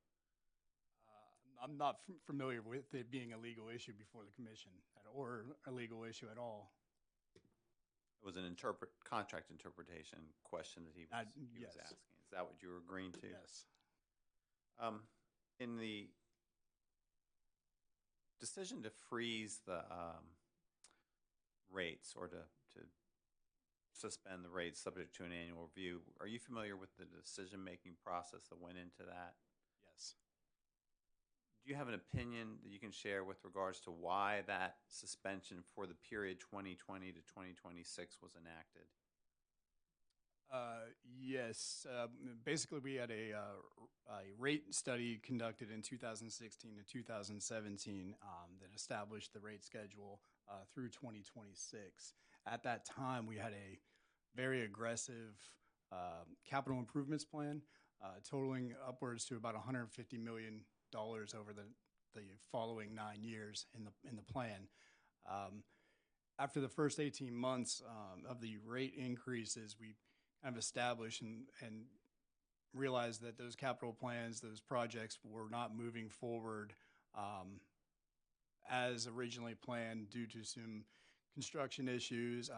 [SPEAKER 18] I'm not familiar with it being a legal issue before the commission or a legal issue at all.
[SPEAKER 9] It was an contract interpretation question that he was
[SPEAKER 18] yes.
[SPEAKER 9] asking. Is that what you were agreeing to?
[SPEAKER 18] Yes.
[SPEAKER 9] In the decision to freeze the rates or to suspend the rates subject to an annual review, are you familiar with the decision-making process that went into that?
[SPEAKER 18] Yes.
[SPEAKER 9] Do you have an opinion that you can share with regards to why that suspension for the period 2020 to 2026 was enacted?
[SPEAKER 18] Yes. Basically, we had a rate study conducted in 2016 to 2017 that established the rate schedule through 2026. At that time, we had a very aggressive capital improvements plan, totaling upwards to about $150 million over the following 9 years in the plan. After the first 18 months of the rate increases, we kind of established and realized that those capital plans, those projects were not moving forward as originally planned due to some construction issues,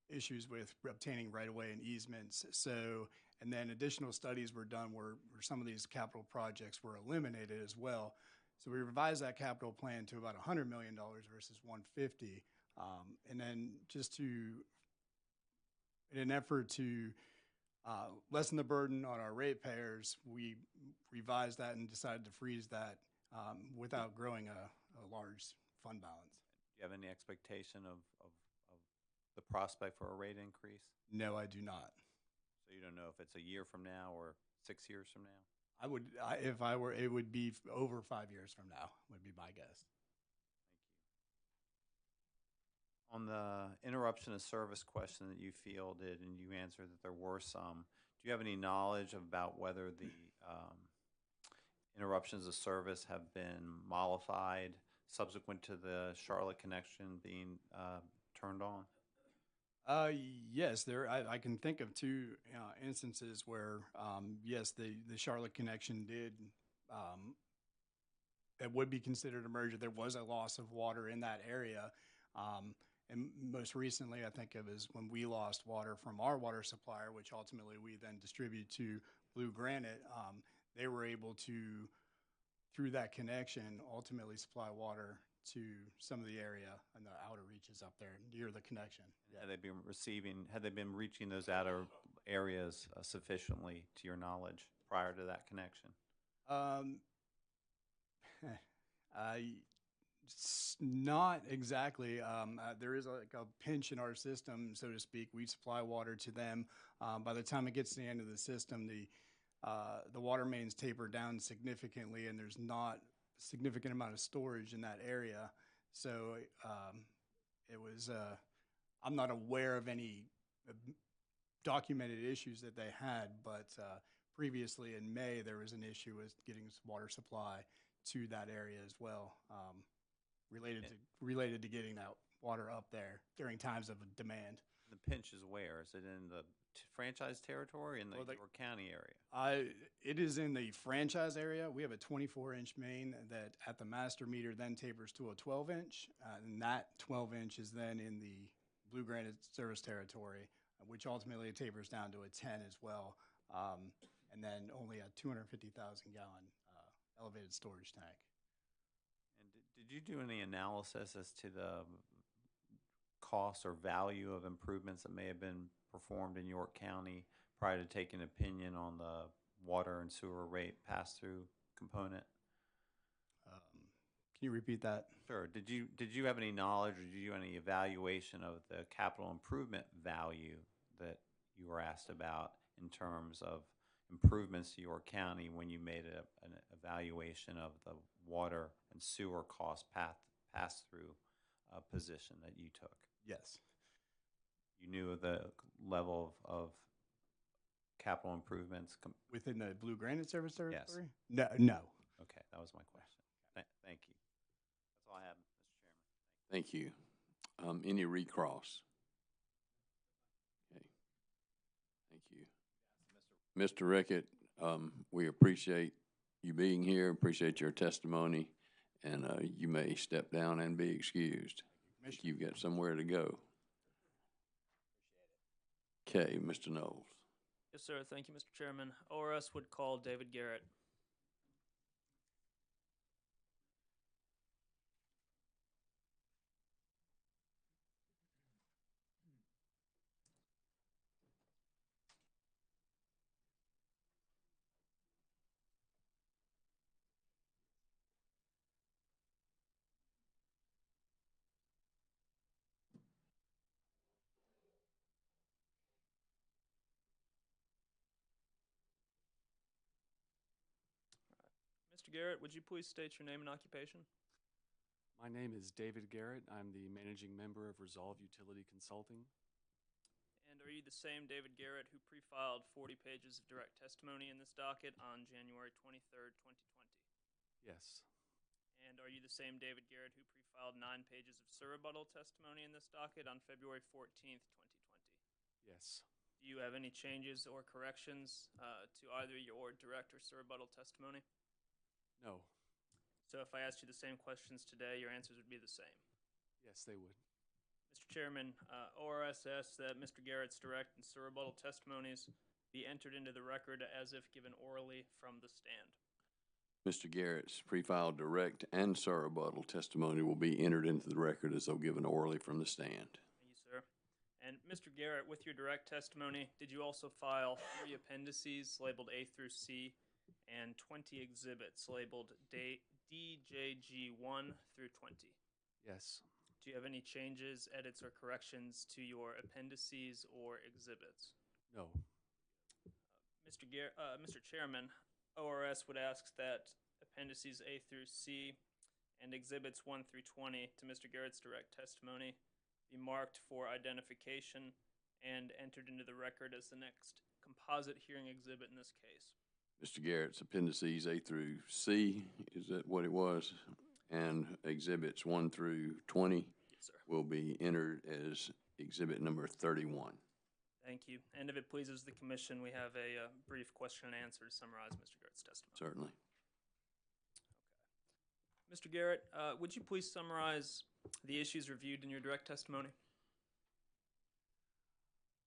[SPEAKER 18] issues with obtaining right-of-way and easements. So, and then additional studies were done where some of these capital projects were eliminated as well. So we revised that capital plan to about $100 million versus $150. And then just in an effort to lessen the burden on our ratepayers, we revised that and decided to freeze that without growing a large fund balance.
[SPEAKER 9] Do you have any expectation of the prospect for a rate increase?
[SPEAKER 18] No, I do not.
[SPEAKER 9] So you don't know if it's a year from now or 6 years from now?
[SPEAKER 18] If I were, it would be over 5 years from now, would be my guess.
[SPEAKER 9] On the interruption of service question that you fielded and you answered that there were some, do you have any knowledge about whether the interruptions of service have been mollified subsequent to the Charlotte connection being turned on?
[SPEAKER 18] Yes, I can think of two instances where, yes, the Charlotte connection did, it would be considered a merger. There was a loss of water in that area. And most recently, I think of is when we lost water from our water supplier, which ultimately we then distribute to Blue Granite. They were able to, through that connection, ultimately supply water to some of the area and the outer reaches up there near the connection.
[SPEAKER 9] Had they been reaching those outer areas sufficiently, to your knowledge, prior to that connection?
[SPEAKER 18] Not exactly. There is like a pinch in our system, so to speak. We supply water to them. By the time it gets to the end of the system, the water mains taper down significantly, and there's not a significant amount of storage in that area. So it was. I'm not aware of any documented issues that they had, but previously in May there was an issue with getting water supply to that area as well. Related to getting that water up there during times of demand.
[SPEAKER 9] The pinch is where? Is it in the franchise territory in the York County area?
[SPEAKER 18] It is in the franchise area. We have a 24-inch main that at the master meter then tapers to a 12-inch, and that 12-inch is then in the Blue Granite service territory, which ultimately tapers down to a 10 as well, and then only a 250,000-gallon elevated storage tank.
[SPEAKER 9] Did you do any analysis as to the cost or value of improvements that may have been performed in York County prior to taking an opinion on the water and sewer rate pass-through component?
[SPEAKER 18] Can you repeat that?
[SPEAKER 9] Sure. Did you have any knowledge or did you have any evaluation of the capital improvement value that you were asked about in terms of improvements to York County when you made an evaluation of the water and sewer cost pass-through position that you took?
[SPEAKER 18] Yes.
[SPEAKER 9] You knew the level of capital improvements?
[SPEAKER 18] Within the Blue Granite service territory?
[SPEAKER 9] Yes.
[SPEAKER 18] No.
[SPEAKER 9] Okay, that was my question. Thank you. That's all I have, Mr. Chairman.
[SPEAKER 1] Thank you. Any recross? Okay. Thank you. Mr. Rickett, we appreciate you being here, appreciate your testimony, and you may step down and be excused. You've got somewhere to go. Okay, Mr. Knowles.
[SPEAKER 17] Yes, sir. Thank you, Mr. Chairman. ORS would call David Garrett. Mr. Garrett, would you please state your name and occupation?
[SPEAKER 19] My name is David Garrett. I'm the managing member of Resolve Utility Consulting.
[SPEAKER 17] And And are you the same David Garrett who pre-filed 40 pages of direct testimony in this docket on January 23rd, 2020?
[SPEAKER 19] Yes.
[SPEAKER 17] And are you the same David Garrett who pre-filed 9 pages of surrebuttal testimony in this docket on February 14th, 2020?
[SPEAKER 19] Yes.
[SPEAKER 17] Do you have any changes or corrections to either your direct or surrebuttal testimony?
[SPEAKER 19] No.
[SPEAKER 17] So if I asked you the same questions today, your answers would be the same.
[SPEAKER 19] Yes, they would.
[SPEAKER 17] Mr. Chairman, ORS asks that Mr. Garrett's direct and surrebuttal testimonies be entered into the record as if given orally from the stand.
[SPEAKER 1] Mr. Garrett's pre-filed direct and surrebuttal testimony will be entered into the record as though given orally from the stand.
[SPEAKER 17] Thank you, sir. And Mr. Garrett, with your direct testimony, did you also file 3 appendices labeled A through C and 20 exhibits labeled DJG 1 through 20?
[SPEAKER 19] Yes.
[SPEAKER 17] Do you have any changes, edits, or corrections to your appendices or exhibits?
[SPEAKER 19] No.
[SPEAKER 17] Mr. Chairman, ORS would ask that appendices A through C and exhibits 1 through 20 to Mr. Garrett's direct testimony be marked for identification and entered into the record as the next composite hearing exhibit in this case.
[SPEAKER 1] Mr. Garrett's appendices A through C, is that what it was? And exhibits 1 through 20 will be entered as exhibit number 31.
[SPEAKER 17] Thank you. And if it pleases the commission, we have a brief question and answer to summarize Mr. Garrett's testimony.
[SPEAKER 1] Certainly.
[SPEAKER 17] Okay. Mr. Garrett, would you please summarize the issues reviewed in your direct testimony?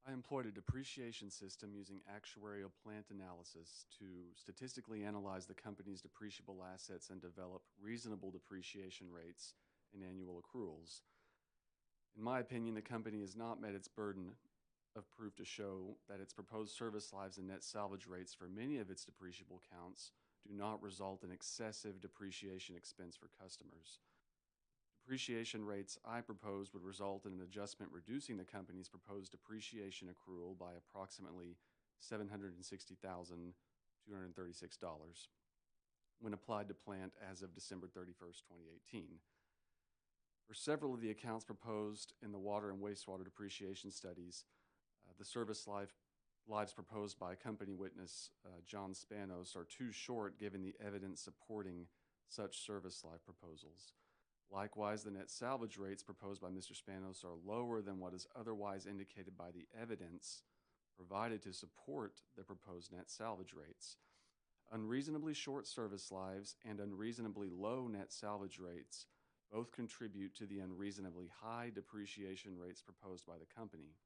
[SPEAKER 19] I employed a depreciation system using actuarial plant analysis to statistically analyze the company's depreciable assets and develop reasonable depreciation rates and annual accruals. In my opinion, the company has not met its burden of proof to show that its proposed service lives and net salvage rates for many of its depreciable counts do not result in excessive depreciation expense for customers. Depreciation rates I proposed would result in an adjustment reducing the company's proposed depreciation accrual by approximately $760,236 when applied to plant as of December 31st, 2018. For several of the accounts proposed in the water and wastewater depreciation studies, the service lives proposed by company witness John Spanos are too short given the evidence supporting such service life proposals. Likewise, the net salvage rates proposed by Mr. Spanos are lower than what is otherwise indicated by the evidence provided to support the proposed net salvage rates. Unreasonably short service lives and unreasonably low net salvage rates both contribute to the unreasonably high depreciation rates proposed by the company.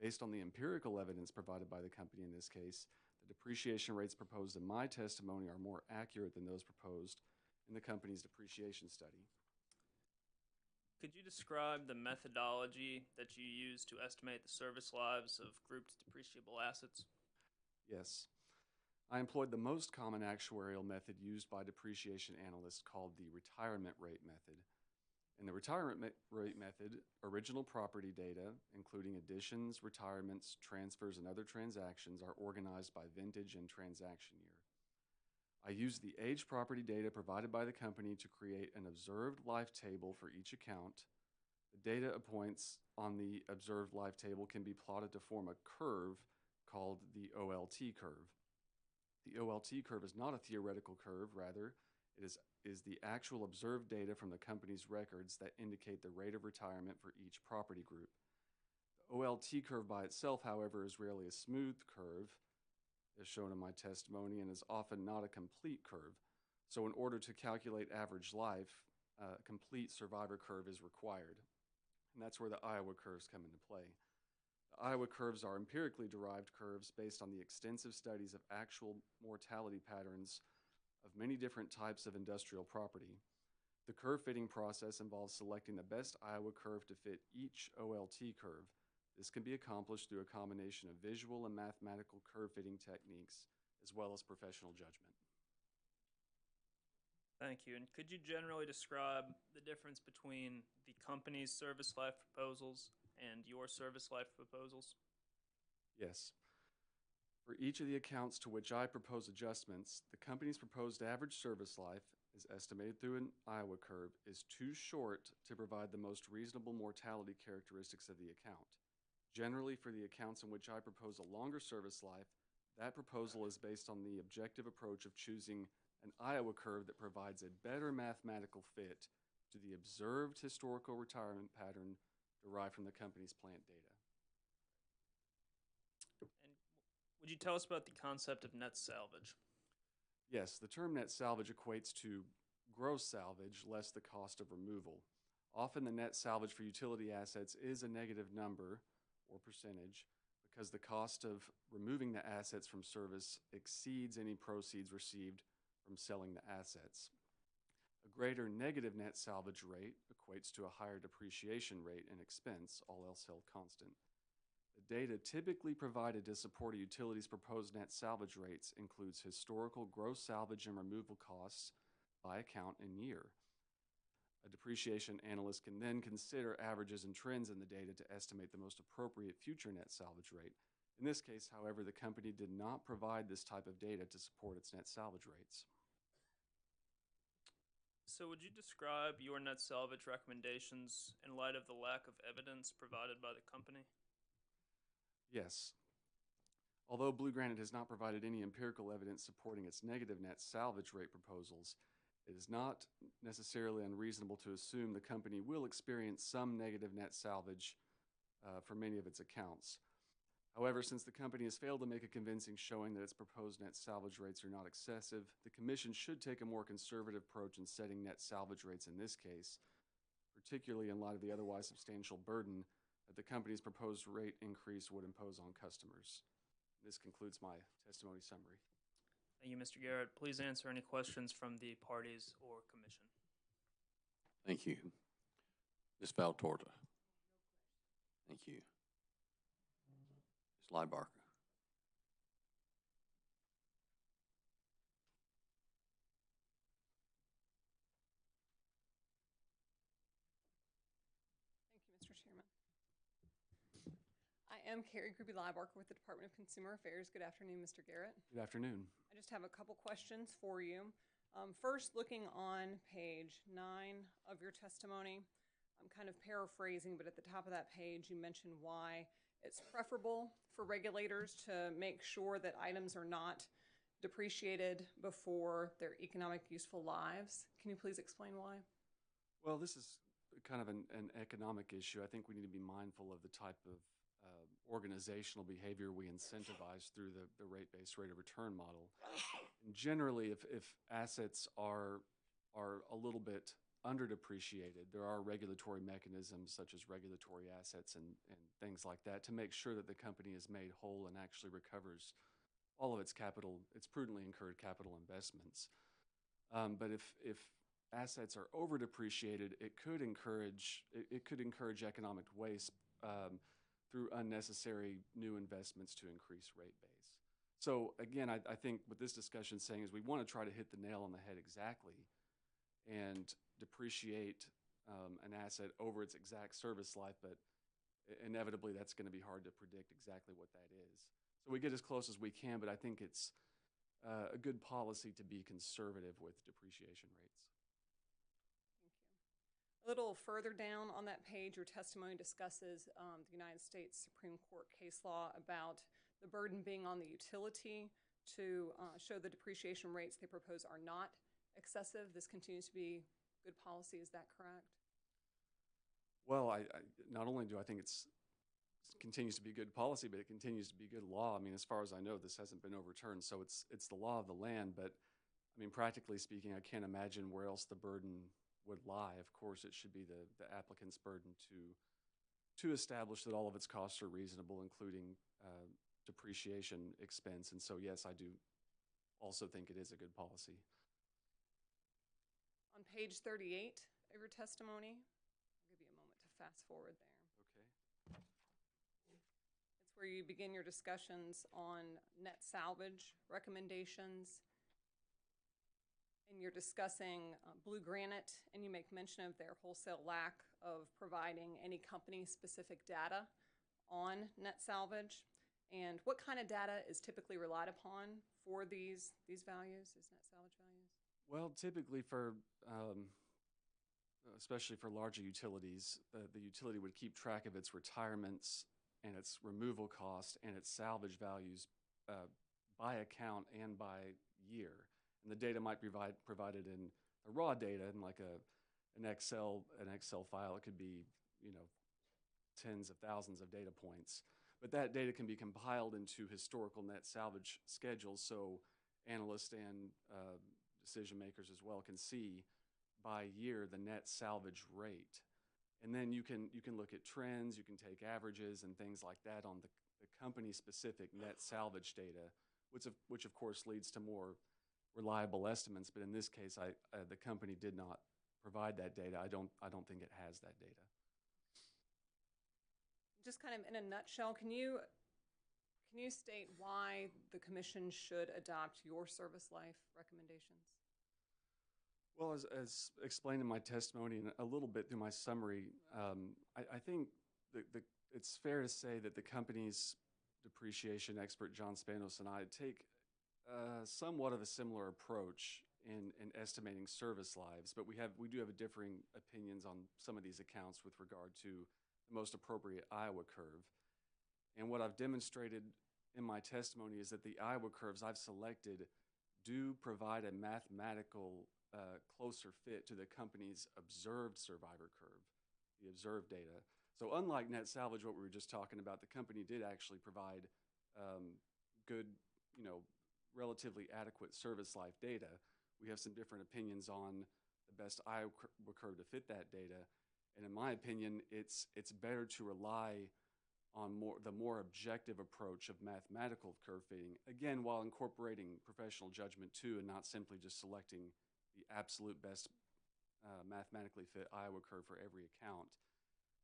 [SPEAKER 19] Based on the empirical evidence provided by the company in this case, the depreciation rates proposed in my testimony are more accurate than those proposed in the company's depreciation study.
[SPEAKER 17] Could you describe the methodology that you use to estimate the service lives of grouped depreciable assets?
[SPEAKER 19] Yes. I employed the most common actuarial method used by depreciation analysts called the retirement rate method. In the retirement rate method, original property data, including additions, retirements, transfers, and other transactions, are organized by vintage and transaction year. I used the age property data provided by the company to create an observed life table for each account. The data points on the observed life table can be plotted to form a curve called the OLT curve. The OLT curve is not a theoretical curve, rather, it is the actual observed data from the company's records that indicate the rate of retirement for each property group. The OLT curve by itself, however, is rarely a smooth curve, as shown in my testimony, and is often not a complete curve. So in order to calculate average life, a complete survivor curve is required. And that's where the Iowa curves come into play. The Iowa curves are empirically derived curves based on the extensive studies of actual mortality patterns of many different types of industrial property. The curve fitting process involves selecting the best Iowa curve to fit each OLT curve. This can be accomplished through a combination of visual and mathematical curve fitting techniques, as well as professional judgment.
[SPEAKER 17] Thank you. And could you generally describe the difference between the company's service life proposals and your service life proposals?
[SPEAKER 19] Yes. For each of the accounts to which I propose adjustments, the company's proposed average service life, as estimated through an Iowa curve, is too short to provide the most reasonable mortality characteristics of the account. Generally, for the accounts in which I propose a longer service life, that proposal is based on the objective approach of choosing an Iowa curve that provides a better mathematical fit to the observed historical retirement pattern derived from the company's plant data.
[SPEAKER 17] And would you tell us about the concept of net salvage?
[SPEAKER 19] Yes, the term net salvage equates to gross salvage less the cost of removal. Often the net salvage for utility assets is a negative number or percentage because the cost of removing the assets from service exceeds any proceeds received from selling the assets. A greater negative net salvage rate equates to a higher depreciation rate and expense, all else held constant. The data typically provided to support a utility's proposed net salvage rates includes historical gross salvage and removal costs by account and year. A depreciation analyst can then consider averages and trends in the data to estimate the most appropriate future net salvage rate. In this case, however, the company did not provide this type of data to support its net salvage rates.
[SPEAKER 17] So would you describe your net salvage recommendations in light of the lack of evidence provided by the company?
[SPEAKER 19] Yes. Although Blue Granite has not provided any empirical evidence supporting its negative net salvage rate proposals, it is not necessarily unreasonable to assume the company will experience some negative net salvage for many of its accounts. However, since the company has failed to make a convincing showing that its proposed net salvage rates are not excessive, the Commission should take a more conservative approach in setting net salvage rates in this case, particularly in light of the otherwise substantial burden that the company's proposed rate increase would impose on customers. This concludes my testimony summary.
[SPEAKER 17] Thank you, Mr. Garrett. Please answer any questions from the parties or commission.
[SPEAKER 1] Thank you. Ms. Valtorta. Thank you. Ms. Liebarker.
[SPEAKER 20] Thank you, Mr. Chairman. I am Carrie Gruby-Liebarker with the Department of Consumer Affairs. Good afternoon, Mr. Garrett.
[SPEAKER 19] Good afternoon.
[SPEAKER 20] I just have a couple questions for you. First, looking on page 9 of your testimony, I'm kind of paraphrasing, but at the top of that page, you mentioned why it's preferable for regulators to make sure that items are not depreciated before their economic useful lives. Can you please explain why?
[SPEAKER 19] Well, this is kind of an economic issue. I think we need to be mindful of the type of organizational behavior we incentivize through the rate-based rate of return model. And generally, if assets are a little bit underdepreciated, there are regulatory mechanisms such as regulatory assets and things like that to make sure that the company is made whole and actually recovers all of its capital, its prudently incurred capital investments. But if assets are overdepreciated, it could encourage economic waste through unnecessary new investments to increase rate base. So again, I think what this discussion is saying is we want to try to hit the nail on the head exactly and depreciate an asset over its exact service life, but inevitably that's going to be hard to predict exactly what that is. So we get as close as we can, but I think it's a good policy to be conservative with depreciation rates.
[SPEAKER 20] A little further down on that page, your testimony discusses the United States Supreme Court case law about the burden being on the utility to show the depreciation rates they propose are not excessive. This continues to be good policy. Is that correct?
[SPEAKER 19] Well, I not only do I think it continues to be good policy, but it continues to be good law. I mean, as far as I know, this hasn't been overturned, so it's the law of the land. But I mean, practically speaking, I can't imagine where else the burden would lie. Of course, it should be the applicant's burden to establish that all of its costs are reasonable, including depreciation expense. And so, yes, I do also think it is a good policy.
[SPEAKER 20] On page 38 of your testimony, I'll give you a moment to fast forward there.
[SPEAKER 19] Okay.
[SPEAKER 20] It's where you begin your discussions on net salvage recommendations. And you're discussing Blue Granite, and you make mention of their wholesale lack of providing any company-specific data on net salvage. And what kind of data is typically relied upon for these values, these net salvage values?
[SPEAKER 19] Well, typically for, especially for larger utilities, the utility would keep track of its retirements and its removal cost and its salvage values by account and by year. And the data might be provided in the raw data in like an Excel file. It could be, you know, tens of thousands of data points. But that data can be compiled into historical net salvage schedules, so analysts and decision makers as well can see by year the net salvage rate. And then you can look at trends, you can take averages and things like that on the company-specific net salvage data, which of course leads to more reliable estimates. But in this case, the company did not provide that data. I don't think it has that data.
[SPEAKER 20] Just kind of in a nutshell, can you state why the commission should adopt your service life recommendations?
[SPEAKER 19] Well, as explained in my testimony and a little bit through my summary, I think it's fair to say that the company's depreciation expert, John Spanos, and I take somewhat of a similar approach in estimating service lives, but we do have differing opinions on some of these accounts with regard to the most appropriate Iowa curve. And what I've demonstrated in my testimony is that the Iowa curves I've selected do provide a mathematical closer fit to the company's observed survivor curve, the observed data. So unlike net salvage, what we were just talking about, the company did actually provide good, you know, relatively adequate service life data. We have some different opinions on the best Iowa curve to fit that data. And in my opinion, it's better to rely on the more objective approach of mathematical curve fitting, again, while incorporating professional judgment too, and not simply just selecting the absolute best mathematically fit Iowa curve for every account.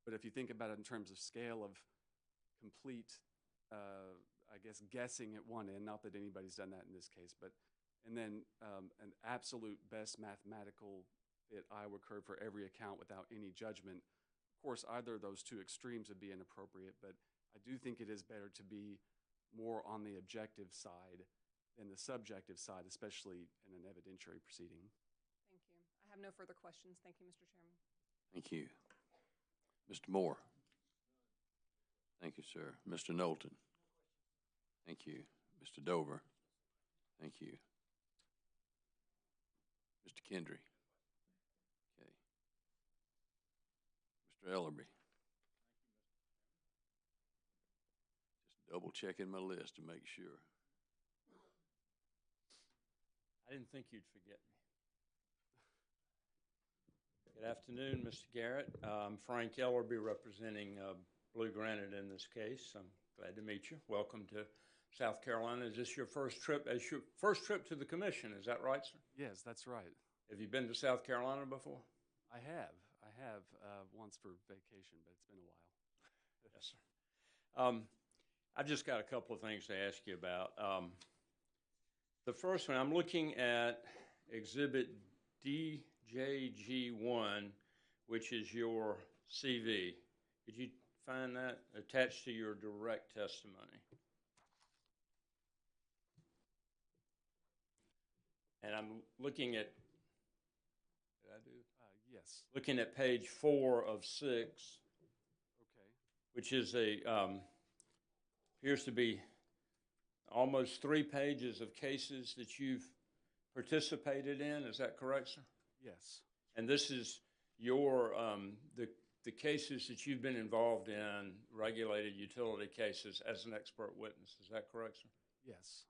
[SPEAKER 19] But if you think about it in terms of scale of complete, I guess, guessing at one end, not that anybody's done that in this case, but, and then an absolute best mathematical fit Iowa curve for every account without any judgment. Of course, either of those two extremes would be inappropriate, but I do think it is better to be more on the objective side than the subjective side, especially in an evidentiary proceeding.
[SPEAKER 20] Thank you. I have no further questions. Thank you, Mr. Chairman.
[SPEAKER 1] Thank you. Mr. Moore. Thank you, sir. Mr. Knowlton. Thank you. Mr. Dover. Thank you. Mr. Kendry. Okay. Mr. Ellerby. Just double checking my list to make sure.
[SPEAKER 16] I didn't think you'd forget me. Good afternoon, Mr. Garrett. I'm Frank Ellerby, representing Blue Granite in this case. I'm glad to meet you. Welcome to South Carolina. Is this your first trip? As your first trip to the commission, is that right, sir?
[SPEAKER 19] Yes, that's right.
[SPEAKER 16] Have you been to South Carolina before?
[SPEAKER 19] I have once for vacation, but it's been a while.
[SPEAKER 16] Yes, sir. I've just got a couple of things to ask you about. The first one, I'm looking at Exhibit DJG1, which is your CV. Could you find that attached to your direct testimony? And I'm looking at, did I do?
[SPEAKER 19] Yes.
[SPEAKER 16] Looking at page 4 of 6.
[SPEAKER 19] Okay.
[SPEAKER 16] Which is appears to be almost 3 pages of cases that you've participated in. Is that correct, sir?
[SPEAKER 19] Yes.
[SPEAKER 16] And this is your, the cases that you've been involved in, regulated utility cases, as an expert witness. Is that correct, sir?
[SPEAKER 19] Yes.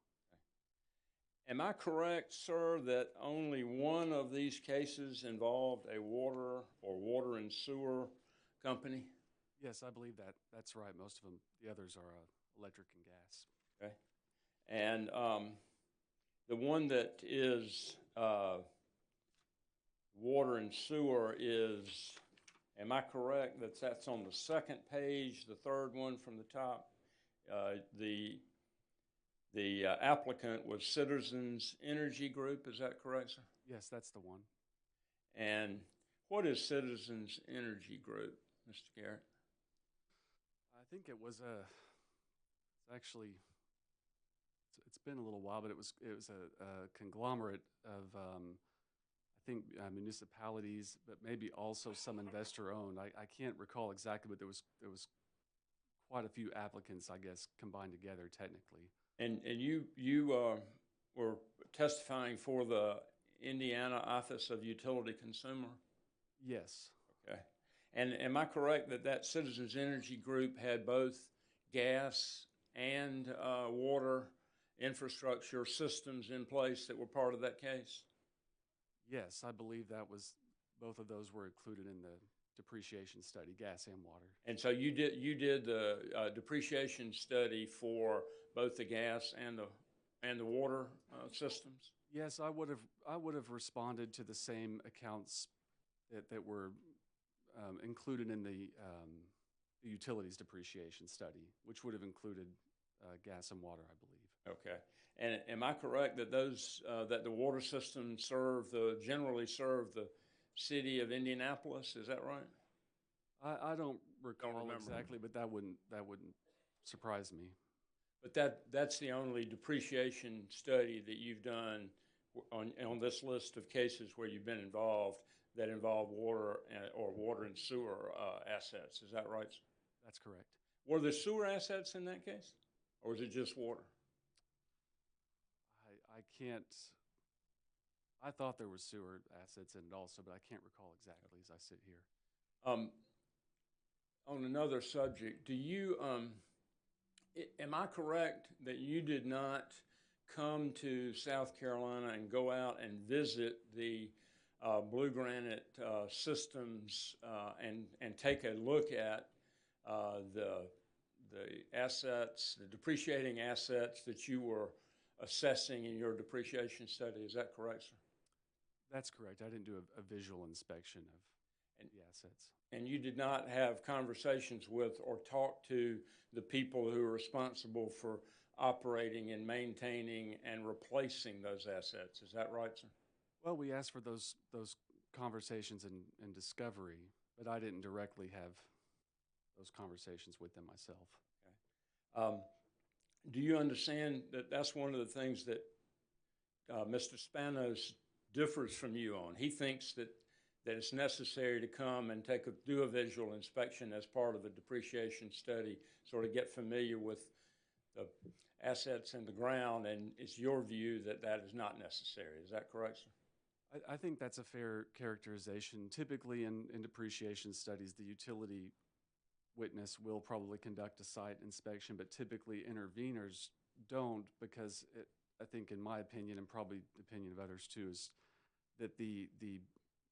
[SPEAKER 16] Am I correct, sir, that only one of these cases involved a water or water and sewer company?
[SPEAKER 19] Yes, I believe that. That's right. Most of them, the others are electric and gas.
[SPEAKER 16] Okay. And the one that is water and sewer is, am I correct that that's on the second page, the third one from the top? The applicant was Citizens Energy Group, is that correct, sir?
[SPEAKER 19] Yes, that's the one.
[SPEAKER 16] And what is Citizens Energy Group, Mr. Garrett?
[SPEAKER 19] I think it was it's been a little while, but it was a conglomerate of I think municipalities, but maybe also some investor owned. I can't recall exactly, but there was quite a few applicants, I guess, combined together technically.
[SPEAKER 16] And you were testifying for the Indiana Office of Utility Consumer?
[SPEAKER 19] Yes.
[SPEAKER 16] Okay. And am I correct that that Citizens Energy Group had both gas and water infrastructure systems in place that were part of that case?
[SPEAKER 19] Yes, I believe both of those were included in the depreciation study, gas and water.
[SPEAKER 16] And so you did the depreciation study for both the gas and the water systems?
[SPEAKER 19] Yes, I would have responded to the same accounts that were included in the utilities depreciation study, which would have included gas and water, I believe.
[SPEAKER 16] Okay. And am I correct that that the water systems generally serve the city of Indianapolis? Is that right?
[SPEAKER 19] I don't recall exactly, but that wouldn't surprise me.
[SPEAKER 16] But that's the only depreciation study that you've done on this list of cases where you've been involved that involve water or water and sewer assets. Is that right?
[SPEAKER 19] That's correct.
[SPEAKER 16] Were there sewer assets in that case, or was it just water?
[SPEAKER 19] I can't. I thought there were sewer assets in it also, but I can't recall exactly as I sit here.
[SPEAKER 16] On another subject, am I correct that you did not come to South Carolina and go out and visit the Blue Granite systems and take a look at the assets, the depreciating assets that you were assessing in your depreciation study? Is that correct, sir?
[SPEAKER 19] That's correct. I didn't do a visual inspection of the assets.
[SPEAKER 16] And you did not have conversations with or talk to the people who are responsible for operating and maintaining and replacing those assets. Is that right, sir?
[SPEAKER 19] Well, we asked for those conversations in discovery, but I didn't directly have those conversations with them myself.
[SPEAKER 16] Okay. Do you understand that that's one of the things that Mr. Spanos differs from you on? He thinks that it's necessary to come and do a visual inspection as part of the depreciation study, sort of get familiar with the assets in the ground, and it's your view that that is not necessary. Is that correct, sir?
[SPEAKER 19] I think that's a fair characterization. Typically in depreciation studies, the utility witness will probably conduct a site inspection, but typically interveners don't, because I think in my opinion, and probably the opinion of others too, is that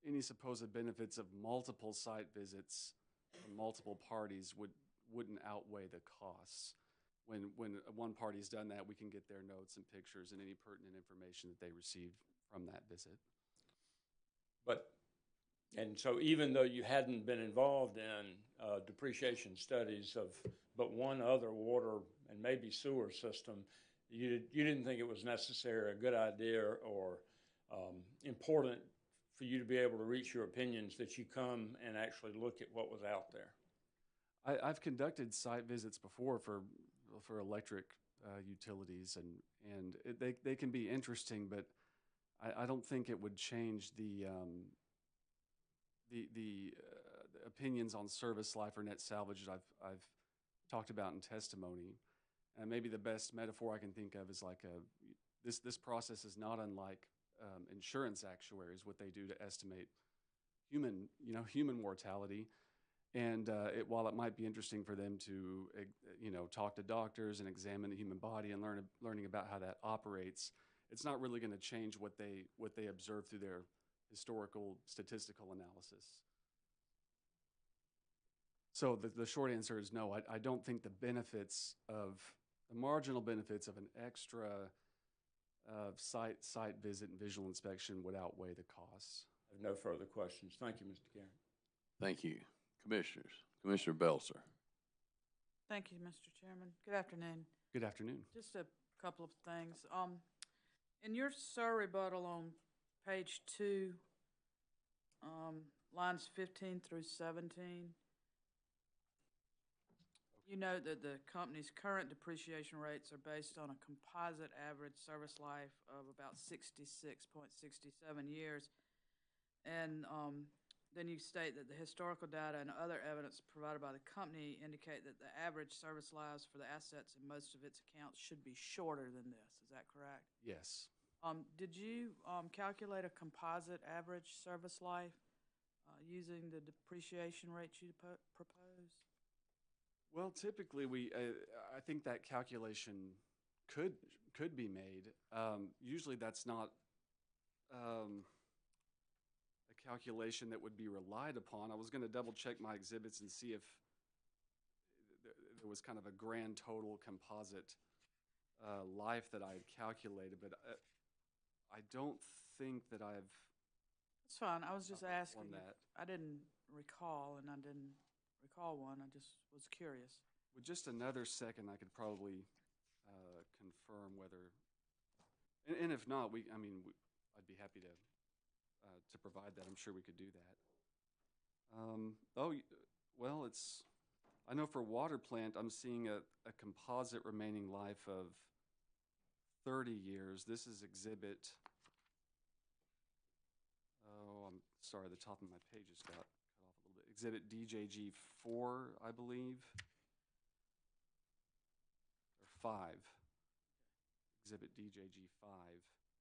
[SPEAKER 19] any supposed benefits of multiple site visits from multiple parties wouldn't outweigh the costs. When one party's done that, we can get their notes and pictures and any pertinent information that they received from that visit.
[SPEAKER 16] And so even though you hadn't been involved in depreciation studies of but one other water and maybe sewer system, you didn't think it was necessary, a good idea, or important for you to be able to reach your opinions that you come and actually look at what was out there?
[SPEAKER 19] I've conducted site visits before for electric utilities, and they can be interesting, but I don't think it would change the opinions on service life or net salvage that I've talked about in testimony. And maybe the best metaphor I can think of is like this process is not unlike insurance actuaries, what they do to estimate human mortality. And while it might be interesting for them to talk to doctors and examine the human body and learning about how that operates, it's not really going to change what they observe through their historical statistical analysis. So the short answer is no. I don't think the marginal benefits of an extra site visit and visual inspection would outweigh the costs.
[SPEAKER 16] I have no further questions. Thank you, Mr. Garrett.
[SPEAKER 1] Thank you. Commissioners. Commissioner Belser.
[SPEAKER 11] Thank you, Mr. Chairman. Good afternoon.
[SPEAKER 19] Good afternoon.
[SPEAKER 11] Just a couple of things. In your SIR rebuttal on page 2, lines 15 through 17, you note that the company's current depreciation rates are based on a composite average service life of about 66.67 years. And then you state that the historical data and other evidence provided by the company indicate that the average service lives for the assets in most of its accounts should be shorter than this. Is that correct?
[SPEAKER 19] Yes.
[SPEAKER 11] Did you calculate a composite average service life using the depreciation rates you proposed?
[SPEAKER 19] Well, typically I think that calculation could be made. Usually that's not a calculation that would be relied upon. I was going to double check my exhibits and see if there was kind of a grand total composite life that I had calculated, but I don't think that I've.
[SPEAKER 11] It's fine. I was just asking.
[SPEAKER 19] On that.
[SPEAKER 11] I didn't recall, and I didn't recall one. I just was curious.
[SPEAKER 19] With just another second, I could probably confirm whether, and if not, I'd be happy to provide that. I'm sure we could do that. Well, I know for water plant, I'm seeing a composite remaining life of 30 years. This is exhibit, I'm sorry, the top of my page just got cut off a little bit. Exhibit DJG4, I believe, or 5. Exhibit DJG5.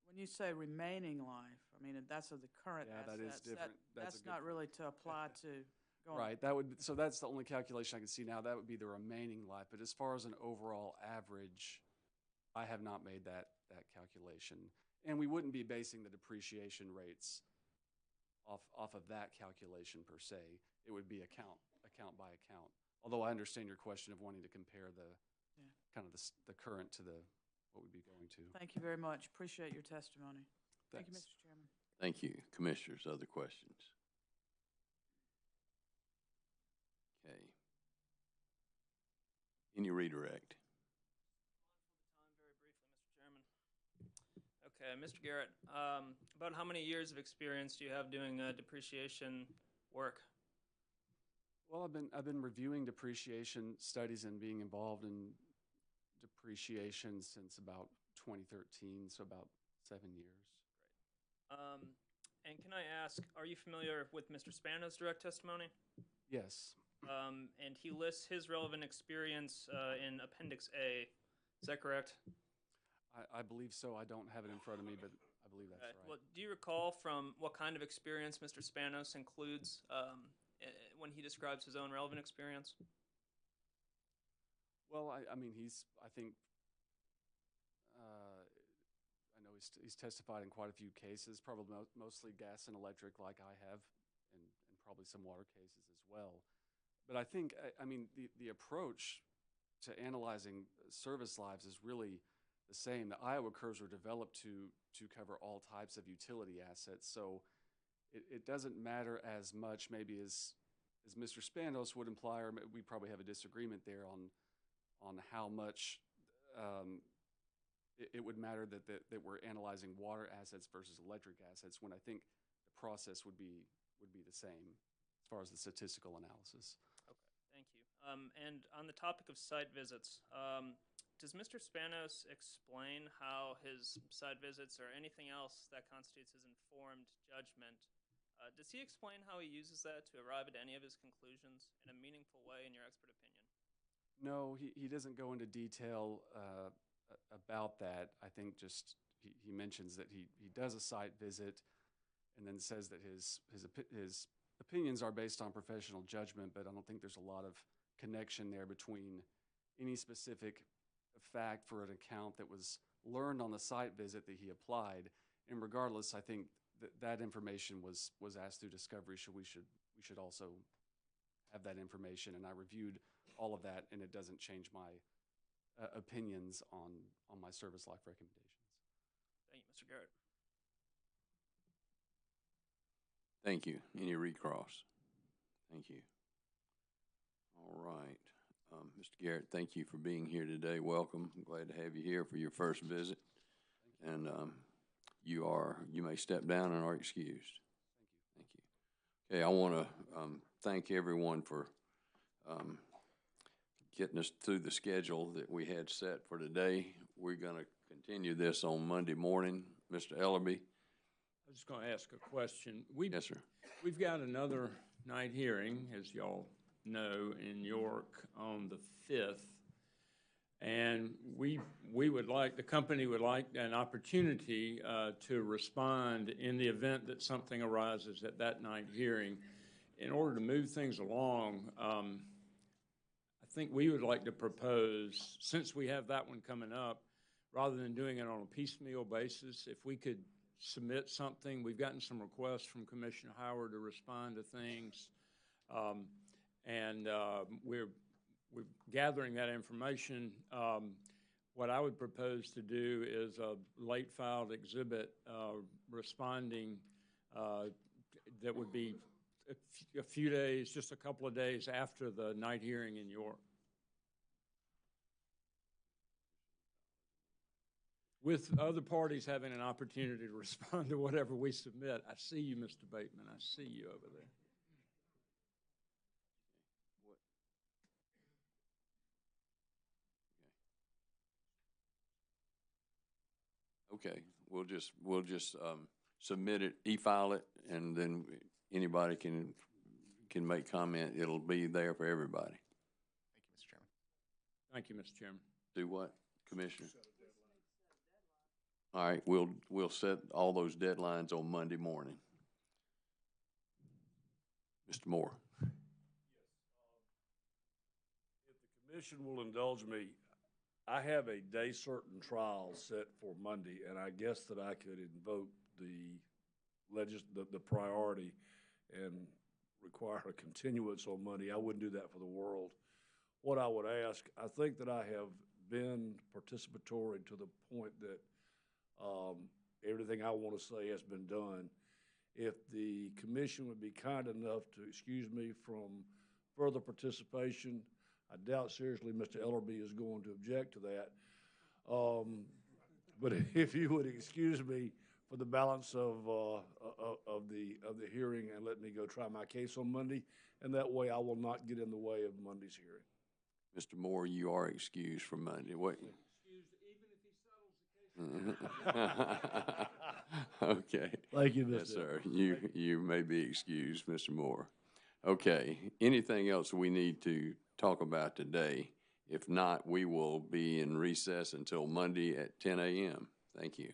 [SPEAKER 11] When you say remaining life, I mean, that's of the current
[SPEAKER 19] Yeah,
[SPEAKER 11] assets.
[SPEAKER 19] that is different.
[SPEAKER 11] That's not really to apply to going.
[SPEAKER 19] Right, so that's the only calculation I can see now. That would be the remaining life. But as far as an overall average, I have not made that calculation. And we wouldn't be basing the depreciation rates off of that calculation per se. It would be account by account. Although I understand your question of wanting to compare kind of the current to what we'd be going to.
[SPEAKER 11] Thank you very much. Appreciate your testimony.
[SPEAKER 19] Thanks.
[SPEAKER 11] Thank you, Mr. Chairman.
[SPEAKER 1] Thank you. Commissioners, other questions? Okay. Any redirect?
[SPEAKER 17] Very briefly, Mr. Chairman. Okay, Mr. Garrett, about how many years of experience do you have doing depreciation work?
[SPEAKER 19] Well, I've been reviewing depreciation studies and being involved in depreciation since about 2013, so about 7 years.
[SPEAKER 17] Great. And can I ask, are you familiar with Mr. Spano's direct testimony?
[SPEAKER 19] Yes.
[SPEAKER 17] And he lists his relevant experience in Appendix A. Is that correct?
[SPEAKER 19] I believe so. I don't have it in front of me, but I believe that's right.
[SPEAKER 17] Well, do you recall from what kind of experience Mr. Spanos includes when he describes his own relevant experience?
[SPEAKER 19] Well, I think he's testified in quite a few cases, probably mostly gas and electric like I have, and probably some water cases as well. But I think, the approach to analyzing service lives is really the same. The Iowa curves were developed to cover all types of utility assets, so it doesn't matter as much maybe as Mr. Spanos would imply, or we probably have a disagreement there on how much it would matter that we're analyzing water assets versus electric assets, when I think the process would be the same as far as the statistical analysis.
[SPEAKER 17] Okay, thank you. And on the topic of site visits, does Mr. Spanos explain how his site visits or anything else that constitutes his informed judgment, does he explain how he uses that to arrive at any of his conclusions in a meaningful way, in your expert opinion?
[SPEAKER 19] No, he doesn't go into detail about that. I think just he mentions that he does a site visit and then says that his opinions are based on professional judgment, but I don't think there's a lot of connection there between any specific fact for an account that was learned on the site visit that he applied. And regardless, I think that information was asked through discovery, so we should also have that information. And I reviewed all of that, and it doesn't change my opinions on my service life recommendations.
[SPEAKER 17] Thank you, Mr. Garrett.
[SPEAKER 1] Thank you. Any recross? Thank you. All right. Mr. Garrett, thank you for being here today. Welcome. I'm glad to have you here for your first visit. And you may step down and are excused. Thank you. Okay, I want to thank everyone for getting us through the schedule that we had set for today. We're going to continue this on Monday morning. Mr. Ellerby.
[SPEAKER 12] I
[SPEAKER 16] was just going to ask a question.
[SPEAKER 1] Yes, sir.
[SPEAKER 16] We've got another night hearing, as y'all know, in York on the 5th. And we would like, the company would like an opportunity to respond in the event that something arises at that night hearing. In order to move things along, I think we would like to propose, since we have that one coming up, rather than doing it on a piecemeal basis, if we could submit something. We've gotten some requests from Commissioner Howard to respond to things. We're gathering that information. What I would propose to do is a late filed exhibit responding that would be a few days, just a couple of days after the night hearing in York. With other parties having an opportunity to respond to whatever we submit. I see you, Mr. Bateman. I see you over there.
[SPEAKER 1] Okay, we'll just submit it, e-file it, and then anybody can make comment. It'll be there for everybody.
[SPEAKER 3] Thank you, Mr. Chairman.
[SPEAKER 16] Thank you, Mr. Chairman.
[SPEAKER 1] Do what, Commissioner? All right, we'll set all those deadlines on Monday morning. Mr. Moore.
[SPEAKER 4] If the commission will indulge me, I have a day certain trial set for Monday, and I guess that I could invoke the priority and require a continuance on Monday. I wouldn't do that for the world. What I would ask, I think that I have been participatory to the point that everything I want to say has been done. If the commission would be kind enough to excuse me from further participation, I doubt seriously Mr. Ellerby is going to object to that. But if you would excuse me for the balance of the hearing and let me go try my case on Monday, and that way I will not get in the way of Monday's hearing.
[SPEAKER 1] Mr. Moore, you are excused from Monday. What? Okay.
[SPEAKER 4] Thank you, Mr.
[SPEAKER 1] Yes, sir. You may be excused, Mr. Moore. Okay. Anything else we need to talk about today? If not, we will be in recess until Monday at 10 a.m. Thank you.